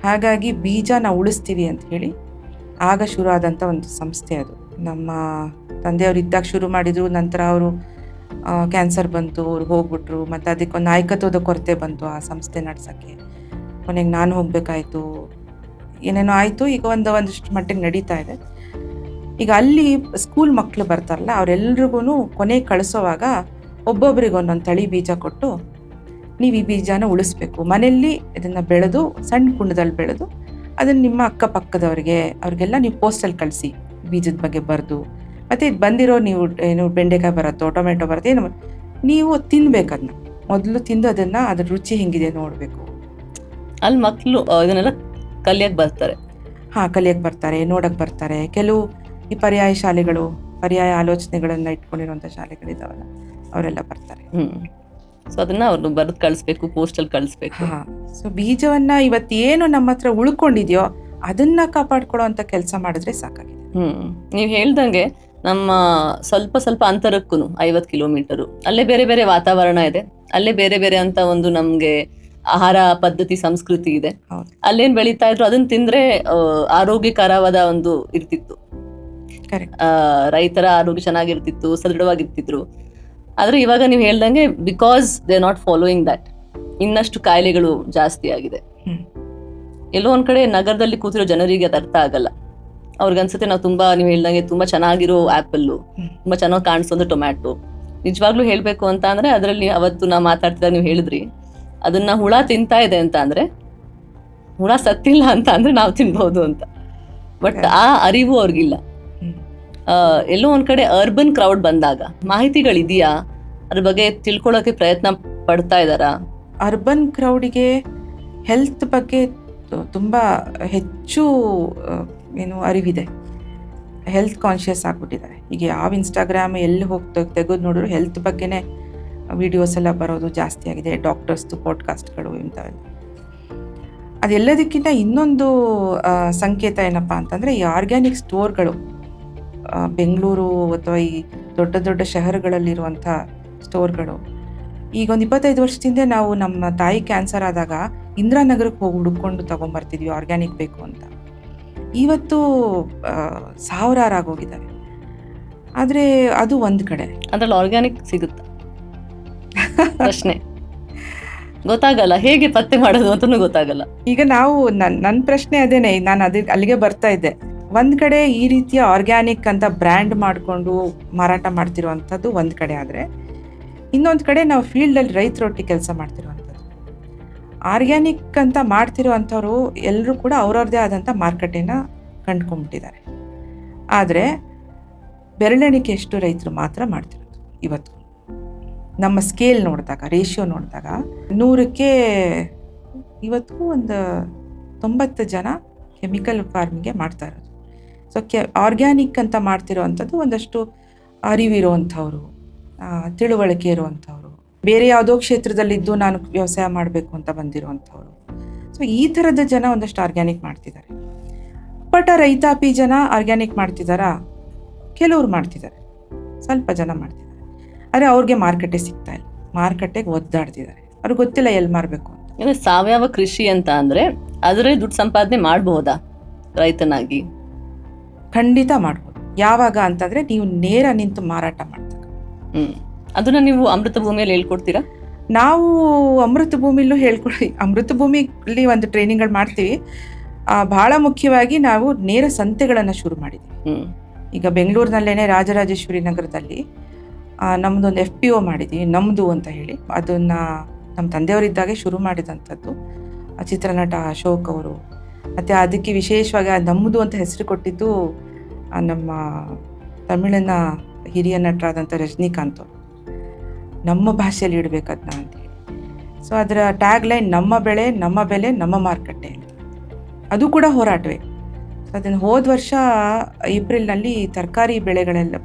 ಹಾಗಾಗಿ ಬೀಜ ನಾವು ಉಳಿಸ್ತೀವಿ ಅಂತ ಹೇಳಿ ಆಗ ಶುರು ಆದಂಥ ಒಂದು ಸಂಸ್ಥೆ ಅದು. ನಮ್ಮ ತಂದೆಯವರು ಇದ್ದಾಗ ಶುರು ಮಾಡಿದರು. ನಂತರ ಅವರು ಕ್ಯಾನ್ಸರ್ ಬಂತು, ಅವ್ರು ಹೋಗ್ಬಿಟ್ರು. ಮತ್ತು ಅದಕ್ಕೊಂದು ನಾಯಕತ್ವದ ಕೊರತೆ ಬಂತು ಆ ಸಂಸ್ಥೆ ನಡೆಸೋಕ್ಕೆ. ಕೊನೆಗೆ ನಾನು ಹೋಗಬೇಕಾಯ್ತು. ಏನೇನೋ ಆಯಿತು, ಈಗ ಒಂದಷ್ಟು ಮಟ್ಟಿಗೆ ನಡೀತಾ ಇದೆ. ಈಗ ಅಲ್ಲಿ ಸ್ಕೂಲ್ ಮಕ್ಕಳು ಬರ್ತಾರಲ್ಲ ಅವರೆಲ್ರಿಗೂ ಕೊನೆ ಕಳಿಸೋವಾಗ ಒಬ್ಬೊಬ್ರಿಗೆ ಒಂದೊಂದು ತಳಿ ಬೀಜ ಕೊಟ್ಟು ನೀವು ಈ ಬೀಜನ ಉಳಿಸ್ಬೇಕು, ಮನೆಯಲ್ಲಿ ಇದನ್ನು ಬೆಳೆದು ಸಣ್ಣ ಕುಂಡದಲ್ಲಿ ಬೆಳೆದು ಅದನ್ನು ನಿಮ್ಮ ಅಕ್ಕಪಕ್ಕದವ್ರಿಗೆ ಅವ್ರಿಗೆಲ್ಲ ನೀವು ಪೋಸ್ಟಲ್ಲಿ ಕಳಿಸಿ ಬೀಜದ ಬಗ್ಗೆ ಬರೆದು, ಮತ್ತು ಇದು ಬಂದಿರೋ ನೀವು ಏನು ಬೆಂಡೆಕಾಯಿ ಬರುತ್ತೋ ಟೊಮೆಟೊ ಬರುತ್ತೆ ಏನು ನೀವು ತಿನ್ಬೇಕು, ಅದನ್ನ ಮೊದಲು ತಿಂದು ಅದನ್ನು ಅದ್ರ ರುಚಿ ಹೆಂಗಿದೆ ನೋಡಬೇಕು. ಅಲ್ಲಿ ಮಕ್ಕಳು ಇದನ್ನೆಲ್ಲ ಕಲಿಯಕ್ಕೆ ಬರ್ತಾರೆ. ಹಾಂ, ಕಲಿಯಕ್ಕೆ ಬರ್ತಾರೆ, ನೋಡಕ್ಕೆ ಬರ್ತಾರೆ. ಕೆಲವು ಈ ಪರ್ಯಾಯ ಶಾಲೆಗಳು, ಪರ್ಯಾಯ ಆಲೋಚನೆಗಳನ್ನು ಇಟ್ಕೊಂಡಿರುವಂಥ ಶಾಲೆಗಳಿದಾವಲ್ಲ ಅವರೆಲ್ಲ ಬರ್ತಾರೆ. ಸೊ ಅದನ್ನ ಅವ್ರು ಬರೆದು ಕಳಿಸ್ಬೇಕು, ಪೋಸ್ಟಲ್ಲಿ ಕಳಿಸ್ಬೇಕು. ಹಾಂ, ಸೊ ಬೀಜವನ್ನು ಇವತ್ತೇನು ನಮ್ಮ ಹತ್ರ ಉಳ್ಕೊಂಡಿದೆಯೋ ಅದನ್ನ ಕಾಪಾಡ್ಕೊಳ್ಳೋ ಅಂಥ ಕೆಲಸ ಮಾಡಿದ್ರೆ ಸಾಕಾಗಿದೆ. ನೀವು ಹೇಳ್ದಂಗೆ ನಮ್ಮ ಸ್ವಲ್ಪ ಸ್ವಲ್ಪ ಅಂತರಕ್ಕೂ 50 ಕಿಲೋಮೀಟರು ಅಲ್ಲೇ ಬೇರೆ ಬೇರೆ ವಾತಾವರಣ ಇದೆ, ಅಲ್ಲೇ ಬೇರೆ ಬೇರೆ ಅಂತ ಒಂದು ನಮ್ಗೆ ಆಹಾರ ಪದ್ಧತಿ ಸಂಸ್ಕೃತಿ ಇದೆ. ಅಲ್ಲೇನ್ ಬೆಳೀತಾ ಇದ್ರು ಅದನ್ನ ತಿಂದ್ರೆ ಆರೋಗ್ಯಕರವಾದ ಒಂದು ಇರ್ತಿತ್ತು. ರೈತರ ಆರೋಗ್ಯ ಚೆನ್ನಾಗಿರ್ತಿತ್ತು, ಸದೃಢವಾಗಿರ್ತಿದ್ರು. ಆದ್ರೆ ಇವಾಗ ನೀವು ಹೇಳ್ದಂಗೆ because they not following that, ಇನ್ನಷ್ಟು ಕಾಯಿಲೆಗಳು ಜಾಸ್ತಿ ಆಗಿದೆ. ಎಲ್ಲೋ ಒಂದ್ ಕಡೆ ನಗರದಲ್ಲಿ ಕೂತಿರೋ ಜನರಿಗೆ ಅದು ಅರ್ಥ ಆಗಲ್ಲ. ಅವ್ರಿಗನ್ಸುತ್ತೆ ನಾವು ತುಂಬಾ, ನೀವು ಹೇಳ್ದಂಗೆ ತುಂಬಾ ಚೆನ್ನಾಗಿರೋ ಆಪಲ್ಲು, ತುಂಬಾ ಚೆನ್ನಾಗಿ ಕಾಣಿಸೋದು ಟೊಮ್ಯಾಟೊ. ನಿಜವಾಗ್ಲೂ ಹೇಳ್ಬೇಕು ಅಂತ ಅಂದ್ರೆ ಅದರಲ್ಲಿ ಅವತ್ತು ನಾವು ಮಾತಾಡ್ತಿದ್ದಾಗ ನೀವು ಹೇಳಿದ್ರಿ ಅದನ್ನ ಹುಳ ತಿಂತಾ ಇದೆ ಅಂತ ಅಂದ್ರೆ, ಹುಳ ಸತ್ತಿಲ್ಲ ಅಂತ ಅಂದ್ರೆ ನಾವು ತಿನ್ಬಹುದು ಅಂತ. ಬಟ್ ಆ ಅರಿವು ಅವ್ರಿಗಿಲ್ಲ. ಎಲ್ಲೋ ಒಂದ್ ಕಡೆ ಅರ್ಬನ್ ಕ್ರೌಡ್ ಬಂದಾಗ ಮಾಹಿತಿಗಳಿದೆಯಾ ಅದ್ರ ಬಗ್ಗೆ ತಿಳ್ಕೊಳ್ಳೋಕೆ ಪ್ರಯತ್ನ ಪಡ್ತಾ ಇದ್ದಾರಾ? ಅರ್ಬನ್ ಕ್ರೌಡಿಗೆ ಹೆಲ್ತ್ ಬಗ್ಗೆ ತುಂಬ ಹೆಚ್ಚು ಏನು ಅರಿವಿದೆ, ಹೆಲ್ತ್ ಕಾನ್ಷಿಯಸ್ ಆಗಿಬಿಟ್ಟಿದ್ದಾರೆ. ಈಗ ಯಾವ ಇನ್ಸ್ಟಾಗ್ರಾಮ್ ಎಲ್ಲಿ ತೆಗೆದು ನೋಡಿದ್ರು ಹೆಲ್ತ್ ಬಗ್ಗೆನೇ ವಿಡಿಯೋಸ್ ಎಲ್ಲ ಬರೋದು ಜಾಸ್ತಿ ಆಗಿದೆ. ಡಾಕ್ಟರ್ಸ್ದು ಪಾಡ್ಕಾಸ್ಟ್ಗಳು ಇಂಥವೆಲ್ಲ. ಅದೆಲ್ಲದಕ್ಕಿಂತ ಇನ್ನೊಂದು ಸಂಕೇತ ಏನಪ್ಪ ಅಂತಂದರೆ ಈ ಆರ್ಗ್ಯಾನಿಕ್ ಸ್ಟೋರ್ಗಳು ಬೆಂಗಳೂರು ಅಥವಾ ಈ ದೊಡ್ಡ ದೊಡ್ಡ ಶಹರಗಳಲ್ಲಿರುವಂಥ ಸ್ಟೋರ್ಗಳು. ಈಗ ಒಂದು 25 ವರ್ಷದಿಂದ ನಾವು ನಮ್ಮ ತಾಯಿ ಕ್ಯಾನ್ಸರ್ ಆದಾಗ ಇಂದಿರಾನಗರಕ್ಕೆ ಹೋಗಿ ಹುಡುಕೊಂಡು ತೊಗೊಂಬರ್ತಿದ್ವಿ ಆರ್ಗ್ಯಾನಿಕ್ ಬೇಕು ಅಂತ. ಇವತ್ತು ಸಾವಿರಾರು ಆಗೋಗಿದ್ದಾವೆ. ಆದರೆ ಅದು ಒಂದು ಕಡೆ. ಅದ್ರಲ್ಲಿ ಆರ್ಗ್ಯಾನಿಕ್ ಸಿಗುತ್ತಾ ಪ್ರಶ್ನೆ ಗೊತ್ತಾಗಲ್ಲ, ಹೇಗೆ ಪತ್ತೆ ಮಾಡೋದು ಅಂತಲೂ ಗೊತ್ತಾಗಲ್ಲ. ಈಗ ನಾವು ನನ್ನ ಪ್ರಶ್ನೆ ಅದೇನೆ, ನಾನು ಅಲ್ಲಿಗೆ ಬರ್ತಾ ಇದ್ದೆ. ಒಂದು ಕಡೆ ಈ ರೀತಿಯ ಆರ್ಗ್ಯಾನಿಕ್ ಅಂತ ಬ್ರ್ಯಾಂಡ್ ಮಾಡಿಕೊಂಡು ಮಾರಾಟ ಮಾಡ್ತಿರುವಂಥದ್ದು ಒಂದು ಕಡೆ ಆದರೆ, ಇನ್ನೊಂದು ಕಡೆ ನಾವು ಫೀಲ್ಡಲ್ಲಿ ರೈತರೊಟ್ಟಿಗೆ ಕೆಲಸ ಮಾಡ್ತಿರುವಂಥದ್ದು. ಆರ್ಗ್ಯಾನಿಕ್ ಅಂತ ಮಾಡ್ತಿರುವಂಥವ್ರು ಎಲ್ಲರೂ ಕೂಡ ಅವ್ರವ್ರದ್ದೇ ಆದಂಥ ಮಾರುಕಟ್ಟೆನ ಕಂಡುಕೊಂಡ್ಬಿಟ್ಟಿದ್ದಾರೆ. ಆದರೆ ಬೆರಳೆಣಿಕೆ ಎಷ್ಟು ರೈತರು ಮಾತ್ರ ಮಾಡ್ತಿರೋದು ಇವತ್ತು. ನಮ್ಮ ಸ್ಕೇಲ್ ನೋಡಿದಾಗ, ರೇಷಿಯೋ ನೋಡಿದಾಗ 100ಕ್ಕೆ ಇವತ್ತು ಒಂದು 90 ಜನ ಕೆಮಿಕಲ್ ಫಾರ್ಮಿಂಗ್ಗೆ ಮಾಡ್ತಾ ಇರೋದು. ಸೊ ಆರ್ಗ್ಯಾನಿಕ್ ಅಂತ ಮಾಡ್ತಿರೋವಂಥದ್ದು ಒಂದಷ್ಟು ಅರಿವಿರುವಂಥವ್ರು, ತಿಳುವಳಿಕೆ ಇರುವಂಥವ್ರು, ಬೇರೆ ಯಾವುದೋ ಕ್ಷೇತ್ರದಲ್ಲಿದ್ದು ನಾನು ವ್ಯವಸಾಯ ಮಾಡಬೇಕು ಅಂತ ಬಂದಿರುವಂಥವ್ರು. ಸೊ ಈ ಥರದ ಜನ ಒಂದಷ್ಟು ಆರ್ಗ್ಯಾನಿಕ್ ಮಾಡ್ತಿದ್ದಾರೆ. ಬಟ್ ರೈತಾಪಿ ಜನ ಆರ್ಗ್ಯಾನಿಕ್ ಮಾಡ್ತಿದ್ದಾರಾ? ಕೆಲವ್ರು ಮಾಡ್ತಿದ್ದಾರೆ, ಸ್ವಲ್ಪ ಜನ ಮಾಡ್ತಿದ್ದಾರೆ. ಆದರೆ ಅವ್ರಿಗೆ ಮಾರುಕಟ್ಟೆ ಸಿಗ್ತಾ ಇಲ್ಲ, ಮಾರುಕಟ್ಟೆಗೆ ಒದ್ದಾಡ್ತಿದ್ದಾರೆ. ಅವ್ರಿಗೆ ಗೊತ್ತಿಲ್ಲ ಎಲ್ಲಿ ಮಾರಬೇಕು ಅಂತ. ಅಂದರೆ ಸಾವಯವ ಕೃಷಿ ಅಂತ ಅಂದರೆ ಅದರಲ್ಲಿ ದುಡ್ಡು ಸಂಪಾದನೆ ಮಾಡಬಹುದಾ ರೈತನಾಗಿ? ಖಂಡಿತ ಮಾಡ್ಬೋದು. ಯಾವಾಗ ಅಂತಂದರೆ ನೀವು ನೇರ ನಿಂತು ಮಾರಾಟ ಮಾಡ್ತಾರೆ. ಅದನ್ನು ನೀವು ಅಮೃತ ಭೂಮಿಯಲ್ಲಿ ಹೇಳ್ಕೊಡ್ತೀರಾ? ನಾವು ಅಮೃತ ಭೂಮಿಲೂ ಅಮೃತ ಭೂಮಿಲಿ ಒಂದು ಟ್ರೈನಿಂಗ್ಗಳು ಮಾಡ್ತೀವಿ. ಬಹಳ ಮುಖ್ಯವಾಗಿ ನಾವು ನೇರ ಸಂತೆಗಳನ್ನು ಶುರು ಮಾಡಿದ್ದೀವಿ. ಈಗ ಬೆಂಗಳೂರಿನಲ್ಲೇ ರಾಜರಾಜೇಶ್ವರಿ ನಗರದಲ್ಲಿ ನಮ್ಮದೊಂದು FPO ಮಾಡಿದ್ದೀವಿ, ನಮ್ಮದು ಅಂತ ಹೇಳಿ. ಅದನ್ನು ನಮ್ಮ ತಂದೆಯವರಿದ್ದಾಗೆ ಶುರು ಮಾಡಿದಂಥದ್ದು. ಚಿತ್ರನಟ ಅಶೋಕ್ ಅವರು. ಮತ್ತು ಅದಕ್ಕೆ ವಿಶೇಷವಾಗಿ ನಮ್ಮದು ಅಂತ ಹೆಸರು ಕೊಟ್ಟಿದ್ದು ನಮ್ಮ ತಮಿಳಿನ ಹಿರಿಯ ನಟರಾದಂಥ ರಜನಿಕಾಂತ್ ಅವರು. ನಮ್ಮ ಭಾಷೆಯಲ್ಲಿ ಇಡಬೇಕದನ್ನ ಅಂತೇಳಿ. ಸೊ ಅದರ ಟ್ಯಾಗ್ ಲೈನ್ ನಮ್ಮ ಬೆಳೆ ನಮ್ಮ ಬೆಲೆ ನಮ್ಮ ಮಾರುಕಟ್ಟೆ ಅಂತ. ಅದು ಕೂಡ ಹೋರಾಟವೇ. ಸೊ ಅದನ್ನು ಹೋದ ವರ್ಷ ಏಪ್ರಿಲ್ನಲ್ಲಿ ತರಕಾರಿ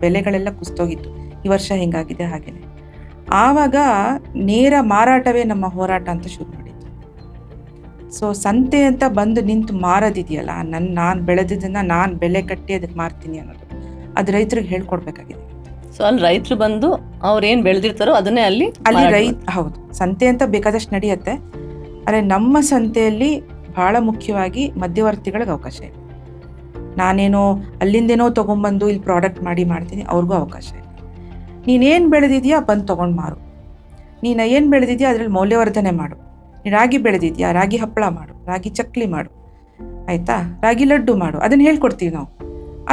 ಬೆಲೆಗಳೆಲ್ಲ ಕುಸಿತೋಗಿತ್ತು. ಈ ವರ್ಷ ಹೆಂಗಾಗಿದೆ ಹಾಗೇನೆ. ಆವಾಗ ನೇರ ಮಾರಾಟವೇ ನಮ್ಮ ಹೋರಾಟ ಅಂತ ಶುರು ಮಾಡಿದ್ದು. ಸೊ ಸಂತೆ ಅಂತ ಬಂದು ನಿಂತು ಮಾರೋದಿದೆಯಲ್ಲ, ನಾನು ಬೆಳೆದಿದ್ದನ್ನು ನಾನು ಬೆಲೆ ಕಟ್ಟಿ ಅದಕ್ಕೆ ಮಾರ್ತೀನಿ ಅನ್ನೋದು, ಅದು ರೈತರಿಗೆ ಹೇಳ್ಕೊಡ್ಬೇಕಾಗಿದೆ. ಸೊ ಅಲ್ಲಿ ರೈತರು ಬಂದು ಅವ್ರೇನು ಬೆಳೆದಿರ್ತಾರೋ ಅದನ್ನೇ ಅಲ್ಲಿ ಹೌದು, ಸಂತೆ ಅಂತ ಬೇಕಾದಷ್ಟು ನಡೆಯುತ್ತೆ. ಆದರೆ ನಮ್ಮ ಸಂತೆಯಲ್ಲಿ ಬಹಳ ಮುಖ್ಯವಾಗಿ ಮಧ್ಯವರ್ತಿಗಳಿಗೆ ಅವಕಾಶ ಇದೆ. ನಾನೇನೋ ಅಲ್ಲಿಂದೇನೋ ತೊಗೊಂಬಂದು ಇಲ್ಲಿ ಪ್ರಾಡಕ್ಟ್ ಮಾಡ್ತೀನಿ, ಅವ್ರಿಗೂ ಅವಕಾಶ ಇಲ್ಲ. ನೀನೇನು ಬೆಳೆದಿದ್ಯಾ ಬಂದು ತೊಗೊಂಡು ಮಾರು. ನೀನು ಏನು ಬೆಳೆದಿದ್ಯಾ ಅದರಲ್ಲಿ ಮೌಲ್ಯವರ್ಧನೆ ಮಾಡು. ನೀನು ರಾಗಿ ಬೆಳೆದಿದ್ಯಾ ರಾಗಿ ಹಪ್ಪಳ ಮಾಡು, ರಾಗಿ ಚಕ್ಲಿ ಮಾಡು, ಆಯಿತಾ. ರಾಗಿ ಲಡ್ಡು ಮಾಡು, ಅದನ್ನು ಹೇಳ್ಕೊಡ್ತೀವಿ ನಾವು.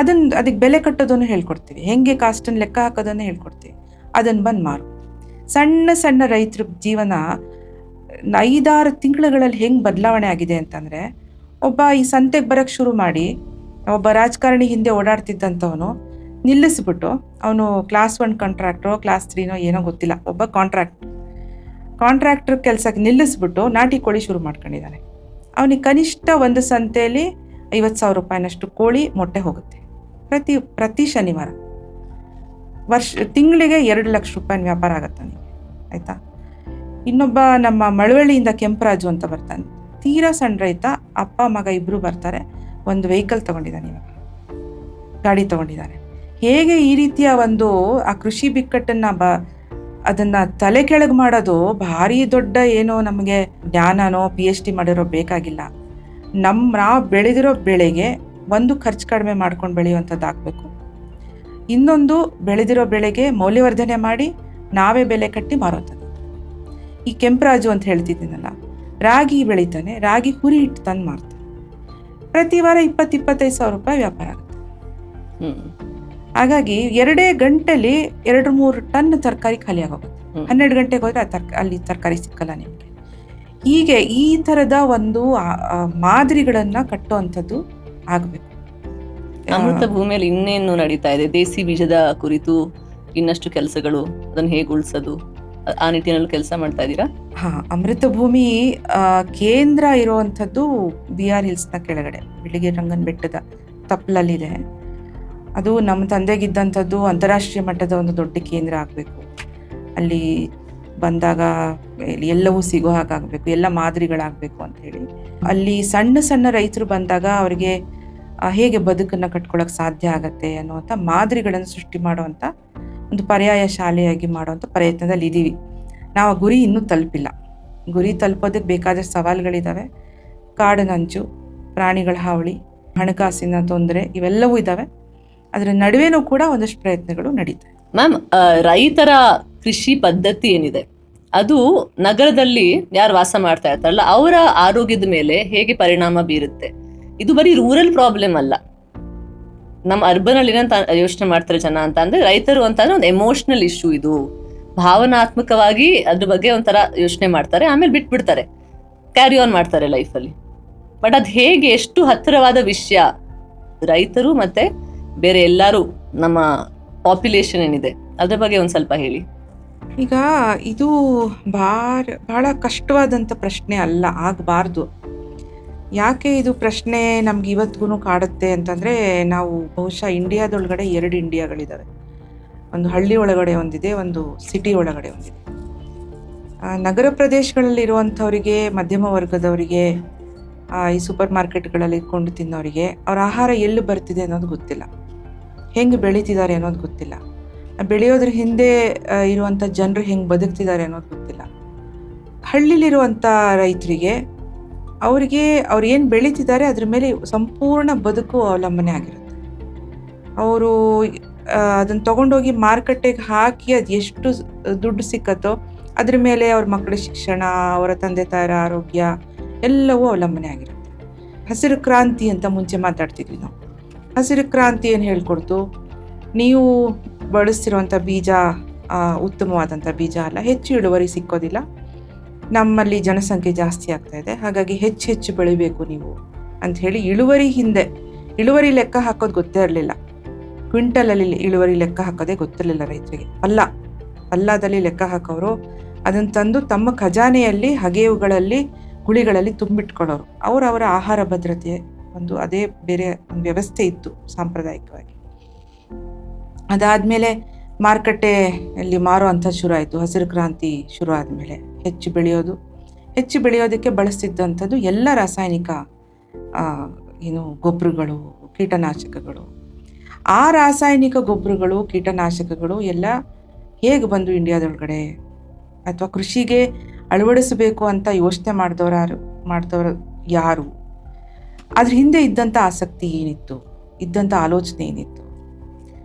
ಅದಕ್ಕೆ ಬೆಲೆ ಕಟ್ಟೋದನ್ನು ಹೇಳ್ಕೊಡ್ತೀವಿ, ಹೆಂಗೆ ಕಾಸ್ಟನ್ನು ಲೆಕ್ಕ ಹಾಕೋದನ್ನು ಹೇಳ್ಕೊಡ್ತೀವಿ. ಅದನ್ನು ಬಂದು ಮಾರು. ಸಣ್ಣ ಸಣ್ಣ ರೈತರ ಜೀವನ 5-6 ತಿಂಗಳುಗಳಲ್ಲಿ ಹೆಂಗೆ ಬದಲಾವಣೆ ಆಗಿದೆ ಅಂತಂದರೆ, ಒಬ್ಬ ಈ ಸಂತೆಗೆ ಬರೋಕ್ಕೆ ಶುರು ಮಾಡಿ ಒಬ್ಬ ರಾಜಕಾರಣಿ ಹಿಂದೆ ಓಡಾಡ್ತಿದ್ದಂಥವನು ನಿಲ್ಲಿಸ್ಬಿಟ್ಟು, ಅವನು ಕ್ಲಾಸ್ 1 ಕಾಂಟ್ರಾಕ್ಟ್ರೋ ಕ್ಲಾಸ್ 3ನೋ ಏನೋ ಗೊತ್ತಿಲ್ಲ, ಒಬ್ಬ ಕಾಂಟ್ರಾಕ್ಟರ್ ಕೆಲಸಕ್ಕೆ ನಿಲ್ಲಿಸ್ಬಿಟ್ಟು ನಾಟಿ ಕೋಳಿ ಶುರು ಮಾಡ್ಕೊಂಡಿದ್ದಾನೆ. ಅವನಿಗೆ ಕನಿಷ್ಠ ಒಂದು ಸಂತೆಯಲ್ಲಿ 50,000 ರೂಪಾಯಿನಷ್ಟು ಕೋಳಿ ಮೊಟ್ಟೆ ಹೋಗುತ್ತೆ ಪ್ರತಿ ಶನಿವಾರ. ತಿಂಗಳಿಗೆ 2 ಲಕ್ಷ ರೂಪಾಯಿ ವ್ಯಾಪಾರ ಆಗುತ್ತೆ ಅವನಿಗೆ, ಆಯಿತಾ. ಇನ್ನೊಬ್ಬ ನಮ್ಮ ಮಳವಳ್ಳಿಯಿಂದ ಕೆಂಪರಾಜು ಅಂತ ಬರ್ತಾನೆ, ತೀರಾ ಸಣ್ಣ ರೈತ, ಅಪ್ಪ ಮಗ ಇಬ್ಬರು ಬರ್ತಾರೆ, ಒಂದು ವೆಹಿಕಲ್ ತೊಗೊಂಡಿದ್ದಾನೆ, ಇವಾಗ ಗಾಡಿ ತೊಗೊಂಡಿದ್ದಾನೆ. ಹೇಗೆ ಈ ರೀತಿಯ ಆ ಕೃಷಿ ಬಿಕ್ಕಟ್ಟನ್ನು ಅದನ್ನು ತಲೆ ಕೆಳಗೆ ಮಾಡೋದು ಭಾರಿ ದೊಡ್ಡ ಏನೋ ನಮಗೆ ಜ್ಞಾನನೋ PhD ಮಾಡಿರೋ ಬೇಕಾಗಿಲ್ಲ. ನಾವು ಬೆಳೆದಿರೋ ಬೆಳೆಗೆ ಒಂದು ಖರ್ಚು ಕಡಿಮೆ ಮಾಡ್ಕೊಂಡು ಬೆಳೆಯುವಂಥದ್ದು ಆಗಬೇಕು, ಇನ್ನೊಂದು ಬೆಳೆದಿರೋ ಬೆಳೆಗೆ ಮೌಲ್ಯವರ್ಧನೆ ಮಾಡಿ ನಾವೇ ಬೆಲೆ ಕಟ್ಟಿ ಮಾರೋಂಥದ್ದು. ಈ ಕೆಂಪರಾಜು ಅಂತ ಹೇಳ್ತಿದ್ದೀನಲ್ಲ, ರಾಗಿ ಬೆಳೀತಾನೆ, ರಾಗಿ ಹುರಿ ಹಿಟ್ಟು ತಂದು ಮಾರ್ತಾನೆ, ಪ್ರತಿ ವಾರ 20-25 ರೂಪಾಯಿ ವ್ಯಾಪಾರ ಆಗುತ್ತೆ. ಹಾಗಾಗಿ 2 ಗಂಟೆಲಿ 2-3 ಟನ್ ತರಕಾರಿ ಖಾಲಿ ಆಗೋಗುತ್ತೆ. 12 ಗಂಟೆಗೆ ಹೋದ್ರೆ ಅಲ್ಲಿ ತರಕಾರಿ ಸಿಕ್ಕಲ್ಲ ನಿಮಗೆ. ಹೀಗೆ ಈ ಥರದ ಮಾದರಿಗಳನ್ನು ಕಟ್ಟುವಂಥದ್ದು ಆಗಬೇಕು. ಅಮೃತ ಭೂಮಿಯಲ್ಲಿ ಇನ್ನೇನು ನಡೀತಾ ಇದೆ? ದೇಸಿ ಬೀಜದ ಕುರಿತು ಇನ್ನಷ್ಟು ಕೆಲಸಗಳು, ಅದನ್ನು ಹೇಗೆ ಉಳಿಸೋದು, ಆ ನಿಟ್ಟಿನಲ್ಲಿ ಕೆಲಸ ಮಾಡ್ತಾ ಇದ್ದೀರಾ? ಅಮೃತ ಭೂಮಿ ಕೇಂದ್ರ ಇರುವಂಥದ್ದು BR ಹಿಲ್ಸ್ನ ಕೆಳಗಡೆ ಬಿಳಿಗಿರಿ ರಂಗನ ಬೆಟ್ಟದ ತಪ್ಪಲಲ್ಲಿದೆ. ಅದು ನಮ್ಮ ತಂದೆಗಿದ್ದಂಥದ್ದು ಅಂತಾರಾಷ್ಟ್ರೀಯ ಮಟ್ಟದ ಒಂದು ದೊಡ್ಡ ಕೇಂದ್ರ ಆಗಬೇಕು. ಅಲ್ಲಿ ಬಂದಾಗ ಎಲ್ಲವೂ ಸಿಗೋ ಹಾಗಾಗಬೇಕು, ಎಲ್ಲ ಮಾದರಿಗಳಾಗಬೇಕು ಅಂಥೇಳಿ. ಅಲ್ಲಿ ಸಣ್ಣ ಸಣ್ಣ ರೈತರು ಬಂದಾಗ ಅವರಿಗೆ ಹೇಗೆ ಬದುಕನ್ನು ಕಟ್ಕೊಳ್ಳೋಕೆ ಸಾಧ್ಯ ಆಗತ್ತೆ ಅನ್ನುವಂಥ ಮಾದರಿಗಳನ್ನು ಸೃಷ್ಟಿ ಮಾಡುವಂಥ ಒಂದು ಪರ್ಯಾಯ ಶಾಲೆಯಾಗಿ ಮಾಡುವಂಥ ಪ್ರಯತ್ನದಲ್ಲಿ ಇದ್ದೀವಿ. ನಾವು ಗುರಿ ಇನ್ನೂ ತಲುಪಿಲ್ಲ. ಗುರಿ ತಲುಪೋದಕ್ಕೆ ಬೇಕಾದಷ್ಟು ಸವಾಲುಗಳಿದ್ದಾವೆ. ಕಾಡಿನಂಚು, ಪ್ರಾಣಿಗಳ ಹಾವಳಿ, ಹಣಕಾಸಿನ ತೊಂದರೆ, ಇವೆಲ್ಲವೂ ಇದ್ದಾವೆ. ಅದರ ನಡುವೆನೂ ಕೂಡ ಒಂದಷ್ಟು ಪ್ರಯತ್ನಗಳು ನಡೀತವೆ. ಮ್ಯಾಮ್, ರೈತರ ಕೃಷಿ ಪದ್ಧತಿ ಏನಿದೆ ಅದು ನಗರದಲ್ಲಿ ಯಾರು ವಾಸ ಮಾಡ್ತಾ ಇರ್ತಾರಲ್ಲ ಅವರ ಆರೋಗ್ಯದ ಮೇಲೆ ಹೇಗೆ ಪರಿಣಾಮ ಬೀರುತ್ತೆ? ಇದು ಬರೀ ರೂರಲ್ ಪ್ರಾಬ್ಲಮ್ ಅಲ್ಲ, ನಮ್ಮ ಅರ್ಬನ್ ಅಲ್ಲಿ ಏನಂತ ಯೋಚನೆ ಮಾಡ್ತಾರೆ ಜನ ಅಂತ ಅಂದ್ರೆ, ರೈತರು ಅಂತಂದ್ರೆ ಒಂದು ಎಮೋಷನಲ್ ಇಶ್ಯೂ, ಇದು ಭಾವನಾತ್ಮಕವಾಗಿ ಅದ್ರ ಬಗ್ಗೆ ಒಂಥರ ಯೋಚನೆ ಮಾಡ್ತಾರೆ, ಆಮೇಲೆ ಬಿಟ್ಬಿಡ್ತಾರೆ, ಕ್ಯಾರಿ ಆನ್ ಮಾಡ್ತಾರೆ ಲೈಫಲ್ಲಿ. ಬಟ್ ಅದು ಹೇಗೆ, ಎಷ್ಟು ಹತ್ತಿರವಾದ ವಿಷಯ ರೈತರು ಮತ್ತೆ ಬೇರೆ ಎಲ್ಲರೂ ನಮ್ಮ ಪಾಪ್ಯುಲೇಷನ್ ಏನಿದೆ ಅದ್ರ ಬಗ್ಗೆ ಒಂದು ಸ್ವಲ್ಪ ಹೇಳಿ. ಈಗ ಇದು ಬಹಳ ಕಷ್ಟವಾದಂಥ ಪ್ರಶ್ನೆ ಅಲ್ಲ, ಆಗಬಾರ್ದು. ಯಾಕೆ ಇದು ಪ್ರಶ್ನೆ ನಮ್ಗೆ ಇವತ್ತಿಗೂ ಕಾಡುತ್ತೆ ಅಂತಂದರೆ, ನಾವು ಬಹುಶಃ ಇಂಡಿಯಾದೊಳಗಡೆ 2 ಇಂಡಿಯಾಗಳಿದ್ದಾವೆ. ಒಂದು ಹಳ್ಳಿ ಒಳಗಡೆ ಒಂದಿದೆ, ಒಂದು ಸಿಟಿ ಒಳಗಡೆ ಒಂದಿದೆ. ನಗರ ಪ್ರದೇಶಗಳಲ್ಲಿರುವಂಥವರಿಗೆ, ಮಧ್ಯಮ ವರ್ಗದವರಿಗೆ, ಈ ಸೂಪರ್ ಮಾರ್ಕೆಟ್ಗಳಲ್ಲಿ ಕೊಂಡು ತಿನ್ನೋರಿಗೆ ಅವ್ರ ಆಹಾರ ಎಲ್ಲಿ ಬರ್ತಿದೆ ಅನ್ನೋದು ಗೊತ್ತಿಲ್ಲ, ಹೆಂಗೆ ಬೆಳೀತಿದ್ದಾರೆ ಅನ್ನೋದು ಗೊತ್ತಿಲ್ಲ, ಬೆಳೆಯೋದ್ರ ಹಿಂದೆ ಇರುವಂಥ ಜನರು ಹೆಂಗೆ ಬದುಕ್ತಿದ್ದಾರೆ ಅನ್ನೋದು ಗೊತ್ತಿಲ್ಲ. ಹಳ್ಳಿಲಿರುವಂಥ ರೈತರಿಗೆ ಅವ್ರು ಏನು ಬೆಳೀತಿದ್ದಾರೆ ಅದ್ರ ಮೇಲೆ ಸಂಪೂರ್ಣ ಬದುಕು ಅವಲಂಬನೆ ಆಗಿರುತ್ತೆ. ಅವರು ಅದನ್ನು ತೊಗೊಂಡೋಗಿ ಮಾರುಕಟ್ಟೆಗೆ ಹಾಕಿ ಅದು ಎಷ್ಟು ದುಡ್ಡು ಸಿಕ್ಕತ್ತೋ ಅದ್ರ ಮೇಲೆ ಅವ್ರ ಮಕ್ಕಳ ಶಿಕ್ಷಣ, ಅವರ ತಂದೆ ತಾಯರ ಆರೋಗ್ಯ ಎಲ್ಲವೂ ಅವಲಂಬನೆ ಆಗಿರುತ್ತೆ. ಹಸಿರು ಕ್ರಾಂತಿ ಅಂತ ಮುಂಚೆ ಮಾತಾಡ್ತಿದ್ವಿ ನಾವು. ಹಸಿರು ಕ್ರಾಂತಿ ಏನು ಹೇಳ್ಕೊಡ್ತು, ನೀವು ಬಳಸ್ತಿರುವಂಥ ಬೀಜ ಉತ್ತಮವಾದಂಥ ಬೀಜ ಅಲ್ಲ, ಹೆಚ್ಚು ಇಳುವರಿ ಸಿಕ್ಕೋದಿಲ್ಲ, ನಮ್ಮಲ್ಲಿ ಜನಸಂಖ್ಯೆ ಜಾಸ್ತಿ ಆಗ್ತಾ ಇದೆ, ಹಾಗಾಗಿ ಹೆಚ್ಚು ಬೆಳಿಬೇಕು ನೀವು ಅಂಥೇಳಿ ಇಳುವರಿ ಲೆಕ್ಕ ಹಾಕೋದು ಗೊತ್ತೇ ಇರಲಿಲ್ಲ. ಕ್ವಿಂಟಲಲ್ಲಿ ಇಳುವರಿ ಲೆಕ್ಕ ಹಾಕೋದೇ ಗೊತ್ತಿರಲಿಲ್ಲ ರೈತರಿಗೆ. ಪಲ್ಲದಲ್ಲಿ ಲೆಕ್ಕ ಹಾಕೋರು ಅದನ್ನು ತಂದು ತಮ್ಮ ಖಜಾನೆಯಲ್ಲಿ ಹಗೆಯುಗಳಲ್ಲಿ ಗುಳಿಗಳಲ್ಲಿ ತುಂಬಿಟ್ಕೊಳ್ಳೋರು. ಅವರ ಆಹಾರ ಭದ್ರತೆ ಅದೇ ಬೇರೆ ಒಂದು ವ್ಯವಸ್ಥೆ ಇತ್ತು ಸಾಂಪ್ರದಾಯಿಕವಾಗಿ. ಅದಾದಮೇಲೆ ಮಾರುಕಟ್ಟೆಯಲ್ಲಿ ಮಾರೋ ಅಂಥ ಶುರು ಆಯಿತು. ಹಸಿರು ಕ್ರಾಂತಿ ಶುರು ಆದಮೇಲೆ ಹೆಚ್ಚು ಬೆಳೆಯೋದಕ್ಕೆ ಬಳಸ್ತಿದ್ದಂಥದ್ದು ಎಲ್ಲ ರಾಸಾಯನಿಕ ಗೊಬ್ಬರಗಳು, ಕೀಟನಾಶಕಗಳು. ಆ ರಾಸಾಯನಿಕ ಗೊಬ್ಬರಗಳು, ಕೀಟನಾಶಕಗಳು ಎಲ್ಲ ಹೇಗೆ ಬಂದು ಇಂಡಿಯಾದೊಳಗಡೆ, ಅಥವಾ ಕೃಷಿಗೆ ಅಳವಡಿಸಬೇಕು ಅಂತ ಯೋಚನೆ ಮಾಡಿದವರು ಯಾರು, ಅದ್ರ ಹಿಂದೆ ಇದ್ದಂಥ ಆಸಕ್ತಿ ಏನಿತ್ತು, ಇದ್ದಂಥ ಆಲೋಚನೆ ಏನಿತ್ತು?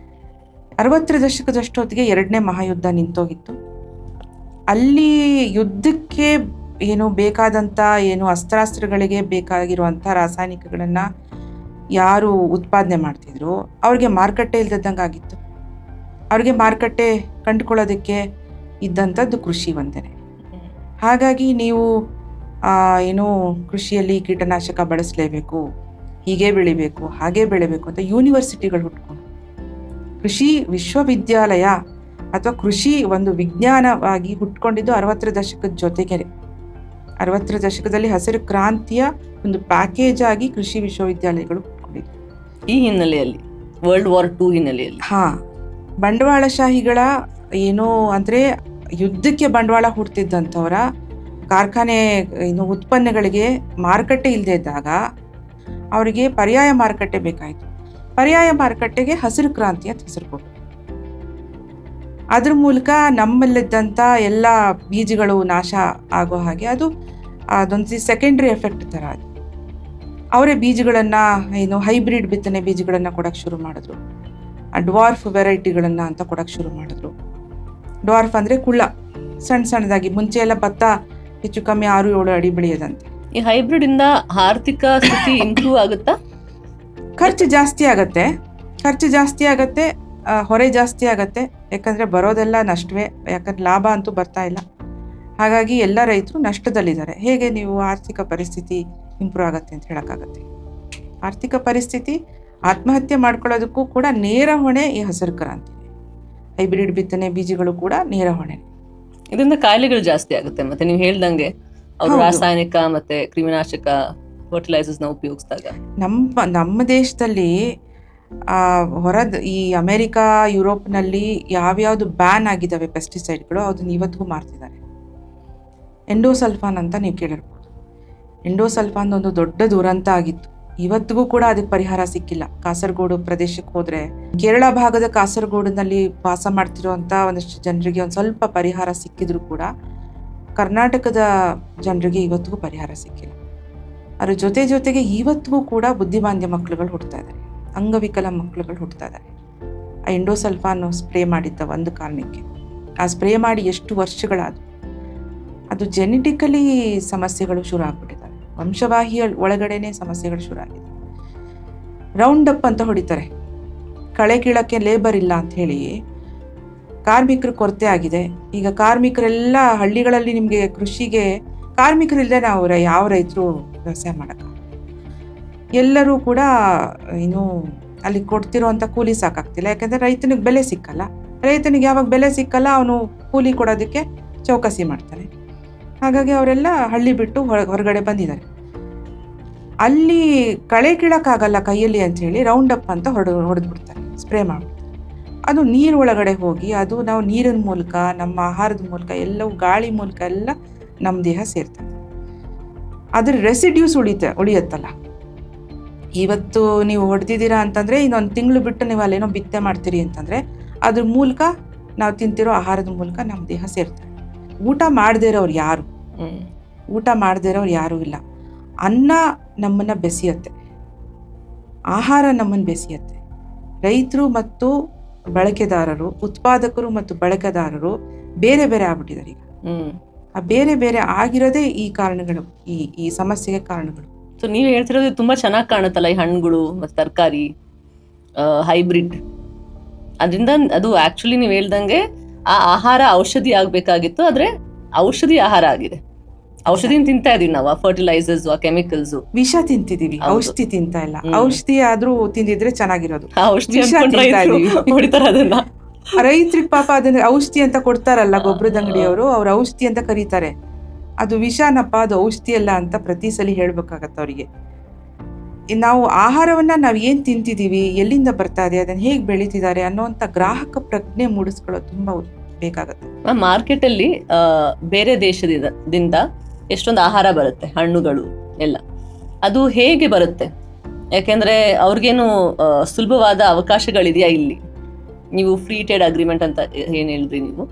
60ರ ದಶಕದಷ್ಟೊತ್ತಿಗೆ 2ನೇ ಮಹಾಯುದ್ಧ ನಿಂತೋಗಿತ್ತು. ಅಲ್ಲಿ ಯುದ್ಧಕ್ಕೆ ಏನು ಬೇಕಾದಂಥ ಏನು ಅಸ್ತ್ರಾಸ್ತ್ರಗಳಿಗೆ ಬೇಕಾಗಿರುವಂಥ ರಾಸಾಯನಿಕಗಳನ್ನು ಯಾರು ಉತ್ಪಾದನೆ ಮಾಡ್ತಿದ್ರು ಅವ್ರಿಗೆ ಮಾರುಕಟ್ಟೆ ಇಲ್ದಿದ್ದಂಗೆ ಆಗಿತ್ತು. ಅವ್ರಿಗೆ ಮಾರುಕಟ್ಟೆ ಕಂಡುಕೊಳ್ಳೋದಕ್ಕೆ ಇದ್ದಂಥದ್ದು ಕೃಷಿ ಒಂದೇ. ಹಾಗಾಗಿ ನೀವು ಏನು ಕೃಷಿಯಲ್ಲಿ ಕೀಟನಾಶಕ ಬಳಸಲೇಬೇಕು, ಹೀಗೆ ಬೆಳಿಬೇಕು, ಹಾಗೆ ಬೆಳಿಬೇಕು ಅಂತ ಯೂನಿವರ್ಸಿಟಿಗಳು ಹುಟ್ಕೊಂಡು ಕೃಷಿ ವಿಶ್ವವಿದ್ಯಾಲಯ ಅಥವಾ ಕೃಷಿ ಒಂದು ವಿಜ್ಞಾನವಾಗಿ ಹುಟ್ಕೊಂಡಿದ್ದು 60ರ ದಶಕದ ಜೊತೆಗೆ. 60ರ ದಶಕದಲ್ಲಿ ಹಸಿರು ಕ್ರಾಂತಿಯ ಒಂದು ಪ್ಯಾಕೇಜ್ ಆಗಿ ಕೃಷಿ ವಿಶ್ವವಿದ್ಯಾಲಯಗಳು ಹುಟ್ಕೊಂಡಿದ್ವು. ಈ ಹಿನ್ನೆಲೆಯಲ್ಲಿ World War II ಹಿನ್ನೆಲೆಯಲ್ಲಿ ಬಂಡವಾಳಶಾಹಿಗಳ ಏನು ಅಂದರೆ ಯುದ್ಧಕ್ಕೆ ಬಂಡವಾಳ ಹುಡ್ತಿದ್ದಂಥವರ ಕಾರ್ಖಾನೆ ಉತ್ಪನ್ನಗಳಿಗೆ ಮಾರುಕಟ್ಟೆ ಇಲ್ಲದೆ ಇದ್ದಾಗ ಅವರಿಗೆ ಪರ್ಯಾಯ ಮಾರುಕಟ್ಟೆ ಬೇಕಾಯಿತು. ಪರ್ಯಾಯ ಮಾರುಕಟ್ಟೆಗೆ ಹಸಿರು ಕ್ರಾಂತಿ ಅಂತ ಹೆಸರು ಕೊಟ್ಟರು. ಅದ್ರ ಮೂಲಕ ನಮ್ಮಲ್ಲಿದ್ದಂಥ ಎಲ್ಲ ಬೀಜಗಳು ನಾಶ ಆಗೋ ಹಾಗೆ ಅದೊಂದು ಸೆಕೆಂಡ್ರಿ ಎಫೆಕ್ಟ್ ಥರ ಅದು. ಅವರೇ ಬೀಜಗಳನ್ನು ಹೈಬ್ರಿಡ್ ಬಿತ್ತನೆ ಬೀಜಗಳನ್ನು ಕೊಡೋಕ್ಕೆ ಶುರು ಮಾಡಿದ್ರು. ಡ್ವಾರ್ಫ್ ವೆರೈಟಿಗಳನ್ನು ಅಂತ ಕೊಡೋಕ್ಕೆ ಶುರು ಮಾಡಿದ್ರು. ಡ್ವಾರ್ಫ್ ಅಂದರೆ ಕುಳ್ಳ, ಸಣ್ಣದಾಗಿ. ಮುಂಚೆ ಎಲ್ಲ ಭತ್ತ ಹೆಚ್ಚು ಕಮ್ಮಿ 6-7 ಅಡಿ ಬೆಳೆಯೋದಂತೆ. ಈ ಹೈಬ್ರಿಡ್ ಇಂದ ಆರ್ಥಿಕ ಸ್ಥಿತಿ ಇಂಪ್ರೂವ್ ಆಗುತ್ತಾ? ಖರ್ಚು ಜಾಸ್ತಿ ಆಗತ್ತೆ, ಹೊರೆ ಜಾಸ್ತಿ ಆಗತ್ತೆ. ಯಾಕಂದರೆ ಬರೋದೆಲ್ಲ ನಷ್ಟವೇ, ಯಾಕಂದ್ರೆ ಲಾಭ ಅಂತೂ ಬರ್ತಾ ಇಲ್ಲ. ಹಾಗಾಗಿ ಎಲ್ಲ ರೈತರು ನಷ್ಟದಲ್ಲಿದ್ದಾರೆ. ಹೇಗೆ ನೀವು ಆರ್ಥಿಕ ಪರಿಸ್ಥಿತಿ ಇಂಪ್ರೂವ್ ಆಗುತ್ತೆ ಅಂತ ಹೇಳೋಕ್ಕಾಗತ್ತೆ? ಆರ್ಥಿಕ ಪರಿಸ್ಥಿತಿ ಆತ್ಮಹತ್ಯೆ ಮಾಡ್ಕೊಳ್ಳೋದಕ್ಕೂ ಕೂಡ ನೇರ ಹೊಣೆ ಈ ಹಸಿರು ಕ್ರಾಂತಿ. ಹೈಬ್ರಿಡ್ ಬಿತ್ತನೆ ಬೀಜಗಳು ಕೂಡ ನೇರ ಹೊಣೆ. ಇದರಿಂದ ಕಾಯಿಲೆಗಳು ಜಾಸ್ತಿ ಆಗುತ್ತೆ. ಮತ್ತೆ ನೀವು ಹೇಳ್ದಂಗೆ ಅವರು ರಾಸಾಯನಿಕ ಮತ್ತೆ ಕ್ರಿಮಿನಾಶಕ ಫರ್ಟಿಲೈಸರ್ಸ್ ನ ಉಪಯೋಗಿಸಿದಾಗ ನಮ್ಮ ದೇಶದಲ್ಲಿ ಈ ಅಮೆರಿಕಾ, ಯುರೋಪ್ನಲ್ಲಿ ಯಾವ್ಯಾವುದು ಬ್ಯಾನ್ ಆಗಿದ್ದಾವೆ ಪೆಸ್ಟಿಸೈಡ್ಗಳು ಅದನ್ನ ಇವತ್ತಿಗೂ ಮಾರ್ತಿದ್ದಾರೆ. ಎಂಡೋಸಲ್ಫಾನ್ ಅಂತ ನೀವು ಕೇಳಿರ್ಬೋದು. ಎಂಡೋಸಲ್ಫಾನ್ ಒಂದು ದೊಡ್ಡ ದುರಂತ ಆಗಿತ್ತು. ಇವತ್ತಿಗೂ ಕೂಡ ಅದಕ್ಕೆ ಪರಿಹಾರ ಸಿಕ್ಕಿಲ್ಲ. ಕಾಸರಗೋಡು ಪ್ರದೇಶಕ್ಕೆ ಹೋದರೆ, ಕೇರಳ ಭಾಗದ ಕಾಸರಗೋಡಿನಲ್ಲಿ ವಾಸ ಮಾಡ್ತಿರುವಂಥ ಒಂದಷ್ಟು ಜನರಿಗೆ ಒಂದು ಸ್ವಲ್ಪ ಪರಿಹಾರ ಸಿಕ್ಕಿದ್ರು ಕೂಡ ಕರ್ನಾಟಕದ ಜನರಿಗೆ ಇವತ್ತಿಗೂ ಪರಿಹಾರ ಸಿಕ್ಕಿಲ್ಲ. ಅದ್ರ ಜೊತೆಗೆ ಇವತ್ತಿಗೂ ಕೂಡ ಬುದ್ಧಿಮಾಂದ್ಯ ಮಕ್ಕಳುಗಳು ಹುಡ್ತಾ ಇದ್ದಾರೆ, ಅಂಗವಿಕಲ ಮಕ್ಕಳುಗಳು ಹುಡ್ತಾ ಇದ್ದಾರೆ. ಆ ಎಂಡೋಸಲ್ಫಾನ್ ಸ್ಪ್ರೇ ಮಾಡಿದ್ದ ಒಂದು ಕಾರಣಕ್ಕೆ. ಆ ಸ್ಪ್ರೇ ಮಾಡಿ ಎಷ್ಟು ವರ್ಷಗಳಾದವು. ಅದು ಜೆನೆಟಿಕಲಿ ಸಮಸ್ಯೆಗಳು ಶುರು ಆಗ್ಬಿಟ್ಟಿದ್ದಾರೆ. ವಂಶವಾಹಿಯ ಒಳಗಡೆನೆ ಸಮಸ್ಯೆಗಳು ಶುರು ಆಗಿದೆ. ರೌಂಡ್ ಅಪ್ ಅಂತ ಹೊಡಿತಾರೆ. ಕಳೆ ಕೀಳಕ್ಕೆ ಲೇಬರ್ ಇಲ್ಲ ಅಂತ ಹೇಳಿ ಕಾರ್ಮಿಕರ ಕೊರತೆ ಆಗಿದೆ. ಈಗ ಕಾರ್ಮಿಕರೆಲ್ಲ ಹಳ್ಳಿಗಳಲ್ಲಿ ನಿಮಗೆ ಕೃಷಿಗೆ ಕಾರ್ಮಿಕರಿಲ್ಲದೆ ನಾವು ಯಾವ ರೈತರು ವ್ಯವಸಾಯ ಮಾಡೋಕ್ಕ. ಎಲ್ಲರೂ ಕೂಡ ಅಲ್ಲಿ ಕೊಡ್ತಿರೋಂಥ ಕೂಲಿ ಸಾಕಾಗ್ತಿಲ್ಲ. ಯಾಕಂದರೆ ರೈತನಿಗೆ ಬೆಲೆ ಸಿಕ್ಕಲ್ಲ. ರೈತನಿಗೆ ಯಾವಾಗ ಬೆಲೆ ಸಿಕ್ಕಲ್ಲ ಅವನು ಕೂಲಿ ಕೊಡೋದಕ್ಕೆ ಚೌಕಸಿ ಮಾಡ್ತಾನೆ. ಹಾಗಾಗಿ ಅವರೆಲ್ಲ ಹಳ್ಳಿ ಬಿಟ್ಟು ಹೊರಗಡೆ ಬಂದಿದ್ದಾರೆ. ಅಲ್ಲಿ ಕಳೆ ಕೀಳಕ್ಕಾಗಲ್ಲ ಕೈಯಲ್ಲಿ ಅಂಥೇಳಿ ರೌಂಡ್ ಅಪ್ ಅಂತ ಹೊಡೆದ್ಬಿಡ್ತಾರೆ, ಸ್ಪ್ರೇ ಮಾಡ್ಬಿಡ್ತಾರೆ. ಅದು ನೀರು ಒಳಗಡೆ ಹೋಗಿ ಅದು ನಾವು ನೀರಿನ ಮೂಲಕ, ನಮ್ಮ ಆಹಾರದ ಮೂಲಕ, ಎಲ್ಲವೂ ಗಾಳಿ ಮೂಲಕ ಎಲ್ಲ ನಮ್ಮ ದೇಹ ಸೇರ್ತದೆ. ಅದ್ರ ರೆಸಿಡ್ಯೂಸ್ ಉಳಿಯತ್ತಲ್ಲ. ಇವತ್ತು ನೀವು ಹೊಡೆದಿದ್ದೀರಾ ಅಂತಂದರೆ ಇನ್ನೊಂದು ತಿಂಗಳು ಬಿಟ್ಟು ನೀವು ಅಲ್ಲೇನೋ ಬಿತ್ತೆ ಮಾಡ್ತೀರಿ ಅಂತಂದರೆ ಅದ್ರ ಮೂಲಕ ನಾವು ತಿಂತಿರೋ ಆಹಾರದ ಮೂಲಕ ನಮ್ಮ ದೇಹ ಸೇರ್ತದೆ. ಊಟ ಮಾಡದೇ ಇರೋರು ಯಾರೂ ಇಲ್ಲ. ಅನ್ನ ನಮ್ಮನ್ನು ಬೆಸೆಯುತ್ತೆ, ಆಹಾರ ನಮ್ಮನ್ನು ಬೆಸೆಯುತ್ತೆ. ರೈತರು ಮತ್ತು ಬಳಕೆದಾರರು, ಉತ್ಪಾದಕರು ಮತ್ತು ಬಳಕೆದಾರರು ಬೇರೆ ಬೇರೆ ಆಗ್ಬಿಟ್ಟಿದ್ದಾರೆ ಈಗ. ಆ ಬೇರೆ ಬೇರೆ ಆಗಿರೋದೇ ಈ ಕಾರಣಗಳು, ಈ ಸಮಸ್ಯೆಗೆ ಕಾರಣಗಳು. ಸೊ ನೀವು ಹೇಳ್ತಿರೋದು ತುಂಬಾ ಚೆನ್ನಾಗಿ ಕಾಣುತ್ತಲ್ಲ, ಈ ಹಣ್ಣುಗಳು ಮತ್ತು ತರಕಾರಿ ಹೈಬ್ರಿಡ್. ಅದರಿಂದ ಅದು ಆಕ್ಚುಲಿ ನೀವು ಹೇಳ್ದಂಗೆ ಆ ಆಹಾರ ಔಷಧಿ ಆಗ್ಬೇಕಾಗಿತ್ತು, ಆದ್ರೆ ಔಷಧಿ ಆಹಾರ ಆಗಿದೆ. ಔಷಧಿನ ತಿಂತಾ ಇದೀವಿ ನಾವು, ಫರ್ಟಿಲೈಸರ್ಸ್, ಕೆಮಿಕಲ್ಸ್. ವಿಷ ತಿಂತಿದೀವಿ, ಔಷಧಿ ತಿಂತಾ ಇಲ್ಲ. ಔಷಧಿ ಆದ್ರೂ ತಿಂದಿದ್ರೆ ಚೆನ್ನಾಗಿರೋದು. ರೈತರಿಗೆ ಪಾಪ ಅದನ್ನ ಔಷಧಿ ಅಂತ ಕೊಡ್ತಾರಲ್ಲ ಗೊಬ್ಬರದ ಅಂಗಡಿಯವರು, ಅವ್ರ ಔಷಧಿ ಅಂತ ಕರೀತಾರೆ. ಅದು ವಿಷನಪ್ಪ, ಅದು ಔಷಧಿ ಅಲ್ಲ ಅಂತ ಪ್ರತಿ ಸಲ ಹೇಳ್ಬೇಕಾಗತ್ತೆ ಅವರಿಗೆ. ನಾವು ಆಹಾರವನ್ನ ನಾವು ಏನ್ ತಿಂತಿದೀವಿ, ಎಲ್ಲಿಂದ ಬರ್ತಾ ಇದೆ, ಅದನ್ನ ಹೇಗೆ ಬೆಳೀತಿದ್ದಾರೆ ಅನ್ನೋಂಥ ಗ್ರಾಹಕ ಪ್ರಜ್ಞೆ ಮೂಡಿಸ್ಕೊಳ್ಳೋದು ತುಂಬಾ ಬೇಕಾಗತ್ತೆ. ಮಾರ್ಕೆಟ್ ಅಲ್ಲಿ ಬೇರೆ ದೇಶದಿಂದ ಎಷ್ಟೊಂದು ಆಹಾರ ಬರುತ್ತೆ, ಹಣ್ಣುಗಳು ಎಲ್ಲ. ಅದು ಹೇಗೆ ಬರುತ್ತೆ? ಯಾಕೆಂದ್ರೆ ಅವ್ರಿಗೇನು ಸುಲಭವಾದ ಅವಕಾಶಗಳಿದೆಯಾ ಇಲ್ಲಿ? ನೀವು ಫ್ರೀ ಟ್ರೇಡ್ ಅಗ್ರಿಮೆಂಟ್ ಅಂತ ಏನ್ ಹೇಳಿದ್ರಿ ನೀವು,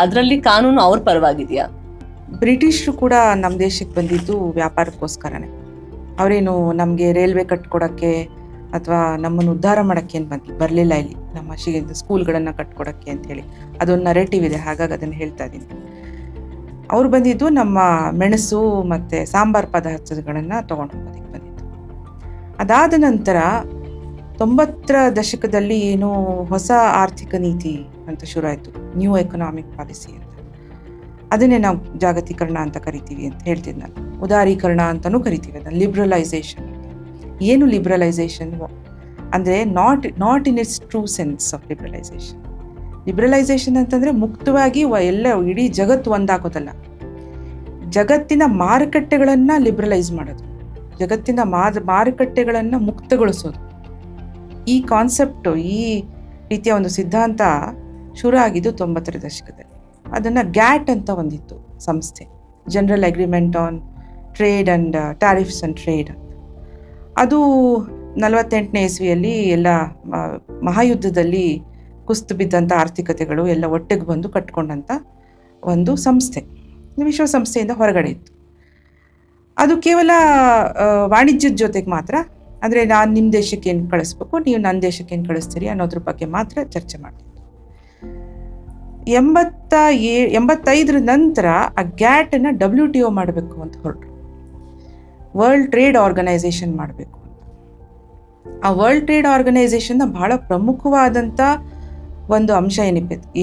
ಅದರಲ್ಲಿ ಕಾನೂನು ಅವ್ರ ಪರವಾಗಿದೆಯಾ? ಬ್ರಿಟಿಷರು ಕೂಡ ನಮ್ಮ ದೇಶಕ್ಕೆ ಬಂದಿದ್ದು ವ್ಯಾಪಾರಕ್ಕೋಸ್ಕರನೇ. ಅವರೇನು ನಮಗೆ ರೈಲ್ವೆ ಕಟ್ಕೊಡಕ್ಕೆ ಅಥವಾ ನಮ್ಮನ್ನು ಉದ್ಧಾರ ಮಾಡೋಕ್ಕೆ ಏನು ಬರಲಿಲ್ಲ. ಇಲ್ಲಿ ನಮ್ಮ ಸ್ಕೂಲ್ಗಳನ್ನು ಕಟ್ಕೊಡಕ್ಕೆ ಅಂತ ಹೇಳಿ ಅದೊಂದು ನರೇಟಿವ್ ಇದೆ, ಹಾಗಾಗಿ ಅದನ್ನು ಹೇಳ್ತಾ ಇದ್ದೀನಿ. ಅವ್ರು ಬಂದಿದ್ದು ನಮ್ಮ ಮೆಣಸು ಮತ್ತು ಸಾಂಬಾರು ಪದಾರ್ಥಗಳನ್ನು ತೊಗೊಂಡು ಹೋಗೋದಕ್ಕೆ ಬಂದಿದ್ದು. ಅದಾದ ನಂತರ 90ರ ದಶಕದಲ್ಲಿ ಏನು ಹೊಸ ಆರ್ಥಿಕ ನೀತಿ ಅಂತ ಶುರು ಆಯಿತು, ನ್ಯೂ ಎಕನಾಮಿಕ್ ಪಾಲಿಸಿ ಅಂತ. ಅದನ್ನೇ ನಾವು ಜಾಗತೀಕರಣ ಅಂತ ಕರಿತೀವಿ ಅಂತ ಹೇಳ್ತಿದ್ದೆ ನಾನು. ಉದಾರೀಕರಣ ಅಂತಲೂ ಕರಿತೀವಿ ಅದನ್ನು, ಲಿಬ್ರಲೈಸೇಷನ್. ಏನು ಲಿಬ್ರಲೈಸೇಷನ್ ಅಂದರೆ not in its true sense of liberalisation. Liberalisation ಅಂತಂದರೆ ಮುಕ್ತವಾಗಿ ಎಲ್ಲ ಇಡೀ ಜಗತ್ತು ಒಂದಾಗೋದಲ್ಲ, ಜಗತ್ತಿನ ಮಾರುಕಟ್ಟೆಗಳನ್ನು ಲಿಬ್ರಲೈಸ್ ಮಾಡೋದು, ಜಗತ್ತಿನ ಮಾರುಕಟ್ಟೆಗಳನ್ನು ಮುಕ್ತಗೊಳಿಸೋದು. ಈ ಕಾನ್ಸೆಪ್ಟು, ಈ ರೀತಿಯ ಒಂದು ಸಿದ್ಧಾಂತ ಶುರು ಆಗಿದ್ದು 90ರ ದಶಕದಲ್ಲಿ. ಅದನ್ನು ಗ್ಯಾಟ್ ಅಂತ ಒಂದಿತ್ತು ಸಂಸ್ಥೆ, general agreement on trade and tariffs and trade ಅಂತ. ಅದು 48ನೇ ಇಸ್ವಿಯಲ್ಲಿ ಎಲ್ಲ ಮಹಾಯುದ್ಧದಲ್ಲಿ ಕುಸ್ತು ಬಿದ್ದಂಥ ಆರ್ಥಿಕತೆಗಳು ಎಲ್ಲ ಒಟ್ಟಿಗೆ ಬಂದು ಕಟ್ಕೊಂಡಂಥ ಒಂದು ಸಂಸ್ಥೆ, ವಿಶ್ವಸಂಸ್ಥೆಯಿಂದ ಹೊರಗಡೆ ಇತ್ತು. ಅದು ಕೇವಲ ವಾಣಿಜ್ಯದ ಜೊತೆಗೆ ಮಾತ್ರ, ಅಂದರೆ ನಾನು ನಿಮ್ಮ ದೇಶಕ್ಕೆ ಏನು ಕಳಿಸ್ಬೇಕು, ನೀವು ನನ್ನ ದೇಶಕ್ಕೆ ಏನು ಕಳಿಸ್ತೀರಿ ಅನ್ನೋದ್ರ ಬಗ್ಗೆ ಮಾತ್ರ ಚರ್ಚೆ ಮಾಡ್ತಿತ್ತು. 85ರ ನಂತರ ಆ ಗ್ಯಾಟನ್ನು WTO ಮಾಡಬೇಕು ಅಂತ ಹೊರಟರು, ವರ್ಲ್ಡ್ ಟ್ರೇಡ್ ಆರ್ಗನೈಸೇಷನ್ ಮಾಡಬೇಕು ಅಂತ. ಆ ವರ್ಲ್ಡ್ ಟ್ರೇಡ್ ಆರ್ಗನೈಸೇಷನ್ನ ಬಹಳ ಪ್ರಮುಖವಾದಂಥ ಒಂದು ಅಂಶ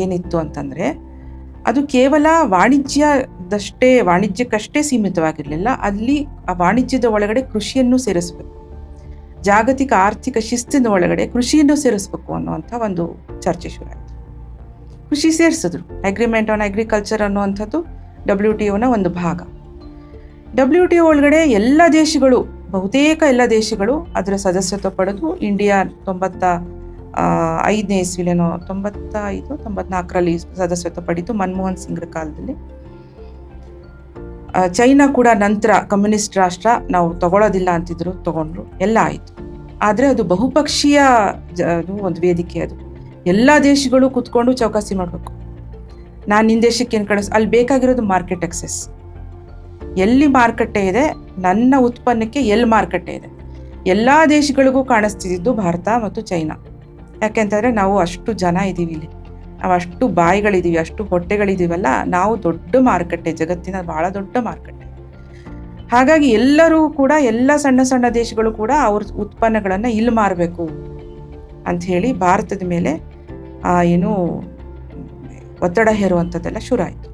ಏನಿತ್ತು ಅಂತಂದರೆ, ಅದು ಕೇವಲ ವಾಣಿಜ್ಯಕ್ಕಷ್ಟೇ ಸೀಮಿತವಾಗಿರಲಿಲ್ಲ. ಅಲ್ಲಿ ಆ ವಾಣಿಜ್ಯದ ಒಳಗಡೆ ಕೃಷಿಯನ್ನು ಸೇರಿಸಬೇಕು, ಜಾಗತಿಕ ಆರ್ಥಿಕ ಶಿಸ್ತಿನ ಒಳಗಡೆ ಕೃಷಿಯನ್ನು ಸೇರಿಸಬೇಕು ಅನ್ನುವಂಥ ಒಂದು ಚರ್ಚೆ ಶುರು ಆಯಿತು. ಕೃಷಿ ಸೇರಿಸಿದ್ರು. ಅಗ್ರಿಮೆಂಟ್ ಆನ್ ಅಗ್ರಿಕಲ್ಚರ್ ಅನ್ನುವಂಥದ್ದು WTOನ ಒಂದು ಭಾಗ. WTO ಒಳಗಡೆ ಎಲ್ಲ ದೇಶಗಳು, ಬಹುತೇಕ ಎಲ್ಲ ದೇಶಗಳು ಅದರ ಸದಸ್ಯತ್ವ ಪಡೆದು, ಇಂಡಿಯಾ 95ನೇ ಇಸ್ವಿಲೇನೋ 94ರಲ್ಲಿ ಸದಸ್ಯತ್ವ ಪಡೆದು ಮನಮೋಹನ್ ಸಿಂಗ್ರ ಕಾಲದಲ್ಲಿ. ಚೈನಾ ಕೂಡ ನಂತರ ಕಮ್ಯುನಿಸ್ಟ್ ರಾಷ್ಟ್ರ, ನಾವು ತಗೊಳ್ಳೋದಿಲ್ಲ ಅಂತಿದ್ರು, ತಗೊಂಡ್ರು, ಎಲ್ಲ ಆಯಿತು. ಆದರೆ ಅದು ಬಹುಪಕ್ಷೀಯ ಒಂದು ವೇದಿಕೆ. ಅದು ಎಲ್ಲ ದೇಶಗಳು ಕೂತ್ಕೊಂಡು ಚೌಕಾಸಿ ಮಾಡಬೇಕು. ನಾನು ನಿನ್ನ ದೇಶಕ್ಕೆ ಏನು ಅಲ್ಲಿ ಬೇಕಾಗಿರೋದು ಮಾರ್ಕೆಟ್ ಆಕ್ಸೆಸ್. ಎಲ್ಲಿ ಮಾರುಕಟ್ಟೆ ಇದೆ, ನನ್ನ ಉತ್ಪನ್ನಕ್ಕೆ ಎಲ್ಲಿ ಮಾರುಕಟ್ಟೆ ಇದೆ. ಎಲ್ಲ ದೇಶಗಳಿಗೂ ಕಾಣಿಸ್ತಿದ್ದು ಭಾರತ ಮತ್ತು ಚೈನಾ. ಯಾಕೆಂತಂದರೆ ನಾವು ಅಷ್ಟು ಜನ ಇದ್ದೀವಿ ಇಲ್ಲಿ, ನಾವು ಅಷ್ಟು ಬಾಯಿಗಳಿದ್ದೀವಿ, ಅಷ್ಟು ಹೊಟ್ಟೆಗಳಿದ್ದೀವಲ್ಲ, ನಾವು ದೊಡ್ಡ ಮಾರುಕಟ್ಟೆ, ಜಗತ್ತಿನ ಭಾಳ ದೊಡ್ಡ ಮಾರುಕಟ್ಟೆ. ಹಾಗಾಗಿ ಎಲ್ಲರೂ ಕೂಡ, ಎಲ್ಲ ಸಣ್ಣ ಸಣ್ಣ ದೇಶಗಳು ಕೂಡ ಅವ್ರ ಉತ್ಪನ್ನಗಳನ್ನು ಇಲ್ಲಿ ಮಾರಬೇಕು ಅಂಥೇಳಿ ಭಾರತದ ಮೇಲೆ ಏನು ಒತ್ತಡ ಹೇರುವಂಥದ್ದೆಲ್ಲ ಶುರು ಆಯಿತು.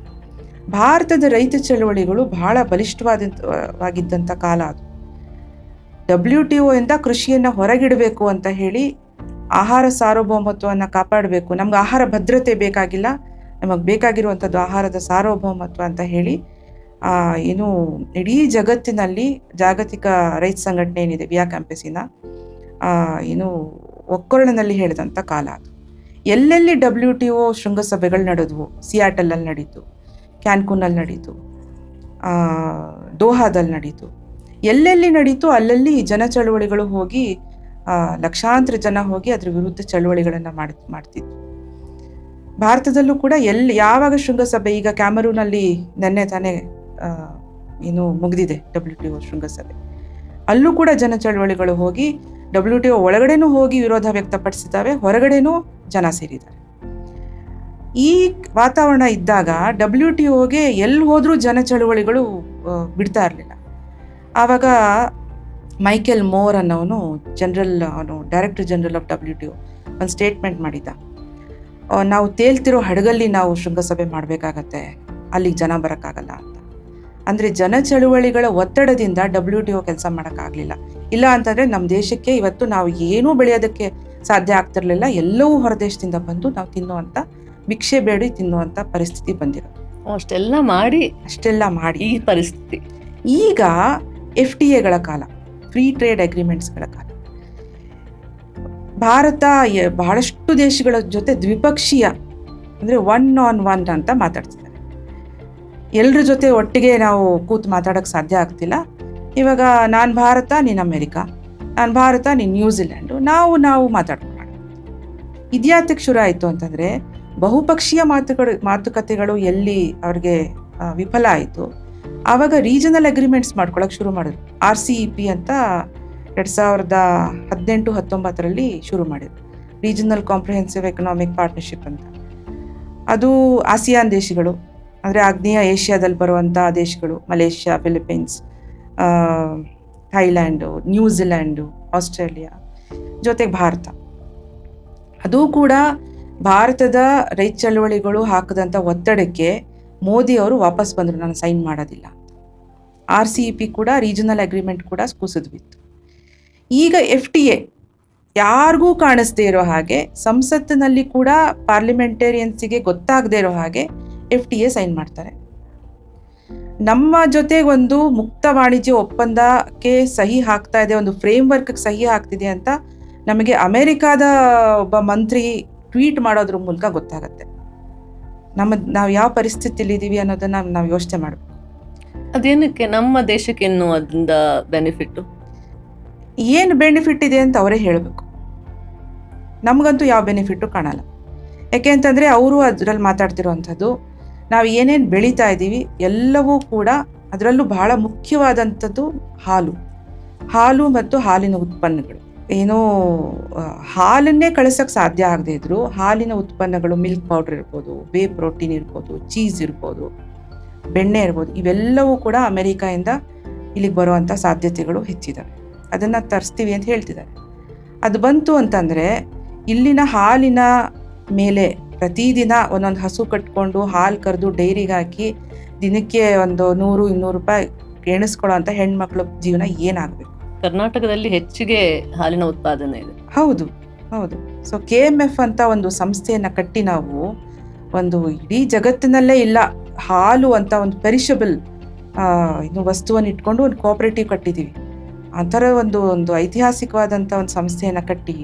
ಭಾರತದ ರೈತ ಚಳವಳಿಗಳು ಬಹಳ ಬಲಿಷ್ಠವಾಗಿದ್ದಂಥ ಕಾಲ ಅದು. WTO ಇಂದ ಕೃಷಿಯನ್ನು ಹೊರಗಿಡಬೇಕು ಅಂತ ಹೇಳಿ, ಆಹಾರ ಸಾರ್ವಭೌಮತ್ವವನ್ನು ಕಾಪಾಡಬೇಕು, ನಮ್ಗೆ ಆಹಾರ ಭದ್ರತೆ ಬೇಕಾಗಿಲ್ಲ, ನಮಗೆ ಬೇಕಾಗಿರುವಂಥದ್ದು ಆಹಾರದ ಸಾರ್ವಭೌಮತ್ವ ಅಂತ ಹೇಳಿ ಏನು ಇಡೀ ಜಗತ್ತಿನಲ್ಲಿ ಜಾಗತಿಕ ರೈತ ಸಂಘಟನೆ ಏನಿದೆ, ವಿಯಾ ಕ್ಯಾಂಪೆಸಿನ ಏನು ಒಕ್ಕೊರಳಿನಲ್ಲಿ ಹೇಳಿದಂಥ ಕಾಲ ಅದು. ಎಲ್ಲೆಲ್ಲಿ WTO ಶೃಂಗಸಭೆಗಳು ನಡೆದವು, ಸಿಯಾಟಲಲ್ಲಿ ನಡೀತು, ಕ್ಯಾನ್ಕೂನಲ್ಲಿ ನಡೀತು, ದೋಹಾದಲ್ಲಿ ನಡೀತು, ಎಲ್ಲೆಲ್ಲಿ ನಡೀತು ಅಲ್ಲಲ್ಲಿ ಜನ ಚಳವಳಿಗಳು ಹೋಗಿ, ಲಕ್ಷಾಂತರ ಜನ ಹೋಗಿ ಅದ್ರ ವಿರುದ್ಧ ಚಳವಳಿಗಳನ್ನು ಮಾಡ್ತಿತ್ತು. ಭಾರತದಲ್ಲೂ ಕೂಡ ಯಾವಾಗ ಶೃಂಗಸಭೆ, ಈಗ ಕ್ಯಾಮರೂನಲ್ಲಿ ನೆನ್ನೆ ತಾನೇ ಏನು ಮುಗಿದಿದೆ WTO ಶೃಂಗಸಭೆ, ಅಲ್ಲೂ ಕೂಡ ಜನ ಚಳವಳಿಗಳು ಹೋಗಿ WTO ಒಳಗಡೆನೂ ಹೋಗಿ ವಿರೋಧ ವ್ಯಕ್ತಪಡಿಸಿದ್ದಾವೆ, ಹೊರಗಡೆನೂ ಜನ ಸೇರಿದ್ದಾರೆ. ಈ ವಾತಾವರಣ ಇದ್ದಾಗ WTOಗೆ ಎಲ್ಲಿ ಹೋದರೂ ಜನ ಚಳವಳಿಗಳು ಬಿಡ್ತಾ ಇರಲಿಲ್ಲ. ಆವಾಗ ಮೈಕೆಲ್ ಮೋರ್ ಅನ್ನೋನು ಡೈರೆಕ್ಟರ್ ಜನರಲ್ ಆಫ್ WTO ಒಂದು ಸ್ಟೇಟ್ಮೆಂಟ್ ಮಾಡಿದ್ದ, ನಾವು ತೇಲ್ತಿರೋ ಹಡಗಲ್ಲಿ ನಾವು ಶೃಂಗಸಭೆ ಮಾಡಬೇಕಾಗತ್ತೆ, ಅಲ್ಲಿಗೆ ಜನ ಬರೋಕ್ಕಾಗಲ್ಲ ಅಂತ. ಅಂದರೆ ಜನ ಚಳುವಳಿಗಳ ಒತ್ತಡದಿಂದ WTO ಕೆಲಸ ಮಾಡೋಕ್ಕಾಗಲಿಲ್ಲ. ಇಲ್ಲ ಅಂತಂದರೆ ನಮ್ಮ ದೇಶಕ್ಕೆ ಇವತ್ತು ನಾವು ಏನೂ ಬೆಳೆಯೋದಕ್ಕೆ ಸಾಧ್ಯ ಆಗ್ತಿರ್ಲಿಲ್ಲ, ಎಲ್ಲವೂ ಹೊರದೇಶದಿಂದ ಬಂದು ನಾವು ತಿನ್ನುವಂಥ, ಭಿಕ್ಷೆ ಬೇಡಿ ತಿನ್ನುವಂಥ ಪರಿಸ್ಥಿತಿ ಬಂದಿರೋದು. ಅಷ್ಟೆಲ್ಲ ಮಾಡಿ ಈ ಪರಿಸ್ಥಿತಿ. ಈಗ FTAಗಳ ಕಾಲ, ಫ್ರೀ ಟ್ರೇಡ್ ಅಗ್ರಿಮೆಂಟ್ಸ್ಗಳ ಕಾಲ. ಭಾರತ ಬಹಳಷ್ಟು ದೇಶಗಳ ಜೊತೆ ದ್ವಿಪಕ್ಷೀಯ, ಅಂದರೆ 1-on-1 ಅಂತ ಮಾತಾಡ್ತಿದ್ದಾರೆ. ಎಲ್ಲರ ಜೊತೆ ಒಟ್ಟಿಗೆ ನಾವು ಕೂತು ಮಾತಾಡೋಕ್ಕೆ ಸಾಧ್ಯ ಆಗ್ತಿಲ್ಲ. ಇವಾಗ ನಾನು ಭಾರತ, ನೀನು ಅಮೇರಿಕಾ, ನಾನು ಭಾರತ, ನೀನು ನ್ಯೂಜಿಲ್ಯಾಂಡು, ನಾವು ಮಾತಾಡ್ಕೊಳ್ಳೋಣ. ಇದ್ಯಾತಕ್ಕೆ ಶುರು ಆಯಿತು ಅಂತಂದರೆ, ಬಹುಪಕ್ಷೀಯ ಮಾತುಕತೆಗಳು ಎಲ್ಲಿ ಅವ್ರಿಗೆ ವಿಫಲ ಆಯಿತು, ಆವಾಗ ರೀಜನಲ್ ಅಗ್ರಿಮೆಂಟ್ಸ್ ಮಾಡ್ಕೊಳ್ಳೋಕೆ ಶುರು ಮಾಡಿದ್ರು. RCEP ಅಂತ 2018-19ರಲ್ಲಿ ಶುರು ಮಾಡಿದ್ರು, ರೀಜನಲ್ ಕಾಂಪ್ರಿಹೆನ್ಸಿವ್ ಎಕನಾಮಿಕ್ ಪಾರ್ಟ್ನರ್ಶಿಪ್ ಅಂತ. ಅದು ಆಸಿಯಾನ್ ದೇಶಗಳು, ಅಂದರೆ ಆಗ್ನೇಯ ಏಷ್ಯಾದಲ್ಲಿ ಬರುವಂಥ ದೇಶಗಳು, Malaysia, Philippines, Thailand, New Zealand, Australia, ಜೊತೆಗೆ ಭಾರತ. ಅದು ಕೂಡ ಭಾರತದ ರೈತ ಚಳವಳಿಗಳು ಹಾಕಿದಂಥ ಒತ್ತಡಕ್ಕೆ ಮೋದಿ ಅವರು ವಾಪಸ್ ಬಂದರು, ನಾನು ಸೈನ್ ಮಾಡೋದಿಲ್ಲ ಅಂತ. RCEP ಕೂಡ, ರೀಜನಲ್ ಅಗ್ರಿಮೆಂಟ್ ಕೂಡ ಕುಸಿದು ಬಿತ್ತು. ಈಗ FTA ಯಾರಿಗೂ ಕಾಣಿಸ್ದೇ ಇರೋ ಹಾಗೆ, ಸಂಸತ್ತಿನಲ್ಲಿ ಕೂಡ ಪಾರ್ಲಿಮೆಂಟೇರಿಯನ್ಸಿಗೆ ಗೊತ್ತಾಗದೇ ಇರೋ ಹಾಗೆ FTA ಸೈನ್ ಮಾಡ್ತಾರೆ. ನಮ್ಮ ಜೊತೆಗೆ ಒಂದು ಮುಕ್ತ ವಾಣಿಜ್ಯ ಒಪ್ಪಂದಕ್ಕೆ ಸಹಿ ಹಾಕ್ತಾ ಇದೆ, ಒಂದು ಫ್ರೇಮ್ವರ್ಕ್ಗೆ ಸಹಿ ಹಾಕ್ತಿದೆ ಅಂತ ನಮಗೆ ಅಮೆರಿಕಾದ ಒಬ್ಬ ಮಂತ್ರಿ ಟ್ವೀಟ್ ಮಾಡೋದ್ರ ಮೂಲಕ ಗೊತ್ತಾಗತ್ತೆ. ನಾವು ಯಾವ ಪರಿಸ್ಥಿತಿಲಿದ್ದೀವಿ ಅನ್ನೋದನ್ನ ನಾವು ಯೋಚನೆ ಮಾಡಬೇಕು. ಅದೇನಕ್ಕೆ ನಮ್ಮ ದೇಶಕ್ಕೆ ಇನ್ನು ಅದರಿಂದ ಬೆನಿಫಿಟ್, ಏನು ಬೆನಿಫಿಟ್ ಇದೆ ಅಂತ ಅವರೇ ಹೇಳಬೇಕು. ನಮಗಂತೂ ಯಾವ ಬೆನಿಫಿಟ್ಟು ಕಾಣಲ್ಲ. ಯಾಕೆ ಅಂತಂದರೆ ಅವರು ಅದರಲ್ಲಿ ಮಾತಾಡ್ತಿರೋವಂಥದ್ದು, ನಾವು ಏನೇನು ಬೆಳೀತಾ ಇದ್ದೀವಿ ಎಲ್ಲವೂ ಕೂಡ, ಅದರಲ್ಲೂ ಬಹಳ ಮುಖ್ಯವಾದಂಥದ್ದು ಹಾಲು ಮತ್ತು ಹಾಲಿನ ಉತ್ಪನ್ನಗಳು. ಏನೋ ಹಾಲನ್ನೇ ಕಳಿಸೋಕ್ಕೆ ಸಾಧ್ಯ ಆಗದೆ ಇದ್ರು ಹಾಲಿನ ಉತ್ಪನ್ನಗಳು, ಮಿಲ್ಕ್ ಪೌಡರ್ ಇರ್ಬೋದು, ವೇ ಪ್ರೋಟೀನ್ ಇರ್ಬೋದು, ಚೀಸ್ ಇರ್ಬೋದು, ಬೆಣ್ಣೆ ಇರ್ಬೋದು, ಇವೆಲ್ಲವೂ ಕೂಡ ಅಮೆರಿಕಾಯಿಂದ ಇಲ್ಲಿಗೆ ಬರುವಂಥ ಸಾಧ್ಯತೆಗಳು ಹೆಚ್ಚಿದ್ದಾವೆ. ಅದನ್ನು ತರಿಸ್ತೀವಿ ಅಂತ ಹೇಳ್ತಿದ್ದಾರೆ. ಅದು ಬಂತು ಅಂತಂದರೆ ಇಲ್ಲಿನ ಹಾಲಿನ ಮೇಲೆ ಪ್ರತಿದಿನ ಒಂದೊಂದು ಹಸು ಕಟ್ಕೊಂಡು ಹಾಲು ಕರೆದು ಡೈರಿಗೆ ಹಾಕಿ ದಿನಕ್ಕೆ ಒಂದು 100-200 ರೂಪಾಯಿ ಎಣಿಸ್ಕೊಳ್ಳೋ ಅಂಥ ಹೆಣ್ಮಕ್ಳ ಜೀವನ ಏನಾಗಬೇಕು? ಕರ್ನಾಟಕದಲ್ಲಿ ಹೆಚ್ಚಿಗೆ ಹಾಲಿನ ಉತ್ಪಾದನೆ ಇದೆ. ಹೌದು. ಸೊ KMF ಅಂತ ಒಂದು ಸಂಸ್ಥೆಯನ್ನು ಕಟ್ಟಿ ನಾವು ಒಂದು ಇಡೀ ಜಗತ್ತಿನಲ್ಲೇ ಇಲ್ಲ ಹಾಲು ಅಂತ ಒಂದು ಪೆರಿಷಬಲ್ ವಸ್ತುವನ್ನು ಇಟ್ಕೊಂಡು ಒಂದು ಕೋಆಪರೇಟಿವ್ ಕಟ್ಟಿದ್ದೀವಿ. ಆ ಥರ ಒಂದು ಐತಿಹಾಸಿಕವಾದಂಥ ಒಂದು ಸಂಸ್ಥೆಯನ್ನು ಕಟ್ಟಿ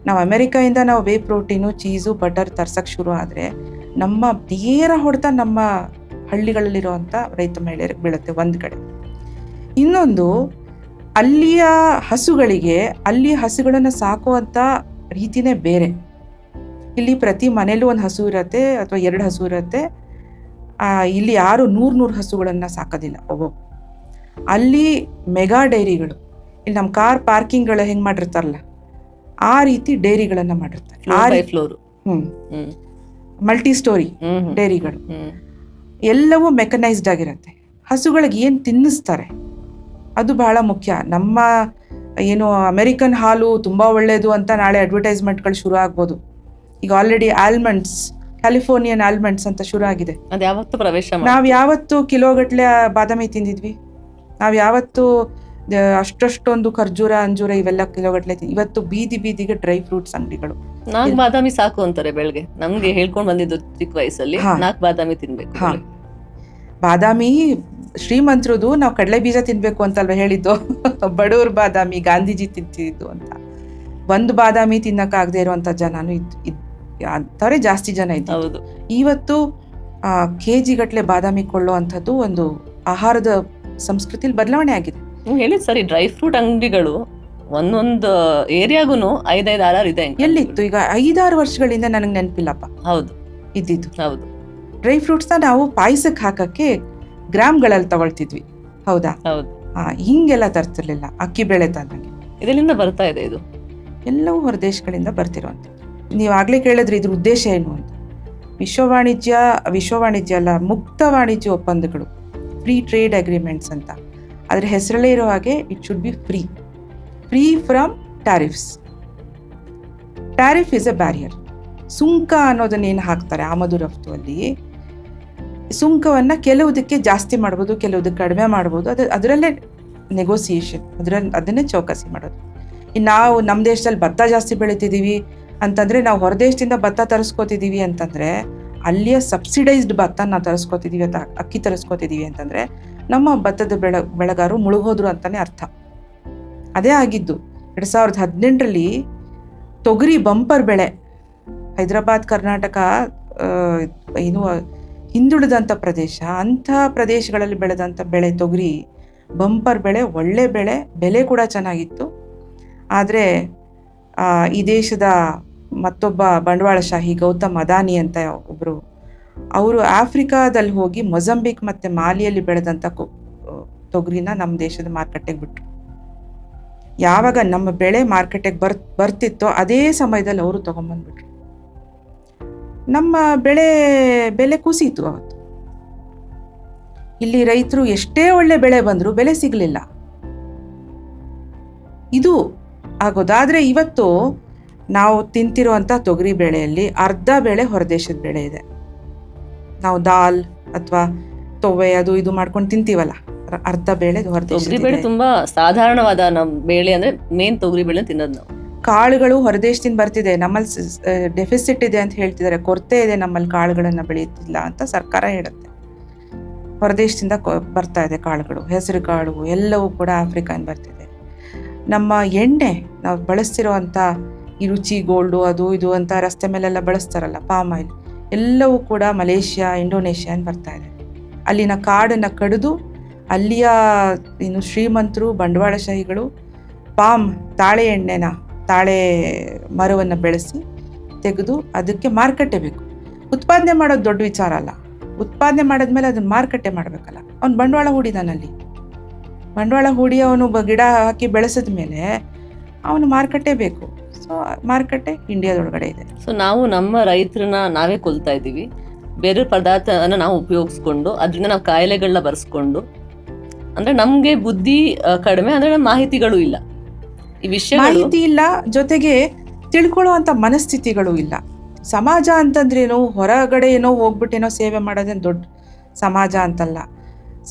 ನಾವು ಅಮೆರಿಕಾಯಿಂದ ನಾವು ವೇ ಪ್ರೋಟೀನು, ಚೀಸು, ಬಟರ್ ತರ್ಸಕ್ಕೆ ಶುರು ಆದರೆ ನಮ್ಮ ನೇರ ಹೊಡೆತ ನಮ್ಮ ಹಳ್ಳಿಗಳಲ್ಲಿರುವಂಥ ರೈತ ಮಹಿಳೆಯರಿಗೆ ಬೀಳುತ್ತೆ ಒಂದು ಕಡೆ. ಇನ್ನೊಂದು, ಅಲ್ಲಿಯ ಹಸುಗಳನ್ನು ಸಾಕುವಂಥ ರೀತಿನೇ ಬೇರೆ. ಇಲ್ಲಿ ಪ್ರತಿ ಮನೇಲೂ ಒಂದು ಹಸು ಇರುತ್ತೆ ಅಥವಾ 2 ಹಸು ಇರುತ್ತೆ. ಇಲ್ಲಿ ಯಾರು 100 ಹಸುಗಳನ್ನು ಸಾಕೋದಿಲ್ಲ ಒಬ್ಬೊಬ್ಬ. ಅಲ್ಲಿ ಮೆಗಾ ಡೈರಿಗಳು, ಇಲ್ಲಿ ನಮ್ಮ ಕಾರ್ ಪಾರ್ಕಿಂಗ್ಗಳು ಹೆಂಗೆ ಮಾಡಿರ್ತಾರಲ್ಲ ಆ ರೀತಿ ಡೈರಿಗಳನ್ನು ಮಾಡಿರ್ತಾರೆ. ಮಲ್ಟಿ ಸ್ಟೋರಿ ಡೈರಿಗಳು ಎಲ್ಲವೂ ಮೆಕನೈಸ್ಡ್ ಆಗಿರುತ್ತೆ. ಹಸುಗಳಿಗೆ ಏನು ತಿನ್ನಿಸ್ತಾರೆ ಅದು ಬಹಳ ಮುಖ್ಯ. ನಮ್ಮ ಏನು ಅಮೆರಿಕನ್ ಹಾಲು ತುಂಬ ಒಳ್ಳೆಯದು ಅಂತ ನಾಳೆ ಅಡ್ವರ್ಟೈಸ್ಮೆಂಟ್ಗಳು ಶುರು ಆಗ್ಬೋದು. ಈಗ ಆಲ್ರೆಡಿ ಆಲ್ಮಂಡ್ಸ್, ಕ್ಯಾಲಿಫೋರ್ನಿಯನ್ ಆಲ್ಮಂಡ್ಸ್ ಅಂತ ಶುರು ಆಗಿದೆ. ನಾವು ಯಾವತ್ತು ಕಿಲೋಗಟ್ಟಲೆ ಬಾದಾಮಿ ತಿಂದಿದ್ವಿ? ನಾವು ಯಾವತ್ತು ಅಷ್ಟೊಂದು ಖರ್ಜೂರ, ಅಂಜೂರ ಇವೆಲ್ಲ ಕಿಲೋಗಟ್ಟಲೆ ಇವತ್ತು ಬೀದಿಗೆ ಡ್ರೈ ಫ್ರೂಟ್ಸ್ ಅಂಗಡಿಗಳು. 4 ಬಾದಾಮಿ ಸಾಕು ಅಂತಾರೆ ಬೆಳಗ್ಗೆ. ನಮ್ಗೆ ಹೇಳ್ಕೊಂಡು ಬಂದಿದ್ದು ಚಿಕ್ಕ ವಯಸ್ಸಲ್ಲಿ 4 ಬಾದಾಮಿ ತಿನ್ಬೇಕು. ಬಾದಾಮಿ ಶ್ರೀಮಂತರದು, ನಾವು ಕಡಲೆ ಬೀಜ ತಿನ್ಬೇಕು ಅಂತಲ್ವ ಹೇಳಿದ್ದು. ಬಡವ್ರ ಬಾದಾಮಿ ಗಾಂಧೀಜಿ ತಿಂತಿದ್ದು ಅಂತ. 1 ಬಾದಾಮಿ ತಿನ್ನಕ್ಕಾಗದೆ ಇರುವಂತ ಜನನು ಅಂಥವ್ರೆ ಜಾಸ್ತಿ ಜನ ಇತ್ತು. ಇವತ್ತು KG ಗಟ್ಟಲೆ ಬಾದಾಮಿ ಕೊಳ್ಳೋ ಅಂಥದ್ದು ಒಂದು ಆಹಾರದ ಸಂಸ್ಕೃತಿಲಿ ಬದಲಾವಣೆ ಆಗಿದೆ. ಹೇಳಿದ್ ಸರಿ, ಡ್ರೈ ಫ್ರೂಟ್ ಅಂಗಡಿಗಳು ಒಂದೊಂದು ಏರಿಯಾಗೂ 5-6 ಇದೆ. ಎಲ್ಲಿತ್ತು? ಈಗ 5-6 ವರ್ಷಗಳಿಂದ ನನಗೆ ನೆನಪಿಲ್ಲಪ್ಪ. ಹೌದು, ಇದ್ದಿದ್ದು. ಹೌದು. ಡ್ರೈ ಫ್ರೂಟ್ಸ್ನ ನಾವು ಪಾಯಸಕ್ಕೆ ಹಾಕಕ್ಕೆ ಗ್ರಾಮ್ಗಳಲ್ಲಿ ತಗೊಳ್ತಿದ್ವಿ. ಹೌದಾ? ಹೌದು. ಹಿಂಗೆಲ್ಲ ತರ್ತಿರ್ಲಿಲ್ಲ. ಅಕ್ಕಿ ಬೇಳೆ ತಂದಂಗೆ ಇದರಿಂದ ಬರ್ತಾ ಇದೆ. ಇದು ಎಲ್ಲವೂ ಹೊರದೇಶಗಳಿಂದ ಬರ್ತಿರುವಂಥದ್ದು. ನೀವು ಆಗ್ಲೇ ಕೇಳಿದ್ರಿ ಇದ್ರ ಉದ್ದೇಶ ಏನು ಅಂತ. ವಿಶ್ವವಾಣಿಜ್ಯ ಅಲ್ಲ, ಮುಕ್ತ ವಾಣಿಜ್ಯ ಒಪ್ಪಂದಗಳು, ಫ್ರೀ ಟ್ರೇಡ್ ಅಗ್ರಿಮೆಂಟ್ಸ್ ಅಂತ. ಅದ್ರ ಹೆಸರಲ್ಲೇ ಇರೋ ಹಾಗೆ it should be free from tariffs. Tariff is A barrier. ಸುಂಕ ಅನ್ನೋದನ್ನೇನು ಹಾಕ್ತಾರೆ ಆಮದು ರಫ್ತುವಲ್ಲಿ, ಸುಂಕವನ್ನು ಕೆಲವುದಕ್ಕೆ ಜಾಸ್ತಿ ಮಾಡ್ಬೋದು, ಕೆಲವುದಕ್ಕೆ ಕಡಿಮೆ ಮಾಡ್ಬೋದು. ಅದರಲ್ಲೇ ನೆಗೋಸಿಯೇಷನ್, ಅದನ್ನೇ ಚೌಕಾಸಿ ಮಾಡೋದು. ಇನ್ನು ನಾವು ನಮ್ಮ ದೇಶದಲ್ಲಿ ಭತ್ತ ಜಾಸ್ತಿ ಬೆಳಿತಿದ್ದೀವಿ ಅಂತಂದರೆ, ನಾವು ಹೊರದೇಶದಿಂದ ಭತ್ತ ತರಿಸ್ಕೋತಿದ್ದೀವಿ ಅಂತಂದರೆ, ಅಲ್ಲಿಯ ಸಬ್ಸಿಡೈಸ್ಡ್ ಭತ್ತ ನಾವು ತರಿಸ್ಕೋತಿದ್ದೀವಿ ಅಂತ, ಅಕ್ಕಿ ತರಿಸ್ಕೋತಿದ್ದೀವಿ ಅಂತಂದರೆ ನಮ್ಮ ಭತ್ತದ ಬೆಳೆಗಾರರು ಮುಳುಗೋದ್ರು ಅಂತಲೇ ಅರ್ಥ. ಅದೇ ಆಗಿದ್ದು 2018ರಲ್ಲಿ ತೊಗರಿ ಬಂಪರ್ ಬೆಳೆ. ಹೈದರಾಬಾದ್, ಕರ್ನಾಟಕ ಏನು ಹಿಂದುಳಿದಂಥ ಪ್ರದೇಶ, ಅಂಥ ಪ್ರದೇಶಗಳಲ್ಲಿ ಬೆಳೆದಂಥ ಬೆಳೆ ತೊಗರಿ ಬಂಪರ್ ಬೆಳೆ, ಒಳ್ಳೆ ಬೆಲೆ ಕೂಡ ಚೆನ್ನಾಗಿತ್ತು. ಆದರೆ ಈ ದೇಶದ ಮತ್ತೊಬ್ಬ ಬಂಡವಾಳಶಾಹಿ ಗೌತಮ್ ಅದಾನಿ ಅಂತ ಒಬ್ಬರು, ಅವರು ಆಫ್ರಿಕಾದಲ್ಲಿ ಹೋಗಿ ಮೊಜಂಬಿಕ್ ಮತ್ತು ಮಾಲಿಯಲ್ಲಿ ಬೆಳೆದಂಥ ತೊಗರಿನ ನಮ್ಮ ದೇಶದ ಮಾರ್ಕೆಟಿಗೆ ಬಿಟ್ಟರು. ಯಾವಾಗ ನಮ್ಮ ಬೆಳೆ ಮಾರ್ಕೆಟಿಗೆ ಬರ್ತಿತ್ತೋ ಅದೇ ಸಮಯದಲ್ಲಿ ಅವರು ತೊಗೊಂಬಂದ್ಬಿಟ್ರು. ನಮ್ಮ ಬೆಲೆ ಕುಸಿಯಿತು ಅವತ್ತು. ಇಲ್ಲಿ ರೈತರು ಎಷ್ಟೇ ಒಳ್ಳೆ ಬೆಳೆ ಬಂದರೂ ಬೆಲೆ ಸಿಗಲಿಲ್ಲ. ಇದು ಆಗೋದಾದ್ರೆ ಇವತ್ತು ನಾವು ತಿಂತಿರುವಂಥ ತೊಗರಿ ಬೆಳೆಯಲ್ಲಿ ಅರ್ಧ ಬೆಳೆ ಹೊರದೇಶದ ಬೆಳೆ ಇದೆ. ನಾವು ದಾಲ್ ಅಥವಾ ತೊವೆ ಅದು ಇದು ಮಾಡ್ಕೊಂಡು ತಿಂತೀವಲ್ಲ, ಅರ್ಧ ಬೇಳೆ ತೊಗರಿ ಬೆಳೆ ಹೊರದೇಶ. ತುಂಬಾ ಸಾಧಾರಣವಾದ ನಮ್ ಬೇಳೆ ಅಂದ್ರೆ ಮೇನ್ ತೊಗರಿ ಬೆಳೆ ತಿನ್ನೋದು ನಾವು. ಕಾಳುಗಳು ಹೊರದೇಶದಿಂದ ಬರ್ತಿದೆ, ನಮ್ಮಲ್ಲಿ ಡೆಫಿಸಿಟ್ ಇದೆ ಅಂತ ಹೇಳ್ತಿದ್ದಾರೆ, ಕೊರತೆ ಇದೆ ನಮ್ಮಲ್ಲಿ ಕಾಳುಗಳನ್ನ ಬೆಳೆಯುತ್ತಿಲ್ಲ ಅಂತ ಸರ್ಕಾರ ಹೇಳುತ್ತೆ. ಹೊರದೇಶದಿಂದ ಬರ್ತಾ ಇದೆ ಕಾಳುಗಳು, ಹೆಸರು ಕಾಳು ಎಲ್ಲವೂ ಕೂಡ ಆಫ್ರಿಕಾನ್ ಬರ್ತಿದೆ. ನಮ್ಮ ಎಣ್ಣೆ ನಾವು ಬಳಸ್ತಿರೋವಂಥ ಈ ರುಚಿ ಗೋಲ್ಡು ಅದು ಇದು ಅಂತ ರಸ್ತೆ ಮೇಲೆಲ್ಲ ಬಳಸ್ತಾರಲ್ಲ, ಪಾಮ್ ಆಯಿಲ್, ಎಲ್ಲವೂ ಕೂಡ ಮಲೇಷ್ಯಾ ಇಂಡೋನೇಷ್ಯಾ ಬರ್ತಾ ಇದೆ. ಅಲ್ಲಿನ ಕಾಡನ್ನು ಕಡಿದು ಅಲ್ಲಿಯ ಶ್ರೀಮಂತರು ಬಂಡವಾಳಶಾಹಿಗಳು ತಾಳೆ ಎಣ್ಣೆನ, ತಾಳೆ ಮರವನ್ನು ಬೆಳೆಸಿ ತೆಗೆದು ಅದಕ್ಕೆ ಮಾರುಕಟ್ಟೆ ಬೇಕು. ಉತ್ಪಾದನೆ ಮಾಡೋದು ದೊಡ್ಡ ವಿಚಾರ ಅಲ್ಲ, ಉತ್ಪಾದನೆ ಮಾಡಿದ್ಮೇಲೆ ಅದನ್ನ ಮಾರುಕಟ್ಟೆ ಮಾಡಬೇಕಲ್ಲ. ಅವ್ನು ಬಂಡವಾಳ ಹೂಡಿದಾನಲ್ಲಿ, ಬಂಡವಾಳ ಹೂಡಿ ಅವನು ಗಿಡ ಹಾಕಿ ಬೆಳೆಸಿದ ಮೇಲೆ ಅವನು ಮಾರುಕಟ್ಟೆ ಬೇಕು. ಸೊ ಮಾರುಕಟ್ಟೆ ಇಂಡಿಯಾದೊಳಗಡೆ ಇದೆ. ಸೊ ನಾವು ನಮ್ಮ ರೈತರನ್ನ ನಾವೇ ಕೊಲ್ತಾ ಇದ್ದೀವಿ. ಬೇರೆ ಪದಾರ್ಥನ ನಾವು ಉಪಯೋಗಿಸ್ಕೊಂಡು ಅದರಿಂದ ನಾವು ಕಾಯಿಲೆಗಳನ್ನ ಬರ್ಸ್ಕೊಂಡು, ಅಂದ್ರೆ ನಮ್ಗೆ ಬುದ್ಧಿ ಕಡಿಮೆ, ಅಂದ್ರೆ ನಮ್ಮ ಮಾಹಿತಿಗಳು ಇಲ್ಲ, ಈ ವಿಷಯ ಮಾಹಿತಿ ಇಲ್ಲ, ಜೊತೆಗೆ ತಿಳ್ಕೊಳ್ಳುವಂಥ ಮನಸ್ಥಿತಿಗಳು ಇಲ್ಲ. ಸಮಾಜ ಅಂತಂದ್ರೇನು, ಹೊರಗಡೆ ಏನೋ ಹೋಗ್ಬಿಟ್ಟೇನೋ ಸೇವೆ ಮಾಡೋದೇನು ದೊಡ್ಡ ಸಮಾಜ ಅಂತಲ್ಲ.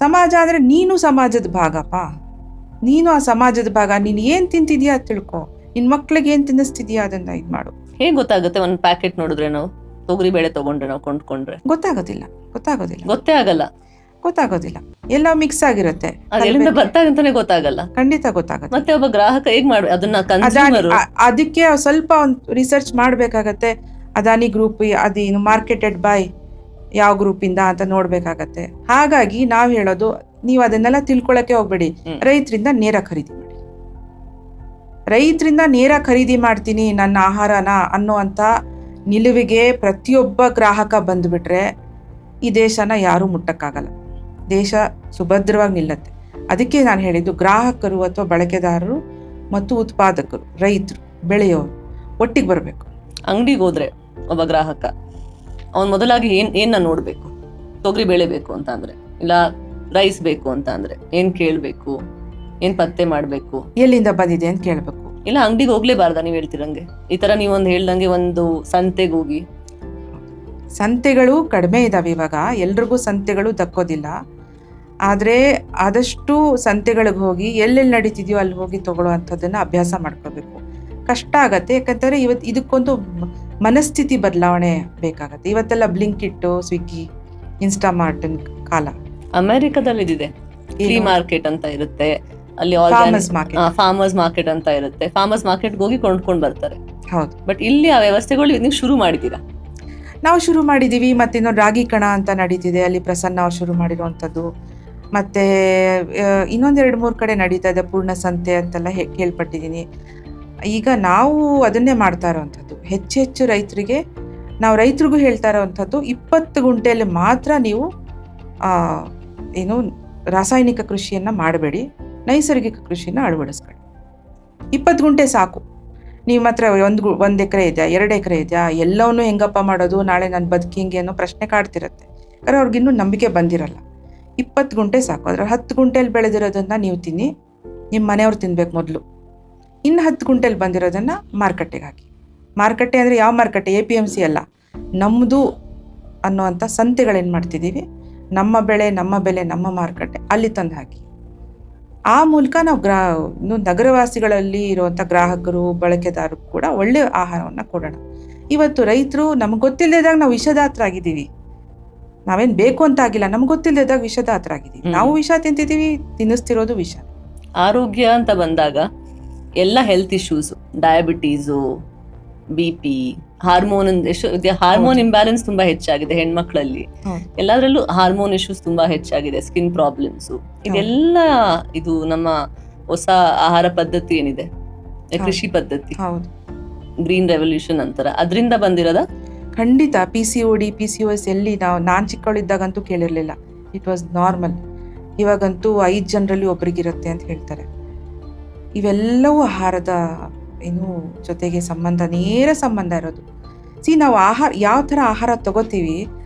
ಸಮಾಜ ಅಂದರೆ ನೀನು ಸಮಾಜದ ಭಾಗಪ್ಪ, ನೀನು ಆ ಸಮಾಜದ ಭಾಗ. ನೀನು ಏನು ತಿಂತಿದ್ಯಾ ಅದು ತಿಳ್ಕೊ, ನಿನ್ನ ಮಕ್ಳಿಗೆ ಏನು ತಿನ್ನಿಸ್ತಿದ್ಯಾ ಅದನ್ನ ಇದು ಮಾಡು. ಹೇಗೆ ಗೊತ್ತಾಗುತ್ತೆ? ಒಂದು ಪ್ಯಾಕೆಟ್ ನೋಡಿದ್ರೆ, ನಾವು ತೊಗರಿ ಬೇಳೆ ತಗೊಂಡ್ರೆ, ನಾವು ಕೊಂಡ್ಕೊಂಡ್ರೆ ಗೊತ್ತಾಗೋದಿಲ್ಲ, ಗೊತ್ತಾಗೋದಿಲ್ಲ. ಎಲ್ಲ ಮಿಕ್ಸ್ ಆಗಿರುತ್ತೆ, ಅದೆಲ್ಲಿಂದ ಬರ್ತಾ ಅಂತಾನೆ ಗೊತ್ತಾಗಲ್ಲ. ಖಂಡಿತ ಗೊತ್ತಾಗುತ್ತೆ. ಮತ್ತೆ ಒಬ್ಬ ಗ್ರಾಹಕ ಹೇಗ್ ಮಾಡಿ ಅದನ್ನ ಕನ್ಸ್ಯೂಮರ್ ಅದಕ್ಕೆ ಸ್ವಲ್ಪ ಒಂದು ರಿಸರ್ಚ್ ಮಾಡಬೇಕಾಗತ್ತೆ. ಅದಾನಿ ಗ್ರೂಪ್ ಅದೇನು ಮಾರ್ಕೆಟೆಡ್ ಬೈ ಯಾವ ಗ್ರೂಪಿಂದ ಅಂತ ನೋಡ್ಬೇಕಾಗತ್ತೆ. ಹಾಗಾಗಿ ನಾವು ಹೇಳೋದು, ನೀವು ಅದನ್ನೆಲ್ಲ ತಿಳ್ಕೊಳಕ್ಕೆ ಹೋಗ್ಬೇಡಿ, ರೈತರಿಂದ ನೇರ ಖರೀದಿ ಮಾಡಿ. ರೈತರಿಂದ ನೇರ ಖರೀದಿ ಮಾಡ್ತೀನಿ ನನ್ನ ಆಹಾರನ ಅನ್ನೋವಂಥ ನಿಲುವಿಗೆ ಪ್ರತಿಯೊಬ್ಬ ಗ್ರಾಹಕ ಬಂದುಬಿಟ್ರೆ ಈ ದೇಶನ ಯಾರೂ ಮುಟ್ಟಕ್ಕಾಗಲ್ಲ. ದೇಶ ಸುಭದ್ರವಾಗಿ ನಿಲ್ಲತ್ತೆ. ಅದಕ್ಕೆ ನಾನು ಹೇಳಿದ್ದು, ಗ್ರಾಹಕರು ಅಥವಾ ಬಳಕೆದಾರರು ಮತ್ತು ಉತ್ಪಾದಕರು, ರೈತರು, ಬೆಳೆಯೋರು ಒಟ್ಟಿಗೆ ಬರಬೇಕು. ಅಂಗಡಿಗೆ ಹೋದ್ರೆ ಒಬ್ಬ ಗ್ರಾಹಕ ಅವನ್ ಮೊದಲಾಗಿ ಏನ ನೋಡ್ಬೇಕು? ತೊಗರಿ ಬೇಳೆ ಬೇಕು ಅಂತ ಅಂದ್ರೆ, ಇಲ್ಲ ರೈಸ್ ಬೇಕು ಅಂತ ಅಂದ್ರೆ ಏನ್ ಕೇಳ್ಬೇಕು? ಏನ್ ಪತ್ತೆ ಮಾಡ್ಬೇಕು? ಎಲ್ಲಿಂದ ಬಂದಿದೆ ಅಂತ ಕೇಳ್ಬೇಕು. ಇಲ್ಲ ಅಂಗಡಿಗೆ ಹೋಗ್ಲೇಬಾರ್ದ? ನೀವ್ ಹೇಳ್ತಿರಂಗೆ ಈ ತರ ನೀವೊಂದು ಹೇಳ್ದಂಗೆ ಒಂದು ಸಂತೆಗೆ ಹೋಗಿ. ಸಂತೆಗಳು ಕಡಿಮೆ ಇದಾವೆ ಇವಾಗ, ಎಲ್ರಿಗೂ ಸಂತೆಗಳು ದಕ್ಕೋದಿಲ್ಲ. ಆದರೆ ಆದಷ್ಟು ಸಂತೆಗಳಿಗೆ ಹೋಗಿ ಎಲ್ಲೆಲ್ಲಿ ನಡೀತಿದೆಯೋ ಅಲ್ಲಿ ಹೋಗಿ ತಗೊಳ್ಳುವಂಥದ್ದನ್ನು ಅಭ್ಯಾಸ ಮಾಡ್ಕೋಬೇಕು. ಕಷ್ಟ ಆಗತ್ತೆ, ಯಾಕಂದರೆ ಇದಕ್ಕೊಂದು ಮನಸ್ಥಿತಿ ಬದಲಾವಣೆ ಬೇಕಾಗತ್ತೆ. ಇವತ್ತೆಲ್ಲ ಬ್ಲಿಂಕಿಟ್ಟು, ಸ್ವಿಗ್ಗಿ, ಇನ್ಸ್ಟಾಮಾರ್ಟಿನ ಕಾಲ. ಅಮೆರಿಕದಲ್ಲಿ ಇದಿದೆ, ಫ್ರೀ ಮಾರ್ಕೆಟ್ ಅಂತ ಇರುತ್ತೆ, ಅಲ್ಲಿ ಫಾರ್ಮರ್ಸ್ ಮಾರ್ಕೆಟ್ ಅಂತ ಇರುತ್ತೆ. ಫಾರ್ಮರ್ಸ್ ಮಾರ್ಕೆಟ್ಗೆ ಹೋಗಿ ಕೊಂಡ್ಕೊಂಡು ಬರ್ತಾರೆ. ಹೌದು. ಬಟ್ ಇಲ್ಲಿ ಆ ವ್ಯವಸ್ಥೆಗಳು ನೀವು ಶುರು ಮಾಡಿದ್ದೀರಾ? ನಾವು ಶುರು ಮಾಡಿದ್ದೀವಿ. ಮತ್ತು ಇನ್ನೊಂದು ರಾಗಿ ಕಣ ಅಂತ ನಡೀತಿದೆ, ಅಲ್ಲಿ ಪ್ರಸನ್ನ ಅವ್ರು ಶುರು ಮಾಡಿರುವಂಥದ್ದು. ಮತ್ತು ಇನ್ನೊಂದು 2-3 ಕಡೆ ನಡೀತಾ ಇದೆ, ಪೂರ್ಣ ಸಂತೆ ಅಂತೆಲ್ಲ ಕೇಳ್ಪಟ್ಟಿದ್ದೀನಿ. ಈಗ ನಾವು ಅದನ್ನೇ ಮಾಡ್ತಾ ಇರೋವಂಥದ್ದು. ಹೆಚ್ಚು ರೈತರಿಗೆ, ನಾವು ರೈತರಿಗೂ ಹೇಳ್ತಾ ಇರೋವಂಥದ್ದು, 20 ಗುಂಟೆಯಲ್ಲಿ ಮಾತ್ರ ನೀವು ರಾಸಾಯನಿಕ ಕೃಷಿಯನ್ನು ಮಾಡಬೇಡಿ, ನೈಸರ್ಗಿಕ ಕೃಷಿನ ಅಳವಡಿಸ್ಕೊಳ್ಳಿ. 20 ಗುಂಟೆ ಸಾಕು. ನೀವು ಮಾತ್ರ 1 ಎಕರೆ ಇದೆಯಾ, 2 ಎಕರೆ ಇದೆಯಾ, ಎಲ್ಲವನ್ನೂ ಹೆಂಗಪ್ಪ ಮಾಡೋದು, ನಾಳೆ ನನ್ನ ಬದುಕಿ ಹಿಂಗೆ ಅನ್ನೋ ಪ್ರಶ್ನೆ ಕಾಡ್ತಿರುತ್ತೆ. ಯಾಕಂದ್ರೆ ಅವ್ರಿಗಿನ್ನೂ ನಂಬಿಕೆ ಬಂದಿರಲ್ಲ. 20 ಗುಂಟೆ ಸಾಕು. ಅದ್ರ 10 ಗುಂಟೆಯಲ್ಲಿ ಬೆಳೆದಿರೋದನ್ನ ನೀವು ತಿನ್ನಿ, ನಿಮ್ಮ ಮನೆಯವ್ರು ತಿನ್ಬೇಕು ಮೊದಲು. ಇನ್ನು 10 ಗುಂಟೆಯಲ್ಲಿ ಬಂದಿರೋದನ್ನು ಮಾರುಕಟ್ಟೆಗೆ ಹಾಕಿ. ಮಾರುಕಟ್ಟೆ ಅಂದರೆ ಯಾವ ಮಾರುಕಟ್ಟೆ? APMC ಅಲ್ಲ, ನಮ್ಮದು ಅನ್ನೋವಂಥ ಸಂತೆಗಳೇನು ಮಾಡ್ತಿದ್ದೀವಿ, ನಮ್ಮ ಬೆಳೆ, ನಮ್ಮ ಬೆಲೆ, ನಮ್ಮ ಮಾರುಕಟ್ಟೆ, ಅಲ್ಲಿ ತಂದು ಹಾಕಿ. ಆ ಮೂಲಕ ನಾವು ನಗರವಾಸಿಗಳಲ್ಲಿ ಇರುವಂಥ ಗ್ರಾಹಕರು, ಬಳಕೆದಾರರು ಕೂಡ ಒಳ್ಳೆಯ ಆಹಾರವನ್ನು ಕೊಡೋಣ. ಇವತ್ತು ರೈತರು ನಮಗೆ ಗೊತ್ತಿಲ್ಲದಾಗ ನಾವು ವಿಷದಾತರಾಗಿದ್ದೀವಿ. ನಾವೇನು ಬೇಕು ಅಂತ ಆಗಿಲ್ಲ, ನಮ್ಗೆ ಗೊತ್ತಿಲ್ಲದಾಗ ವಿಷದಾತರಾಗಿದ್ದೀವಿ. ನಾವು ವಿಷ ತಿಂತಿದ್ದೀವಿ, ತಿನ್ನಿಸ್ತಿರೋದು ವಿಷ. ಆರೋಗ್ಯ ಅಂತ ಬಂದಾಗ ಎಲ್ಲ health issues, diabetes, BP, hormone imbalance ತುಂಬಾ ಹೆಚ್ಚಾಗಿದೆ ಹೆಣ್ಮಕ್ಳಲ್ಲಿ. ಎಲ್ಲದರಲ್ಲೂ ಹಾರ್ಮೋನ್ ಇಶ್ಯೂಸ್ ತುಂಬಾ ಹೆಚ್ಚಾಗಿದೆ, ಸ್ಕಿನ್ ಪ್ರಾಬ್ಲಮ್ಸು. ಇದೆಲ್ಲ ಇದು ನಮ್ಮ ಹೊಸ ಆಹಾರ ಪದ್ಧತಿ ಏನಿದೆ, ಕೃಷಿ ಪದ್ಧತಿ, ಗ್ರೀನ್ ರೆವಲ್ಯೂಷನ್ ಅಂತಾರ, ಅದರಿಂದ ಬಂದಿರೋದ? ಖಂಡಿತ. PCOD, PCOS ಎಲ್ಲಿ ನಾನು ಚಿಕ್ಕವಳಿದ್ದಾಗಂತೂ ಕೇಳಿರಲಿಲ್ಲ. It was normal. ಇವಾಗಂತೂ 5 ಜನರಲ್ಲಿ ಒಬ್ರಿಗಿರುತ್ತೆ ಅಂತ ಹೇಳ್ತಾರೆ. ಇವೆಲ್ಲವೂ ಆಹಾರದ ಜೊತೆಗೆ ನೇರ ಸಂಬಂಧ ಇರೋದು. ನಾವು ಯಾವ ಥರ ಆಹಾರ ತಗೋತೀವಿ,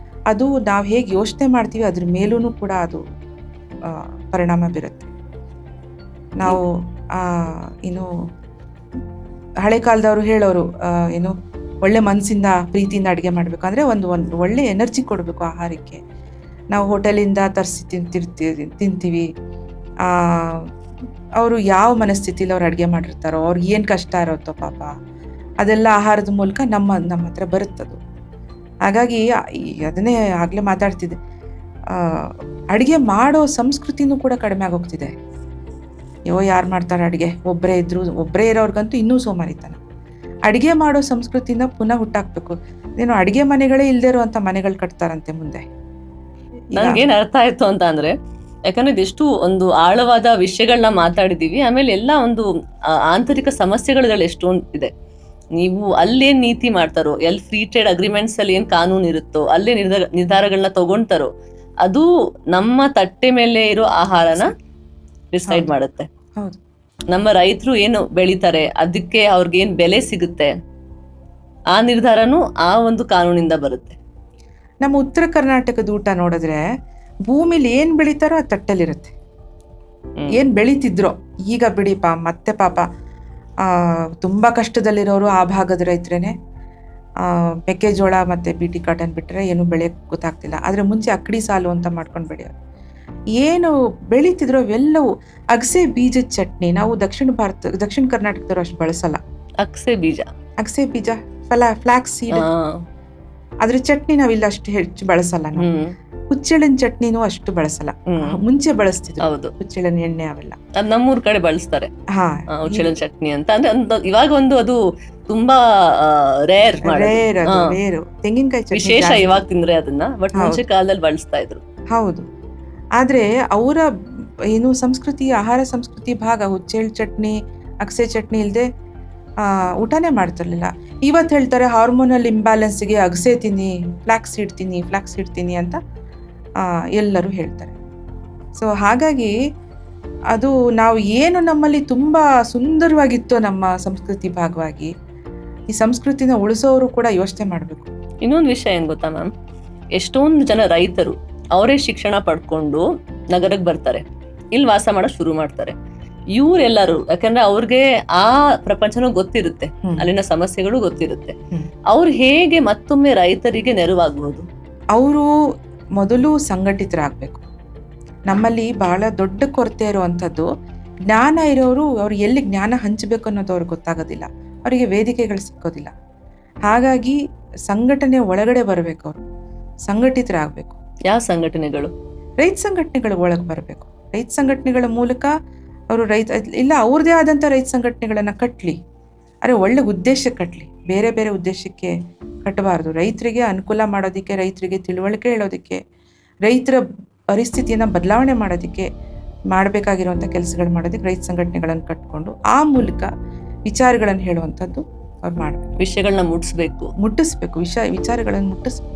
ಅದು ನಾವು ಹೇಗೆ ಯೋಚನೆ ಮಾಡ್ತೀವಿ ಅದ್ರ ಮೇಲೂ ಕೂಡ ಅದು ಪರಿಣಾಮ ಬೀರುತ್ತೆ. ನಾವು ಏನು ಹಳೆ ಕಾಲದವರು ಹೇಳೋರು, ಏನು ಒಳ್ಳೆ ಮನಸ್ಸಿಂದ ಪ್ರೀತಿಯಿಂದ ಅಡುಗೆ ಮಾಡಬೇಕು ಅಂದರೆ ಒಂದು ಒಳ್ಳೆ ಎನರ್ಜಿ ಕೊಡಬೇಕು ಆಹಾರಕ್ಕೆ. ನಾವು ಹೋಟೆಲಿಂದ ತರಿಸಿ ತಿಂತೀವಿ. ಅವರು ಯಾವ ಮನಸ್ಥಿತಿಲಿ ಅವ್ರು ಅಡುಗೆ ಮಾಡಿರ್ತಾರೋ, ಅವ್ರಿಗೆ ಏನು ಕಷ್ಟ ಇರುತ್ತೋ ಪಾಪ, ಅದೆಲ್ಲ ಆಹಾರದ ಮೂಲಕ ನಮ್ಮ ಹತ್ರ ಬರುತ್ತದು. ಹಾಗಾಗಿ ಅದನ್ನೇ ಆಗಲೇ ಮಾತಾಡ್ತಿದ್ದೆ, ಅಡುಗೆ ಮಾಡೋ ಸಂಸ್ಕೃತಿನೂ ಕೂಡ ಕಡಿಮೆ ಆಗೋಗ್ತಿದೆ. ಯಾರು ಮಾಡ್ತಾರೆ ಅಡುಗೆ? ಒಬ್ಬರೇ ಇರೋರ್ಗಂತೂ ಇನ್ನೂ ಸೋಮಾರಿತನ. ಅಡುಗೆ ಮಾಡೋ ಸಂಸ್ಕೃತಿನ ಪುನಃ ಹುಟ್ಟಾಕ್ಬೇಕು. ಏನು ಅಡುಗೆ ಮನೆಗಳೇ ಇಲ್ಲದೆ ಇರುವಂಥ ಮನೆಗಳು ಕಟ್ತಾರಂತೆ ಮುಂದೆ. ನನ್ಗೇನ್ ಅರ್ಥ ಆಯ್ತು ಅಂತ ಅಂದ್ರೆ, ಯಾಕಂದ್ರೆ ಇದೆಷ್ಟು ಒಂದು ಆಳವಾದ ವಿಷಯಗಳನ್ನ ಮಾತಾಡಿದೀವಿ. ಆಮೇಲೆ ಎಲ್ಲ ಒಂದು ಆಂತರಿಕ ಸಮಸ್ಯೆಗಳು ಎಷ್ಟೊಂದು ಇದೆ. ನೀವು ಅಲ್ಲೇನ್ ನೀತಿ ಮಾಡ್ತಾರೋ, ಎಲ್ಲಿ ಫ್ರೀ ಟ್ರೇಡ್ ಅಗ್ರಿಮೆಂಟ್ಸ್ ಅಲ್ಲಿ ಏನ್ ಕಾನೂನು ಇರುತ್ತೋ, ಅಲ್ಲೇ ನಿರ್ಧಾರಗಳನ್ನ ತಗೊಂತಾರೋ, ಅದು ನಮ್ಮ ತಟ್ಟೆ ಮೇಲೆ ಇರೋ ಆಹಾರನ ಡಿಸೈಡ್ ಮಾಡುತ್ತೆ. ಹೌದು. ನಮ್ಮ ರೈತರು ಏನು ಬೆಳಿತಾರೆ, ಅದಕ್ಕೆ ಅವ್ರಿಗೇನ್ ಬೆಲೆ ಸಿಗುತ್ತೆ, ಆ ನಿರ್ಧಾರನೂ ಆ ಒಂದು ಕಾನೂನಿಂದ ಬರುತ್ತೆ. ನಮ್ಮ ಉತ್ತರ ಕರ್ನಾಟಕದ ಊಟ ನೋಡಿದ್ರೆ ಭೂಮಿಲಿ ಏನ್ ಬೆಳಿತಾರೋ ಆ ತಟ್ಟಲ್ಲಿರುತ್ತೆ. ಏನ್ ಬೆಳಿತಿದ್ರೋ ಈಗ ಬಿಡಿ ಮತ್ತೆ ಪಾಪ ತುಂಬಾ ಕಷ್ಟದಲ್ಲಿರೋರು ಆ ಭಾಗದ ರೈತರೇನೆ. ಮೆಕ್ಕೆಜೋಳ ಮತ್ತೆ ಬಿಟಿ ಕಾಟನ್ ಬಿಟ್ರೆ ಏನು ಬೆಳೆ ಗೊತ್ತಾಗ್ತಿಲ್ಲ. ಆದ್ರೆ ಮುಂಚೆ ಅಕ್ಕಡಿ ಸಾಲು ಅಂತ ಮಾಡ್ಕೊಂಡು ಬೆಳೆಯೋರು. ಏನು ಬೆಳೀತಿದ್ರು ಅವೆಲ್ಲವೂ. ಅಗಸೆ ಬೀಜದ ಚಟ್ನಿ ನಾವು ದಕ್ಷಿಣ ಕರ್ನಾಟಕದವರು ಅಷ್ಟು ಬಳಸಲ್ಲ. ಅಗಸೆ ಬೀಜ ಫ್ಲಾಕ್ಸ್ ಸೀಡ್, ಅದ್ರ ಚಟ್ನಿ ನಾವಿಲ್ಲ ಅಷ್ಟು ಹೆಚ್ಚು ಬಳಸಲ್ಲ. ನಾವು ಹುಚ್ಚೆಳ್ಳಿನ ಚಟ್ನಿನೂ ಅಷ್ಟು ಬಳಸಲ್ಲ. ಮುಂಚೆ ಬಳಸ್ತಿದ್ರು ಹುಚ್ಚೆಳ್ಳಿನ ಎಣ್ಣೆ ಅವೆಲ್ಲ. ನಮ್ಮೂರ್ ಕಡೆ ಬಳಸ್ತಾರೆ ಹುಚ್ಚೆಳ್ಳಿನ ಚಟ್ನಿ ಅಂತ. ಅಂದ್ರೆ ಇವಾಗ ಒಂದು ಅದು ತುಂಬಾ ರೇರ್ ತೆಂಗಿನಕಾಯಿ ಚಟ್ನಿ ವಿಶೇಷ ಇವಾಗ ತಿಂದ್ರೆ ಅದನ್ನ, ಬಟ್ ಮುಂಚೆ ಕಾಲದಲ್ಲಿ ಬಳಸ್ತಾ ಇದ್ರು. ಹೌದು. ಆದ್ರೆ ಅವರ ಏನು ಸಂಸ್ಕೃತಿ, ಆಹಾರ ಸಂಸ್ಕೃತಿ ಭಾಗ ಹುಚ್ಚೆಳ್ಳು ಚಟ್ನಿ, ಅಗಸೆ ಚಟ್ನಿ ಇಲ್ಲದೆ ಊಟನೇ ಮಾಡ್ತಿರ್ಲಿಲ್ಲ. ಇವತ್ತು ಹೇಳ್ತಾರೆ ಹಾರ್ಮೋನಲ್ ಇಂಬ್ಯಾಲೆನ್ಸ್ಗೆ ಅಗಸೆ ತಿನ್ನಿ, ಫ್ಲಾಕ್ಸ್ ಸೀಡ್ ತಿನ್ನಿ ಅಂತ ಎಲ್ಲರೂ ಹೇಳ್ತಾರೆ. ಸೊ ಹಾಗಾಗಿ ಅದು ನಾವು ಏನು ನಮ್ಮಲ್ಲಿ ತುಂಬ ಸುಂದರವಾಗಿತ್ತು ನಮ್ಮ ಸಂಸ್ಕೃತಿ ಭಾಗವಾಗಿ, ಈ ಸಂಸ್ಕೃತಿನ ಉಳಿಸೋರು ಕೂಡ ಯೋಚನೆ ಮಾಡಬೇಕು. ಇನ್ನೊಂದು ವಿಷಯ ಏನ್ ಗೊತ್ತಾ ಮ್ಯಾಮ್, ಎಷ್ಟೊಂದು ಜನ ರೈತರು ಅವರೇ ಶಿಕ್ಷಣ ಪಡ್ಕೊಂಡು ನಗರಕ್ಕೆ ಬರ್ತಾರೆ, ಇಲ್ಲಿ ವಾಸ ಮಾಡೋಕೆ ಶುರು ಮಾಡ್ತಾರೆ. ಇವರೆಲ್ಲರೂ ಯಾಕಂದ್ರೆ ಅವ್ರಿಗೆ ಆ ಪ್ರಪಂಚನೂ ಗೊತ್ತಿರುತ್ತೆ, ಅಲ್ಲಿನ ಸಮಸ್ಯೆಗಳು ಗೊತ್ತಿರುತ್ತೆ. ಅವ್ರು ಹೇಗೆ ಮತ್ತೊಮ್ಮೆ ರೈತರಿಗೆ ನೆರವಾಗಬಹುದು? ಅವರು ಮೊದಲು ಸಂಘಟಿತರಾಗಬೇಕು. ನಮ್ಮಲ್ಲಿ ಬಹಳ ದೊಡ್ಡ ಕೊರತೆ ಇರುವಂಥದ್ದು, ಜ್ಞಾನ ಇರೋರು ಅವ್ರು ಎಲ್ಲಿ ಜ್ಞಾನ ಹಂಚಬೇಕು ಅನ್ನೋದು ಅವ್ರಿಗೆ ಗೊತ್ತಾಗೋದಿಲ್ಲ, ಅವರಿಗೆ ವೇದಿಕೆಗಳು ಸಿಕ್ಕೋದಿಲ್ಲ. ಹಾಗಾಗಿ ಸಂಘಟನೆ ಒಳಗಡೆ ಬರಬೇಕು, ಅವರು ಸಂಘಟಿತರಾಗಬೇಕು. ಯಾವ ಸಂಘಟನೆಗಳು? ರೈತ ಸಂಘಟನೆಗಳ ಒಳಗೆ ಬರಬೇಕು. ರೈತ ಸಂಘಟನೆಗಳ ಮೂಲಕ ಅವರು ಇಲ್ಲ ಅವ್ರದೇ ಆದಂಥ ರೈತ ಸಂಘಟನೆಗಳನ್ನು ಕಟ್ಟಲಿ, ಅರೆ ಒಳ್ಳೆ ಉದ್ದೇಶಕ್ಕೆ ಕಟ್ಟಲಿ, ಬೇರೆ ಬೇರೆ ಉದ್ದೇಶಕ್ಕೆ ಕಟ್ಟಬಾರ್ದು. ರೈತರಿಗೆ ಅನುಕೂಲ ಮಾಡೋದಕ್ಕೆ, ರೈತರಿಗೆ ತಿಳುವಳಿಕೆ ಹೇಳೋದಕ್ಕೆ, ರೈತರ ಪರಿಸ್ಥಿತಿಯನ್ನು ಬದಲಾವಣೆ ಮಾಡೋದಕ್ಕೆ ಮಾಡಬೇಕಾಗಿರುವಂಥ ಕೆಲಸಗಳು ಮಾಡೋದಕ್ಕೆ ರೈತ ಸಂಘಟನೆಗಳನ್ನು ಕಟ್ಕೊಂಡು ಆ ಮೂಲಕ ವಿಚಾರಗಳನ್ನು ಹೇಳುವಂಥದ್ದು ಅವ್ರು ಮಾಡಬೇಕು. ವಿಷಯಗಳನ್ನ ಮುಟ್ಟಿಸ್ಬೇಕು, ವಿಚಾರಗಳನ್ನು ಮುಟ್ಟಿಸ್ಬೇಕು.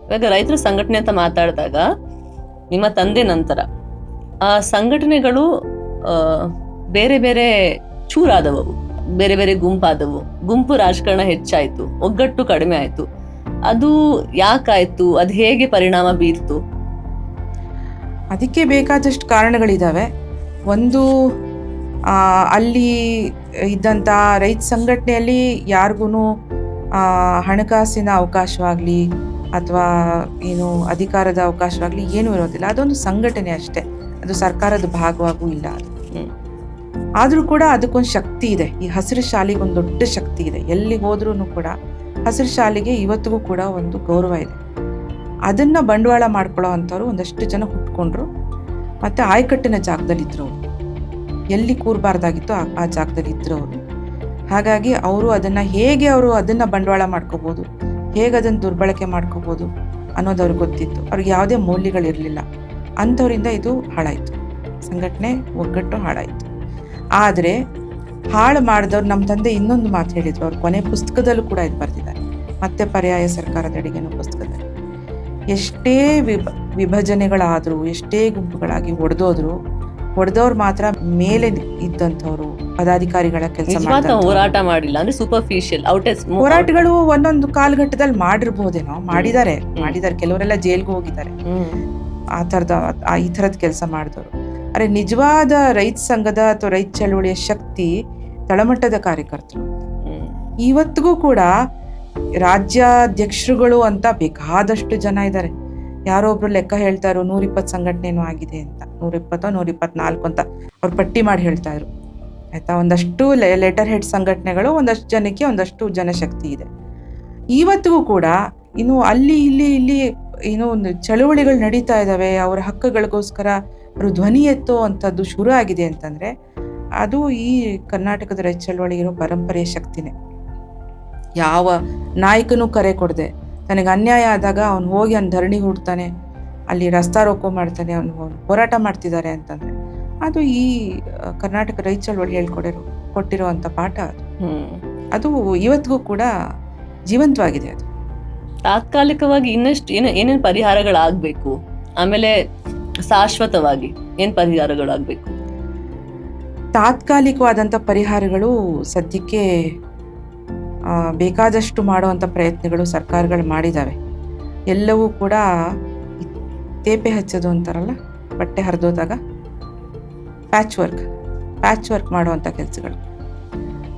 ಇವಾಗ ರೈತರ ಸಂಘಟನೆ ಅಂತ ಮಾತಾಡಿದಾಗ ನಿಮ್ಮ ತಂದೆ ನಂತರ ಆ ಸಂಘಟನೆಗಳು ಬೇರೆ ಬೇರೆ ಚೂರಾದವು, ಬೇರೆ ಬೇರೆ ಗುಂಪಾದವು, ಗುಂಪು ರಾಜಕಾರಣ ಹೆಚ್ಚಾಯ್ತು, ಒಗ್ಗಟ್ಟು ಕಡಿಮೆ ಆಯ್ತು. ಅದು ಯಾಕಾಯ್ತು? ಅದು ಹೇಗೆ ಪರಿಣಾಮ ಬೀರ್ತು? ಅದಕ್ಕೆ ಬೇಕಾದಷ್ಟು ಕಾರಣಗಳಿದಾವೆ. ಒಂದು, ಅಲ್ಲಿ ಇದ್ದಂಥ ರೈತ ಸಂಘಟನೆಯಲ್ಲಿ ಯಾರಿಗೂ ಹಣಕಾಸಿನ ಅವಕಾಶವಾಗಲಿ ಅಥವಾ ಏನು ಅಧಿಕಾರದ ಅವಕಾಶವಾಗಲಿ ಏನೂ ಇರೋದಿಲ್ಲ. ಅದೊಂದು ಸಂಘಟನೆ ಅಷ್ಟೇ, ಅದು ಸರ್ಕಾರದ ಭಾಗವಾಗೂ ಇಲ್ಲ. ಆದರೂ ಕೂಡ ಅದಕ್ಕೊಂದು ಶಕ್ತಿ ಇದೆ. ಈ ಹಸಿರು ಶಾಲೆಗೆ ಒಂದು ದೊಡ್ಡ ಶಕ್ತಿ ಇದೆ. ಎಲ್ಲಿ ಹೋದ್ರೂ ಕೂಡ ಹಸಿರು ಶಾಲೆಗೆ ಇವತ್ತಿಗೂ ಕೂಡ ಒಂದು ಗೌರವ ಇದೆ. ಅದನ್ನು ಬಂಡವಾಳ ಮಾಡ್ಕೊಳ್ಳೋ ಅಂಥವ್ರು ಒಂದಷ್ಟು ಜನ ಹುಟ್ಕೊಂಡ್ರು. ಮತ್ತು ಆಯಕಟ್ಟಿನ ಜಾಗದಲ್ಲಿದ್ದರು, ಎಲ್ಲಿ ಕೂರಬಾರ್ದಾಗಿತ್ತು ಆ ಜಾಗದಲ್ಲಿ ಇದ್ರು ಅವರು. ಹಾಗಾಗಿ ಅವರು ಅದನ್ನು ಬಂಡವಾಳ ಮಾಡ್ಕೋಬೋದು, ಹೇಗೆ ಅದನ್ನು ದುರ್ಬಳಕೆ ಮಾಡ್ಕೋಬೋದು ಅನ್ನೋದು ಅವ್ರಿಗೆ ಗೊತ್ತಿತ್ತು. ಅವ್ರಿಗೆ ಯಾವುದೇ ಮೌಲ್ಯಗಳಿರಲಿಲ್ಲ. ಅಂಥವರಿಂದ ಇದು ಹಾಳಾಯಿತು, ಸಂಘಟನೆ ಒಗ್ಗಟ್ಟು ಹಾಳಾಯಿತು. ಆದರೆ ಹಾಳು ಮಾಡಿದವ್ರು, ನಮ್ಮ ತಂದೆ ಇನ್ನೊಂದು ಮಾತು ಹೇಳಿದ್ರು, ಅವ್ರ ಕೊನೆ ಪುಸ್ತಕದಲ್ಲೂ ಕೂಡ ಇದು ಬರೆದಿದ್ದಾರೆ, ಮತ್ತೆ ಪರ್ಯಾಯ ಸರ್ಕಾರದ ಅಡಿಗೆನೋ ಪುಸ್ತಕದಲ್ಲಿ. ಎಷ್ಟೇ ವಿಭಜನೆಗಳಾದರೂ, ಎಷ್ಟೇ ಗುಂಪುಗಳಾಗಿ ಹೊಡೆದವ್ರು ಮಾತ್ರ ಮೇಲೆ ಇದ್ದಂಥವ್ರು ಪದಾಧಿಕಾರಿಗಳ ಕೆಲಸ ಹೋರಾಟ ಮಾಡಿಲ್ಲ ಅಂದ್ರೆ ಸೂಪರ್ಫಿಷಿಯಲ್ ಹೋರಾಟಗಳು ಒಂದೊಂದು ಕಾಲಘಟ್ಟದಲ್ಲಿ ಮಾಡಿರ್ಬೋದೇನೋ, ಮಾಡಿದ್ದಾರೆ. ಕೆಲವರೆಲ್ಲ ಜೈಲ್ಗೂ ಹೋಗಿದ್ದಾರೆ. ಈ ಥರದ ಕೆಲಸ ಮಾಡಿದವರು. ಆದರೆ ನಿಜವಾದ ರೈತ ಸಂಘದ ಅಥವಾ ರೈತ ಚಳವಳಿಯ ಶಕ್ತಿ ತಳಮಟ್ಟದ ಕಾರ್ಯಕರ್ತರು. ಇವತ್ತಿಗೂ ಕೂಡ ರಾಜ್ಯಾಧ್ಯಕ್ಷರುಗಳು ಅಂತ ಬೇಕಾದಷ್ಟು ಜನ ಇದ್ದಾರೆ. ಯಾರೋ ಒಬ್ರು ಲೆಕ್ಕ ಹೇಳ್ತಾರೋ 120 ಸಂಘಟನೆನೂ ಆಗಿದೆ ಅಂತ, 120 124 ಅಂತ ಅವ್ರು ಪಟ್ಟಿ ಮಾಡಿ ಹೇಳ್ತಾ ಇದ್ರು ಆಯ್ತಾ. ಒಂದಷ್ಟು ಲೆಟರ್ ಹೆಡ್ ಸಂಘಟನೆಗಳು, ಒಂದಷ್ಟು ಜನಕ್ಕೆ ಒಂದಷ್ಟು ಜನಶಕ್ತಿ ಇದೆ. ಇವತ್ತಿಗೂ ಕೂಡ ಇನ್ನು ಅಲ್ಲಿ ಇಲ್ಲಿ ಏನೋ ಒಂದು ಚಳುವಳಿಗಳು ನಡೀತಾ ಇದ್ದಾವೆ. ಅವರ ಹಕ್ಕುಗಳಿಗೋಸ್ಕರ ಅವರು ಧ್ವನಿ ಎತ್ತೋ ಅಂಥದ್ದು ಶುರು ಆಗಿದೆ ಅಂತಂದರೆ ಅದು ಈ ಕರ್ನಾಟಕದ ರೈತ ಚಳವಳಿ ಇರೋ ಪರಂಪರೆಯ ಶಕ್ತಿನೇ. ಯಾವ ನಾಯಕನೂ ಕರೆ ಕೊಡದೆ ತನಗೆ ಅನ್ಯಾಯ ಆದಾಗ ಅವನು ಹೋಗಿ ಅವ್ನು ಧರಣಿ ಹೂಡ್ತಾನೆ, ಅಲ್ಲಿ ರಸ್ತಾ ರೋಕೋ ಮಾಡ್ತಾನೆ, ಅವನು ಹೋರಾಟ ಮಾಡ್ತಿದ್ದಾರೆ ಅಂತಂದರೆ ಅದು ಈ ಕರ್ನಾಟಕ ರೈತ ಚಳವಳಿ ಕೊಟ್ಟಿರುವಂಥ ಪಾಠ ಅದು ಇವತ್ತಿಗೂ ಕೂಡ ಜೀವಂತವಾಗಿದೆ. ಅದು ತಾತ್ಕಾಲಿಕವಾಗಿ ಇನ್ನಷ್ಟು ಏನೇನು ಪರಿಹಾರಗಳಾಗಬೇಕು, ಆಮೇಲೆ ಶಾಶ್ವತವಾಗಿ ಏನು ಪರಿಹಾರಗಳಾಗಬೇಕು? ತಾತ್ಕಾಲಿಕವಾದಂಥ ಪರಿಹಾರಗಳು ಸದ್ಯಕ್ಕೆ ಬೇಕಾದಷ್ಟು ಮಾಡುವಂಥ ಪ್ರಯತ್ನಗಳು ಸರ್ಕಾರಗಳು ಮಾಡಿದ್ದಾವೆ. ಎಲ್ಲವೂ ಕೂಡ ತೇಪೆ ಹಚ್ಚೋದು ಅಂತಾರಲ್ಲ, ಬಟ್ಟೆ ಹರಿದೋದಾಗ ಪ್ಯಾಚ್ ವರ್ಕ್ ಮಾಡುವಂಥ ಕೆಲಸಗಳು.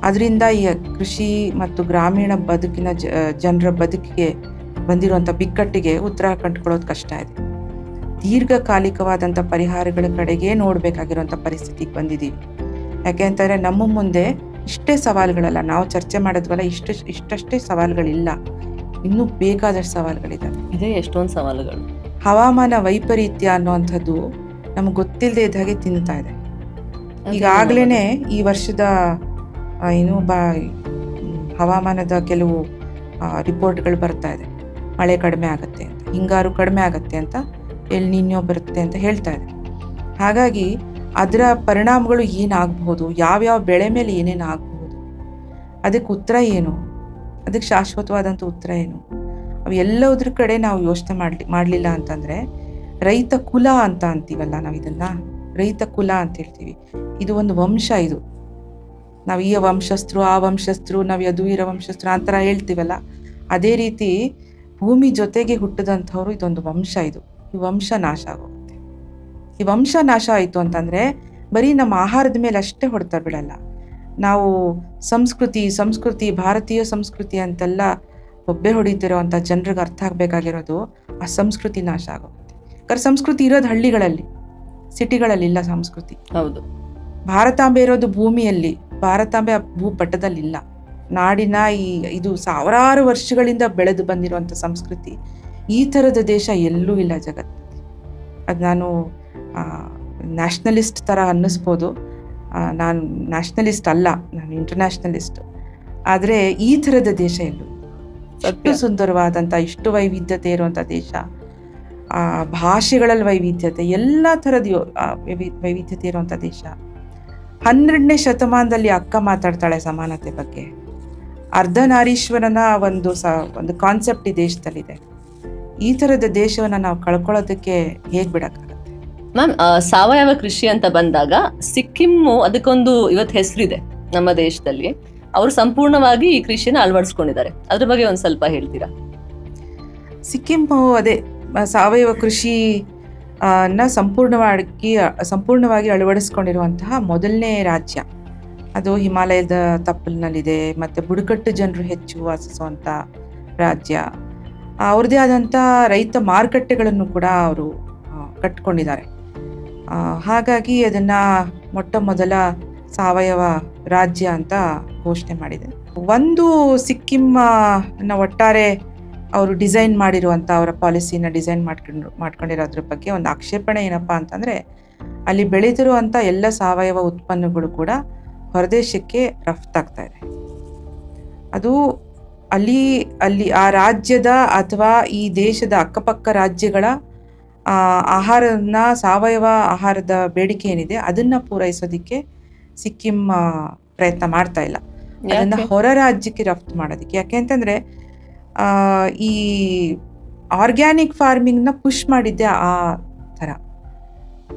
ಅದರಿಂದ ಈ ಕೃಷಿ ಮತ್ತು ಗ್ರಾಮೀಣ ಬದುಕಿನ ಜನರ ಬದುಕಿಗೆ ಬಂದಿರುವಂಥ ಬಿಕ್ಕಟ್ಟಿಗೆ ಉತ್ತರ ಕಂಡುಕೊಳ್ಳೋದು ಕಷ್ಟ ಇದೆ. ದೀರ್ಘಕಾಲಿಕವಾದಂಥ ಪರಿಹಾರಗಳ ಕಡೆಗೆ ನೋಡಬೇಕಾಗಿರುವಂಥ ಪರಿಸ್ಥಿತಿಗೆ ಬಂದಿದ್ದೀವಿ. ಯಾಕೆ ಅಂತಂದರೆ ನಮ್ಮ ಮುಂದೆ ಇಷ್ಟೇ ಸವಾಲುಗಳಲ್ಲ, ನಾವು ಚರ್ಚೆ ಮಾಡಿದ್ವಲ್ಲ ಇಷ್ಟಷ್ಟೇ ಸವಾಲುಗಳಿಲ್ಲ, ಇನ್ನೂ ಬೇಕಾದಷ್ಟು ಸವಾಲುಗಳಿದ್ದಾವೆ. ಇದೇ ಎಷ್ಟೊಂದು ಸವಾಲುಗಳು. ಹವಾಮಾನ ವೈಪರೀತ್ಯ ಅನ್ನುವಂಥದ್ದು ನಮಗೆ ಗೊತ್ತಿಲ್ಲದೆ ಇದ್ದ ಹಾಗೆ ತಿಂತಾ ಇದೆ. ಈಗಾಗಲೇ ಈ ವರ್ಷದ ಹವಾಮಾನದ ಕೆಲವು ರಿಪೋರ್ಟ್ಗಳು ಬರ್ತಾ ಇದೆ. ಮಳೆ ಕಡಿಮೆ ಆಗುತ್ತೆ ಅಂತ, ಹಿಂಗಾರು ಕಡಿಮೆ ಆಗುತ್ತೆ ಅಂತ, ಎಲ್ ನಿನ್ಯೋ ಬರುತ್ತೆ ಅಂತ ಹೇಳ್ತಾ ಇದೆ. ಹಾಗಾಗಿ ಅದರ ಪರಿಣಾಮಗಳು ಏನಾಗಬಹುದು, ಯಾವ್ಯಾವ ಬೆಳೆ ಮೇಲೆ ಏನೇನು ಆಗಬಹುದು, ಅದಕ್ಕೆ ಉತ್ತರ ಏನು, ಅದಕ್ಕೆ ಶಾಶ್ವತವಾದಂಥ ಉತ್ತರ ಏನು, ಅವು ಎಲ್ಲದ್ರ ಕಡೆ ನಾವು ಯೋಚನೆ ಮಾಡಲಿಲ್ಲ ಅಂತಂದರೆ ರೈತ ಕುಲ ಅಂತ ಅಂತೀವಲ್ಲ, ನಾವು ಇದನ್ನು ರೈತ ಕುಲ ಅಂತ ಹೇಳ್ತೀವಿ. ಇದು ಒಂದು ವಂಶ. ಇದು ನಾವು ಈ ವಂಶಸ್ಥರು ಆ ವಂಶಸ್ಥರು, ನಾವು ಯದುವೀರ ವಂಶಸ್ಥರು ಆ ಥರ ಹೇಳ್ತೀವಲ್ಲ, ಅದೇ ರೀತಿ ಭೂಮಿ ಜೊತೆಗೆ ಹುಟ್ಟಿದಂಥವ್ರು ಇದೊಂದು ವಂಶ. ಈ ವಂಶ ನಾಶ ಆಗೋಗುತ್ತೆ. ಈ ವಂಶ ನಾಶ ಆಯಿತು ಅಂತಂದರೆ ಬರೀ ನಮ್ಮ ಆಹಾರದ ಮೇಲೆ ಅಷ್ಟೇ ಹೊಡ್ತಾ ಬಿಡಲ್ಲ. ನಾವು ಸಂಸ್ಕೃತಿ ಭಾರತೀಯ ಸಂಸ್ಕೃತಿ ಅಂತೆಲ್ಲ ಒಬ್ಬೆ ಹೊಡಿತಿರೋ ಅಂಥ ಜನರಿಗೆ ಅರ್ಥ ಆಗಬೇಕಾಗಿರೋದು ಆ ಸಂಸ್ಕೃತಿ ನಾಶ ಆಗೋಗುತ್ತೆ. ಯಾಕಂದ್ರೆ ಸಂಸ್ಕೃತಿ ಇರೋದು ಹಳ್ಳಿಗಳಲ್ಲಿ, ಸಿಟಿಗಳಲ್ಲಿಲ್ಲ ಸಂಸ್ಕೃತಿ. ಹೌದು. ಭಾರತಾಂಬೆ ಇರೋದು ಭೂಮಿಯಲ್ಲಿ, ಭಾರತಾಂಬೆ ಆ ಭೂಪಟದಲ್ಲಿಲ್ಲ. ನಾಡಿನ ಇದು ಸಾವಿರಾರು ವರ್ಷಗಳಿಂದ ಬೆಳೆದು ಬಂದಿರುವಂಥ ಸಂಸ್ಕೃತಿ. ಈ ಥರದ ದೇಶ ಎಲ್ಲೂ ಇಲ್ಲ ಜಗತ್ತಲ್ಲಿ. ಅದು ನಾನು ನ್ಯಾಷನಲಿಸ್ಟ್ ಥರ ಅನ್ನಿಸ್ಬೋದು, ನಾನು ನ್ಯಾಷನಲಿಸ್ಟ್ ಅಲ್ಲ, ನಾನು ಇಂಟರ್ನ್ಯಾಷನಲಿಸ್ಟ್. ಆದರೆ ಈ ಥರದ ದೇಶ ಎಲ್ಲೂ, ಅಷ್ಟು ಸುಂದರವಾದಂಥ, ಇಷ್ಟು ವೈವಿಧ್ಯತೆ ಇರುವಂಥ ದೇಶ, ಭಾಷೆಗಳಲ್ಲಿ ವೈವಿಧ್ಯತೆ, ಎಲ್ಲ ಥರದ ವೈವಿಧ್ಯತೆ ಇರುವಂಥ ದೇಶ. 12ನೇ ಶತಮಾನದಲ್ಲಿ ಅಕ್ಕ ಮಾತಾಡ್ತಾಳೆ ಸಮಾನತೆ ಬಗ್ಗೆ. ಅರ್ಧನಾರೀಶ್ವರನ ಒಂದು ಕಾನ್ಸೆಪ್ಟ್ ಈ ದೇಶದಲ್ಲಿದೆ. ಈ ಥರದ ದೇಶವನ್ನು ನಾವು ಕಳ್ಕೊಳ್ಳೋದಕ್ಕೆ ಹೇಗೆ ಬಿಡೋಕ್ಕಾಗತ್ತೆ? ಮ್ಯಾಮ್, ಸಾವಯವ ಕೃಷಿ ಅಂತ ಬಂದಾಗ ಸಿಕ್ಕಿಮ್ಮು ಅದಕ್ಕೊಂದು ಇವತ್ತು ಹೆಸರಿದೆ ನಮ್ಮ ದೇಶದಲ್ಲಿ. ಅವರು ಸಂಪೂರ್ಣವಾಗಿ ಈ ಕೃಷಿನ ಅಳವಡಿಸ್ಕೊಂಡಿದ್ದಾರೆ. ಅದ್ರ ಬಗ್ಗೆ ಒಂದು ಸ್ವಲ್ಪ ಹೇಳ್ತೀರಾ? ಸಿಕ್ಕಿಮ್ಮು ಅದೇ ಸಾವಯವ ಕೃಷಿ ಸಂಪೂರ್ಣವಾಗಿ ಅಳವಡಿಸ್ಕೊಂಡಿರುವಂತಹ ಮೊದಲನೇ ರಾಜ್ಯ. ಅದು ಹಿಮಾಲಯದ ತಪ್ಪಲಿನಲ್ಲಿದೆ, ಮತ್ತು ಬುಡಕಟ್ಟು ಜನರು ಹೆಚ್ಚು ವಾಸಿಸುವಂಥ ರಾಜ್ಯ. ಅವ್ರದ್ದೇ ಆದಂಥ ರೈತ ಮಾರುಕಟ್ಟೆಗಳನ್ನು ಕೂಡ ಅವರು ಕಟ್ಕೊಂಡಿದ್ದಾರೆ. ಹಾಗಾಗಿ ಅದನ್ನು ಮೊಟ್ಟ ಮೊದಲ ಸಾವಯವ ರಾಜ್ಯ ಅಂತ ಘೋಷಣೆ ಮಾಡಿದೆ. ಒಂದು ಸಿಕ್ಕಿಂನ ಒಟ್ಟಾರೆ ಅವರು ಡಿಸೈನ್ ಮಾಡಿರುವಂಥ ಅವರ ಪಾಲಿಸಿನ ಡಿಸೈನ್ ಮಾಡ್ಕೊಂಡಿರೋದ್ರ ಬಗ್ಗೆ ಒಂದು ಆಕ್ಷೇಪಣೆ ಏನಪ್ಪ ಅಂತಂದರೆ, ಅಲ್ಲಿ ಬೆಳೆದಿರುವಂಥ ಎಲ್ಲ ಸಾವಯವ ಉತ್ಪನ್ನಗಳು ಕೂಡ ಹೊರದೇಶಕ್ಕೆ ರಫ್ತಾಗ್ತಾ ಇದೆ. ಅದು ಅಲ್ಲಿ ಆ ರಾಜ್ಯದ ಅಥವಾ ಈ ದೇಶದ ಅಕ್ಕಪಕ್ಕ ರಾಜ್ಯಗಳ ಆಹಾರನ, ಸಾವಯವ ಆಹಾರದ ಬೇಡಿಕೆ ಏನಿದೆ ಅದನ್ನು ಪೂರೈಸೋದಕ್ಕೆ ಸಿಕ್ಕಿಂ ಪ್ರಯತ್ನ ಮಾಡ್ತಾ ಇಲ್ಲ. ಅದನ್ನು ಹೊರ ರಾಜ್ಯಕ್ಕೆ ರಫ್ತು ಮಾಡೋದಕ್ಕೆ. ಯಾಕೆ ಅಂತಂದರೆ ಈ ಆರ್ಗ್ಯಾನಿಕ್ ಫಾರ್ಮಿಂಗ್ನ ಪುಷ್ ಮಾಡಿದ್ದೆ ಆ ಥರ.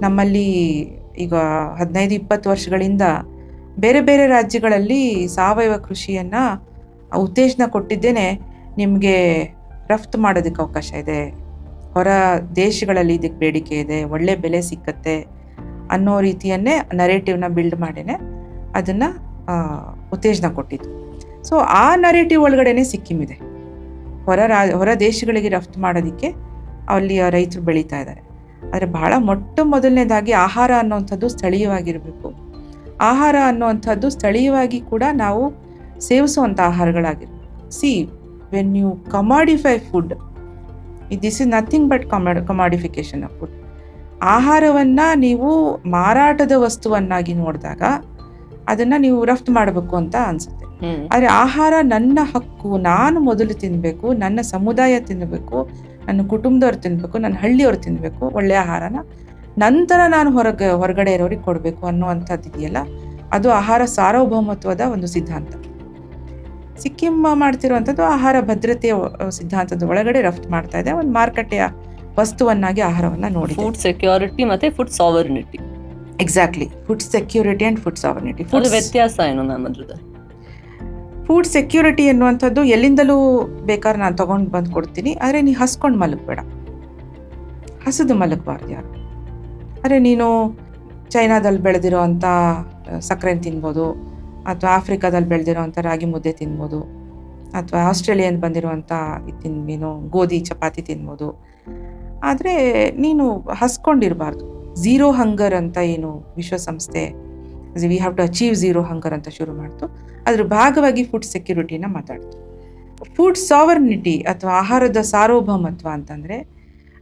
ನಮ್ಮಲ್ಲಿ ಈಗ 15-20 ವರ್ಷಗಳಿಂದ ಬೇರೆ ಬೇರೆ ರಾಜ್ಯಗಳಲ್ಲಿ ಸಾವಯವ ಕೃಷಿಯನ್ನು ಉತ್ತೇಜನ ಕೊಟ್ಟಿದ್ದೇನೆ, ನಿಮಗೆ ರಫ್ತು ಮಾಡೋದಕ್ಕೆ ಅವಕಾಶ ಇದೆ ಹೊರ ದೇಶಗಳಲ್ಲಿ ಇದಕ್ಕೆ ಬೇಡಿಕೆ ಇದೆ, ಒಳ್ಳೆ ಬೆಲೆ ಸಿಕ್ಕತ್ತೆ ಅನ್ನೋ ರೀತಿಯನ್ನೇ ನರೇಟಿವ್ನ ಬಿಲ್ಡ್ ಮಾಡಿನೇ ಅದನ್ನು ಉತ್ತೇಜನ ಕೊಟ್ಟಿದ್ದು. ಸೊ ಆ ನರೇಟಿವ್ ಒಳಗಡೆನೆ ಸಿಕ್ಕಿಂ ಇದೆ. ಹೊರ ದೇಶಗಳಿಗೆ ರಫ್ತು ಮಾಡೋದಕ್ಕೆ ಅಲ್ಲಿಯ ರೈತರು ಬೆಳೀತಾ ಇದ್ದಾರೆ. ಆದರೆ ಬಹಳ ಮೊದಲನೇದಾಗಿ ಆಹಾರ ಅನ್ನೋವಂಥದ್ದು ಸ್ಥಳೀಯವಾಗಿರಬೇಕು. ಆಹಾರ ಅನ್ನುವಂಥದ್ದು ಸ್ಥಳೀಯವಾಗಿ ಕೂಡ ನಾವು ಸೇವಿಸುವಂಥ ಆಹಾರಗಳಾಗಿರ್ಬೇಕು. See, when you commodify food, this is nothing but commodification of food. ಆಹಾರವನ್ನು ನೀವು ಮಾರಾಟದ ವಸ್ತುವನ್ನಾಗಿ ನೋಡಿದಾಗ ಅದನ್ನು ನೀವು ರಫ್ತು ಮಾಡಬೇಕು ಅಂತ ಅನಿಸುತ್ತೆ. ಆದರೆ ಆಹಾರ ನನ್ನ ಹಕ್ಕು, ನಾನು ಮೊದಲು ತಿನ್ನಬೇಕು, ನನ್ನ ಸಮುದಾಯ ತಿನ್ನಬೇಕು, ನನ್ನ ಕುಟುಂಬದವ್ರು ತಿನ್ನಬೇಕು, ನನ್ನ ಹಳ್ಳಿಯವ್ರು ತಿನ್ನಬೇಕು ಒಳ್ಳೆಯ ಆಹಾರನ, ನಂತರ ನಾನು ಹೊರಗಡೆ ಇರೋರಿಗೆ ಕೊಡಬೇಕು ಅನ್ನುವಂಥದ್ದು ಇದೆಯಲ್ಲ, ಅದು ಆಹಾರ ಸಾರ್ವಭೌಮತ್ವದ ಒಂದು ಸಿದ್ಧಾಂತ. ಸಿಕ್ಕಿಂ ಮಾಡ್ತಿರುವಂಥದ್ದು ಆಹಾರ ಭದ್ರತೆಯ ಸಿದ್ಧಾಂತದ ಒಳಗಡೆ ರಫ್ತು ಮಾಡ್ತಾ ಇದೆ. ಒಂದು ಮಾರುಕಟ್ಟೆಯ ವಸ್ತುವನ್ನಾಗಿ ಆಹಾರವನ್ನು ನೋಡಿ. ಫುಡ್ ಸೆಕ್ಯೂರಿಟಿ ಮತ್ತೆ food sovereignty. Exactly, food security and food sovereignty. ವ್ಯತ್ಯಾಸ ಏನು ಮ್ಯಾಮ್ ಅದ್ರದ್ದು? ಫುಡ್ ಸೆಕ್ಯೂರಿಟಿ ಎನ್ನುವಂಥದ್ದು ಎಲ್ಲಿಂದಲೂ ಬೇಕಾದ್ರೆ ನಾನು ತೊಗೊಂಡು ಬಂದು ಕೊಡ್ತೀನಿ, ಆದರೆ ನೀ ಹಸ್ಕೊಂಡು ಮಲಗಬೇಡ, ಹಸಿದು ಮಲಗಬಾರ್ದು ಯಾರು. ಆದರೆ ನೀನು ಚೈನಾದಲ್ಲಿ ಬೆಳೆದಿರೋ ಅಂಥ ಸಕ್ಕರೆ ತಿನ್ಬೋದು, ಅಥವಾ ಆಫ್ರಿಕಾದಲ್ಲಿ ಬೆಳೆದಿರೋ ಅಂಥ ರಾಗಿ ಮುದ್ದೆ ತಿನ್ಬೋದು, ಅಥವಾ ಆಸ್ಟ್ರೇಲಿಯನ್ ಬಂದಿರುವಂಥ ನೀನು ಗೋಧಿ ಚಪಾತಿ ತಿನ್ಬೋದು. ಆದರೆ ನೀನು ಹಸ್ಕೊಂಡಿರಬಾರ್ದು. ಝೀರೋ ಹಂಗರ್ ಅಂತ ಏನು ವಿಶ್ವಸಂಸ್ಥೆ we have to achieve zero hunger ಅಂತ ಶುರು ಮಾಡ್ತು, ಅದ್ರ ಭಾಗವಾಗಿ ಫುಡ್ ಸೆಕ್ಯೂರಿಟಿನ ಮಾತಾಡ್ತು. ಫುಡ್ ಸಾವರ್ನಿಟಿ ಅಥವಾ ಆಹಾರದ ಸಾರ್ವಭೌಮತ್ವ ಅಂತಂದರೆ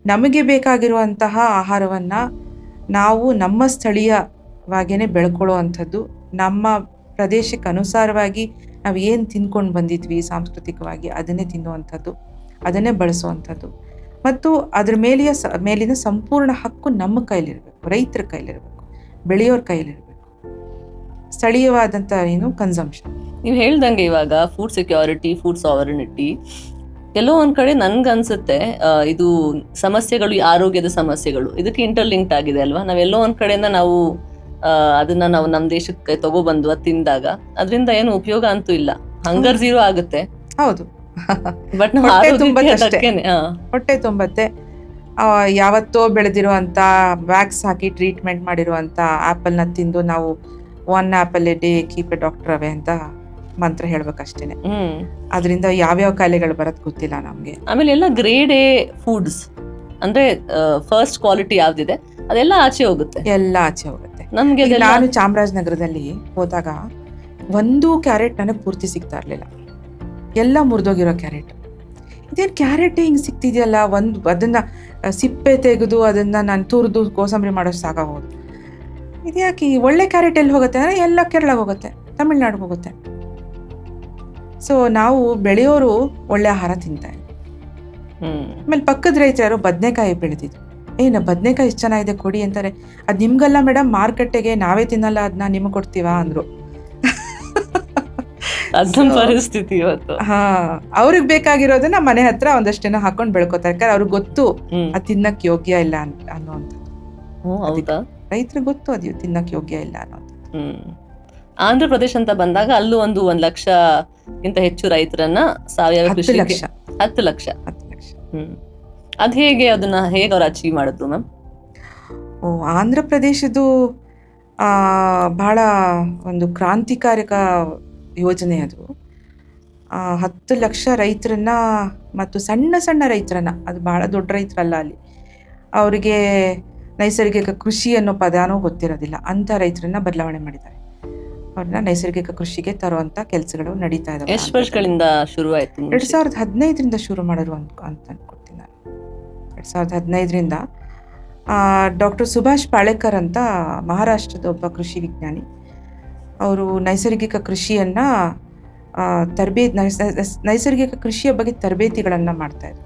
ನಮಗೆ ಬೇಕಾಗಿರುವಂತಹ ಆಹಾರವನ್ನು ನಾವು ನಮ್ಮ ಸ್ಥಳೀಯವಾಗಿಯೇ ಬೆಳ್ಕೊಳ್ಳೋ ಅಂಥದ್ದು, ನಮ್ಮ ಪ್ರದೇಶಕ್ಕೆ ಅನುಸಾರವಾಗಿ ನಾವು ಏನು ತಿನ್ಕೊಂಡು ಬಂದಿದ್ವಿ ಸಾಂಸ್ಕೃತಿಕವಾಗಿ ಅದನ್ನೇ ತಿನ್ನುವಂಥದ್ದು, ಅದನ್ನೇ ಬಳಸುವಂಥದ್ದು, ಮತ್ತು ಅದ್ರ ಮೇಲಿನ ಸಂಪೂರ್ಣ ಹಕ್ಕು ನಮ್ಮ ಕೈಲಿರಬೇಕು, ರೈತರ ಕೈಲಿರಬೇಕು, ಬೆಳೆಯೋರ ಕೈಲಿರಬೇಕು, ಸ್ಥಳೀಯವಾದಂಥ ಕನ್ಸಂಪ್ಷನ್. ನೀವು ಹೇಳ್ದಂಗೆ ಇವಾಗ ಫುಡ್ ಸೆಕ್ಯೂರಿಟಿ, ಫುಡ್ ಸಾವರ್ನಿಟಿ ಎಲ್ಲೋ ಒಂದ್ ಕಡೆ ನನ್ಗನ್ಸುತ್ತೆ ಇದು ಸಮಸ್ಯೆಗಳು, ಆರೋಗ್ಯದ ಸಮಸ್ಯೆಗಳು ಇದಕ್ಕೆ ಇಂಟರ್ಲಿಂಕ್ಡ್ ಆಗಿದೆ ಅಲ್ವಾ? ನಾವೆಲ್ಲೋ ಒಂದ್ ಕಡೆಯಿಂದ ನಾವು ಅದನ್ನ ನಾವು ನಮ್ಮ ದೇಶಕ್ಕೆ ತಗೊಬಂದು ಅದು ತಿಂದಾಗ ಅದರಿಂದ ಏನು ಉಪಯೋಗ ಅಂತೂ ಇಲ್ಲ. ಹಂಗರ್ ಝೀರೋ ಆಗುತ್ತೆ, ಹೌದು, ಬಟ್ ಹೊಟ್ಟೆ ತುಂಬತ್ತೆ. ಯಾವತ್ತೋ ಬೆಳೆದಿರುವಂಥ ವ್ಯಾಕ್ಸ್ ಹಾಕಿ ಟ್ರೀಟ್ಮೆಂಟ್ ಮಾಡಿರುವಂಥ ಆ್ಯಪಲ್ನ ತಿಂದು ನಾವು 1 apple A day keep A doctor away ಅಂತ ಮಂತ್ರ ಹೇಳ್ಬೇಕಷ್ಟೇನೆ. ಅದರಿಂದ ಯಾವ್ಯಾವ ಕಾಯಿಲೆಗಳು ಬರೋದು ಗೊತ್ತಿಲ್ಲ ನಮ್ಗೆ. ಆಮೇಲೆ ಎಲ್ಲ ಗ್ರೇಡ್ ಎ ಫುಡ್ಸ್ ಅಂದ್ರೆ ಫಸ್ಟ್ ಕ್ವಾಲಿಟಿ ಯಾವ್ದಿದೆ ಅದೆಲ್ಲ ಆಚೆ ಹೋಗುತ್ತೆ, ಎಲ್ಲ ಆಚೆ ಹೋಗುತ್ತೆ. ನಮ್ಗೆ ನಾನು ಚಾಮರಾಜನಗರದಲ್ಲಿ ಹೋದಾಗ 1 ಕ್ಯಾರೆಟ್ ನನಗೆ ಪೂರ್ತಿ ಸಿಗ್ತಾ ಇರ್ಲಿಲ್ಲ, ಎಲ್ಲ ಮುರಿದೋಗಿರೋ ಕ್ಯಾರೆಟ್. ಇದೇನು ಕ್ಯಾರೆಟ್ ಹಿಂಗೆ ಸಿಗ್ತಿದೆಯಲ್ಲ, ಅದನ್ನ ಸಿಪ್ಪೆ ತೆಗೆದು ಅದನ್ನ ನಾನು ತುರಿದು ಕೋಸಂಬರಿ ಮಾಡೋಷ್ಟು ಸಾಕಾಗೋದು. ಇದ್ಯಾಕೆ ಒಳ್ಳೆ ಕ್ಯಾರೆಟ್ ಎಲ್ಲಿ ಹೋಗುತ್ತೆ ಅಂದರೆ ಎಲ್ಲ ಕೇರಳಗೆ ಹೋಗುತ್ತೆ, ತಮಿಳ್ನಾಡಿಗೆ ಹೋಗುತ್ತೆ. ಸೊ ನಾವು ಬೆಳೆಯೋರು ಒಳ್ಳೆ ಆಹಾರ ತಿಂತಾರೆ. ಆಮೇಲೆ ಪಕ್ಕದ ರೈತರು ಯಾರೋ ಬದನೆಕಾಯಿ ಬೆಳೆದಿದ್ರು, ಬದನೆಕಾಯಿ ಇಷ್ಟು ಚೆನ್ನಾಗಿದೆ ಕೊಡಿ ಅಂತಾರೆ. ಅದು ನಿಮ್ಗಲ್ಲ ಮೇಡಮ್, ಮಾರ್ಕೆಟ್ಗೆ ನಾವೇ ತಿನ್ನಲ್ಲ, ಅದನ್ನ ನಿಮಗೆ ಕೊಡ್ತೀವಾ ಅಂದ್ರು. ಪರಿಸ್ಥಿತಿ ಇವತ್ತು. ಅವ್ರಿಗೆ ಬೇಕಾಗಿರೋದನ್ನ ಮನೆ ಹತ್ರ ಒಂದಷ್ಟೇನೋ ಹಾಕೊಂಡು ಬೆಳ್ಕೋತಾರೆ, ಯಾಕಂದ್ರೆ ಅವ್ರಿಗೆ ಗೊತ್ತು ಅದು ತಿನ್ನಕ್ ಯೋಗ್ಯ ಇಲ್ಲ ಅನ್ನೋಂಥದ್ದು. ರೈತರಿಗೆ ಗೊತ್ತು ಅದು ತಿನ್ನಕ್ ಯೋಗ್ಯ ಇಲ್ಲ ಅನ್ನೋಂಥದ್ದು. ಆಂಧ್ರ ಪ್ರದೇಶ ಅಂತ ಬಂದಾಗ ಅಲ್ಲೂ 1 ಲಕ್ಷಕ್ಕಿಂತ ಹೆಚ್ಚು ರೈತರನ್ನ ಸಾವಯವ ಕೃಷಿ 10 ಲಕ್ಷ. ಅದ್ ಹೇಗೆ ಅದನ್ನ ಅವ್ರು ಅಚೀವ್ ಮಾಡಿದ್ರು ಮ್ಯಾಮ್? ಆಂಧ್ರ ಪ್ರದೇಶದ್ದು ಬಹಳ ಒಂದು ಕ್ರಾಂತಿಕಾರಕ ಯೋಜನೆ ಅದು. 10 ಲಕ್ಷ ರೈತರನ್ನ ಮತ್ತು ಸಣ್ಣ ರೈತರನ್ನ, ಅದು ಬಹಳ ದೊಡ್ಡ ರೈತರಲ್ಲ, ಅಲ್ಲಿ ಅವರಿಗೆ ನೈಸರ್ಗಿಕ ಕೃಷಿ ಅನ್ನೋ ಪದಾನೂ ಗೊತ್ತಿರೋದಿಲ್ಲ, ಅಂಥ ರೈತರನ್ನ ಬದಲಾವಣೆ ಮಾಡಿದ್ದಾರೆ. ಅವ್ರನ್ನ ನೈಸರ್ಗಿಕ ಕೃಷಿಗೆ ತರುವಂಥ ಕೆಲಸಗಳು ನಡೀತಾ ಇದಾವೆ. ಎಷ್ಟು ವರ್ಷಗಳಿಂದ ಶುರುವಾಯಿತು? 2015ರಿಂದ ಶುರು ಮಾಡಿದ್ರು ಅಂತ ಅನ್ಕೊಡ್ತೀನಿ ನಾನು. 2015ರಿಂದ ಡಾಕ್ಟರ್ ಸುಭಾಷ್ ಪಾಳೇಕರ್ ಅಂತ ಮಹಾರಾಷ್ಟ್ರದ ಒಬ್ಬ ಕೃಷಿ ವಿಜ್ಞಾನಿ, ಅವರು ನೈಸರ್ಗಿಕ ಕೃಷಿಯನ್ನು ನೈಸರ್ಗಿಕ ಕೃಷಿಯ ಬಗ್ಗೆ ತರಬೇತಿಗಳನ್ನು ಮಾಡ್ತಾಯಿದ್ರು.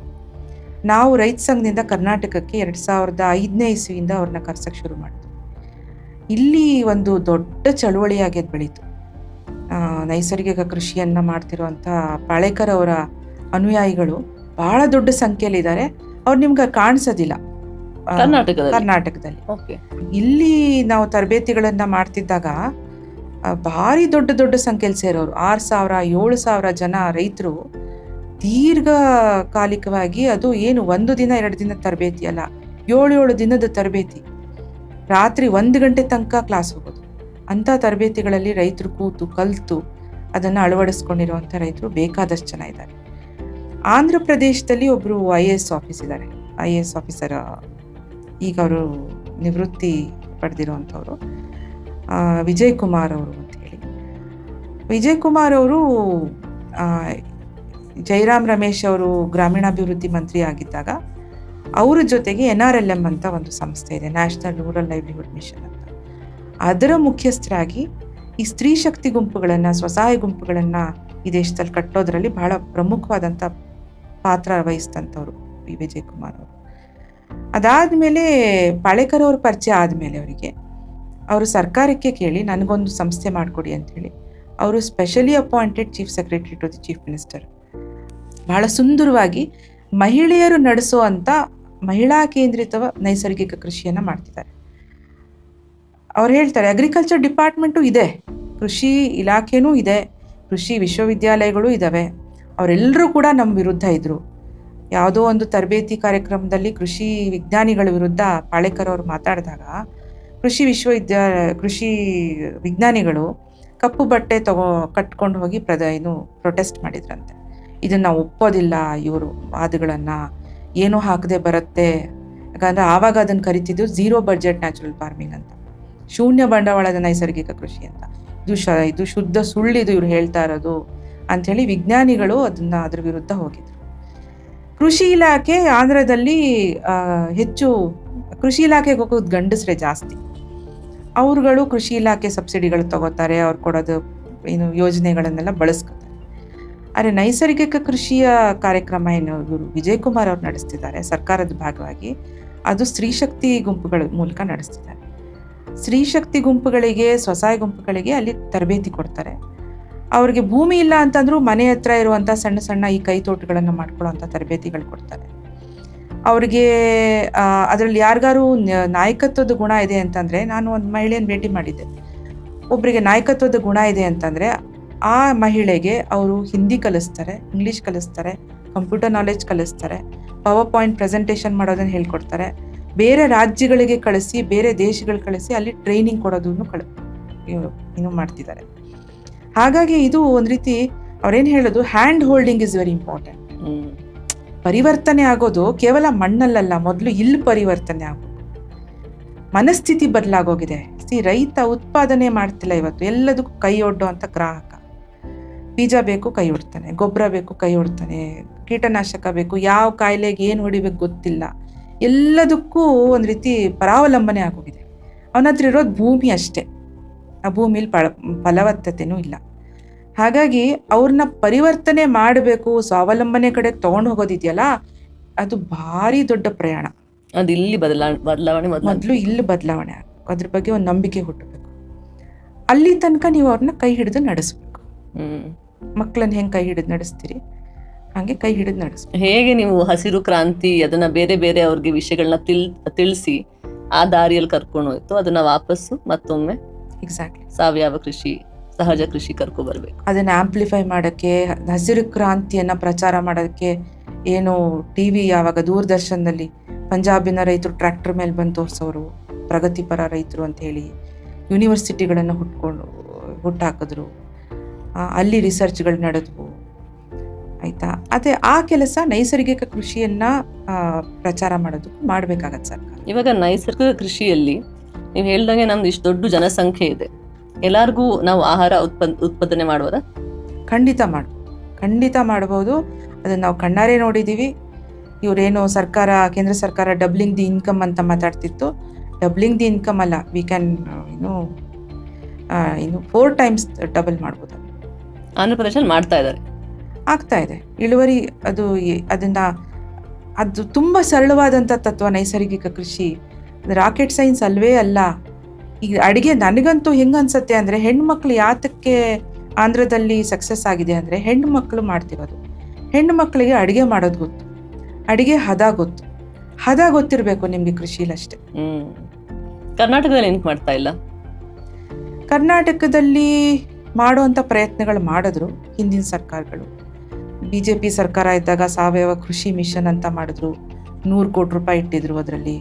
ನಾವು ರೈತ ಸಂಘದಿಂದ ಕರ್ನಾಟಕಕ್ಕೆ 2005ನೇ ಇಸ್ವಿಯಿಂದ ಅವ್ರನ್ನ ಕರ್ಸಕ್ಕೆ ಶುರು ಮಾಡಿದ್ವಿ. ಇಲ್ಲಿ ಒಂದು ದೊಡ್ಡ ಚಳುವಳಿಯಾಗಿ ಬೆಳೀತು. ನೈಸರ್ಗಿಕ ಕೃಷಿಯನ್ನು ಮಾಡ್ತಿರುವಂಥ ಪಾಳೇಕರ್ ಅವರ ಅನುಯಾಯಿಗಳು ಭಾಳ ದೊಡ್ಡ ಸಂಖ್ಯೆಯಲ್ಲಿದ್ದಾರೆ. ಅವ್ರು ನಿಮ್ಗೆ ಕಾಣಿಸೋದಿಲ್ಲ ಕರ್ನಾಟಕದಲ್ಲಿ. ಇಲ್ಲಿ ನಾವು ತರಬೇತಿಗಳನ್ನು ಮಾಡ್ತಿದ್ದಾಗ ಭಾರಿ ದೊಡ್ಡ ಸಂಖ್ಯೆಯಲ್ಲಿ ಸೇರೋರು, 6,000 7,000 ಜನ ರೈತರು ದೀರ್ಘಕಾಲಿಕವಾಗಿ, ಅದು ಏನು 1 ದಿನ 2 ದಿನ ತರಬೇತಿ ಅಲ್ಲ, 7 ದಿನದ ತರಬೇತಿ, ರಾತ್ರಿ 1 ಗಂಟೆ ತನಕ ಕ್ಲಾಸ್ ಹೋಗೋದು. ಅಂಥ ತರಬೇತಿಗಳಲ್ಲಿ ರೈತರು ಕೂತು ಕಲಿತು ಅದನ್ನು ಅಳವಡಿಸ್ಕೊಂಡಿರುವಂಥ ರೈತರು ಬೇಕಾದಷ್ಟು ಜನ ಇದ್ದಾರೆ. ಆಂಧ್ರ ಪ್ರದೇಶದಲ್ಲಿ ಒಬ್ಬರು IAS ಆಫೀಸರ್, ಈಗ ಅವರು ನಿವೃತ್ತಿ ಪಡೆದಿರುವಂಥವ್ರು, ವಿಜಯ್ ಕುಮಾರ್ ಅವರು ಅಂತ ಹೇಳಿ. ವಿಜಯ್ ಕುಮಾರ್ ಅವರು ಜೈರಾಮ್ ರಮೇಶ್ ಅವರು ಗ್ರಾಮೀಣಾಭಿವೃದ್ಧಿ ಮಂತ್ರಿ ಆಗಿದ್ದಾಗ ಅವರ ಜೊತೆಗೆ NRLM ಅಂತ ಒಂದು ಸಂಸ್ಥೆ ಇದೆ, ನ್ಯಾಷನಲ್ ರೂರಲ್ ಲೈವ್ಲಿಹುಡ್ ಮಿಷನ್ ಅಂತ. ಅದರ ಮುಖ್ಯಸ್ಥರಾಗಿ ಈ ಸ್ತ್ರೀ ಶಕ್ತಿ ಗುಂಪುಗಳನ್ನು, ಸ್ವಸಹಾಯ ಗುಂಪುಗಳನ್ನು ಈ ದೇಶದಲ್ಲಿ ಕಟ್ಟೋದ್ರಲ್ಲಿ ಬಹಳ ಪ್ರಮುಖವಾದಂಥ ಪಾತ್ರ ವಹಿಸಿದಂಥವ್ರು ಈ ವಿಜಯ್ ಕುಮಾರ್ ಅವರು. ಅದಾದಮೇಲೆ ಪಾಳೇಕರ್ ಅವ್ರ ಪರಿಚಯ ಆದಮೇಲೆ ಅವರು ಸರ್ಕಾರಕ್ಕೆ ಕೇಳಿ ನನಗೊಂದು ಸಂಸ್ಥೆ ಮಾಡಿಕೊಡಿ ಅಂಥೇಳಿ ಅವರು specially appointed chief secretary to the chief minister ಬಹಳ ಸುಂದರವಾಗಿ ಮಹಿಳೆಯರು ನಡೆಸುವಂಥ ಮಹಿಳಾ ಕೇಂದ್ರಿತ ನೈಸರ್ಗಿಕ ಕೃಷಿಯನ್ನು ಮಾಡ್ತಿದ್ದಾರೆ. ಅವ್ರು ಹೇಳ್ತಾರೆ ಅಗ್ರಿಕಲ್ಚರ್ ಡಿಪಾರ್ಟ್ಮೆಂಟು ಇದೆ, ಕೃಷಿ ಇಲಾಖೆನೂ ಇದೆ, ಕೃಷಿ ವಿಶ್ವವಿದ್ಯಾಲಯಗಳು ಇದ್ದಾವೆ. ಅವರೆಲ್ಲರೂ ಕೂಡ ನಮ್ಮ ವಿರುದ್ಧ ಇದ್ದರು. ಯಾವುದೋ ಒಂದು ತರಬೇತಿ ಕಾರ್ಯಕ್ರಮದಲ್ಲಿ ಕೃಷಿ ವಿಜ್ಞಾನಿಗಳ ವಿರುದ್ಧ ಪಾಳೇಕರ್ ಅವರು ಮಾತಾಡಿದಾಗ ಕೃಷಿ ವಿಜ್ಞಾನಿಗಳು ಕಪ್ಪು ಬಟ್ಟೆ ಕಟ್ಕೊಂಡು ಹೋಗಿ ಪ್ರೊಟೆಸ್ಟ್ ಮಾಡಿದ್ರಂತೆ. ಇದನ್ನು ನಾವು ಒಪ್ಪೋದಿಲ್ಲ, ಇವರು ವಾದಗಳನ್ನು ಏನೂ ಹಾಕದೆ ಬರುತ್ತೆ. ಯಾಕಂದರೆ ಆವಾಗ ಅದನ್ನು ಕರಿತಿದ್ದು 0 ಬಡ್ಜೆಟ್ ನ್ಯಾಚುರಲ್ ಫಾರ್ಮಿಂಗ್ ಅಂತ, ಶೂನ್ಯ ಬಂಡವಾಳದ ನೈಸರ್ಗಿಕ ಕೃಷಿ ಅಂತ. ಇದು ಶುದ್ಧ ಸುಳ್ಳಿದು ಇವ್ರು ಹೇಳ್ತಾ ಇರೋದು ಅಂಥೇಳಿ ವಿಜ್ಞಾನಿಗಳು ಅದ್ರ ವಿರುದ್ಧ ಹೋಗಿದ್ರು. ಕೃಷಿ ಇಲಾಖೆ ಆಂಧ್ರದಲ್ಲಿ ಹೆಚ್ಚು ಕೃಷಿ ಇಲಾಖೆಗೆ ಹೋಗೋದು ಗಂಡಸರೇ ಜಾಸ್ತಿ. ಅವ್ರುಗಳು ಕೃಷಿ ಇಲಾಖೆ ಸಬ್ಸಿಡಿಗಳು ತಗೋತಾರೆ, ಅವ್ರು ಕೊಡೋದು ಯೋಜನೆಗಳನ್ನೆಲ್ಲ ಬಳಸ್ಕೊತಾರೆ. ಆದರೆ ನೈಸರ್ಗಿಕ ಕೃಷಿಯ ಕಾರ್ಯಕ್ರಮ ಏನು ಇವರು ವಿಜಯ್ ಕುಮಾರ್ ಅವ್ರು ನಡೆಸ್ತಿದ್ದಾರೆ ಸರ್ಕಾರದ ಭಾಗವಾಗಿ, ಅದು ಸ್ತ್ರೀಶಕ್ತಿ ಗುಂಪುಗಳ ಮೂಲಕ ನಡೆಸ್ತಿದ್ದಾರೆ. ಸ್ತ್ರೀಶಕ್ತಿ ಗುಂಪುಗಳಿಗೆ, ಸ್ವಸಹಾಯ ಗುಂಪುಗಳಿಗೆ ಅಲ್ಲಿ ತರಬೇತಿ ಕೊಡ್ತಾರೆ. ಅವ್ರಿಗೆ ಭೂಮಿ ಇಲ್ಲ ಅಂತಂದ್ರೂ ಮನೆ ಹತ್ರ ಇರುವಂಥ ಸಣ್ಣ ಸಣ್ಣ ಈ ಕೈ ತೋಟಗಳನ್ನು ಮಾಡ್ಕೊಳ್ಳೋವಂಥ ತರಬೇತಿಗಳು ಕೊಡ್ತಾರೆ. ಅವ್ರಿಗೆ ಅದರಲ್ಲಿ ಯಾರಿಗಾರು ನಾಯಕತ್ವದ ಗುಣ ಇದೆ ಅಂತಂದರೆ, ನಾನು ಒಂದು ಮಹಿಳೆಯನ್ನು ಭೇಟಿ ಮಾಡಿದ್ದೆ, ಒಬ್ಬರಿಗೆ ನಾಯಕತ್ವದ ಗುಣ ಇದೆ ಅಂತಂದರೆ ಆ ಮಹಿಳೆಗೆ ಅವರು ಹಿಂದಿ ಕಲಿಸ್ತಾರೆ, ಇಂಗ್ಲೀಷ್ ಕಲಿಸ್ತಾರೆ, ಕಂಪ್ಯೂಟರ್ ನಾಲೆಡ್ಜ್ ಕಲಿಸ್ತಾರೆ, ಪವರ್ ಪಾಯಿಂಟ್ ಪ್ರೆಸೆಂಟೇಷನ್ ಮಾಡೋದನ್ನು ಹೇಳ್ಕೊಡ್ತಾರೆ, ಬೇರೆ ರಾಜ್ಯಗಳಿಗೆ ಕಳಿಸಿ, ಬೇರೆ ದೇಶಗಳಿಗೆ ಕಳಿಸಿ ಅಲ್ಲಿ ಟ್ರೈನಿಂಗ್ ಕೊಡೋದನ್ನು ಮಾಡ್ತಿದ್ದಾರೆ. ಹಾಗಾಗಿ ಇದು ಒಂದು ರೀತಿ ಅವ್ರೇನು ಹೇಳೋದು, hand holding is very important. ಪರಿವರ್ತನೆ ಆಗೋದು ಕೇವಲ ಮಣ್ಣಲ್ಲಲ್ಲ, ಮೊದಲು ಇಲ್ಲಿ ಪರಿವರ್ತನೆ ಆಗೋದು, ಮನಸ್ಥಿತಿ ಬದಲಾಗೋಗಿದೆ. ರೈತ ಉತ್ಪಾದನೆ ಮಾಡ್ತಿಲ್ಲ ಇವತ್ತು, ಎಲ್ಲದಕ್ಕೂ ಕೈ ಒಡ್ಡೋ ಅಂತ ಗ್ರಾಹಕ. ಬೀಜ ಬೇಕು ಕೈ ಹೊಡ್ತಾನೆ, ಗೊಬ್ಬರ ಬೇಕು ಕೈ ಹೊಡ್ತಾನೆ, ಕೀಟನಾಶಕ ಬೇಕು, ಯಾವ ಕಾಯಿಲೆಗೆ ಏನು ಹೊಡಿಬೇಕು ಗೊತ್ತಿಲ್ಲ, ಎಲ್ಲದಕ್ಕೂ ಒಂದು ರೀತಿ ಪರಾವಲಂಬನೆ ಆಗೋಗಿದೆ. ಅವನ ಹತ್ರ ಇರೋದು ಭೂಮಿ ಅಷ್ಟೇ, ಆ ಭೂಮಿಲಿ ಫಲವತ್ತತೆನೂ ಇಲ್ಲ. ಹಾಗಾಗಿ ಅವ್ರನ್ನ ಪರಿವರ್ತನೆ ಮಾಡಬೇಕು, ಸ್ವಾವಲಂಬನೆ ಕಡೆಗೆ ತೊಗೊಂಡು ಹೋಗೋದಿದೆಯಲ್ಲ, ಅದು ಭಾರಿ ದೊಡ್ಡ ಪ್ರಯಾಣ. ಅದು ಇಲ್ಲಿ ಬದಲಾವಣೆ ಮೊದಲು ಇಲ್ಲಿ ಬದಲಾವಣೆ ಆಗಬೇಕು, ಅದ್ರ ಬಗ್ಗೆ ಒಂದು ನಂಬಿಕೆ ಹುಟ್ಟಬೇಕು. ಅಲ್ಲಿ ತನಕ ನೀವು ಅವ್ರನ್ನ ಕೈ ಹಿಡಿದು ನಡೆಸ್ಬೇಕು. ಮಕ್ಕಳನ್ನ ಹೆಂಗೆ ಕೈ ಹಿಡಿದು ನಡೆಸ್ತೀರಿ ಹಾಗೆ ಕೈ ಹಿಡಿದು ನಡೆಸ್ಬೇಕು. ಹೇಗೆ ನೀವು ಹಸಿರು ಕ್ರಾಂತಿ ಅದನ್ನ ಬೇರೆ ಬೇರೆ ಅವ್ರಿಗೆ ವಿಷಯಗಳನ್ನ ತಿಳಿಸಿ ಆ ದಾರಿಯಲ್ಲಿ ಕರ್ಕೊಂಡು ಹೋಯ್ತು, ಅದನ್ನ ವಾಪಸ್ಸು ಮತ್ತೊಮ್ಮೆ ಎಕ್ಸಾಕ್ಟ್ಲಿ ಸಾವಯವ ಕೃಷಿ, ಸಹಜ ಕೃಷಿ ಕರ್ಕೊ ಬರ್ಬೇಕು. ಅದನ್ನ ಆಂಪ್ಲಿಫೈ ಮಾಡೋಕ್ಕೆ, ಹಸಿರು ಕ್ರಾಂತಿಯನ್ನ ಪ್ರಚಾರ ಮಾಡೋಕ್ಕೆ ಏನು TV ಯಾವಾಗ ದೂರದರ್ಶನದಲ್ಲಿ ಪಂಜಾಬಿನ ರೈತರು ಟ್ರ್ಯಾಕ್ಟರ್ ಮೇಲೆ ಬಂದು ತೋರಿಸೋರು, ಪ್ರಗತಿಪರ ರೈತರು ಅಂತ ಹೇಳಿ ಯೂನಿವರ್ಸಿಟಿಗಳನ್ನು ಹುಟ್ಟಾಕಿದ್ರು, ಅಲ್ಲಿ ರಿಸರ್ಚ್ಗಳು ನಡೆದ್ವು, ಆಯಿತಾ. ಅದೇ ಆ ಕೆಲಸ ನೈಸರ್ಗಿಕ ಕೃಷಿಯನ್ನು ಪ್ರಚಾರ ಮಾಡೋದಕ್ಕೂ ಮಾಡಬೇಕಾಗತ್ತೆ ಸರ್ಕಾರ. ಇವಾಗ ನೈಸರ್ಗಿಕ ಕೃಷಿಯಲ್ಲಿ ನೀವು ಹೇಳ್ದಂಗೆ ನಮ್ದು ಇಷ್ಟು ದೊಡ್ಡ ಜನಸಂಖ್ಯೆ ಇದೆ, ಎಲ್ಲರಿಗೂ ನಾವು ಆಹಾರ ಉತ್ಪಾದನೆ ಮಾಡ್ಬೋದಾ? ಖಂಡಿತ ಮಾಡ್ಬೋದು. ಅದನ್ನು ನಾವು ಕಣ್ಣಾರೆ ನೋಡಿದ್ದೀವಿ. ಇವರೇನು ಕೇಂದ್ರ ಸರ್ಕಾರ ಡಬ್ಲಿಂಗ್ ದಿ ಇನ್ಕಮ್ ಅಂತ ಮಾತಾಡ್ತಿತ್ತು. ಡಬ್ಲಿಂಗ್ ದಿ ಇನ್ಕಮ್ ಅಲ್ಲ, ವಿ ಕ್ಯಾನ್ ಇನ್ನು 4 times ಡಬಲ್ ಮಾಡ್ಬೋದು. ಆಂಧ್ರ ಪ್ರದೇಶ ಆಗ್ತಾ ಇದೆ ಇಳುವರಿ. ಅದು ತುಂಬ ಸರಳವಾದಂಥ ತತ್ವ ನೈಸರ್ಗಿಕ ಕೃಷಿ, ರಾಕೆಟ್ ಸೈನ್ಸ್ ಅಲ್ವೇ ಅಲ್ಲ. ಈಗ ಅಡುಗೆ ನನಗಂತೂ ಹೆಂಗೆ ಅನ್ಸುತ್ತೆ ಅಂದರೆ, ಹೆಣ್ಮಕ್ಳು ಯಾತಕ್ಕೆ ಆಂಧ್ರದಲ್ಲಿ ಸಕ್ಸಸ್ ಆಗಿದೆ ಅಂದರೆ, ಹೆಣ್ಣು ಮಕ್ಕಳು ಮಾಡ್ತಿರೋದು. ಹೆಣ್ಣು ಮಕ್ಕಳಿಗೆ ಅಡುಗೆ ಮಾಡೋದು ಗೊತ್ತು, ಅಡುಗೆ ಹದ ಗೊತ್ತಿರಬೇಕು ನಿಮಗೆ ಕೃಷಿಲಿ ಅಷ್ಟೇ. ಕರ್ನಾಟಕದಲ್ಲಿ ಏನಕ್ಕೆ ಮಾಡ್ತಾ ಇಲ್ಲ? ಕರ್ನಾಟಕದಲ್ಲಿ ಮಾಡುವಂಥ ಪ್ರಯತ್ನಗಳು ಮಾಡಿದ್ರು ಹಿಂದಿನ ಸರ್ಕಾರಗಳು. BJP ಸರ್ಕಾರ ಇದ್ದಾಗ ಸಾವಯವ ಕೃಷಿ ಮಿಷನ್ ಅಂತ ಮಾಡಿದ್ರು, 100 ಕೋಟಿ ರೂಪಾಯಿ ಇಟ್ಟಿದ್ರು ಅದರಲ್ಲಿ.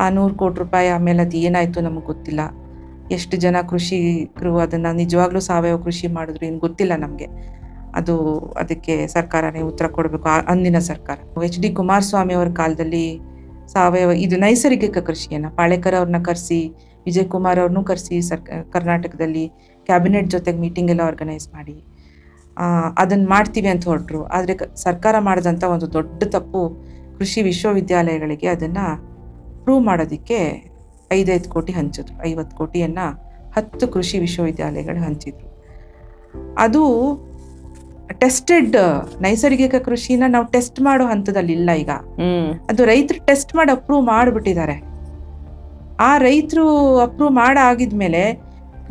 ಆ 100 ಕೋಟಿ ರೂಪಾಯಿ ಆಮೇಲೆ ಅದು ಏನಾಯಿತು ನಮಗೆ ಗೊತ್ತಿಲ್ಲ. ಎಷ್ಟು ಜನ ಕೃಷಿಕರು ಅದನ್ನು ನಿಜವಾಗ್ಲೂ ಸಾವಯವ ಕೃಷಿ ಮಾಡಿದ್ರು ಏನು ಗೊತ್ತಿಲ್ಲ ನಮಗೆ. ಅದಕ್ಕೆ ಸರ್ಕಾರನೇ ಉತ್ತರ ಕೊಡಬೇಕು, ಅಂದಿನ ಸರ್ಕಾರ. HD ಕುಮಾರಸ್ವಾಮಿ ಅವರ ಕಾಲದಲ್ಲಿ ಸಾವಯವ ಇದು ನೈಸರ್ಗಿಕ ಕೃಷಿಯನ್ನು ಪಾಳೇಕರ್ ಅವ್ರನ್ನ ಕರೆಸಿ, ವಿಜಯ್ ಕುಮಾರ್ ಅವ್ರನ್ನೂ ಕರೆಸಿ ಕರ್ನಾಟಕದಲ್ಲಿ ಕ್ಯಾಬಿನೆಟ್ ಜೊತೆಗೆ ಮೀಟಿಂಗ್ ಎಲ್ಲ ಆರ್ಗನೈಸ್ ಮಾಡಿ ಅದನ್ನು ಮಾಡ್ತೀವಿ ಅಂತ ಹೊರಟರು. ಆದರೆ ಸರ್ಕಾರ ಮಾಡಿದಂಥ ಒಂದು ದೊಡ್ಡ ತಪ್ಪು, ಕೃಷಿ ವಿಶ್ವವಿದ್ಯಾಲಯಗಳಿಗೆ ಅದನ್ನು ಪ್ರೂವ್ ಮಾಡೋದಕ್ಕೆ 5 ಕೋಟಿ ಹಂಚಿದ್ರು. 50 ಕೋಟಿಯನ್ನು 10 ಕೃಷಿ ವಿಶ್ವವಿದ್ಯಾಲಯಗಳು ಹಂಚಿದ್ರು. ಅದು ಟೆಸ್ಟೆಡ್ ನೈಸರ್ಗಿಕ ಕೃಷಿನ ನಾವು ಟೆಸ್ಟ್ ಮಾಡೋ ಹಂತದಲ್ಲಿ ಇಲ್ಲ ಈಗ. ಅದು ರೈತರು ಟೆಸ್ಟ್ ಮಾಡಿ ಅಪ್ರೂವ್ ಮಾಡಿಬಿಟ್ಟಿದ್ದಾರೆ. ಆ ರೈತರು ಅಪ್ರೂವ್ ಆಗಿದ್ಮೇಲೆ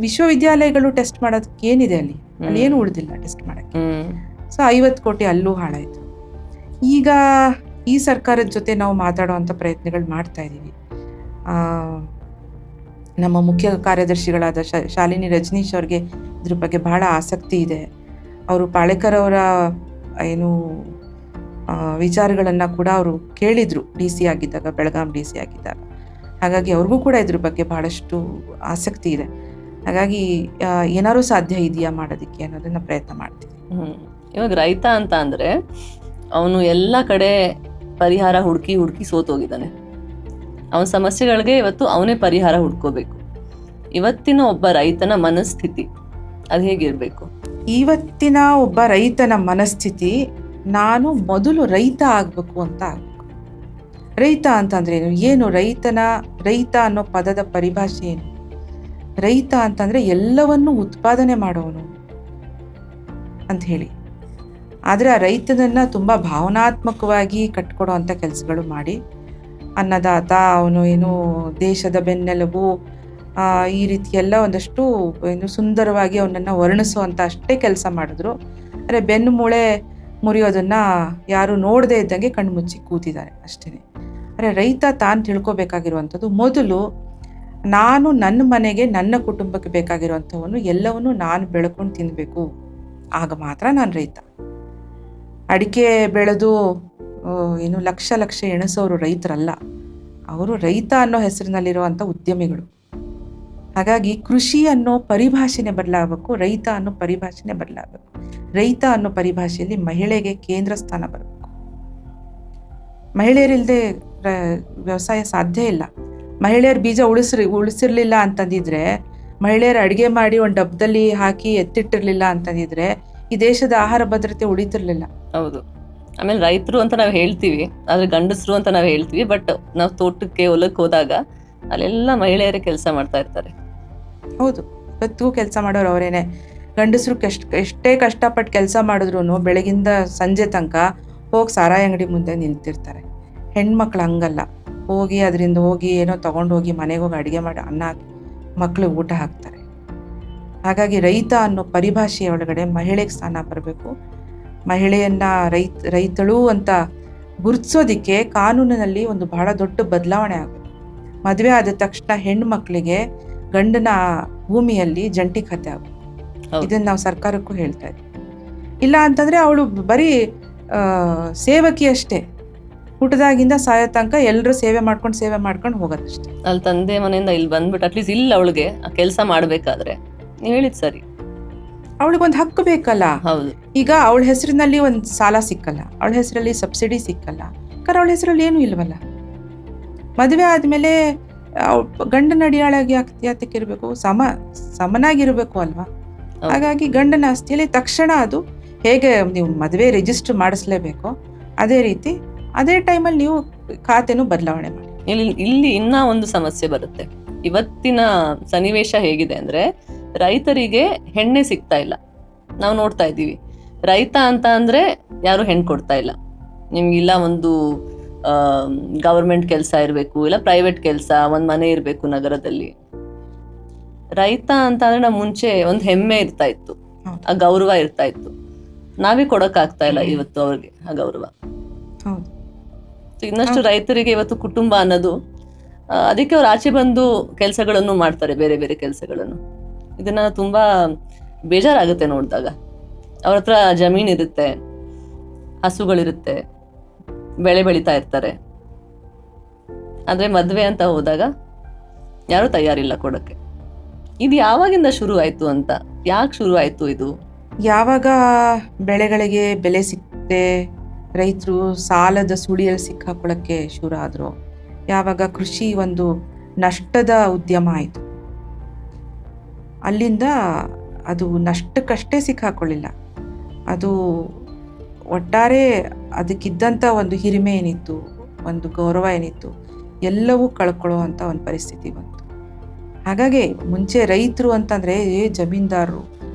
ವಿಶ್ವವಿದ್ಯಾಲಯಗಳು ಟೆಸ್ಟ್ ಮಾಡೋದಕ್ಕೆ ಏನಿದೆ ಅಲ್ಲಿ ಏನು ಉಳಿದಿಲ್ಲ ಟೆಸ್ಟ್ ಮಾಡಕ್ಕೆ. ಸೊ 50 ಕೋಟಿ ಅಲ್ಲೂ ಹಾಳಾಯ್ತು. ಈಗ ಈ ಸರ್ಕಾರದ ಜೊತೆ ನಾವು ಮಾತಾಡುವಂಥ ಪ್ರಯತ್ನಗಳು ಮಾಡ್ತಾ ಇದ್ದೀವಿ. ನಮ್ಮ ಮುಖ್ಯ ಕಾರ್ಯದರ್ಶಿಗಳಾದ ಶಾಲಿನಿ ರಜನೀಶ್ ಅವ್ರಿಗೆ ಇದ್ರ ಬಗ್ಗೆ ಬಹಳ ಆಸಕ್ತಿ ಇದೆ. ಅವರು ಪಾಳೇಕರ್ ಅವರ ವಿಚಾರಗಳನ್ನು ಕೂಡ ಅವರು ಕೇಳಿದರು DC ಆಗಿದ್ದಾಗ, ಬೆಳಗಾಂ DC ಆಗಿದ್ದಾಗ. ಹಾಗಾಗಿ ಅವ್ರಿಗೂ ಕೂಡ ಇದ್ರ ಬಗ್ಗೆ ಬಹಳಷ್ಟು ಆಸಕ್ತಿ ಇದೆ. ಹಾಗಾಗಿ ಏನಾದ್ರು ಸಾಧ್ಯ ಇದೆಯಾ ಮಾಡೋದಕ್ಕೆ ಅನ್ನೋದನ್ನ ಪ್ರಯತ್ನ ಮಾಡ್ತೀವಿ. ಇವಾಗ ರೈತ ಅಂತ ಅಂದರೆ ಅವನು ಎಲ್ಲ ಕಡೆ ಪರಿಹಾರ ಹುಡುಕಿ ಸೋತೋಗಿದ್ದಾನೆ. ಅವನ ಸಮಸ್ಯೆಗಳಿಗೆ ಇವತ್ತು ಅವನೇ ಪರಿಹಾರ ಹುಡ್ಕೋಬೇಕು. ಇವತ್ತಿನ ಒಬ್ಬ ರೈತನ ಮನಸ್ಥಿತಿ ಅದು ಹೇಗಿರಬೇಕು? ಇವತ್ತಿನ ಒಬ್ಬ ರೈತನ ಮನಸ್ಥಿತಿ, ನಾನು ಮೊದಲು ರೈತ ಆಗಬೇಕು ಅಂತ ಆಗಬೇಕು. ರೈತ ಅಂತಂದ್ರೆ ಏನು? ರೈತ ಅನ್ನೋ ಪದದ ಪರಿಭಾಷೆ ಏನು? ರೈತ ಅಂತಂದ್ರೆ ಎಲ್ಲವನ್ನೂ ಉತ್ಪಾದನೆ ಮಾಡೋನು ಅಂತ ಹೇಳಿ. ಆದರೆ ಆ ರೈತನನ್ನ ತುಂಬ ಭಾವನಾತ್ಮಕವಾಗಿ ಕಟ್ಕೊಡೋ ಅಂಥ ಕೆಲಸಗಳು ಮಾಡಿ, ಅನ್ನದಾತ, ಅವನು ದೇಶದ ಬೆನ್ನೆಲುಬು, ಈ ರೀತಿ ಎಲ್ಲ ಒಂದಷ್ಟು ಸುಂದರವಾಗಿ ಅವನನ್ನು ವರ್ಣಿಸುವಂಥ ಅಷ್ಟೇ ಕೆಲಸ ಮಾಡಿದ್ರು. ಅಂದರೆ ಬೆನ್ನು ಮೂಳೆ ಮುರಿಯೋದನ್ನ ಯಾರು ನೋಡದೇ ಇದ್ದಂಗೆ ಕಣ್ಮುಚ್ಚಿ ಕೂತಿದ್ದಾರೆ ಅಷ್ಟೇ. ಅಂದರೆ ರೈತ ತಾನು ತಿಳ್ಕೊಬೇಕಾಗಿರುವಂಥದ್ದು, ಮೊದಲು ನಾನು ನನ್ನ ಮನೆಗೆ ನನ್ನ ಕುಟುಂಬಕ್ಕೆ ಬೇಕಾಗಿರುವಂಥವನ್ನು ಎಲ್ಲವನ್ನೂ ನಾನು ಬೆಳ್ಕೊಂಡು ತಿನ್ನಬೇಕು, ಆಗ ಮಾತ್ರ ನಾನು ರೈತ. ಅಡಿಕೆ ಬೆಳೆದು ಲಕ್ಷ ಎಣಿಸೋರು ರೈತರಲ್ಲ, ಅವರು ರೈತ ಅನ್ನೋ ಹೆಸರಿನಲ್ಲಿರುವಂಥ ಉದ್ಯಮಿಗಳು. ಹಾಗಾಗಿ ಕೃಷಿ ಅನ್ನೋ ಪರಿಭಾಷೆನೇ ಬದಲಾಗಬೇಕು, ರೈತ ಅನ್ನೋ ಪರಿಭಾಷೆನೇ ಬದಲಾಗಬೇಕು. ರೈತ ಅನ್ನೋ ಪರಿಭಾಷೆಯಲ್ಲಿ ಮಹಿಳೆಗೆ ಕೇಂದ್ರ ಸ್ಥಾನ ಬರಬೇಕು. ಮಹಿಳೆಯರಿಲ್ಲದೆ ವ್ಯವಸಾಯ ಸಾಧ್ಯ ಇಲ್ಲ. ಮಹಿಳೆಯರು ಬೀಜ ಉಳಿಸಿರ್ಲಿಲ್ಲ ಅಂತಂದಿದ್ರೆ, ಮಹಿಳೆಯರು ಅಡುಗೆ ಮಾಡಿ ಒಂದು ಡಬ್ಬದಲ್ಲಿ ಹಾಕಿ ಎತ್ತಿಟ್ಟಿರ್ಲಿಲ್ಲ ಅಂತಂದಿದ್ರೆ ಈ ದೇಶದ ಆಹಾರ ಭದ್ರತೆ ಉಳಿತಿರ್ಲಿಲ್ಲ. ಹೌದು. ಆಮೇಲೆ ರೈತರು ಅಂತ ನಾವು ಹೇಳ್ತೀವಿ, ಆದ್ರೆ ಗಂಡಸರು ಅಂತ ನಾವು ಹೇಳ್ತೀವಿ. ಬಟ್ ನಾವು ತೋಟಕ್ಕೆ ಹೊಲಕ್ಕೆ ಹೋದಾಗ ಅಲ್ಲೆಲ್ಲ ಮಹಿಳೆಯರೇ ಕೆಲಸ ಮಾಡ್ತಾ ಇರ್ತಾರೆ. ಹೌದು, ಇವತ್ತು ಕೆಲಸ ಮಾಡೋರು ಅವರೇನೆ. ಗಂಡಸರು ಎಷ್ಟೇ ಕಷ್ಟಪಟ್ಟು ಕೆಲಸ ಮಾಡಿದ್ರು ಬೆಳಗಿಂದ ಸಂಜೆ ತನಕ ಹೋಗಿ ಸಾರಾಯಿ ಅಂಗಡಿ ಮುಂದೆ ನಿಲ್ತಿರ್ತಾರೆ. ಹೆಣ್ಮಕ್ಳು ಹಂಗಲ್ಲ, ಅದರಿಂದ ಏನೋ ತಗೊಂಡೋಗಿ ಮನೆಗೆ ಹೋಗಿ ಅಡುಗೆ ಮಾಡಿ ಅನ್ನ ಹಾಕಿ ಮಕ್ಳಿಗೆ ಊಟ ಹಾಕ್ತಾರೆ. ಹಾಗಾಗಿ ರೈತ ಅನ್ನೋ ಪರಿಭಾಷೆಯ ಒಳಗಡೆ ಮಹಿಳೆಗೆ ಸ್ಥಾನ ಬರಬೇಕು. ಮಹಿಳೆಯನ್ನ ರೈತಳು ಅಂತ ಗುರುತಿಸೋದಿಕ್ಕೆ ಕಾನೂನಿನಲ್ಲಿ ಒಂದು ಬಹಳ ದೊಡ್ಡ ಬದಲಾವಣೆ ಆಗಬೇಕು. ಮದುವೆ ಆದ ತಕ್ಷಣ ಹೆಣ್ಣು ಮಕ್ಕಳಿಗೆ ಗಂಡನ ಭೂಮಿಯಲ್ಲಿ ಜಂಟಿ ಖಾತೆ ಆಗಬೇಕು. ಇದನ್ನ ನಾವು ಸರ್ಕಾರಕ್ಕೂ ಹೇಳ್ತಾ ಇದ್ದೀವಿ. ಇಲ್ಲ ಅಂತಂದ್ರೆ ಅವಳು ಬರೀ ಸೇವಕಿ ಅಷ್ಟೇ, ಹುಟ್ಟದಾಗಿಂದ ಸಾಯೋ ತನಕ ಎಲ್ಲರೂ ಸೇವೆ ಮಾಡ್ಕೊಂಡು ಹೋಗೋದಷ್ಟೇ. ಅಲ್ಲಿ ತಂದೆ ಮನೆಯಿಂದ ಇಲ್ಲಿ ಬಂದ್ಬಿಟ್ಟು ಅಟ್ಲೀಸ್ಟ್ ಇಲ್ಲ ಅವಳಿಗೆ ಆ ಕೆಲಸ ಮಾಡ್ಬೇಕಾದ್ರೆ ನೀವು ಹೇಳಿದ್ ಸರಿ, ಅವಳಿಗೊಂದು ಹಕ್ಕು ಬೇಕಲ್ಲ. ಹೌದು. ಈಗ ಅವಳ ಹೆಸರಿನಲ್ಲಿ ಒಂದು ಸಾಲ ಸಿಕ್ಕಲ್ಲ, ಅವಳ ಹೆಸರಲ್ಲಿ ಸಬ್ಸಿಡಿ ಸಿಕ್ಕಲ್ಲ, ಯಾಕಂದ್ರೆ ಅವಳ ಹೆಸರಲ್ಲಿ ಏನೂ ಇಲ್ವಲ್ಲ. ಮದುವೆ ಆದ್ಮೇಲೆ ಗಂಡನ ಅಡಿಯಾಳಾಗಿ ಯಾತಕ್ಕೆ ಇರಬೇಕು? ಸಮನಾಗಿರ್ಬೇಕು ಅಲ್ವಾ? ಹಾಗಾಗಿ ಗಂಡನ ಆಸ್ತಿಯಲ್ಲಿ ತಕ್ಷಣ ಅದು ಹೇಗೆ ನೀವು ಮದುವೆ ರಿಜಿಸ್ಟರ್ ಮಾಡಿಸ್ಲೇಬೇಕು, ಅದೇ ರೀತಿ ಅದೇ ಟೈಮಲ್ಲಿ ನೀವು ಖಾತೆನೂ ಬದಲಾವಣೆ ಮಾಡಿ. ಇಲ್ಲಿ ಇನ್ನ ಒಂದು ಸಮಸ್ಯೆ ಬರುತ್ತೆ. ಇವತ್ತಿನ ಸನ್ನಿವೇಶ ಹೇಗಿದೆ ಅಂದ್ರೆ, ರೈತರಿಗೆ ಹೆಣ್ಣೆ ಸಿಗ್ತಾ ಇಲ್ಲ. ನಾವು ನೋಡ್ತಾ ಇದ್ದೀವಿ, ರೈತ ಅಂತ ಅಂದ್ರೆ ಯಾರು ಹೆಣ್ಣು ಕೊಡ್ತಾ ಇಲ್ಲ. ನಿಮ್ಗಿಲ್ಲ ಒಂದು ಗವರ್ಮೆಂಟ್ ಕೆಲಸ ಇರಬೇಕು, ಇಲ್ಲ ಪ್ರೈವೇಟ್ ಕೆಲಸ, ಒಂದು ಮನೆ ಇರಬೇಕು ನಗರದಲ್ಲಿ. ರೈತ ಅಂತ ಅಂದ್ರೆ ನಾವು ಮುಂಚೆ ಒಂದು ಹೆಮ್ಮೆ ಇರ್ತಾ ಇತ್ತು, ಆ ಗೌರವ ಇರ್ತಾ ಇತ್ತು. ನಾವೇ ಕೊಡಕ್ಕಾಗ್ತಾ ಇಲ್ಲ ಇವತ್ತು ಅವ್ರಿಗೆ ಆ ಗೌರವ. ಇನ್ನಷ್ಟು ರೈತರಿಗೆ ಇವತ್ತು ಕುಟುಂಬ ಅನ್ನೋದು, ಅದಕ್ಕೆ ಅವ್ರು ಆಚೆ ಬಂದು ಕೆಲಸಗಳನ್ನು ಮಾಡ್ತಾರೆ, ಬೇರೆ ಬೇರೆ ಕೆಲಸಗಳನ್ನು. ಇದನ್ನ ತುಂಬಾ ಬೇಜಾರಾಗುತ್ತೆ ನೋಡಿದಾಗ. ಅವ್ರ ಹತ್ರ ಜಮೀನ್ ಇರುತ್ತೆ, ಹಸುಗಳಿರುತ್ತೆ, ಬೆಳೆ ಬೆಳೀತಾ ಇರ್ತಾರೆ. ಆದರೆ ಮದುವೆ ಅಂತ ಹೋದಾಗ ಯಾರೂ ತಯಾರಿಲ್ಲ ಕೊಡೋಕ್ಕೆ. ಇದು ಯಾವಾಗಿಂದ ಶುರು ಆಯಿತು ಅಂತ, ಯಾಕೆ ಶುರು ಆಯಿತು ಇದು? ಯಾವಾಗ ಬೆಳೆಗಳಿಗೆ ಬೆಲೆ ಸಿಕ್ಕದೆ ರೈತರು ಸಾಲದ ಸುಳಿಯಲ್ಲಿ ಸಿಕ್ಕಾಕೊಳ್ಳೋಕ್ಕೆ ಶುರು ಆದರು, ಯಾವಾಗ ಕೃಷಿ ಒಂದು ನಷ್ಟದ ಉದ್ಯಮ ಆಯಿತು, ಅಲ್ಲಿಂದ ಅದು ನಷ್ಟಕ್ಕಷ್ಟೇ ಸಿಕ್ಕಾಕೊಳ್ಳಿಲ್ಲ, ಅದು ಒಟ್ಟಾರೆ ಅದಕ್ಕಿದ್ದಂಥ ಒಂದು ಹಿರಿಮೆ ಏನಿತ್ತು, ಒಂದು ಗೌರವ ಏನಿತ್ತು, ಎಲ್ಲವೂ ಕಳ್ಕೊಳ್ಳೋ ಅಂಥ ಒಂದು ಪರಿಸ್ಥಿತಿ ಬಂತು. ಹಾಗಾಗಿ ಮುಂಚೆ ರೈತರು ಅಂತಂದರೆ ಜಮೀನ್ದಾರರು,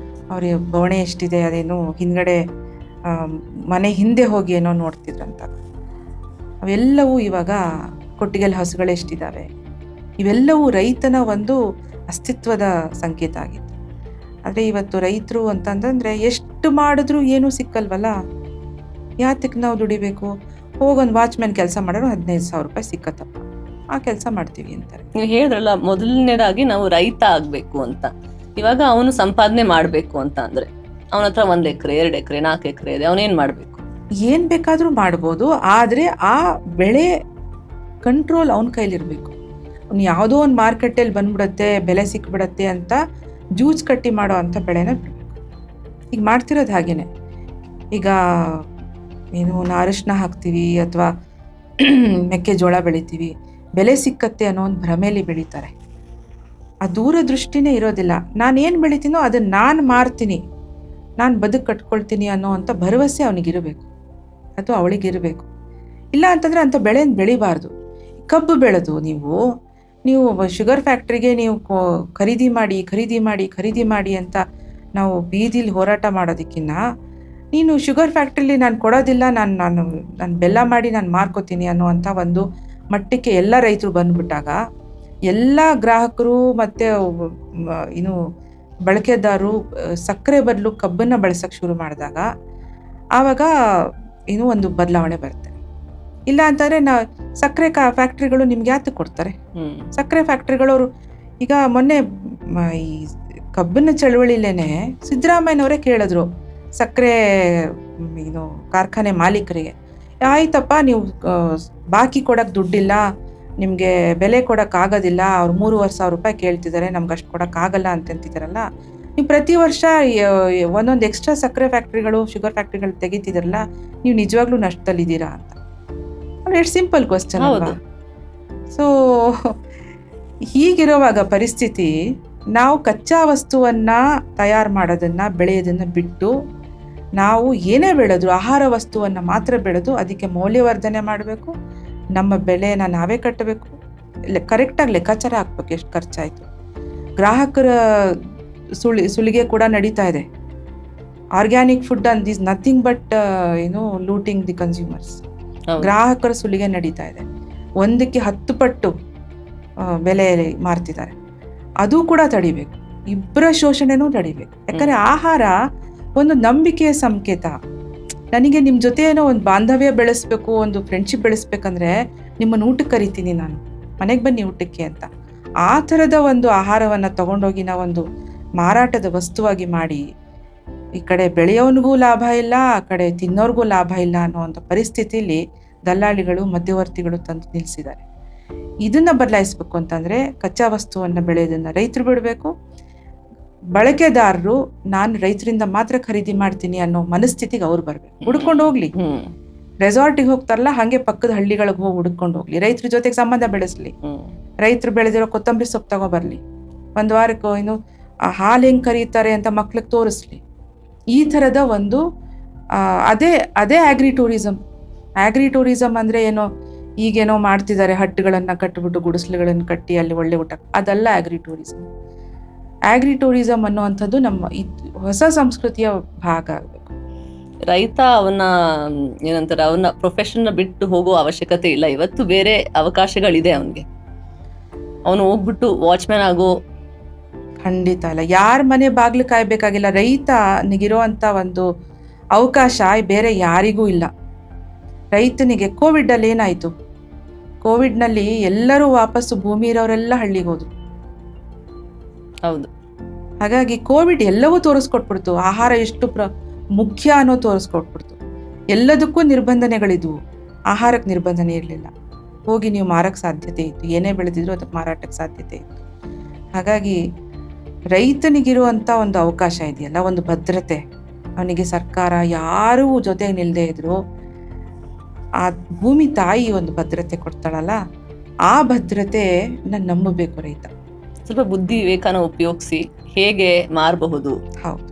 ಅವ್ರಿಗೆ ಬವಣೆ ಎಷ್ಟಿದೆ ಅದೇನೋ ಹಿಂದ್ಗಡೆ ಮನೆ ಹಿಂದೆ ಹೋಗಿ ಏನೋ ನೋಡ್ತಿದ್ರಂತ. ಅವೆಲ್ಲವೂ ಇವಾಗ ಕೊಟ್ಟಿಗೆಲ್ ಹಸುಗಳು ಎಷ್ಟಿದ್ದಾವೆ, ಇವೆಲ್ಲವೂ ರೈತನ ಒಂದು ಅಸ್ತಿತ್ವದ ಸಂಕೇತ ಆಗಿತ್ತು. ಆದರೆ ಇವತ್ತು ರೈತರು ಅಂತಂದರೆ ಎಷ್ಟು ಮಾಡಿದ್ರೂ ಏನೂ ಸಿಕ್ಕಲ್ವಲ್ಲ, ಯಾತಕ್ಕೆ ನಾವು ದುಡಿಬೇಕು, ಹೋಗೊಂದು ವಾಚ್ಮ್ಯಾನ್ ಕೆಲಸ ಮಾಡೋರು 15,000 ರೂಪಾಯಿ ಸಿಕ್ಕತ್ತಪ್ಪ, ಆ ಕೆಲಸ ಮಾಡ್ತೀವಿ ಅಂತಾರೆ. ನೀವು ಹೇಳಿದ್ರಲ್ಲ, ಮೊದಲನೇದಾಗಿ ನಾವು ರೈತ ಆಗಬೇಕು ಅಂತ. ಇವಾಗ ಅವನು ಸಂಪಾದನೆ ಮಾಡಬೇಕು ಅಂತ ಅಂದರೆ ಅವನ ಹತ್ರ 1 ಎಕರೆ 2 ಎಕರೆ 4 ಎಕರೆ ಇದೆ, ಅವನೇನು ಮಾಡಬೇಕು? ಏನು ಬೇಕಾದರೂ ಮಾಡ್ಬೋದು, ಆದರೆ ಆ ಬೆಳೆ ಕಂಟ್ರೋಲ್ ಅವನ ಕೈಲಿರಬೇಕು. ಅವ್ನು ಯಾವುದೋ ಒಂದು ಮಾರ್ಕೆಟಲ್ಲಿ ಬಂದ್ಬಿಡತ್ತೆ, ಬೆಲೆ ಸಿಕ್ಬಿಡತ್ತೆ ಅಂತ ಜ್ಯೂಸ್ ಕಟ್ಟಿ ಮಾಡೋ ಅಂಥ ಬೆಳೆನ ಬಿಡಬೇಕು. ಈಗ ಮಾಡ್ತಿರೋದು ಹಾಗೇನೆ. ಈಗ ಏನು ಅರಿಶಿನ ಹಾಕ್ತೀವಿ ಅಥವಾ ಮೆಕ್ಕೆಜೋಳ ಬೆಳಿತೀವಿ, ಬೆಲೆ ಸಿಕ್ಕತ್ತೆ ಅನ್ನೋ ಒಂದು ಭ್ರಮೆಯಲ್ಲಿ ಬೆಳೀತಾರೆ. ಆ ದೂರದೃಷ್ಟಿನೇ ಇರೋದಿಲ್ಲ. ನಾನೇನು ಬೆಳಿತೀನೋ ಅದನ್ನು ನಾನು ಮಾರ್ತೀನಿ, ನಾನು ಬದುಕು ಕಟ್ಕೊಳ್ತೀನಿ ಅನ್ನೋ ಅಂಥ ಭರವಸೆ ಅವನಿಗಿರಬೇಕು, ಅಥವಾ ಅವಳಿಗಿರಬೇಕು. ಇಲ್ಲ ಅಂತಂದರೆ ಅಂಥ ಬೆಳೆನ ಬೆಳಿಬಾರ್ದು. ಕಬ್ಬು ಬೆಳೆದು ನೀವು ಶುಗರ್ ಫ್ಯಾಕ್ಟ್ರಿಗೆ ನೀವು ಖರೀದಿ ಮಾಡಿ ಅಂತ ನಾವು ಬೀದಿಲಿ ಹೋರಾಟ ಮಾಡೋದಕ್ಕಿಂತ, ನೀನು ಶುಗರ್ ಫ್ಯಾಕ್ಟ್ರಿಲಿ ನಾನು ಕೊಡೋದಿಲ್ಲ, ನಾನು ಬೆಲ್ಲ ಮಾಡಿ ನಾನು ಮಾರ್ಕೋತೀನಿ ಅನ್ನೋ ಅಂಥ ಒಂದು ಮಟ್ಟಕ್ಕೆ ಎಲ್ಲ ರೈತರು ಬಂದುಬಿಟ್ಟಾಗ, ಎಲ್ಲ ಗ್ರಾಹಕರು ಮತ್ತು ಬಳಕೆದಾರರು ಸಕ್ಕರೆ ಬದಲು ಕಬ್ಬನ್ನು ಬಳಸೋಕ್ಕೆ ಶುರು ಮಾಡಿದಾಗ ಆವಾಗ ಒಂದು ಬದಲಾವಣೆ ಬರುತ್ತೆ. ಇಲ್ಲ ಅಂತಂದರೆ ಸಕ್ಕರೆ ಫ್ಯಾಕ್ಟ್ರಿಗಳು ನಿಮ್ಗೆ ಯಾತಕ್ಕೆ ಕೊಡ್ತಾರೆ? ಸಕ್ಕರೆ ಫ್ಯಾಕ್ಟ್ರಿಗಳವರು ಈಗ ಮೊನ್ನೆ ಈ ಕಬ್ಬಿನ ಚಳವಳಿಲೇನೆ ಸಿದ್ದರಾಮಯ್ಯನವರೇ ಕೇಳಿದ್ರು ಸಕ್ಕರೆ ಕಾರ್ಖಾನೆ ಮಾಲೀಕರಿಗೆ, ಆಯ್ತಪ್ಪ ನೀವು ಬಾಕಿ ಕೊಡೋಕ್ಕೆ ದುಡ್ಡಿಲ್ಲ, ನಿಮಗೆ ಬೆಲೆ ಕೊಡೋಕ್ಕಾಗೋದಿಲ್ಲ, ಅವ್ರು 3,500 ರೂಪಾಯಿ ಕೇಳ್ತಿದ್ದಾರೆ, ನಮ್ಗೆ ಅಷ್ಟು ಕೊಡೋಕ್ಕಾಗಲ್ಲ ಅಂತಂತಿದ್ದಾರಲ್ಲ, ನೀವು ಪ್ರತಿ ವರ್ಷ ಒಂದೊಂದು ಎಕ್ಸ್ಟ್ರಾ ಸಕ್ಕರೆ ಫ್ಯಾಕ್ಟ್ರಿಗಳು ಶುಗರ್ ಫ್ಯಾಕ್ಟ್ರಿಗಳು ತೆಗಿತಿದಾರಲ್ಲ, ನೀವು ನಿಜವಾಗ್ಲೂ ನಷ್ಟದಲ್ಲಿದ್ದೀರಾ ಅಂತ. ಎಷ್ಟು ಸಿಂಪಲ್ ಕ್ವಶನ್ ಅಲ್ವಾ? ಸೊ ಹೀಗಿರುವಾಗ ಪರಿಸ್ಥಿತಿ, ನಾವು ಕಚ್ಚಾ ವಸ್ತುವನ್ನು ತಯಾರು ಮಾಡೋದನ್ನು ಬೆಳೆಯೋದನ್ನು ಬಿಟ್ಟು ನಾವು ಏನೇ ಬೆಳೆದ್ರು ಆಹಾರ ವಸ್ತುವನ್ನು ಮಾತ್ರ ಬೆಳೆದು ಅದಕ್ಕೆ ಮೌಲ್ಯವರ್ಧನೆ ಮಾಡಬೇಕು, ನಮ್ಮ ಬೆಲೆನ ನಾವೇ ಕಟ್ಟಬೇಕು, ಕರೆಕ್ಟಾಗಿ ಲೆಕ್ಕಾಚಾರ ಹಾಕ್ಬೇಕು ಎಷ್ಟು ಖರ್ಚಾಯಿತು. ಗ್ರಾಹಕರ ಸುಲಿಗೆ ಕೂಡ ನಡೀತಾ ಇದೆ. Organic food and is nothing but looting the consumers. ಗ್ರಾಹಕರ ಸುಲಿಗೆ ನಡೀತಾ ಇದೆ, 1ಕ್ಕೆ 10 ಪಟ್ಟು ಬೆಲೆ ಮಾರ್ತಿದ್ದಾರೆ. ಅದು ಕೂಡ ತಡಿಬೇಕು, ಇಬ್ಬರ ಶೋಷಣೆನೂ ತಡಿಬೇಕು. ಯಾಕಂದರೆ ಆಹಾರ ಒಂದು ನಂಬಿಕೆಯ ಸಂಕೇತ. ನನಗೆ ನಿಮ್ಮ ಜೊತೆ ಏನೋ ಒಂದು ಬಾಂಧವ್ಯ ಬೆಳೆಸ್ಬೇಕು, ಒಂದು ಫ್ರೆಂಡ್ಶಿಪ್ ಬೆಳೆಸ್ಬೇಕಂದ್ರೆ ನಿಮ್ಮನ್ನು ಊಟಕ್ಕೆ ಕರಿತೀನಿ, ನಾನು ಮನೆಗೆ ಬನ್ನಿ ಊಟಕ್ಕೆ ಅಂತ. ಆ ಥರದ ಒಂದು ಆಹಾರವನ್ನು ತಗೊಂಡೋಗಿ ನಾವೊಂದು ಮಾರಾಟದ ವಸ್ತುವಾಗಿ ಮಾಡಿ, ಈ ಕಡೆ ಬೆಳೆಯೋನಿಗೂ ಲಾಭ ಇಲ್ಲ, ಆ ಕಡೆ ತಿನ್ನೋರ್ಗೂ ಲಾಭ ಇಲ್ಲ ಅನ್ನೋವಂಥ ಪರಿಸ್ಥಿತಿಯಲ್ಲಿ ದಲ್ಲಾಳಿಗಳು ಮಧ್ಯವರ್ತಿಗಳು ತಂದು ನಿಲ್ಲಿಸಿದ್ದಾರೆ. ಇದನ್ನು ಬದಲಾಯಿಸ್ಬೇಕು ಅಂತಂದರೆ ಕಚ್ಚಾ ವಸ್ತುವನ್ನು ಬೆಳೆಯೋದನ್ನು ರೈತರು ಬಿಡಬೇಕು. ಬಳಕೆದಾರರು ನಾನು ರೈತರಿಂದ ಮಾತ್ರ ಖರೀದಿ ಮಾಡ್ತೀನಿ ಅನ್ನೋ ಮನಸ್ಥಿತಿಗೆ ಅವ್ರು ಬರಬೇಕು. ಹುಡ್ಕೊಂಡು ಹೋಗ್ಲಿ, ರೆಸಾರ್ಟಿಗೆ ಹೋಗ್ತಾರಲ್ಲ ಹಾಗೆ ಪಕ್ಕದ ಹಳ್ಳಿಗಳಿಗೆ ಹೋಗಿ ಹುಡ್ಕೊಂಡು ಹೋಗ್ಲಿ, ರೈತರ ಜೊತೆಗೆ ಸಂಬಂಧ ಬೆಳೆಸ್ಲಿ, ರೈತರು ಬೆಳೆದಿರೋ ಕೊತ್ತಂಬರಿ ಸೊಪ್ಪು ತಗೊಬರ್ಲಿ, ಒಂದು ವಾರಕ್ಕೆ ಹಾಲು ಹೆಂಗೆ ಕರೀತಾರೆ ಅಂತ ಮಕ್ಳಿಗೆ ತೋರಿಸ್ಲಿ. ಈ ಥರದ ಒಂದು ಅದೇ ಆಗ್ರಿ ಟೂರಿಸಮ್ ಅಂದರೆ ಏನೋ ಈಗೇನೋ ಮಾಡ್ತಿದ್ದಾರೆ, ಹಟ್ಟುಗಳನ್ನು ಕಟ್ಟಿಬಿಟ್ಟು ಗುಡಿಸ್ಲುಗಳನ್ನು ಕಟ್ಟಿ ಅಲ್ಲಿ ಒಳ್ಳೆ ಊಟ, ಅದಲ್ಲ ಆಗ್ರಿ ಟೂರಿಸಮ್ ಅನ್ನುವಂಥದ್ದು ನಮ್ಮ ಹೊಸ ಸಂಸ್ಕೃತಿಯ ಭಾಗ ಆಗಬೇಕು. ರೈತ ಅವನ ಪ್ರೊಫೆಷನ್ನ ಬಿಟ್ಟು ಹೋಗೋ ಅವಶ್ಯಕತೆ ಇಲ್ಲ. ಇವತ್ತು ಬೇರೆ ಅವಕಾಶಗಳಿದೆ ಅವನಿಗೆ, ಅವನು ಹೋಗ್ಬಿಟ್ಟು ವಾಚ್ಮ್ಯಾನ್ ಆಗೋ ಖಂಡಿತ ಇಲ್ಲ. ಯಾರ ಮನೆ ಬಾಗಿಲು ಕಾಯಬೇಕಾಗಿಲ್ಲ. ರೈತನಿಗಿರುವಂಥ ಒಂದು ಅವಕಾಶ ಬೇರೆ ಯಾರಿಗೂ ಇಲ್ಲ. ರೈತನಿಗೆ ಕೋವಿಡಲ್ಲಿ ಏನಾಯಿತು? ಕೋವಿಡ್ನಲ್ಲಿ ಎಲ್ಲರೂ ವಾಪಸ್ಸು ಭೂಮಿ ಇರೋರೆಲ್ಲ ಹಳ್ಳಿಗೆ ಹೋದ್ರು. ಹೌದು. ಹಾಗಾಗಿ ಕೋವಿಡ್ ಎಲ್ಲವೂ ತೋರಿಸ್ಕೊಟ್ಬಿಡ್ತು. ಆಹಾರ ಎಷ್ಟು ಮುಖ್ಯ ಅನ್ನೋ ತೋರಿಸ್ಕೊಟ್ಬಿಡ್ತು. ಎಲ್ಲದಕ್ಕೂ ನಿರ್ಬಂಧನೆಗಳಿದ್ವು, ಆಹಾರಕ್ಕೆ ನಿರ್ಬಂಧನೆ ಇರಲಿಲ್ಲ. ಹೋಗಿ ನೀವು ಮಾರಕ್ಕೆ ಸಾಧ್ಯತೆ ಇತ್ತು, ಏನೇ ಬೆಳೆದಿದ್ರು ಅದಕ್ಕೆ ಮಾರಾಟಕ್ಕೆ ಸಾಧ್ಯತೆ ಇತ್ತು. ಹಾಗಾಗಿ ರೈತನಿಗಿರುವಂಥ ಒಂದು ಅವಕಾಶ ಇದೆಯಲ್ಲ, ಒಂದು ಭದ್ರತೆ, ಅವನಿಗೆ ಸರ್ಕಾರ ಯಾರೂ ಜೊತೆಗೆ ನಿಲ್ಲದೆ ಇದ್ರು ಆ ಭೂಮಿ ತಾಯಿ ಒಂದು ಭದ್ರತೆ ಕೊಡ್ತಾಳಲ್ಲ, ಆ ಭದ್ರತೆ ನಾನು ನಂಬಬೇಕು ರೈತ. ಸ್ವಲ್ಪ ಬುದ್ಧಿ ವಿವೇಕನ ಉಪಯೋಗಿಸಿ ಹೇಗೆ ಮಾರಬಹುದು, ಹೌದು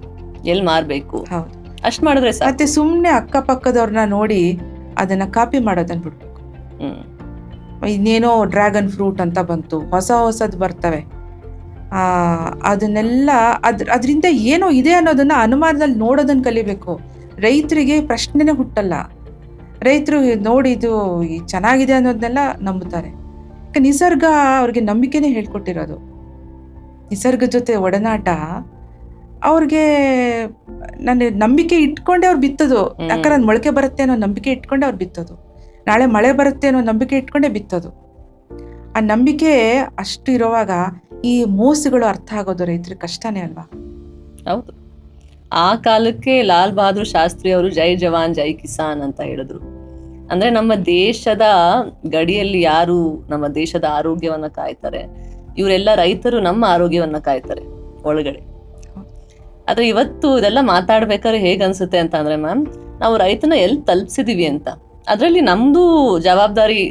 ಎಲ್ಲಿ ಮಾರಬೇಕು, ಹೌದು. ಅಷ್ಟು ಮಾಡಿದ್ರೆ ಸಾಕು. ಮತ್ತೆ ಸುಮ್ಮನೆ ಅಕ್ಕಪಕ್ಕದವ್ರನ್ನ ನೋಡಿ ಅದನ್ನ ಕಾಪಿ ಮಾಡೋದನ್ನ ಬಿಡ್ಬೇಕು. ಇನ್ನೇನೋ ಡ್ರ್ಯಾಗನ್ ಫ್ರೂಟ್ ಅಂತ ಬಂತು, ಹೊಸದು ಬರ್ತವೆ, ಅದನ್ನೆಲ್ಲ ಅದರಿಂದ ಏನೋ ಇದೆ ಅನ್ನೋದನ್ನ ಅನುಮಾನದಲ್ಲಿ ನೋಡೋದನ್ನ ಕಲಿಬೇಕು. ರೈತರಿಗೆ ಪ್ರಶ್ನೆನೇ ಹುಟ್ಟಲ್ಲ. ರೈತರು ನೋಡಿ ಇದು ಚೆನ್ನಾಗಿದೆ ಅನ್ನೋದನ್ನೆಲ್ಲ ನಂಬುತ್ತಾರೆ. ನಿಸರ್ಗ ಅವ್ರಿಗೆ ನಂಬಿಕೆನೇ ಹೇಳ್ಕೊಟ್ಟಿರೋದು. ನಿಸರ್ಗ ಜೊತೆ ಒಡನಾಟ ಅವ್ರಿಗೆ ನನ್ನ ನಂಬಿಕೆ ಇಟ್ಕೊಂಡೆ ಅವ್ರು ಬಿತ್ತೋದು. ಯಾಕಂದ್ರೆ ಅದು ಮೊಳಕೆ ಬರುತ್ತೆ ಅನ್ನೋ ನಂಬಿಕೆ ಇಟ್ಕೊಂಡೆ ಅವ್ರು ಬಿತ್ತೋದು. ನಾಳೆ ಮಳೆ ಬರುತ್ತೆ ಅನ್ನೋ ನಂಬಿಕೆ ಇಟ್ಕೊಂಡೆ ಬಿತ್ತೋದು. ಆ ನಂಬಿಕೆ ಅಷ್ಟು ಇರುವಾಗ ಈ ಮೋಸಗಳು ಅರ್ಥ ಆಗೋದು ರೈತರಿಗೆ ಕಷ್ಟನೇ ಅಲ್ವಾ? ಹೌದು. ಆ ಕಾಲಕ್ಕೆ ಲಾಲ್ ಬಹದ್ದೂರ್ ಶಾಸ್ತ್ರಿ ಅವರು ಜೈ ಜವಾನ್ ಜೈ ಕಿಸಾನ್ ಅಂತ ಹೇಳಿದ್ರು. ಅಂದ್ರೆ ನಮ್ಮ ದೇಶದ ಗಡಿಯಲ್ಲಿ ಯಾರು ನಮ್ಮ ದೇಶದ ಆರೋಗ್ಯವನ್ನ ಕಾಯ್ತಾರೆ, ಇವರೆಲ್ಲ ರೈತರು ನಮ್ಮ ಆರೋಗ್ಯವನ್ನ ಕಾಯ್ತಾರೆ ಒಳಗಡೆ. ಆದ್ರೆ ಇವತ್ತು ಇದೆಲ್ಲ ಮಾತಾಡ್ಬೇಕಾದ್ರೆ ಹೇಗ್ ಅನ್ಸುತ್ತೆ ಅಂತ ಅಂದ್ರೆ ಮ್ಯಾಮ್, ನಾವು ರೈತನ ಎಲ್ಲಿ ತಲುಪಿಸಿದೀವಿ ಅಂತ, ಅದ್ರಲ್ಲಿ ನಮ್ದು ಜವಾಬ್ದಾರಿ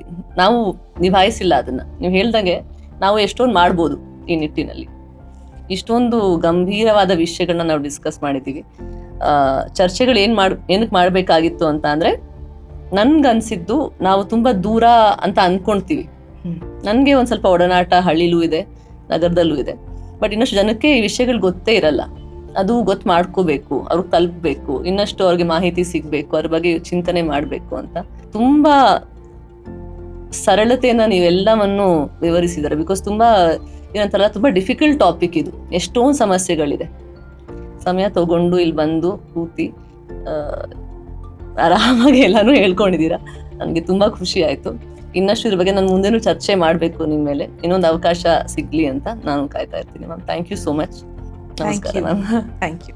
ನಾವು ನಿಭಾಯಿಸಿಲ್ಲ. ಅದನ್ನ ನೀವು ಹೇಳ್ದಂಗೆ ನಾವು ಎಷ್ಟೊಂದು ಮಾಡ್ಬೋದು ಈ ನಿಟ್ಟಿನಲ್ಲಿ. ಇಷ್ಟೊಂದು ಗಂಭೀರವಾದ ವಿಷಯಗಳನ್ನ ನಾವು ಡಿಸ್ಕಸ್ ಮಾಡಿದ್ದೀವಿ. ಚರ್ಚೆಗಳು ಏನಕ್ಕೆ ಮಾಡ್ಬೇಕಾಗಿತ್ತು ಅಂತ ಅಂದ್ರೆ, ನನ್ಗನ್ಸಿದ್ದು ನಾವು ತುಂಬಾ ದೂರ ಅಂತ ಅನ್ಕೊಂತೀವಿ. ನನ್ಗೆ ಒಂದ್ ಸ್ವಲ್ಪ ಒಡನಾಟ ಹಳ್ಳಿಲೂ ಇದೆ, ನಗರದಲ್ಲೂ ಇದೆ. ಬಟ್ ಇನ್ನಷ್ಟು ಜನಕ್ಕೆ ಈ ವಿಷಯಗಳು ಗೊತ್ತೇ ಇರಲ್ಲ. ಅದು ಗೊತ್ತು ಮಾಡ್ಕೋಬೇಕು, ಅವ್ರಿಗೆ ತಲುಪಬೇಕು, ಇನ್ನಷ್ಟು ಅವ್ರಿಗೆ ಮಾಹಿತಿ ಸಿಗ್ಬೇಕು, ಅದ್ರ ಬಗ್ಗೆ ಚಿಂತನೆ ಮಾಡ್ಬೇಕು ಅಂತ ತುಂಬಾ ಸರಳತೆಯನ್ನ ನೀವೆಲ್ಲವನ್ನು ವಿವರಿಸಿದ್ದಾರೆ. ಬಿಕಾಸ್ ತುಂಬಾ ಏನಂತಾರಲ್ಲ, ತುಂಬಾ ಡಿಫಿಕಲ್ಟ್ ಟಾಪಿಕ್ ಇದು. ಎಷ್ಟೊಂದು ಸಮಸ್ಯೆಗಳಿದೆ. ಸಮಯ ತಗೊಂಡು ಇಲ್ಲಿ ಬಂದು ಕೂತಿ ಆರಾಮಾಗಿ ಎಲ್ಲಾನು ಹೇಳ್ಕೊಂಡಿದ್ದೀರಾ. ನನಗೆ ತುಂಬಾ ಖುಷಿ ಆಯ್ತು. ಇನ್ನಷ್ಟು ಇದ್ರ ಬಗ್ಗೆ ನಾನು ಮುಂದೆನೂ ಚರ್ಚೆ ಮಾಡಬೇಕು ನಿಮ್ಮ ಮೇಲೆ. ಇನ್ನೊಂದು ಅವಕಾಶ ಸಿಗ್ಲಿ ಅಂತ ನಾನು ಕಾಯ್ತಾ ಇರ್ತೀನಿ ma'am. Thank you so much. ನಮಸ್ಕಾರ ಮ್ಯಾಮ್. Thank you.